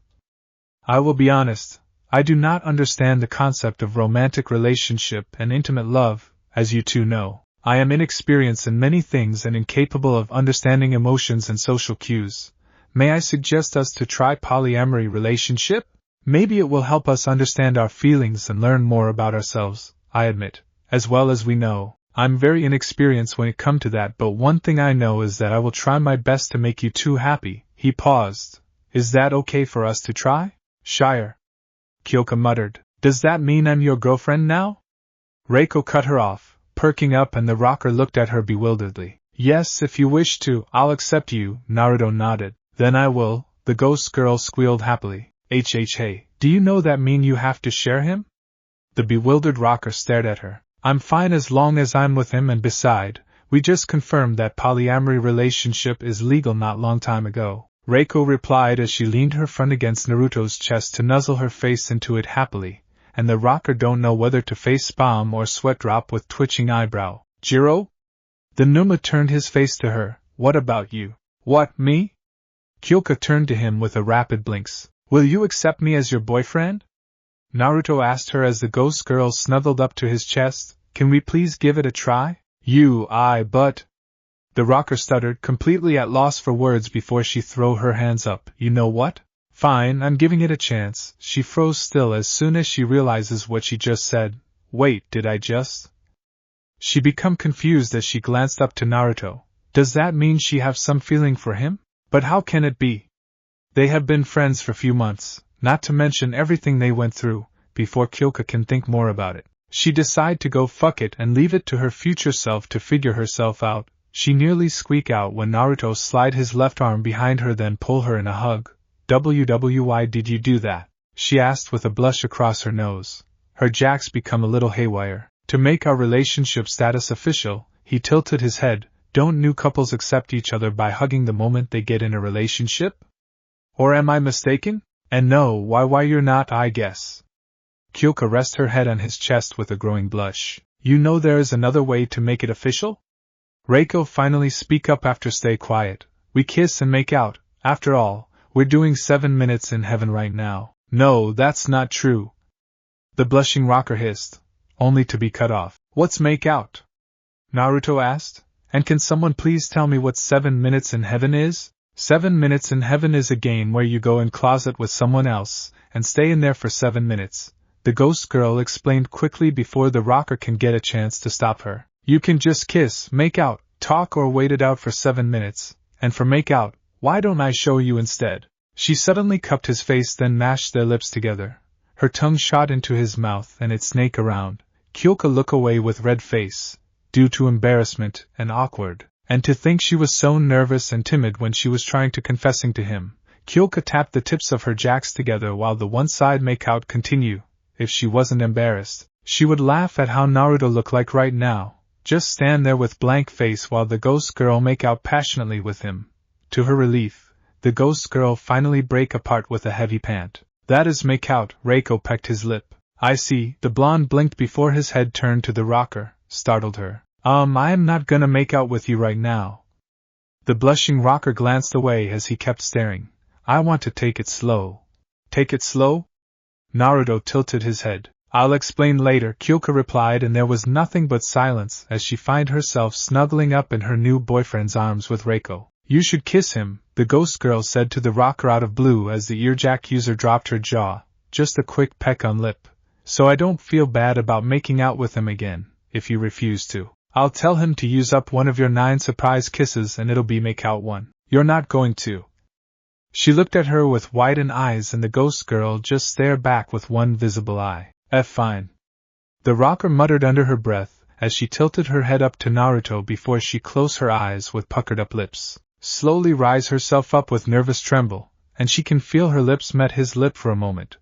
I will be honest. I do not understand the concept of romantic relationship and intimate love, as you two know. I am inexperienced in many things and incapable of understanding emotions and social cues. May I suggest us to try polyamory relationship? Maybe it will help us understand our feelings and learn more about ourselves. I admit, as well as we know, I'm very inexperienced when it comes to that, but one thing I know is that I will try my best to make you two happy. He paused. Is that okay for us to try? Shire. Kyoka muttered. Does that mean I'm your girlfriend now? Reiko cut her off, perking up, and the rocker looked at her bewilderedly. Yes, if you wish to, I'll accept you, Naruto nodded. Then I will, the ghost girl squealed happily. Hey, do you know that mean you have to share him? The bewildered rocker stared at her. I'm fine as long as I'm with him, and beside, we just confirmed that polyamory relationship is legal not long time ago. Reiko replied as she leaned her front against Naruto's chest to nuzzle her face into it happily, and the rocker don't know whether to face spasm or sweat drop with twitching eyebrow. Jiro? The Numa turned his face to her. What about you? What, me? Kyoka turned to him with a rapid blinks. Will you accept me as your boyfriend? Naruto asked her as the ghost girl snuggled up to his chest. Can we please give it a try? But... The rocker stuttered, completely at loss for words before she threw her hands up. You know what? Fine, I'm giving it a chance. She froze still as soon as she realizes what she just said. Wait, did I just? She became confused as she glanced up to Naruto. Does that mean she have some feeling for him? But how can it be? They have been friends for few months, not to mention everything they went through. Before Kyoka can think more about it, she decide to go fuck it and leave it to her future self to figure herself out. She nearly squeak out when Naruto slide his left arm behind her, then pull her in a hug. Why did you do that? She asked with a blush across her nose. Her jacks become a little haywire. To make our relationship status official, he tilted his head. Don't new couples accept each other by hugging the moment they get in a relationship? Or am I mistaken? And no, why you're not, I guess. Kyoka rests her head on his chest with a growing blush. You know there is another way to make it official? Reiko finally speak up after stay quiet. We kiss and make out. After all, we're doing 7 minutes in heaven right now. No, that's not true. The blushing rocker hissed, only to be cut off. What's make out? Naruto asked. And can someone please tell me what 7 minutes in heaven is? 7 minutes in heaven is a game where you go in closet with someone else, and stay in there for 7 minutes. The ghost girl explained quickly before the rocker can get a chance to stop her. You can just kiss, make out, talk or wait it out for 7 minutes, and for make out, why don't I show you instead? She suddenly cupped his face, then mashed their lips together. Her tongue shot into his mouth and it snaked around. Kyoka looked away with red face, due to embarrassment and awkward. And to think she was so nervous and timid when she was trying to confessing to him. Kyoka tapped the tips of her jacks together while the one side make out continue. If she wasn't embarrassed, she would laugh at how Naruto looked like right now. Just stand there with blank face while the ghost girl make out passionately with him. To her relief, the ghost girl finally break apart with a heavy pant. That is make out, Reiko pecked his lip. I see, the blonde blinked before his head turned to the rocker, startled her. I am not gonna make out with you right now. The blushing rocker glanced away as he kept staring. I want to take it slow. Take it slow? Naruto tilted his head. I'll explain later, Kyoka replied, and there was nothing but silence as she found herself snuggling up in her new boyfriend's arms with Reiko. You should kiss him, the ghost girl said to the rocker out of blue as the earjack user dropped her jaw. Just a quick peck on lip. So I don't feel bad about making out with him again, if you refuse to. I'll tell him to use up one of your 9 surprise kisses and it'll be make out one. You're not going to. She looked at her with widened eyes and the ghost girl just stared back with one visible eye. Fine. The rocker muttered under her breath as she tilted her head up to Naruto before she closed her eyes with puckered up lips. Slowly rise herself up with nervous tremble, and she can feel her lips met his lip for a moment.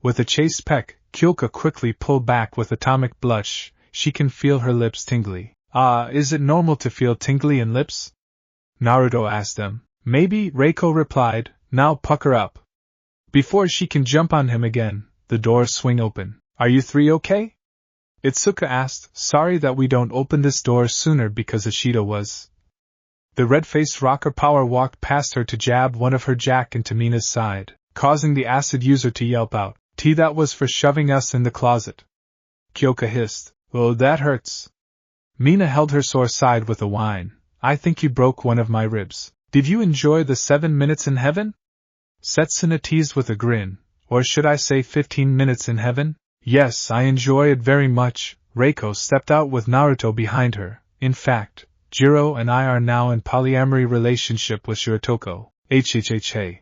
With a chaste peck, Kyoka quickly pulled back with atomic blush. She can feel her lips tingly. Is it normal to feel tingly in lips? Naruto asked them. Maybe, Reiko replied. Now pucker up. Before she can jump on him again, the doors swing open. Are you three okay? Itsuka asked. Sorry that we don't open this door sooner because Ishida was. The red-faced rocker power walked past her to jab one of her jack into Mina's side, causing the acid user to yelp out. That was for shoving us in the closet. Kyoka hissed. Oh, that hurts. Mina held her sore side with a whine. I think you broke one of my ribs. Did you enjoy the 7 minutes in heaven? Setsuna teased with a grin. Or should I say 15 minutes in heaven? Yes, I enjoy it very much. Reiko stepped out with Naruto behind her. In fact, Jiro and I are now in polyamory relationship with Shirotoko. HHHA.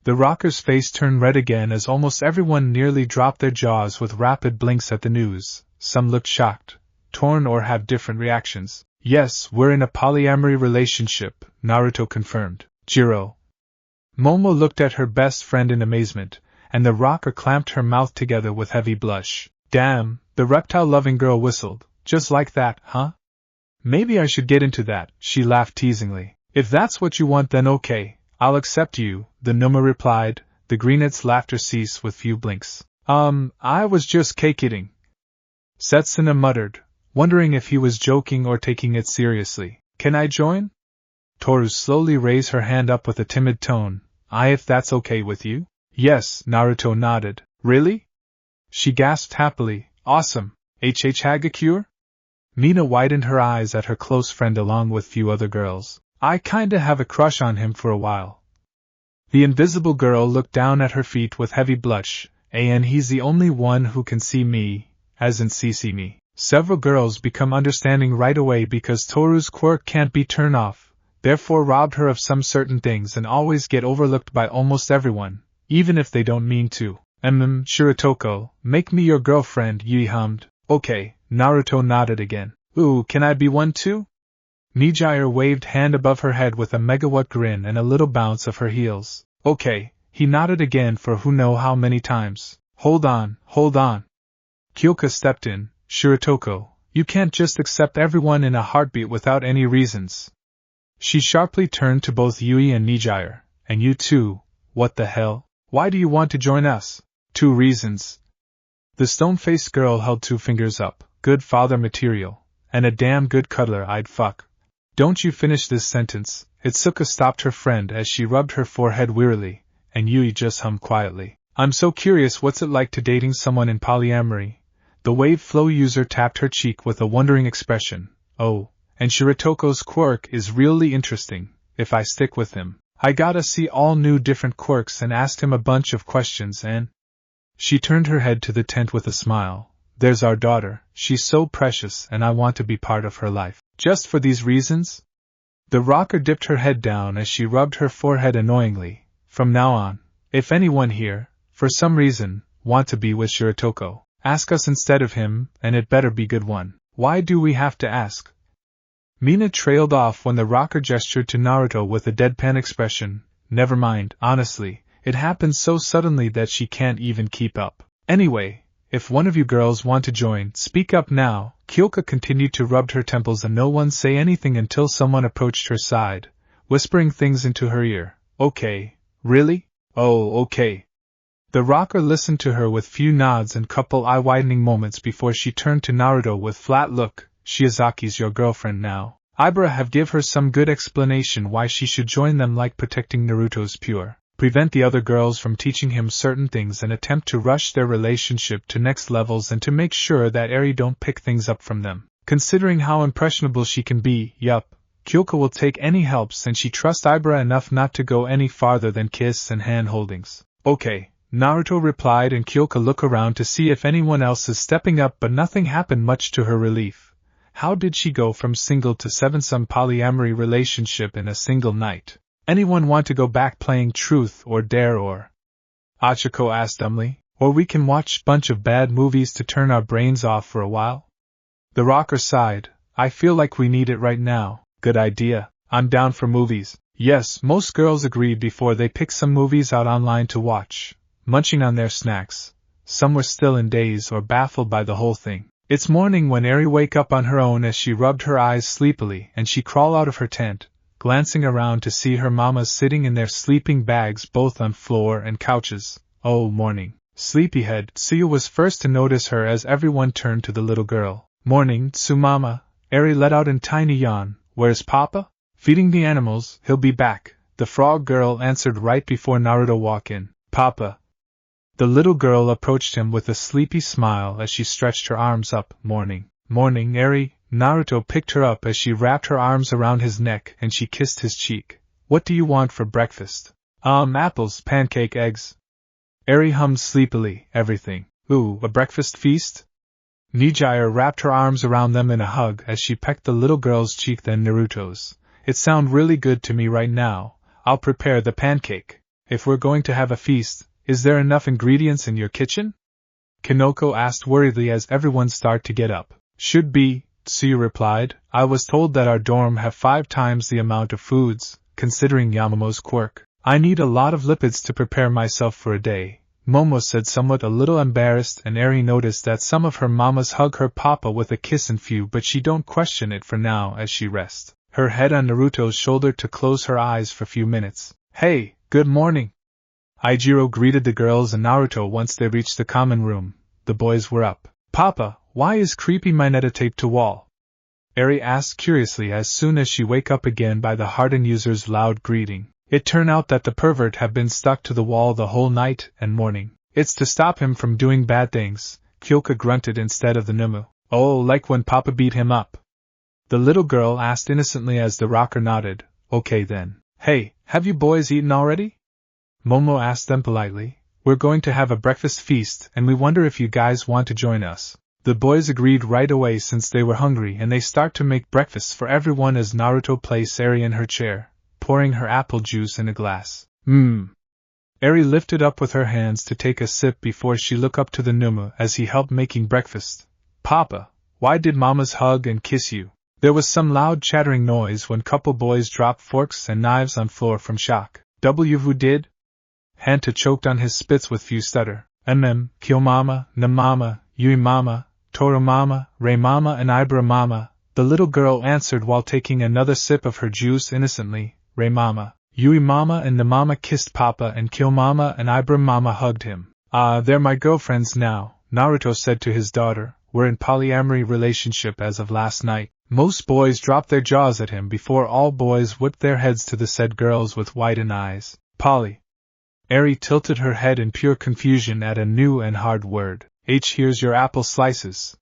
The rocker's face turned red again as almost everyone nearly dropped their jaws with rapid blinks at the news. Some looked shocked, torn or have different reactions. Yes, we're in a polyamory relationship, Naruto confirmed. Jiro. Momo looked at her best friend in amazement, and the rocker clamped her mouth together with heavy blush. Damn, the reptile-loving girl whistled. Just like that, huh? Maybe I should get into that, she laughed teasingly. If that's what you want then okay, I'll accept you, the Numa replied. The greenet's laughter ceased with few blinks. I was just cake-eating. Setsuna muttered, wondering if he was joking or taking it seriously. Can I join? Toru slowly raised her hand up with a timid tone. If that's okay with you? Yes, Naruto nodded. Really? She gasped happily. Awesome. Hagakure? Mina widened her eyes at her close friend along with few other girls. I kinda have a crush on him for a while. The invisible girl looked down at her feet with heavy blush. And he's the only one who can see me, as in see me. Several girls become understanding right away because Toru's quirk can't be turned off, therefore robbed her of some certain things and always get overlooked by almost everyone, even if they don't mean to. Shiratoko, make me your girlfriend, Yui hummed. Okay, Naruto nodded again. Ooh, can I be one too? Nijire waved hand above her head with a megawatt grin and a little bounce of her heels. Okay, he nodded again for who know how many times. Hold on. Kyoka stepped in. Shiratoko, you can't just accept everyone in a heartbeat without any reasons. She sharply turned to both Yui and Nijire. And you too, what the hell? Why do you want to join us? 2 reasons. The stone-faced girl held 2 fingers up. Good father material. And a damn good cuddler I'd fuck. Don't you finish this sentence. Itsuka stopped her friend as she rubbed her forehead wearily, and Yui just hummed quietly. I'm so curious what's it like to dating someone in polyamory. The wave flow user tapped her cheek with a wondering expression. Oh, and Shiratoko's quirk is really interesting. If I stick with him, I gotta see all new different quirks and asked him a bunch of questions and... She turned her head to the tent with a smile. There's our daughter, she's so precious and I want to be part of her life. Just for these reasons? The rocker dipped her head down as she rubbed her forehead annoyingly. From now on, if anyone here, for some reason, want to be with Shiratoko, ask us instead of him, and it better be good one. Why do we have to ask? Mina trailed off when the rocker gestured to Naruto with a deadpan expression. Never mind, honestly, it happened so suddenly that she can't even keep up. Anyway, if one of you girls want to join, speak up now. Kyoka continued to rub her temples and no one say anything until someone approached her side, whispering things into her ear. Okay, really? Oh, okay. The rocker listened to her with few nods and couple eye-widening moments before she turned to Naruto with flat look. Shiozaki's your girlfriend now. Ibara have give her some good explanation why she should join them, like protecting Naruto's pure, prevent the other girls from teaching him certain things and attempt to rush their relationship to next levels and to make sure that Eri don't pick things up from them. Considering how impressionable she can be, yup, Kyoka will take any help since she trusts Ibara enough not to go any farther than kiss and hand holdings. Okay, Naruto replied, and Kyoka looked around to see if anyone else is stepping up, but nothing happened, much to her relief. How did she go from single to 7-some polyamory relationship in a single night? Anyone want to go back playing truth or dare or? Achiko asked dumbly. Or we can watch bunch of bad movies to turn our brains off for a while? The rocker sighed. I feel like we need it right now. Good idea. I'm down for movies. Yes, most girls agreed before they picked some movies out online to watch, munching on their snacks. Some were still in daze or baffled by the whole thing. It's morning when Eri wake up on her own as she rubbed her eyes sleepily, and she crawl out of her tent, glancing around to see her mamas sitting in their sleeping bags both on floor and couches. Oh, morning. Sleepyhead. Tsuyu was first to notice her as everyone turned to the little girl. Morning, Tsumama. Eri let out in tiny yawn. Where's Papa? Feeding the animals, he'll be back. The frog girl answered right before Naruto walked in. Papa. The little girl approached him with a sleepy smile as she stretched her arms up. Morning. Morning, Eri. Naruto picked her up as she wrapped her arms around his neck and she kissed his cheek. What do you want for breakfast? Apples, pancake, eggs. Eri hummed sleepily. Everything. Ooh, a breakfast feast? Nijire wrapped her arms around them in a hug as she pecked the little girl's cheek, then Naruto's. It sounds really good to me right now. I'll prepare the pancake. If we're going to have a feast, is there enough ingredients in your kitchen? Kinoko asked worriedly as everyone started to get up. Should be, Tsuyu replied. I was told that our dorm have 5 times the amount of foods, considering Yamamo's quirk. I need a lot of lipids to prepare myself for a day, Momo said, somewhat a little embarrassed, and Eri noticed that some of her mamas hug her papa with a kiss and few, but she don't question it for now as she rests her head on Naruto's shoulder to close her eyes for a few minutes. Hey, good morning. Aijiro greeted the girls and Naruto once they reached the common room. The boys were up. Papa, why is creepy Mineta taped to wall? Eri asked curiously as soon as she wake up again by the hardened user's loud greeting. It turned out that the pervert have been stuck to the wall the whole night and morning. It's to stop him from doing bad things, Kyoka grunted instead of the Numu. Oh, like when Papa beat him up? The little girl asked innocently as the rocker nodded. Okay then. Hey, have you boys eaten already? Momo asked them politely. We're going to have a breakfast feast and we wonder if you guys want to join us. The boys agreed right away since they were hungry and they start to make breakfast for everyone as Naruto placed Eri in her chair, pouring her apple juice in a glass. Eri lifted up with her hands to take a sip before she looked up to the Numa as he helped making breakfast. Papa, why did Mamas hug and kiss you? There was some loud chattering noise when couple boys dropped forks and knives on floor from shock. Who did? Hanta choked on his spits with few stutter. Kyo Mama, Na Mama, Yui Mama, Toru Mama, Ray Mama and Ibra Mama, the little girl answered while taking another sip of her juice innocently. Ray Mama, Yui Mama and Na Mama kissed Papa and Kyo Mama and Ibra Mama hugged him. They're my girlfriends now, Naruto said to his daughter. We're in polyamory relationship as of last night. Most boys dropped their jaws at him before all boys whipped their heads to the said girls with widened eyes. Polly. Eri tilted her head in pure confusion at a new and hard word. Here's your apple slices.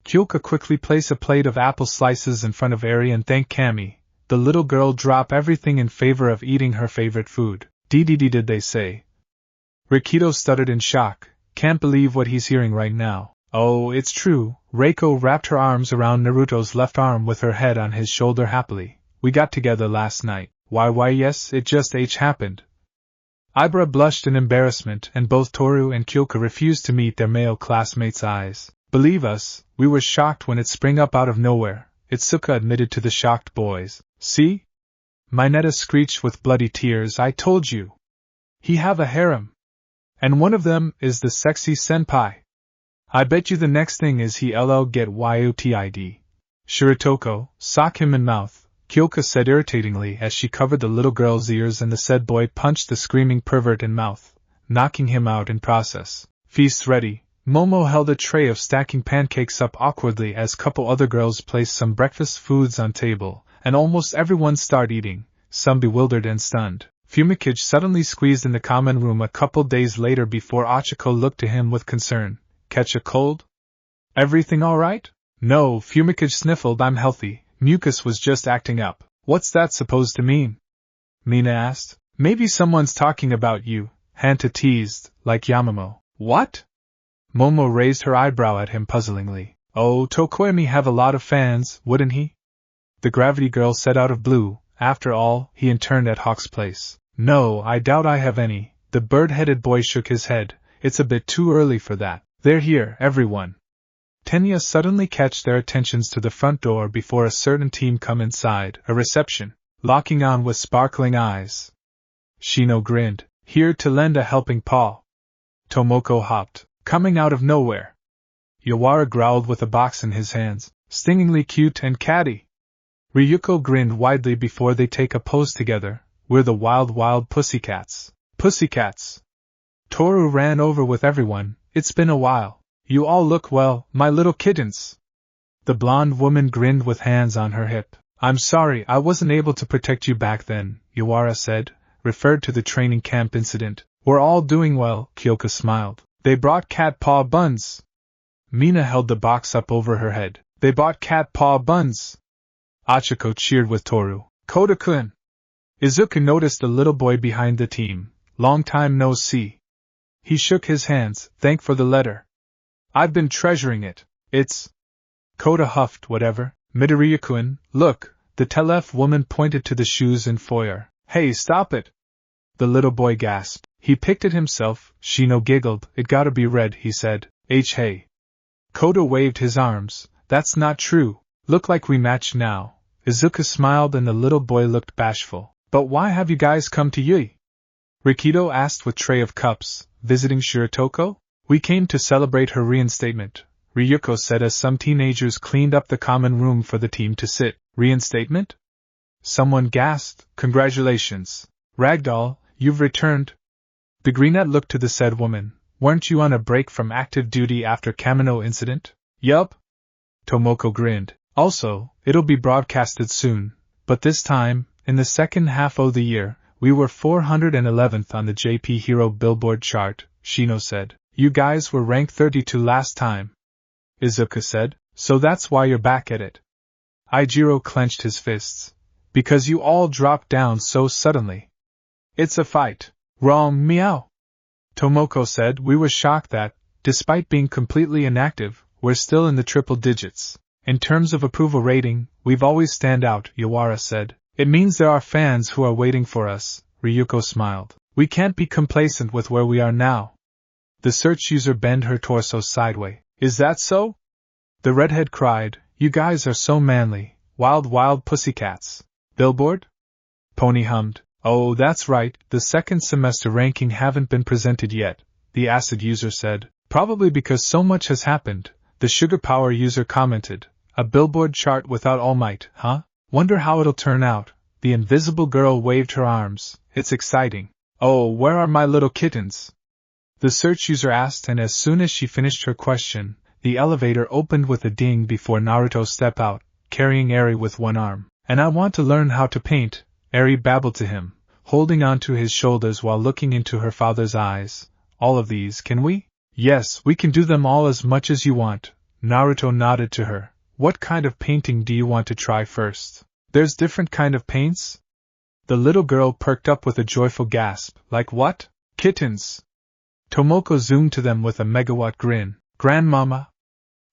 Kyoka quickly placed a plate of apple slices in front of Eri and thanked Kami. The little girl dropped everything in favor of eating her favorite food. Did they say? Rikido stuttered in shock. Can't believe what he's hearing right now. Oh, it's true. Reiko wrapped her arms around Naruto's left arm with her head on his shoulder happily. We got together last night. Why yes, it just happened. Ibra blushed in embarrassment and both Toru and Kyoka refused to meet their male classmates' eyes. Believe us, we were shocked when it sprang up out of nowhere, Itsuka admitted to the shocked boys. See? Mineta screeched with bloody tears. I told you. He have a harem. And one of them is the sexy senpai. I bet you the next thing is he LL get YOTID. Shiritoko, sock him in mouth, Kyoka said irritatingly as she covered the little girl's ears and the said boy punched the screaming pervert in mouth, knocking him out in process. Feast ready. Momo held a tray of stacking pancakes up awkwardly as couple other girls placed some breakfast foods on table, and almost everyone started eating, some bewildered and stunned. Fumikage suddenly squeezed in the common room a couple days later before Achiko looked to him with concern. Catch a cold? Everything all right? No, Fumikage sniffled. I'm healthy. Mucus was just acting up. What's that supposed to mean? Mina asked. Maybe someone's talking about you, Hanta teased, like Yamamo. What? Momo raised her eyebrow at him puzzlingly. Oh, Tokoyami have a lot of fans, wouldn't he? The gravity girl said out of blue. After all, he interned at Hawk's place. No, I doubt I have any. The bird-headed boy shook his head. It's a bit too early for that. They're here, everyone. Tenya suddenly catch their attentions to the front door before a certain team come inside, a reception, locking on with sparkling eyes. Shino grinned, here to lend a helping paw. Tomoko hopped, coming out of nowhere. Yawara growled with a box in his hands, stingingly cute and catty. Ryuko grinned widely before they take a pose together. We're the wild pussycats. Pussycats. Toru ran over with everyone. It's been a while. You all look well, my little kittens. The blonde woman grinned with hands on her hip. I'm sorry I wasn't able to protect you back then, Yawara said, referred to the training camp incident. We're all doing well, Kyoka smiled. They brought cat paw buns. Mina held the box up over her head. They bought cat paw buns. Achiko cheered with Toru. Koda-kun. Izuku noticed the little boy behind the team. Long time no see. He shook his hands, thank for the letter. I've been treasuring it. It's... Koda huffed, whatever. Midoriya-kun, look, the telef woman pointed to the shoes in foyer. Hey, stop it! The little boy gasped. He picked it himself. Shino giggled. It gotta be red, he said. Hey. Koda waved his arms. That's not true. Look like we match now. Izuku smiled and the little boy looked bashful. But why have you guys come to Yui? Rikido asked with tray of cups, visiting Shiritoko? We came to celebrate her reinstatement, Ryuko said as some teenagers cleaned up the common room for the team to sit. Reinstatement? Someone gasped. Congratulations. Ragdoll, you've returned. The Greenette looked to the said woman. Weren't you on a break from active duty after Kamino incident? Yup. Tomoko grinned. Also, it'll be broadcasted soon, but this time, in the second half of the year, we were 411th on the JP Hero Billboard chart, Shino said. You guys were ranked 32 last time. Izuku said. So that's why you're back at it. Jiro clenched his fists. Because you all dropped down so suddenly. It's a fight. Wrong, meow. Tomoko said. We were shocked that, despite being completely inactive, we're still in the triple digits. In terms of approval rating, we've always stand out, Yawara said. It means there are fans who are waiting for us, Ryuko smiled. We can't be complacent with where we are now. The search user bent her torso sideways. Is that so? The redhead cried, you guys are so manly, wild pussycats. Billboard? Pony hummed. Oh, that's right, the second semester ranking haven't been presented yet, the acid user said. Probably because so much has happened, the sugar power user commented. A Billboard chart without All Might, huh? Wonder how it'll turn out. The invisible girl waved her arms. It's exciting. Oh, where are my little kittens? The search user asked, and as soon as she finished her question, the elevator opened with a ding before Naruto stepped out, carrying Eri with one arm. And I want to learn how to paint, Eri babbled to him, holding onto his shoulders while looking into her father's eyes. All of these, can we? Yes, we can do them all as much as you want. Naruto nodded to her. What kind of painting do you want to try first? There's different kind of paints? The little girl perked up with a joyful gasp. Like what? Kittens! Tomoko zoomed to them with a megawatt grin. Grandmama?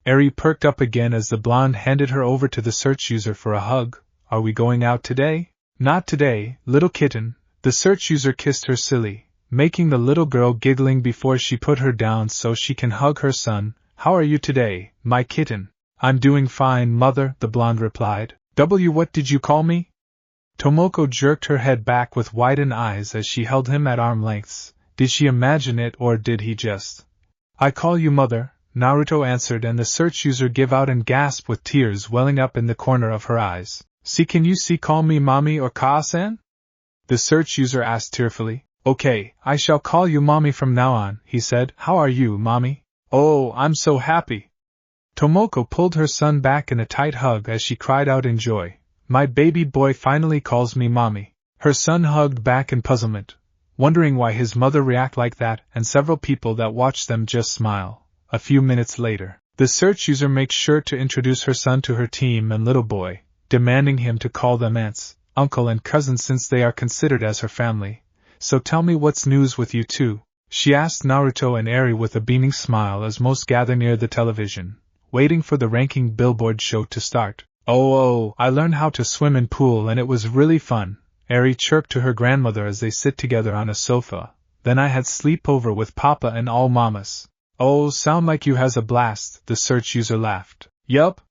Eri perked up again as the blonde handed her over to the search user for a hug. Are we going out today? Not today, little kitten. The search user kissed her silly, making the little girl giggling before she put her down so she can hug her son. How are you today, my kitten? I'm doing fine, mother, the blonde replied. What did you call me? Tomoko jerked her head back with widened eyes as she held him at arm lengths. Did she imagine it or did he just? I call you mother, Naruto answered, and the search user gave out and gasped with tears welling up in the corner of her eyes. Can you call me mommy or Kaa-san? The search user asked tearfully. Okay, I shall call you mommy from now on, he said. How are you, mommy? Oh, I'm so happy. Tomoko pulled her son back in a tight hug as she cried out in joy. My baby boy finally calls me mommy. Her son hugged back in puzzlement, wondering why his mother react like that, and several people that watched them just smile. A few minutes later, the search user makes sure to introduce her son to her team and little boy, demanding him to call them aunts, uncle and cousin since they are considered as her family. So tell me what's news with you two, she asked Naruto and Eri with a beaming smile as most gather near the television, waiting for the ranking Billboard show to start. Oh, I learned how to swim in pool and it was really fun, Eri chirped to her grandmother as they sit together on a sofa. Then I had sleepover with Papa and all mamas. Oh, sound like you has a blast, the search user laughed. Yup.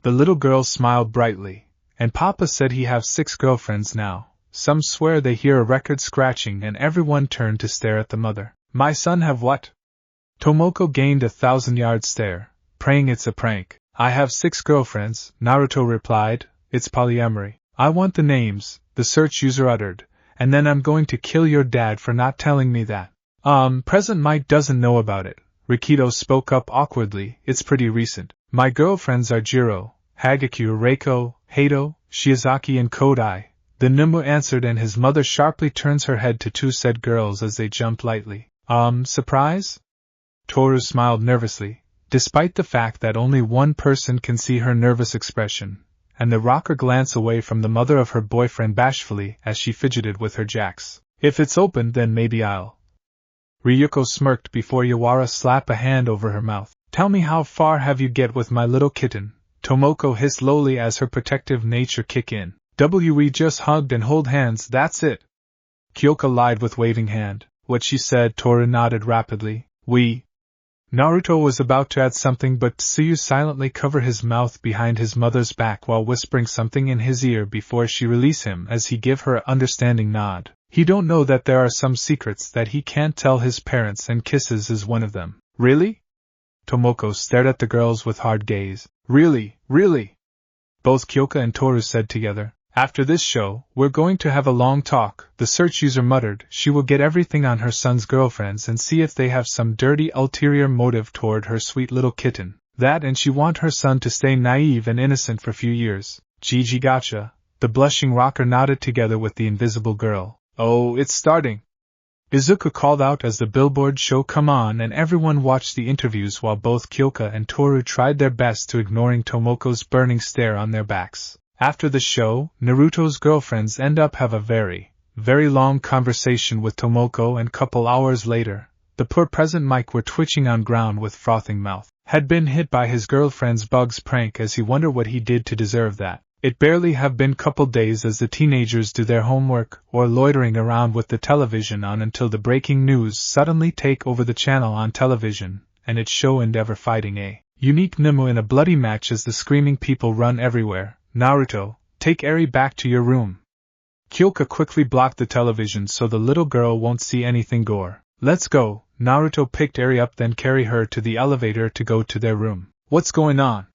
The little girl smiled brightly. And Papa said he have 6 girlfriends now. Some swear they hear a record scratching and everyone turned to stare at the mother. My son have what? Tomoko gained a 1,000-yard stare, praying it's a prank. I have 6 girlfriends, Naruto replied. It's polyamory. I want the names, the search user uttered, and then I'm going to kill your dad for not telling me that. Present Mike doesn't know about it. Rikido spoke up awkwardly. It's pretty recent. My girlfriends are Jiro, Hagakure, Reiko, Hato, Shiozaki and Kodai. The Nimbu answered, and his mother sharply turns her head to 2 said girls as they jump lightly. Surprise? Toru smiled nervously, despite the fact that only one person can see her nervous expression, and the rocker glanced away from the mother of her boyfriend bashfully as she fidgeted with her jacks. If it's open, then maybe I'll. Ryuko smirked before Yawara slapped a hand over her mouth. Tell me, how far have you get with my little kitten? Tomoko hissed lowly as her protective nature kicked in. We just hugged and hold hands, that's it. Kyoka lied with waving hand. What she said, Toru nodded rapidly. We. Naruto was about to add something, but Tsuyu silently covered his mouth behind his mother's back while whispering something in his ear before she released him as he gave her an understanding nod. He don't know that there are some secrets that he can't tell his parents, and kisses is one of them. Really? Tomoko stared at the girls with hard gaze. Really? Both Kyoka and Toru said together. After this show, we're going to have a long talk, the search user muttered. She will get everything on her son's girlfriends and see if they have some dirty ulterior motive toward her sweet little kitten. That, and she want her son to stay naive and innocent for few years. Gigi gotcha. The blushing rocker nodded together with the invisible girl. Oh, it's starting. Izuku called out as the billboard show come on and everyone watched the interviews while both Kyoka and Toru tried their best to ignoring Tomoko's burning stare on their backs. After the show, Naruto's girlfriends end up have a very long conversation with Tomoko and couple hours later, the poor present Mike were twitching on ground with frothing mouth. Had been hit by his girlfriend's bug's prank as he wondered what he did to deserve that. It barely have been couple days as the teenagers do their homework or loitering around with the television on until the breaking news suddenly take over the channel on television, and it show Endeavor fighting a unique Nimue in a bloody match as the screaming people run everywhere. Naruto, take Eri back to your room. Kyoka quickly blocked the television so the little girl won't see anything gore. Let's go. Naruto picked Eri up then carry her to the elevator to go to their room. What's going on?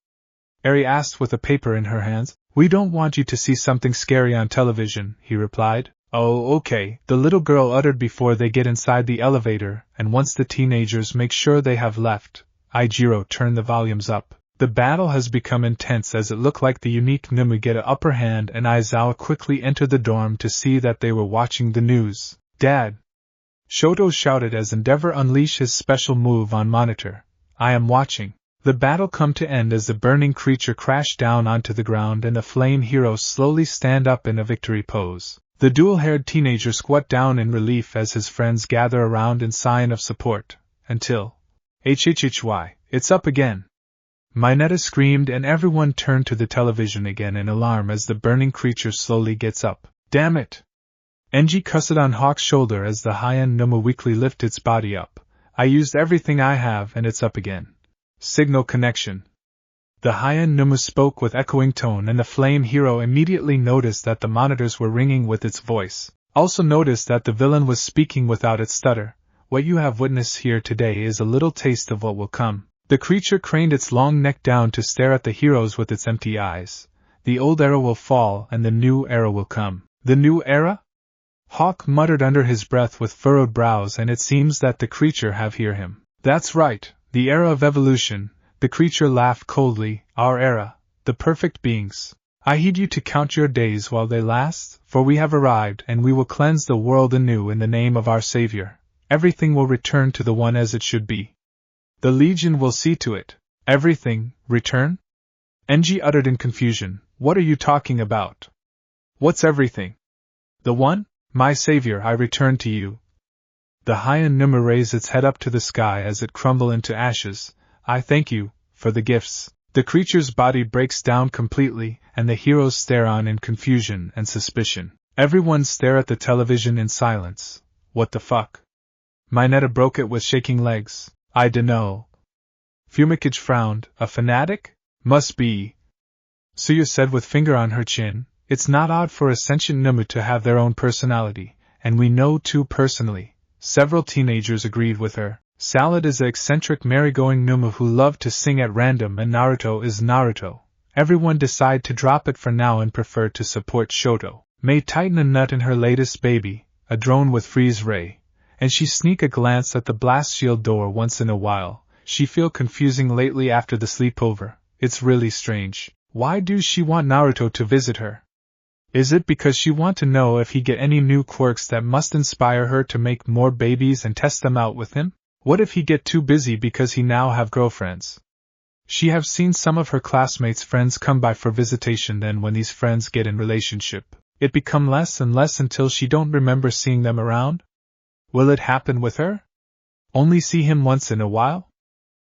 Eri asked with a paper in her hands. We don't want you to see something scary on television, he replied. Oh, okay, the little girl uttered before they get inside the elevator, and once the teenagers make sure they have left, Ijiro turned the volumes up. The battle has become intense as it looked like the unique Nimue get an upper hand and Aizawa quickly entered the dorm to see that they were watching the news. Dad! Shoto shouted as Endeavor unleashed his special move on monitor. I am watching. The battle come to end as the burning creature crashed down onto the ground and the flame hero slowly stand up in a victory pose. The dual-haired teenager squat down in relief as his friends gather around in sign of support, until HHHY, it's up again. Mineta screamed and everyone turned to the television again in alarm as the burning creature slowly gets up. Damn it! Enji cussed on Hawk's shoulder as the Heian Numa weakly lifted its body up. I used everything I have and it's up again. Signal connection. The Heian Numa spoke with echoing tone and the flame hero immediately noticed that the monitors were ringing with its voice. Also noticed that the villain was speaking without its stutter. What you have witnessed here today is a little taste of what will come. The creature craned its long neck down to stare at the heroes with its empty eyes. The old era will fall and the new era will come. The new era? Hawk muttered under his breath with furrowed brows and it seems that the creature have hear him. That's right. The era of evolution, the creature laughed coldly, our era, the perfect beings. I heed you to count your days while they last, for we have arrived and we will cleanse the world anew in the name of our Savior. Everything will return to the one as it should be. The Legion will see to it. Everything, return? Enji uttered in confusion, what are you talking about? What's everything? The one? My Savior, I return to you. The Heian Numa raised its head up to the sky as it crumbled into ashes. I thank you, for the gifts. The creature's body breaks down completely, and the heroes stare on in confusion and suspicion. Everyone stare at the television in silence. What the fuck? Mineta broke it with shaking legs. I dunno. Fumikage frowned. A fanatic? Must be. Suya said with finger on her chin. It's not odd for a sentient Numa to have their own personality, and we know too personally. Several teenagers agreed with her. Salad is an eccentric merry-going Numa who loved to sing at random and Naruto is Naruto. Everyone decide to drop it for now and prefer to support Shoto. May tighten a nut in her latest baby, a drone with freeze ray, and she sneak a glance at the blast shield door once in a while. She feel confusing lately after the sleepover. It's really strange. Why do she want Naruto to visit her? Is it because she want to know if he get any new quirks that must inspire her to make more babies and test them out with him? What if he get too busy because he now have girlfriends? She have seen some of her classmates' friends come by for visitation, then when these friends get in relationship, it become less and less until she don't remember seeing them around? Will it happen with her? Only see him once in a while?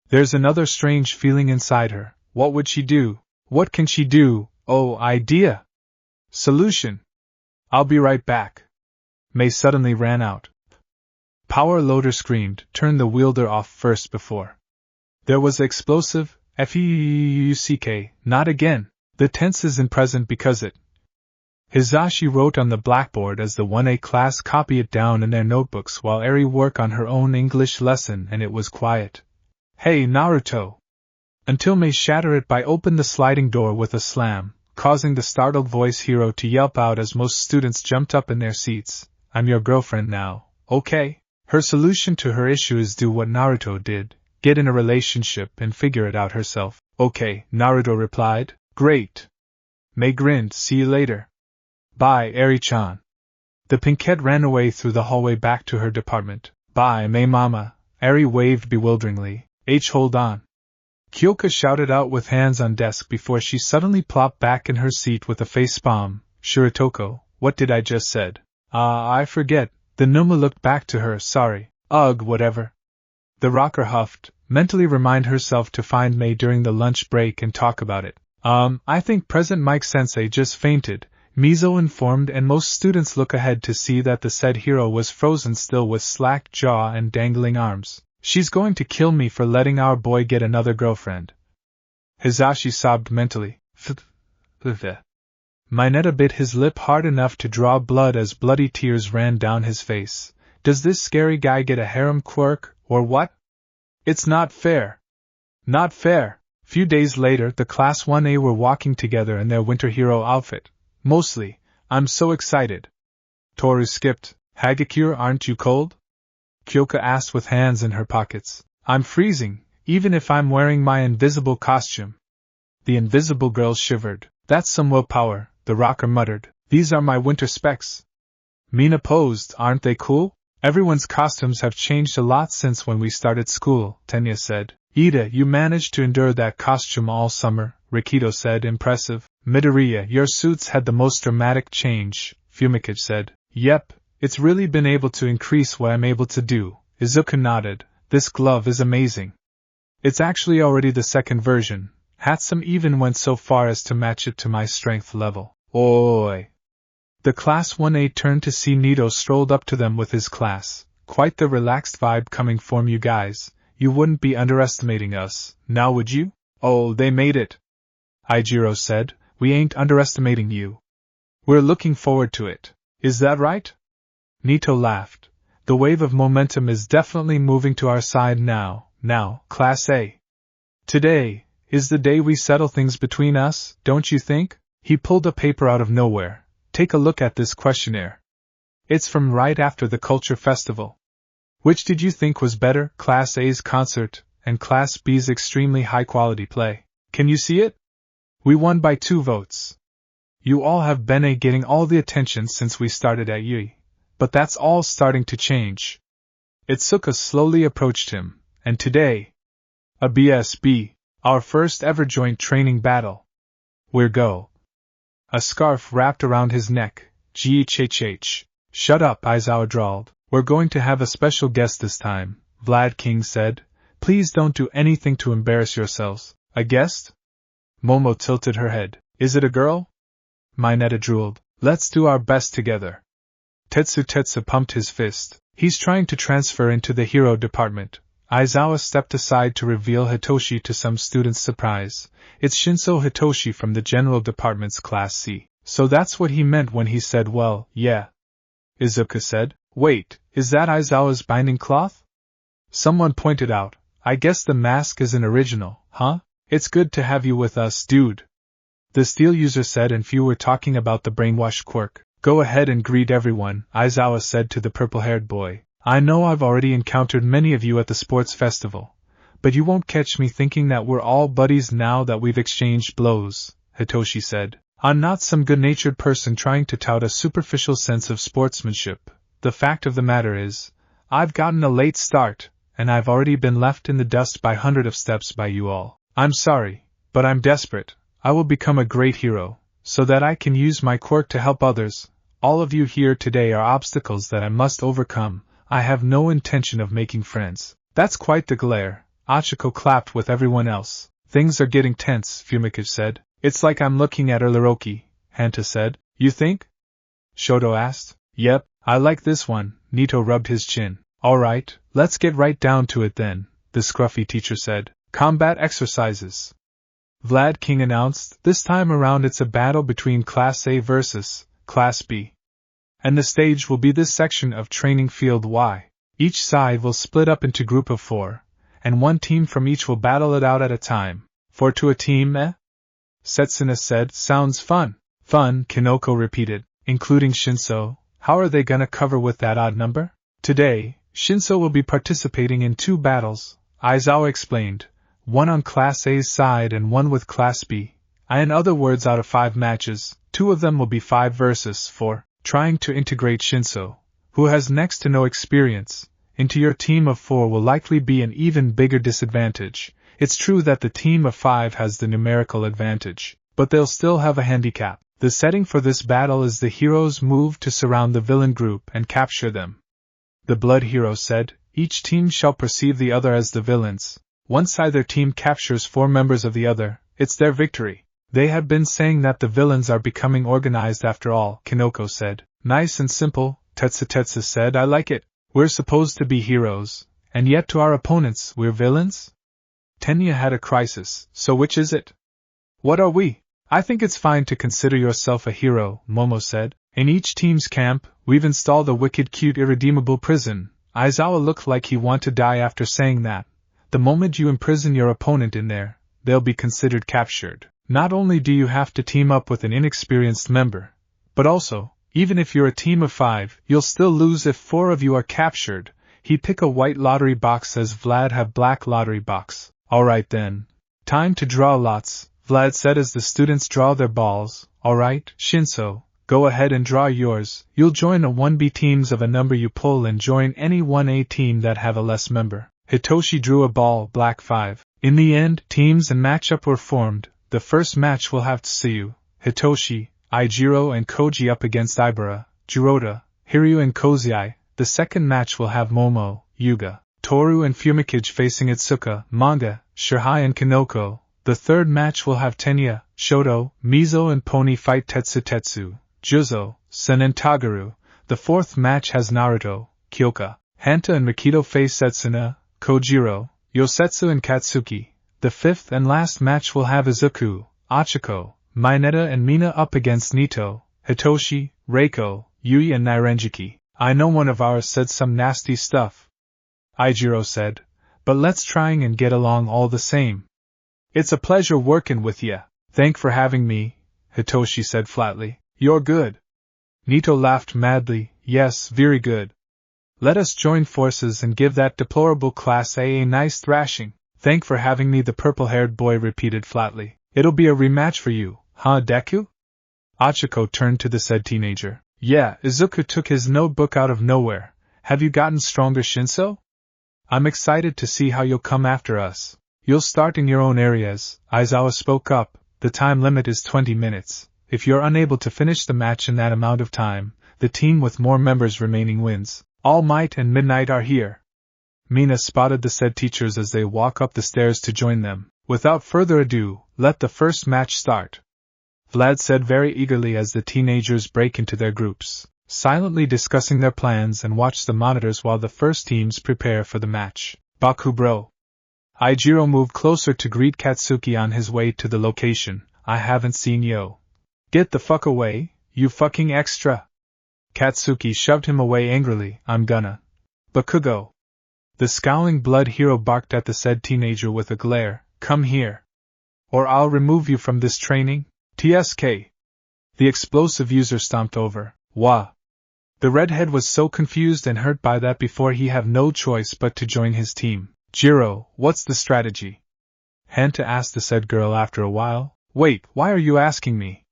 There's another strange feeling inside her. What would she do? What can she do? Oh, idea! Solution! I'll be right back. May suddenly ran out. Power Loader screamed, turn the wielder off first before. There was explosive, FEUCK, not again. The tense is in present because it. Hizashi wrote on the blackboard as the 1A class copy it down in their notebooks while Eri worked on her own English lesson and it was quiet. Hey Naruto! Until May shatter it by open the sliding door with a slam, causing the startled voice hero to yelp out as most students jumped up in their seats. I'm your girlfriend now, okay? Her solution to her issue is do what Naruto did, get in a relationship and figure it out herself. Okay, Naruto replied. Great. May grinned, see you later. Bye, Eri-chan. The pinkette ran away through the hallway back to her department. Bye, May Mama, Ari waved bewilderingly. Hold on. Kyoka shouted out with hands on desk before she suddenly plopped back in her seat with a facepalm. Shiritoko, what did I just said? I forget. The Numa looked back to her, sorry. Ugh, whatever. The rocker huffed, mentally remind herself to find May during the lunch break and talk about it. I think President Mike-sensei just fainted, Mizo informed, and most students look ahead to see that the said hero was frozen still with slack jaw and dangling arms. She's going to kill me for letting our boy get another girlfriend. Hizashi sobbed mentally. Mineta bit his lip hard enough to draw blood as bloody tears ran down his face. Does this scary guy get a harem quirk, or what? It's not fair. Not fair. Few days later, the Class 1A were walking together in their winter hero outfit. Mostly. I'm so excited. Toru skipped. Hagakure, aren't you cold? Kyoka asked with hands in her pockets. I'm freezing, even if I'm wearing my invisible costume. The invisible girl shivered. That's some willpower, the rocker muttered. These are my winter specs. Mina posed. Aren't they cool? Everyone's costumes have changed a lot since when we started school, Tenya said. Ida, you managed to endure that costume all summer, Rikito said, impressive. Midoriya, your suits had the most dramatic change, Fumikage said. Yep, it's really been able to increase what I'm able to do. Izuku nodded. This glove is amazing. It's actually already the second version. Hatsum even went so far as to match it to my strength level. Oi! The Class 1A turned to see Nito strolled up to them with his class. Quite the relaxed vibe coming from you guys. You wouldn't be underestimating us, now would you? Oh, they made it. Aijiro said, we ain't underestimating you. We're looking forward to it. Is that right? Nito laughed. The wave of momentum is definitely moving to our side now, Class A. Today is the day we settle things between us, don't you think? He pulled a paper out of nowhere. Take a look at this questionnaire. It's from right after the Culture Festival. Which did you think was better, Class A's concert, and Class B's extremely high-quality play? Can you see it? We won by 2 votes. You all have been getting all the attention since we started at Yui, but that's all starting to change. Itsuka slowly approached him, and today, a BSB, our first ever joint training battle. We're go. A scarf wrapped around his neck, GHHH. Shut up, Aizawa drawled. We're going to have a special guest this time, Vlad King said. Please don't do anything to embarrass yourselves. A guest? Momo tilted her head. Is it a girl? Mineta drooled. Let's do our best together. Tetsu pumped his fist. He's trying to transfer into the hero department. Aizawa stepped aside to reveal Hitoshi to some students' surprise. It's Shinso Hitoshi from the general department's Class C. So that's what he meant when he said, well, yeah. Izuka said. Wait, is that Aizawa's binding cloth? Someone pointed out. I guess the mask is an original, huh? It's good to have you with us, dude. The steel user said, and few were talking about the brainwash quirk. Go ahead and greet everyone, Aizawa said to the purple-haired boy. I know I've already encountered many of you at the sports festival, but you won't catch me thinking that we're all buddies now that we've exchanged blows, Hitoshi said. I'm not some good-natured person trying to tout a superficial sense of sportsmanship. The fact of the matter is, I've gotten a late start, and I've already been left in the dust by hundreds of steps by you all. I'm sorry, but I'm desperate. I will become a great hero, so that I can use my quirk to help others. All of you here today are obstacles that I must overcome. I have no intention of making friends. That's quite the glare. Achiko clapped with everyone else. Things are getting tense, Fumikage said. It's like I'm looking at Urlaroki, Hanta said. You think? Shoto asked. Yep, I like this one, Nito rubbed his chin. Alright, let's get right down to it then, the scruffy teacher said. Combat exercises. Vlad King announced. This time around it's a battle between Class A versus Class B. And the stage will be this section of Training Field Y. Each side will split up into group of 4, and one team from each will battle it out at a time. 4 to a team, eh? Setsuna said. Sounds fun. Fun, Kinoko repeated, including Shinso. How are they gonna cover with that odd number? Today, Shinso will be participating in 2 battles, Aizawa explained. One on Class A's side and one with Class B. In other words, out of 5 matches, 2 of them will be 5 versus 4. Trying to integrate Shinso, who has next to no experience, into your team of 4 will likely be an even bigger disadvantage. It's true that the team of 5 has the numerical advantage, but they'll still have a handicap. The setting for this battle is the heroes move to surround the villain group and capture them. The Blood Hero said, each team shall perceive the other as the villains. Once either team captures 4 members of the other, it's their victory. They have been saying that the villains are becoming organized after all, Kinoko said. Nice and simple, Tetsu said. I like it. We're supposed to be heroes, and yet to our opponents we're villains? Tenya had a crisis. So which is it? What are we? I think it's fine to consider yourself a hero, Momo said. In each team's camp, we've installed a wicked cute irredeemable prison. Aizawa looked like he wanted to die after saying that. The moment you imprison your opponent in there, they'll be considered captured. Not only do you have to team up with an inexperienced member, but also, even if you're a team of 5, you'll still lose if 4 of you are captured. He'd pick a white lottery box, says Vlad. Have black lottery box. Alright then. Time to draw lots, Vlad said as the students draw their balls. Alright, Shinso, go ahead and draw yours. You'll join a 1B teams of a number you pull and join any 1A team that have a less member. Hitoshi drew a ball, black 5. In the end, teams and matchup were formed. The first match will have Tsuyu, Hitoshi, Aijiro and Koji up against Ibara, Jirota, Hiryu and Kozai. The second match will have Momo, Yuga, Toru and Fumikage facing Itsuka, Manga, Shirhai and Kinoko. The third match will have Tenya, Shoto, Mizo and Pony fight Tetsu, Juzo, Sen and Tagaru. The fourth match has Naruto, Kyoka, Hanta and Rikido face Setsuna, Kojiro, Yosetsu and Katsuki. The fifth and last match will have Izuku, Achiko, Mineta and Mina up against Nito, Hitoshi, Reiko, Yui and Nirenjiki. I know one of ours said some nasty stuff, Aijiro said, but let's try and get along all the same. It's a pleasure working with ya. Thank for having me, Hitoshi said flatly. You're good. Nito laughed madly. Yes, very good. Let us join forces and give that deplorable Class A nice thrashing. Thank for having me, the purple-haired boy repeated flatly. It'll be a rematch for you, huh, Deku? Achiko turned to the said teenager. Yeah, Izuku took his notebook out of nowhere. Have you gotten stronger, Shinso? I'm excited to see how you'll come after us. You'll start in your own areas, Aizawa spoke up. The time limit is 20 minutes. If you're unable to finish the match in that amount of time, the team with more members remaining wins. All Might and Midnight are here. Mina spotted the said teachers as they walk up the stairs to join them. Without further ado, let the first match start, Vlad said very eagerly as the teenagers break into their groups, silently discussing their plans and watch the monitors while the first teams prepare for the match. Bakubro. Aijiro moved closer to greet Katsuki on his way to the location. I haven't seen Yo. Get the fuck away, you fucking extra. Katsuki shoved him away angrily. I'm gonna. Bakugo. The scowling blood hero barked at the said teenager with a glare. Come here. Or I'll remove you from this training. TSK. The explosive user stomped over. Wah. The redhead was so confused and hurt by that before he have no choice but to join his team. Jiro, what's the strategy? Hanta asked the said girl after a while. Wait, why are you asking me?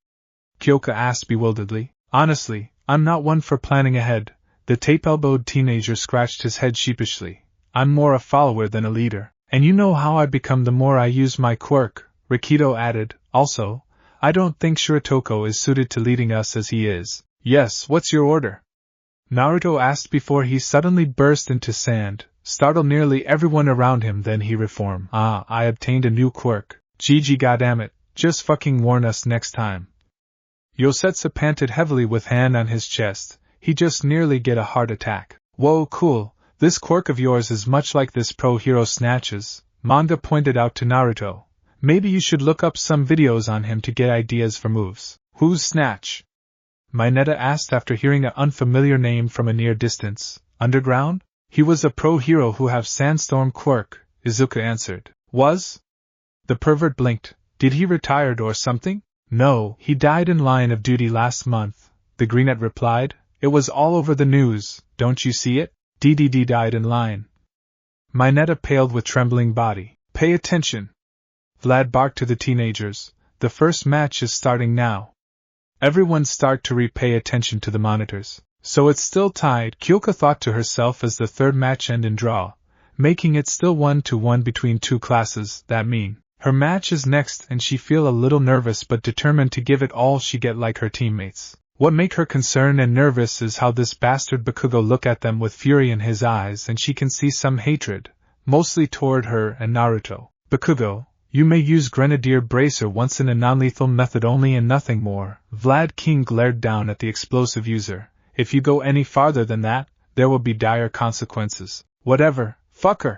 Kyoka asked bewilderedly. Honestly, I'm not one for planning ahead. The tape-elbowed teenager scratched his head sheepishly. I'm more a follower than a leader. And you know how I become the more I use my quirk, Rikido added. Also, I don't think Shiratoko is suited to leading us as he is. Yes, what's your order? Naruto asked before he suddenly burst into sand, startled nearly everyone around him. Then he reformed. I obtained a new quirk. GG, goddammit, just fucking warn us next time. Yosetsu panted heavily with hand on his chest. He just nearly get a heart attack. Whoa, cool. This quirk of yours is much like this pro hero Snatches, Manga pointed out to Naruto. Maybe you should look up some videos on him to get ideas for moves. Who's Snatch? Mineta asked after hearing an unfamiliar name from a near distance. Underground? He was a pro hero who have Sandstorm quirk, Izuku answered. Was? The pervert blinked. Did he retired or something? No, he died in line of duty last month, the greenette replied. It was all over the news, don't you see it? DDD died in line. Mineta paled with trembling body. Pay attention. Vlad barked to the teenagers. The first match is starting now. Everyone start to repay attention to the monitors. So it's still tied, Kyoka thought to herself as the third match ended in draw, making it still 1-1 between two classes. That mean her match is next and she feel a little nervous but determined to give it all she get like her teammates. What make her concerned and nervous is how this bastard Bakugo look at them with fury in his eyes, and she can see some hatred, mostly toward her and Naruto. Bakugo, you may use Grenadier Bracer once in a non-lethal method only and nothing more. Vlad King glared down at the explosive user. If you go any farther than that, there will be dire consequences. Whatever, fucker!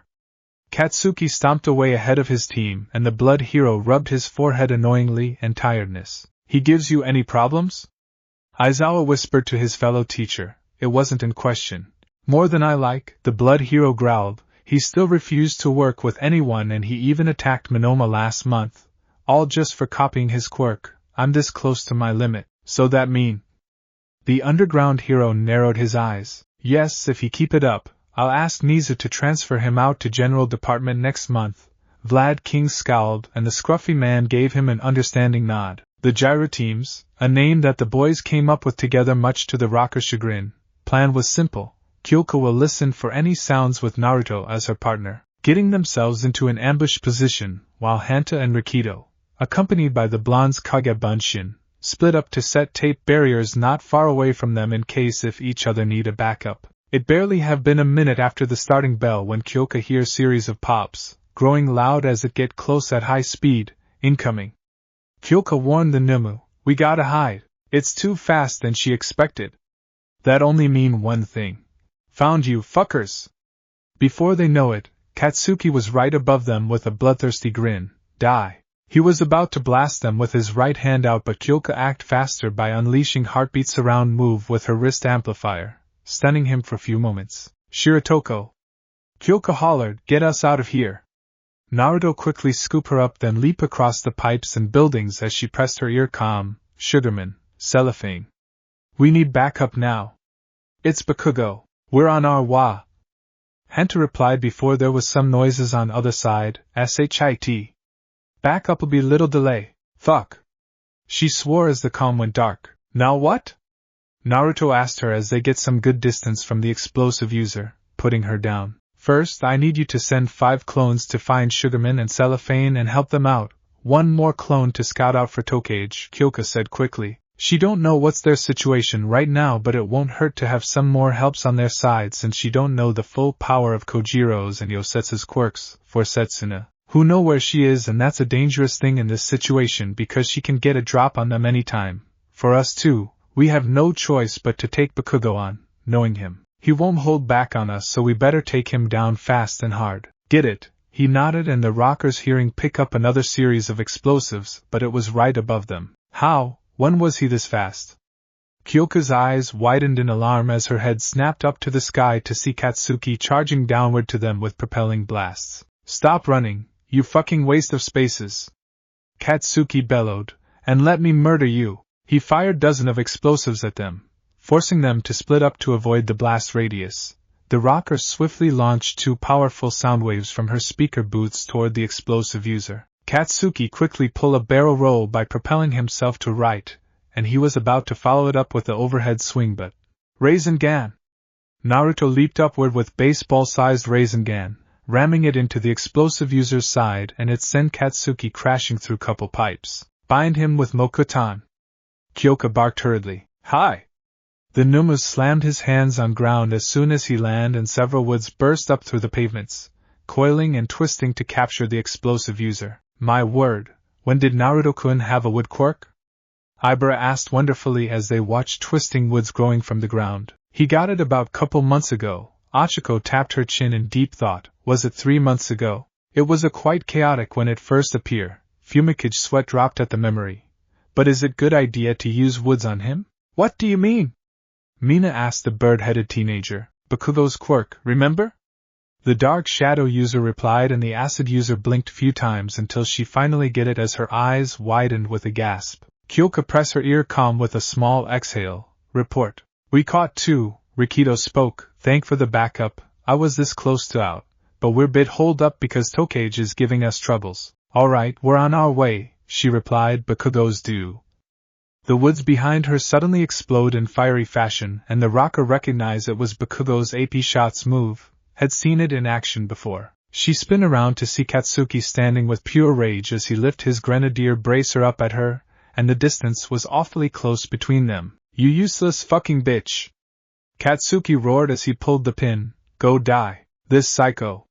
Katsuki stomped away ahead of his team, and the blood hero rubbed his forehead annoyingly and tiredness. He gives you any problems? Aizawa whispered to his fellow teacher. It wasn't in question. More than I like, the blood hero growled. He still refused to work with anyone, and he even attacked Monoma last month. All just for copying his quirk. I'm this close to my limit. So that mean? The underground hero narrowed his eyes. Yes, if he keep it up, I'll ask Nizu to transfer him out to General Department next month. Vlad King scowled, and the scruffy man gave him an understanding nod. The Gyro Teams, a name that the boys came up with together much to the rocker's chagrin. Plan was simple. Kyoka will listen for any sounds with Naruto as her partner, getting themselves into an ambush position, while Hanta and Rikido, accompanied by the blondes Kage Bunshin, split up to set tape barriers not far away from them in case if each other need a backup. It barely have been a minute after the starting bell when Kyoka hears series of pops, growing loud as it get close at high speed. Incoming. Kyoka warned the Numu, we gotta hide. It's too fast than she expected. That only mean one thing. Found you, fuckers! Before they know it, Katsuki was right above them with a bloodthirsty grin. Die. He was about to blast them with his right hand out, but Kyoka acted faster by unleashing Heartbeat Surround move with her wrist amplifier, stunning him for a few moments. Shiratoko! Kyoka hollered, get us out of here! Naruto quickly scoop her up, then leap across the pipes and buildings as she pressed her ear. Calm, Sugarman, Cellophane. We need backup now. It's Bakugo. We're on our wa. Hanta replied before there was some noises on other side. Shit. Backup'll be little delay. Fuck. She swore as the calm went dark. Now what? Naruto asked her as they get some good distance from the explosive user, putting her down. First, I need you to send 5 clones to find Sugarman and Cellophane and help them out. 1 more clone to scout out for Tokage, Kyoka said quickly. She don't know what's their situation right now, but it won't hurt to have some more helps on their side since she don't know the full power of Kojiro's and Yosetsu's quirks. For Setsuna, who know where she is, and that's a dangerous thing in this situation because she can get a drop on them anytime. For us too, we have no choice but to take Bakugo on, knowing him. He won't hold back on us, so we better take him down fast and hard. Get it? He nodded, and the rockers hearing pick up another series of explosives, but it was right above them. How? When was he this fast? Kyoka's eyes widened in alarm as her head snapped up to the sky to see Katsuki charging downward to them with propelling blasts. Stop running, you fucking waste of spaces! Katsuki bellowed, and let me murder you! He fired dozens of explosives at them, forcing them to split up to avoid the blast radius. The rocker swiftly launched 2 powerful sound waves from her speaker booths toward the explosive user. Katsuki quickly pulled a barrel roll by propelling himself to right, and he was about to follow it up with the overhead swing, but Rasengan! Naruto leaped upward with baseball-sized Rasengan, ramming it into the explosive user's side, and it sent Katsuki crashing through couple pipes. Bind him with Mokutan! Kyoka barked hurriedly. Hi! The Numu slammed his hands on ground as soon as he landed, and several woods burst up through the pavements, coiling and twisting to capture the explosive user. My word, when did Naruto-kun have a wood quirk? Ibara asked wonderfully as they watched twisting woods growing from the ground. He got it about couple months ago. Achiko tapped her chin in deep thought. Was it 3 months ago? It was quite chaotic when it first appeared. Fumikage sweat dropped at the memory. But is it good idea to use woods on him? What do you mean? Mina asked the bird-headed teenager. Bakugo's quirk, remember? The dark shadow user replied, and the acid user blinked few times until she finally get it as her eyes widened with a gasp. Kyoka pressed her ear calm with a small exhale. Report. We caught 2, Rikido spoke. Thank for the backup. I was this close to out, but we're bit holed up because Tokage is giving us troubles. Alright, we're on our way, she replied. Bakugo's due. The woods behind her suddenly explode in fiery fashion, and the rocker recognized it was Bakugo's AP Shots move, had seen it in action before. She spun around to see Katsuki standing with pure rage as he lifted his grenadier bracer up at her, and the distance was awfully close between them. You useless fucking bitch! Katsuki roared as he pulled the pin. Go die, this psycho!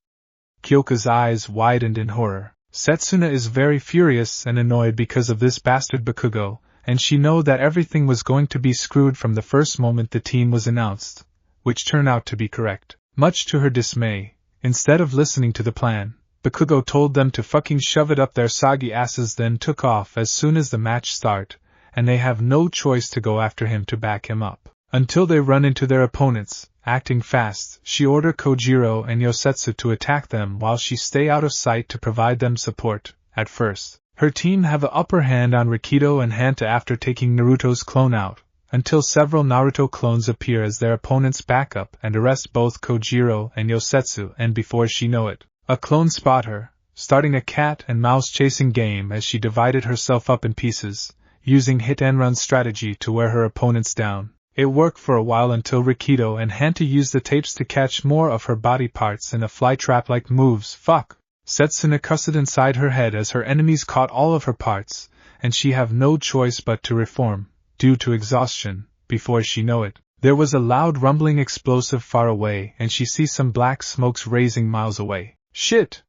Kyoka's eyes widened in horror. Setsuna is very furious and annoyed because of this bastard Bakugo, and she knew that everything was going to be screwed from the first moment the team was announced, which turned out to be correct. Much to her dismay, instead of listening to the plan, Bakugo told them to fucking shove it up their soggy asses, then took off as soon as the match start, and they have no choice to go after him to back him up. Until they run into their opponents, acting fast, she ordered Kojiro and Yosetsu to attack them while she stay out of sight to provide them support. At first, her team have an upper hand on Rikido and Hanta after taking Naruto's clone out, until several Naruto clones appear as their opponents' backup and arrest both Kojiro and Yosetsu, and before she know it, a clone spot her, starting a cat and mouse chasing game as she divided herself up in pieces, using hit and run strategy to wear her opponents down. It worked for a while until Rikido and Hanta used the tapes to catch more of her body parts in a flytrap-like moves. Fuck! Setsuna cussed inside her head as her enemies caught all of her parts, and she have no choice but to reform, due to exhaustion. Before she know it, there was a loud rumbling explosive far away and she sees some black smokes raising miles away. Shit!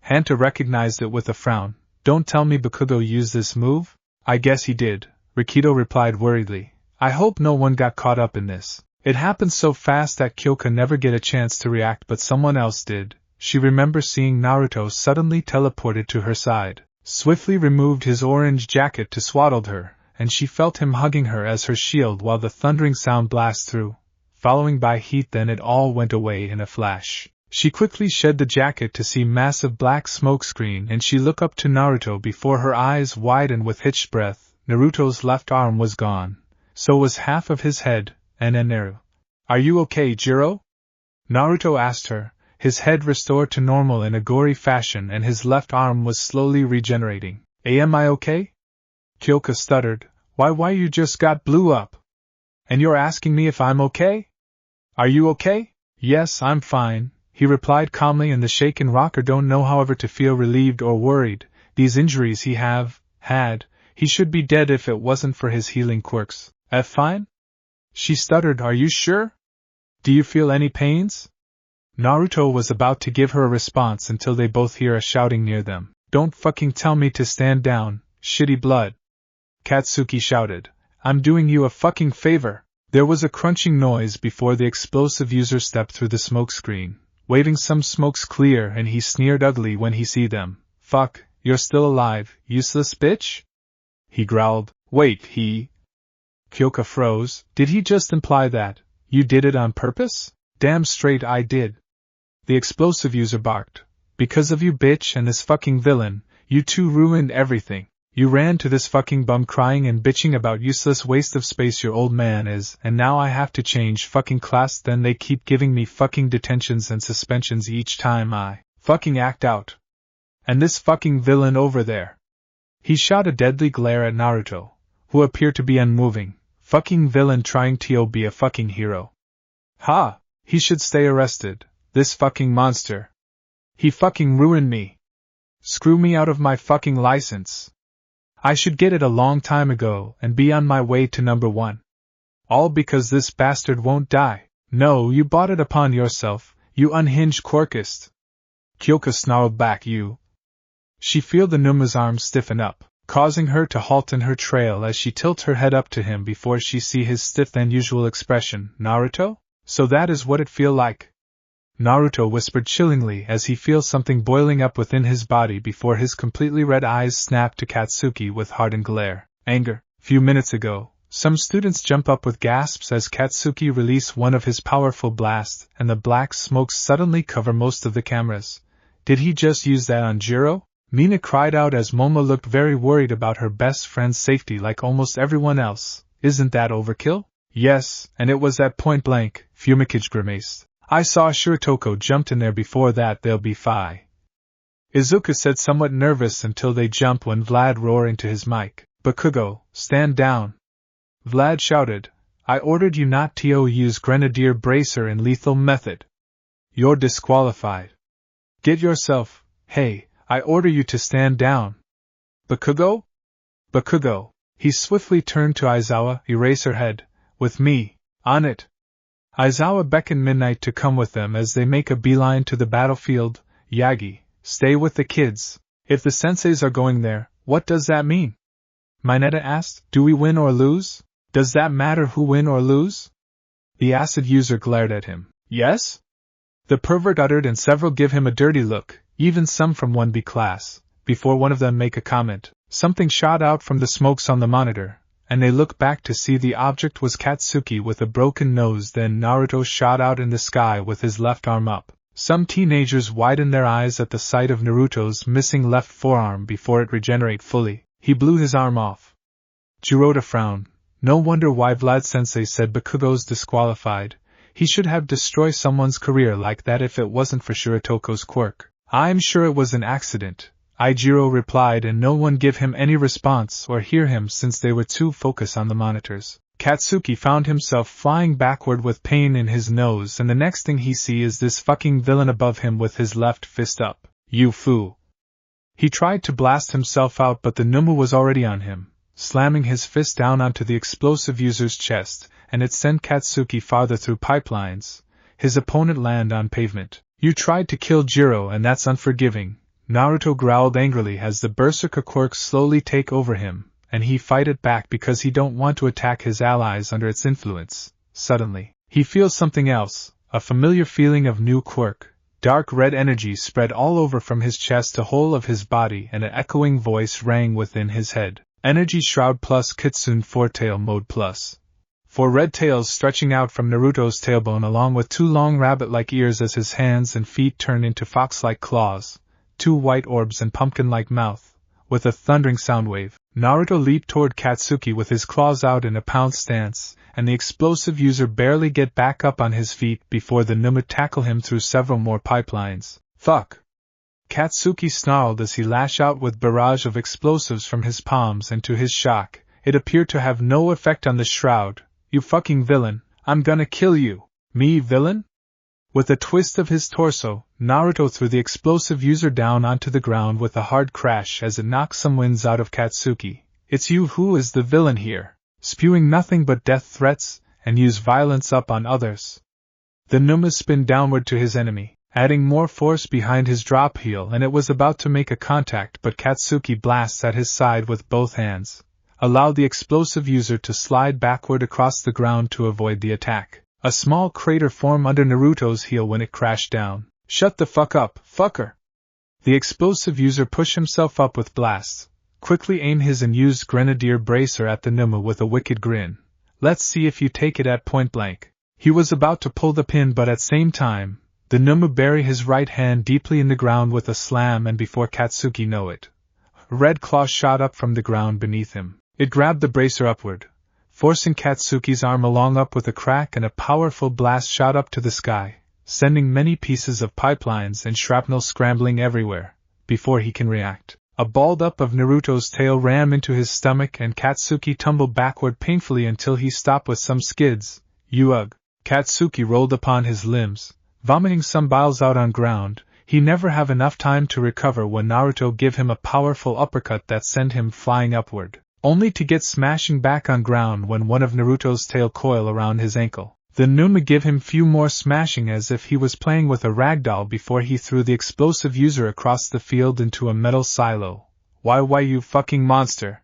Hanta recognized it with a frown. Don't tell me Bakugo used this move? I guess he did, Rikido replied worriedly. I hope no one got caught up in this. It happened so fast that Kyoka never get a chance to react, but someone else did. She remembers seeing Naruto suddenly teleported to her side, swiftly removed his orange jacket to swaddle her, and she felt him hugging her as her shield while the thundering sound blast through, following by heat. Then it all went away in a flash. She quickly shed the jacket to see massive black smoke screen, and she looked up to Naruto before her eyes widened with hitched breath. Naruto's left arm was gone. So was half of his head, and Neru. Are you okay, Jiro? Naruto asked her, his head restored to normal in a gory fashion and his left arm was slowly regenerating. Am I okay? Kyoka stuttered, why you just got blew up? And you're asking me if I'm okay? Are you okay? Yes, I'm fine, he replied calmly, and the shaken rocker don't know however to feel relieved or worried. These injuries he had, he should be dead if it wasn't for his healing quirks. Fine? She stuttered, are you sure? Do you feel any pains? Naruto was about to give her a response until they both hear a shouting near them. Don't fucking tell me to stand down, shitty blood. Katsuki shouted, I'm doing you a fucking favor. There was a crunching noise before the explosive user stepped through the smoke screen, waving some smokes clear, and he sneered ugly when he see them. Fuck, you're still alive, useless bitch? He growled. Wait, he... Kyoka froze. Did he just imply that you did it on purpose? Damn straight I did. The explosive user barked. Because of you, bitch, and this fucking villain, you two ruined everything. You ran to this fucking bum crying and bitching about useless waste of space your old man is, and now I have to change fucking class, then they keep giving me fucking detentions and suspensions each time I fucking act out. And this fucking villain over there. He shot a deadly glare at Naruto, who appeared to be unmoving. Fucking villain trying to be a fucking hero. Ha! He should stay arrested, this fucking monster. He fucking ruined me. Screw me out of my fucking license. I should get it a long time ago and be on my way to number 1. All because this bastard won't die. No, you bought it upon yourself, you unhinged quirkist. Kyoka snarled back, you. She feel the Numa's arms stiffen up, causing her to halt in her trail as she tilts her head up to him before she see his stiff than usual expression. Naruto? So that is what it feel like? Naruto whispered chillingly as he feels something boiling up within his body before his completely red eyes snap to Katsuki with hardened glare. Anger. Few minutes ago, some students jump up with gasps as Katsuki release one of his powerful blasts and the black smoke suddenly cover most of the cameras. Did he just use that on Jiro? Mina cried out as Momo looked very worried about her best friend's safety like almost everyone else. Isn't that overkill? Yes, and it was at point blank, Fumikage grimaced. I saw Shiratoko jumped in there before that, they'll be fine. Izuka said somewhat nervous until they jump when Vlad roared into his mic. Bakugo, stand down, Vlad shouted. I ordered you not to use grenadier bracer in lethal method. You're disqualified. Get yourself, hey, I order you to stand down. Bakugo? Bakugo. He swiftly turned to Aizawa, Eraserhead, with me, on it. Aizawa beckoned Midnight to come with them as they make a beeline to the battlefield. Yagi, stay with the kids. If the senseis are going there, what does that mean? Mineta asked. Do we win or lose? Does that matter who win or lose? The acid user glared at him. Yes? The pervert uttered, and several give him a dirty look, even some from 1B class. Before one of them make a comment, something shot out from the smokes on the monitor, and they look back to see the object was Katsuki with a broken nose. Then Naruto shot out in the sky with his left arm up. Some teenagers widen their eyes at the sight of Naruto's missing left forearm before it regenerate fully. He blew his arm off. Jirota frowned. No wonder why Vlad-sensei said Bakugo's disqualified. He should have destroyed someone's career like that if it wasn't for Shiratoko's quirk. I'm sure it was an accident, Aijiro replied, and no one give him any response or hear him since they were too focused on the monitors. Katsuki found himself flying backward with pain in his nose, and the next thing he see is this fucking villain above him with his left fist up. You fool! He tried to blast himself out, but the Numu was already on him, slamming his fist down onto the explosive user's chest, and it sent Katsuki farther through pipelines. His opponent landed on pavement. You tried to kill Jiro, and that's unforgiving, Naruto growled angrily as the berserker quirk slowly take over him, and he fight it back because he don't want to attack his allies under its influence. Suddenly, he feels something else, a familiar feeling of new quirk. Dark red energy spread all over from his chest to whole of his body, and an echoing voice rang within his head. Energy Shroud plus Kitsune Four-Tail Mode plus. 4 red tails stretching out from Naruto's tailbone along with 2 long rabbit-like ears as his hands and feet turn into fox-like claws, 2 white orbs and pumpkin-like mouth. With a thundering sound wave, Naruto leaped toward Katsuki with his claws out in a pounce stance, and the explosive user barely get back up on his feet before the Numu tackle him through several more pipelines. Fuck! Katsuki snarled as he lashed out with barrage of explosives from his palms, and to his shock, it appeared to have no effect on the shroud. You fucking villain, I'm gonna kill you. Me, villain? With a twist of his torso, Naruto threw the explosive user down onto the ground with a hard crash as it knocked some winds out of Katsuki. It's you who is the villain here, spewing nothing but death threats, and use violence up on others. The Numa spun downward to his enemy, adding more force behind his drop heel, and it was about to make a contact, but Katsuki blasts at his side with both hands, allowed the explosive user to slide backward across the ground to avoid the attack. A small crater formed under Naruto's heel when it crashed down. Shut the fuck up, fucker! The explosive user pushed himself up with blasts, quickly aimed his unused grenadier bracer at the Numa with a wicked grin. Let's see if you take it at point blank. He was about to pull the pin, but at same time, the Numa buried his right hand deeply in the ground with a slam, and before Katsuki knew it, a red claw shot up from the ground beneath him. It grabbed the bracer upward, forcing Katsuki's arm along up with a crack, and a powerful blast shot up to the sky, sending many pieces of pipelines and shrapnel scrambling everywhere. Before he can react, a balled up of Naruto's tail rammed into his stomach, and Katsuki tumbled backward painfully until he stopped with some skids. Ugh! Katsuki rolled upon his limbs, vomiting some biles out on ground. He never have enough time to recover when Naruto give him a powerful uppercut that sent him flying upward, only to get smashing back on ground when one of Naruto's tail coiled around his ankle. The Numa give him few more smashing as if he was playing with a ragdoll before he threw the explosive user across the field into a metal silo. Why you fucking monster?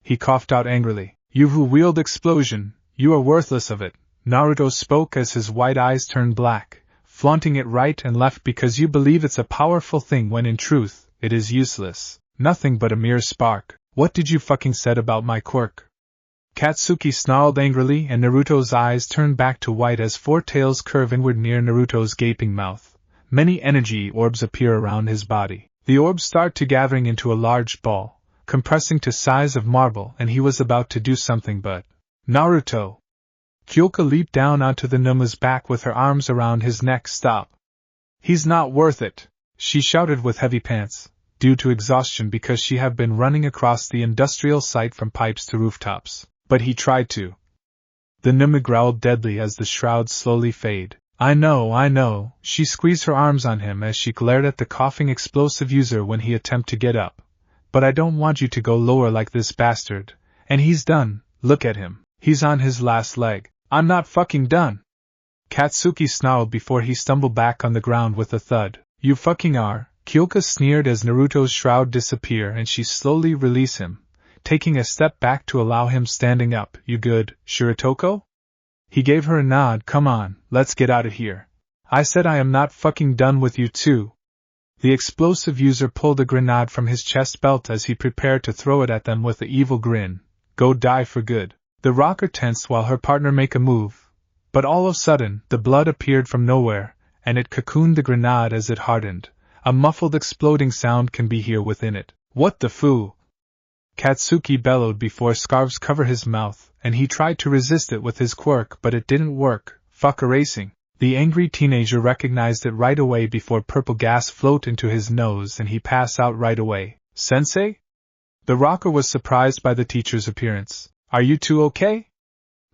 He coughed out angrily. You who wield explosion, you are worthless of it. Naruto spoke as his white eyes turned black, flaunting it right and left because you believe it's a powerful thing when in truth, it is useless. Nothing but a mere spark. What did you fucking said about my quirk? Katsuki snarled angrily, and Naruto's eyes turned back to white as 4 tails curve inward near Naruto's gaping mouth. Many energy orbs appear around his body. The orbs start to gathering into a large ball, compressing to size of marble, and he was about to do something, but Naruto! Kyoka leaped down onto the Numa's back with her arms around his neck. Stop! He's not worth it! She shouted with heavy pants, due to exhaustion because she had been running across the industrial site from pipes to rooftops. But he tried to. The Numa growled deadly as the shrouds slowly fade. I know, she squeezed her arms on him as she glared at the coughing explosive user when he attempted to get up. But I don't want you to go lower like this bastard. And he's done, look at him, he's on his last leg. I'm not fucking done. Katsuki snarled before he stumbled back on the ground with a thud. You fucking are, Kyoka sneered as Naruto's shroud disappeared and she slowly released him, taking a step back to allow him standing up. You good, Shiratoko? He gave her a nod. Come on, let's get out of here. I said I am not fucking done with you too. The explosive user pulled a grenade from his chest belt as he prepared to throw it at them with an evil grin. Go die for good. The rocker tensed while her partner made a move. But all of a sudden, the blood appeared from nowhere, and it cocooned the grenade as it hardened. A muffled exploding sound can be heard within it. What the foo? Katsuki bellowed before scarves covered his mouth, and he tried to resist it with his quirk, but it didn't work. Fuck erasing. The angry teenager recognized it right away before purple gas flowed into his nose and he passed out right away. Sensei? The rocker was surprised by the teacher's appearance. Are you two okay?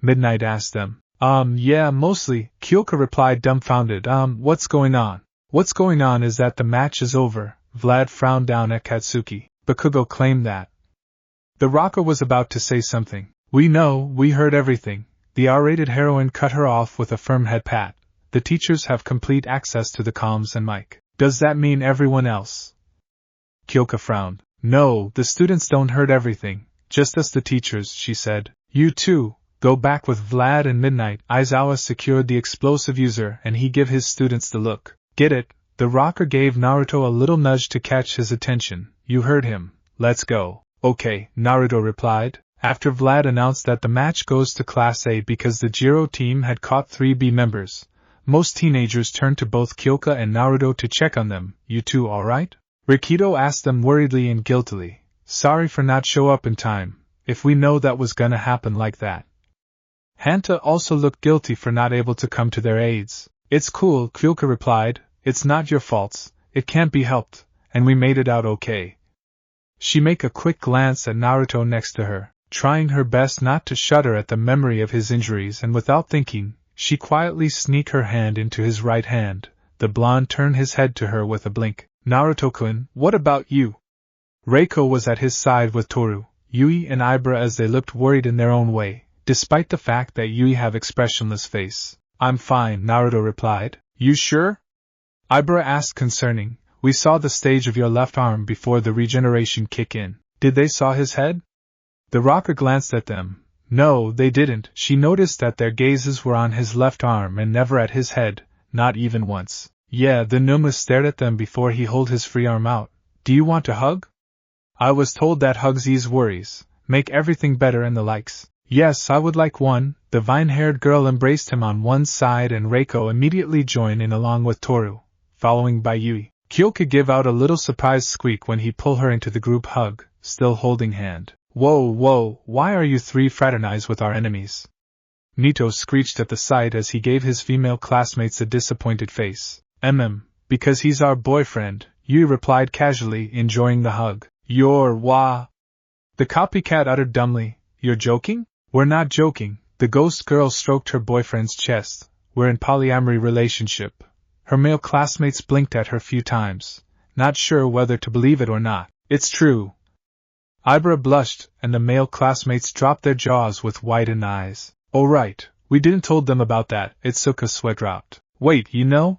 Midnight asked them. Yeah, mostly, Kyoka replied dumbfounded. What's going on? What's going on is that the match is over. Vlad frowned down at Katsuki. Bakugo claimed that. The rocker was about to say something. We know, we heard everything. The R-rated heroine cut her off with a firm head pat. The teachers have complete access to the comms and mic. Does that mean everyone else? Kyoka frowned. No, the students don't heard everything. Just us the teachers, she said. You too. Go back with Vlad and Midnight. Aizawa secured the explosive user and he gave his students the look. Get it? The rocker gave Naruto a little nudge to catch his attention. You heard him. Let's go. Okay, Naruto replied, after Vlad announced that the match goes to Class A because the Jiro team had caught 3B members. Most teenagers turned to both Kyoka and Naruto to check on them. You two alright? Rikido asked them worriedly and guiltily. Sorry for not show up in time, if we know that was gonna happen like that. Hanta also looked guilty for not able to come to their aids. It's cool, Kyoka replied, it's not your faults, it can't be helped, and we made it out okay. She made a quick glance at Naruto next to her, trying her best not to shudder at the memory of his injuries, and without thinking, she quietly sneaked her hand into his right hand. The blonde turned his head to her with a blink. Naruto-kun, what about you? Reiko was at his side with Toru, Yui and Ibra as they looked worried in their own way. Despite the fact that Yui have expressionless face. I'm fine, Naruto replied. You sure? Ibra asked concerning. We saw the stage of your left arm before the regeneration kick in. Did they saw his head? The rocker glanced at them. No, they didn't. She noticed that their gazes were on his left arm and never at his head, not even once. Yeah, the Numa stared at them before he held his free arm out. Do you want a hug? I was told that hugs ease worries, make everything better and the likes. Yes, I would like one. The vine-haired girl embraced him on one side and Reiko immediately joined in along with Toru, following by Yui. Kyoka gave out a little surprised squeak when he pulled her into the group hug, still holding hand. Whoa, why are you three fraternized with our enemies? Nito screeched at the sight as he gave his female classmates a disappointed face. Because he's our boyfriend, Yui replied casually, enjoying the hug. You're wah. The copycat uttered dumbly. You're joking? We're not joking. The ghost girl stroked her boyfriend's chest. We're in polyamory relationship. Her male classmates blinked at her few times, not sure whether to believe it or not. It's true. Ibra blushed, and the male classmates dropped their jaws with widened eyes. Oh right, we didn't told them about that. Itsuka sweat dropped. Wait, you know?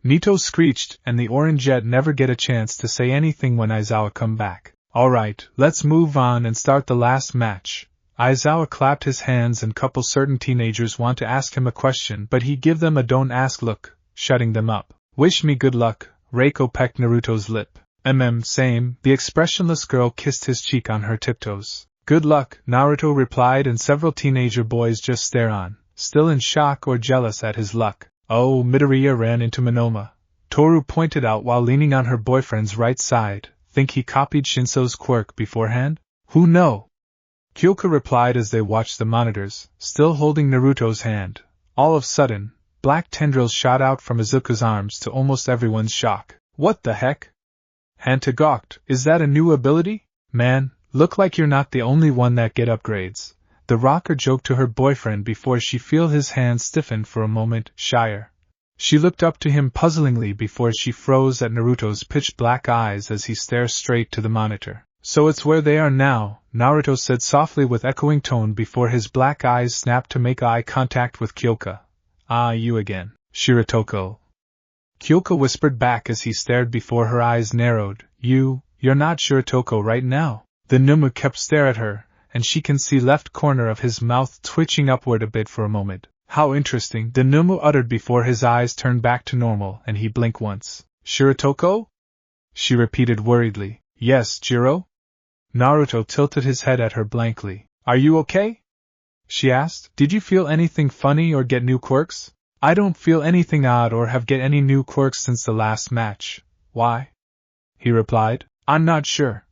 Nito screeched, and the orange jet never get a chance to say anything when Aizawa come back. Alright, let's move on and start the last match. Aizawa clapped his hands and couple certain teenagers want to ask him a question but he give them a don't ask look, shutting them up. Wish me good luck, Reiko pecked Naruto's lip. Same, the expressionless girl kissed his cheek on her tiptoes. Good luck, Naruto replied and several teenager boys just stare on, still in shock or jealous at his luck. Oh, Midoriya ran into Monoma. Toru pointed out while leaning on her boyfriend's right side. Think he copied Shinso's quirk beforehand? Who know? Kyoka replied as they watched the monitors, still holding Naruto's hand. All of a sudden, black tendrils shot out from Izuku's arms to almost everyone's shock. What the heck? Hanta gawked. Is that a new ability? Man, look like you're not the only one that get upgrades. the rocker joked to her boyfriend before she felt his hand stiffen for a moment, shyer. She looked up to him puzzlingly before she froze at Naruto's pitch-black eyes as he stared straight to the monitor. So it's where they are now, Naruto said softly with echoing tone before his black eyes snapped to make eye contact with Kyoka. Ah, you again, Shiratoko. Kyoka whispered back as he stared before her eyes narrowed. You're not Shiratoko right now. The Numu kept stare at her, and she can see left corner of his mouth twitching upward a bit for a moment. How interesting, the Numu uttered before his eyes turned back to normal and he blinked once. Shiratoko? She repeated worriedly. Yes, Jiro? Naruto tilted his head at her blankly. Are you okay? She asked. Did you feel anything funny or get new quirks? I don't feel anything odd or have get any new quirks since the last match. Why? He replied. I'm not sure.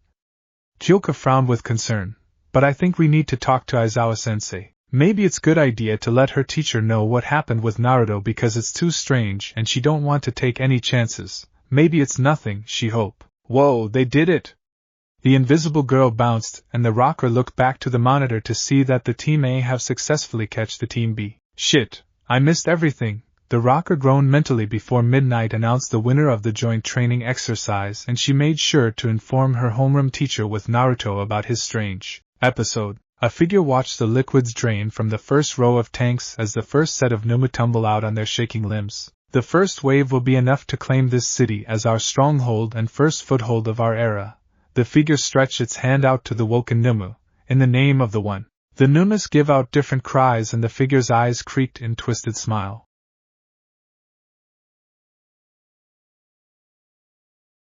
Kyoka frowned with concern. But I think we need to talk to Aizawa-sensei. Maybe it's good idea to let her teacher know what happened with Naruto because it's too strange and she don't want to take any chances. Maybe it's nothing, she hope. Whoa, they did it! The invisible girl bounced, and the rocker looked back to the monitor to see that the Team A have successfully catched the Team B. Shit, I missed everything. The rocker groaned mentally before Midnight announced the winner of the joint training exercise, and she made sure to inform her homeroom teacher with Naruto about his strange episode. A figure watched the liquids drain from the first row of tanks as the first set of Numu tumble out on their shaking limbs. The first wave will be enough to claim this city as our stronghold and first foothold of our era. The figure stretched its hand out to the woken Numu, in the name of the One. The Numus give out different cries and the figure's eyes creaked in twisted smile.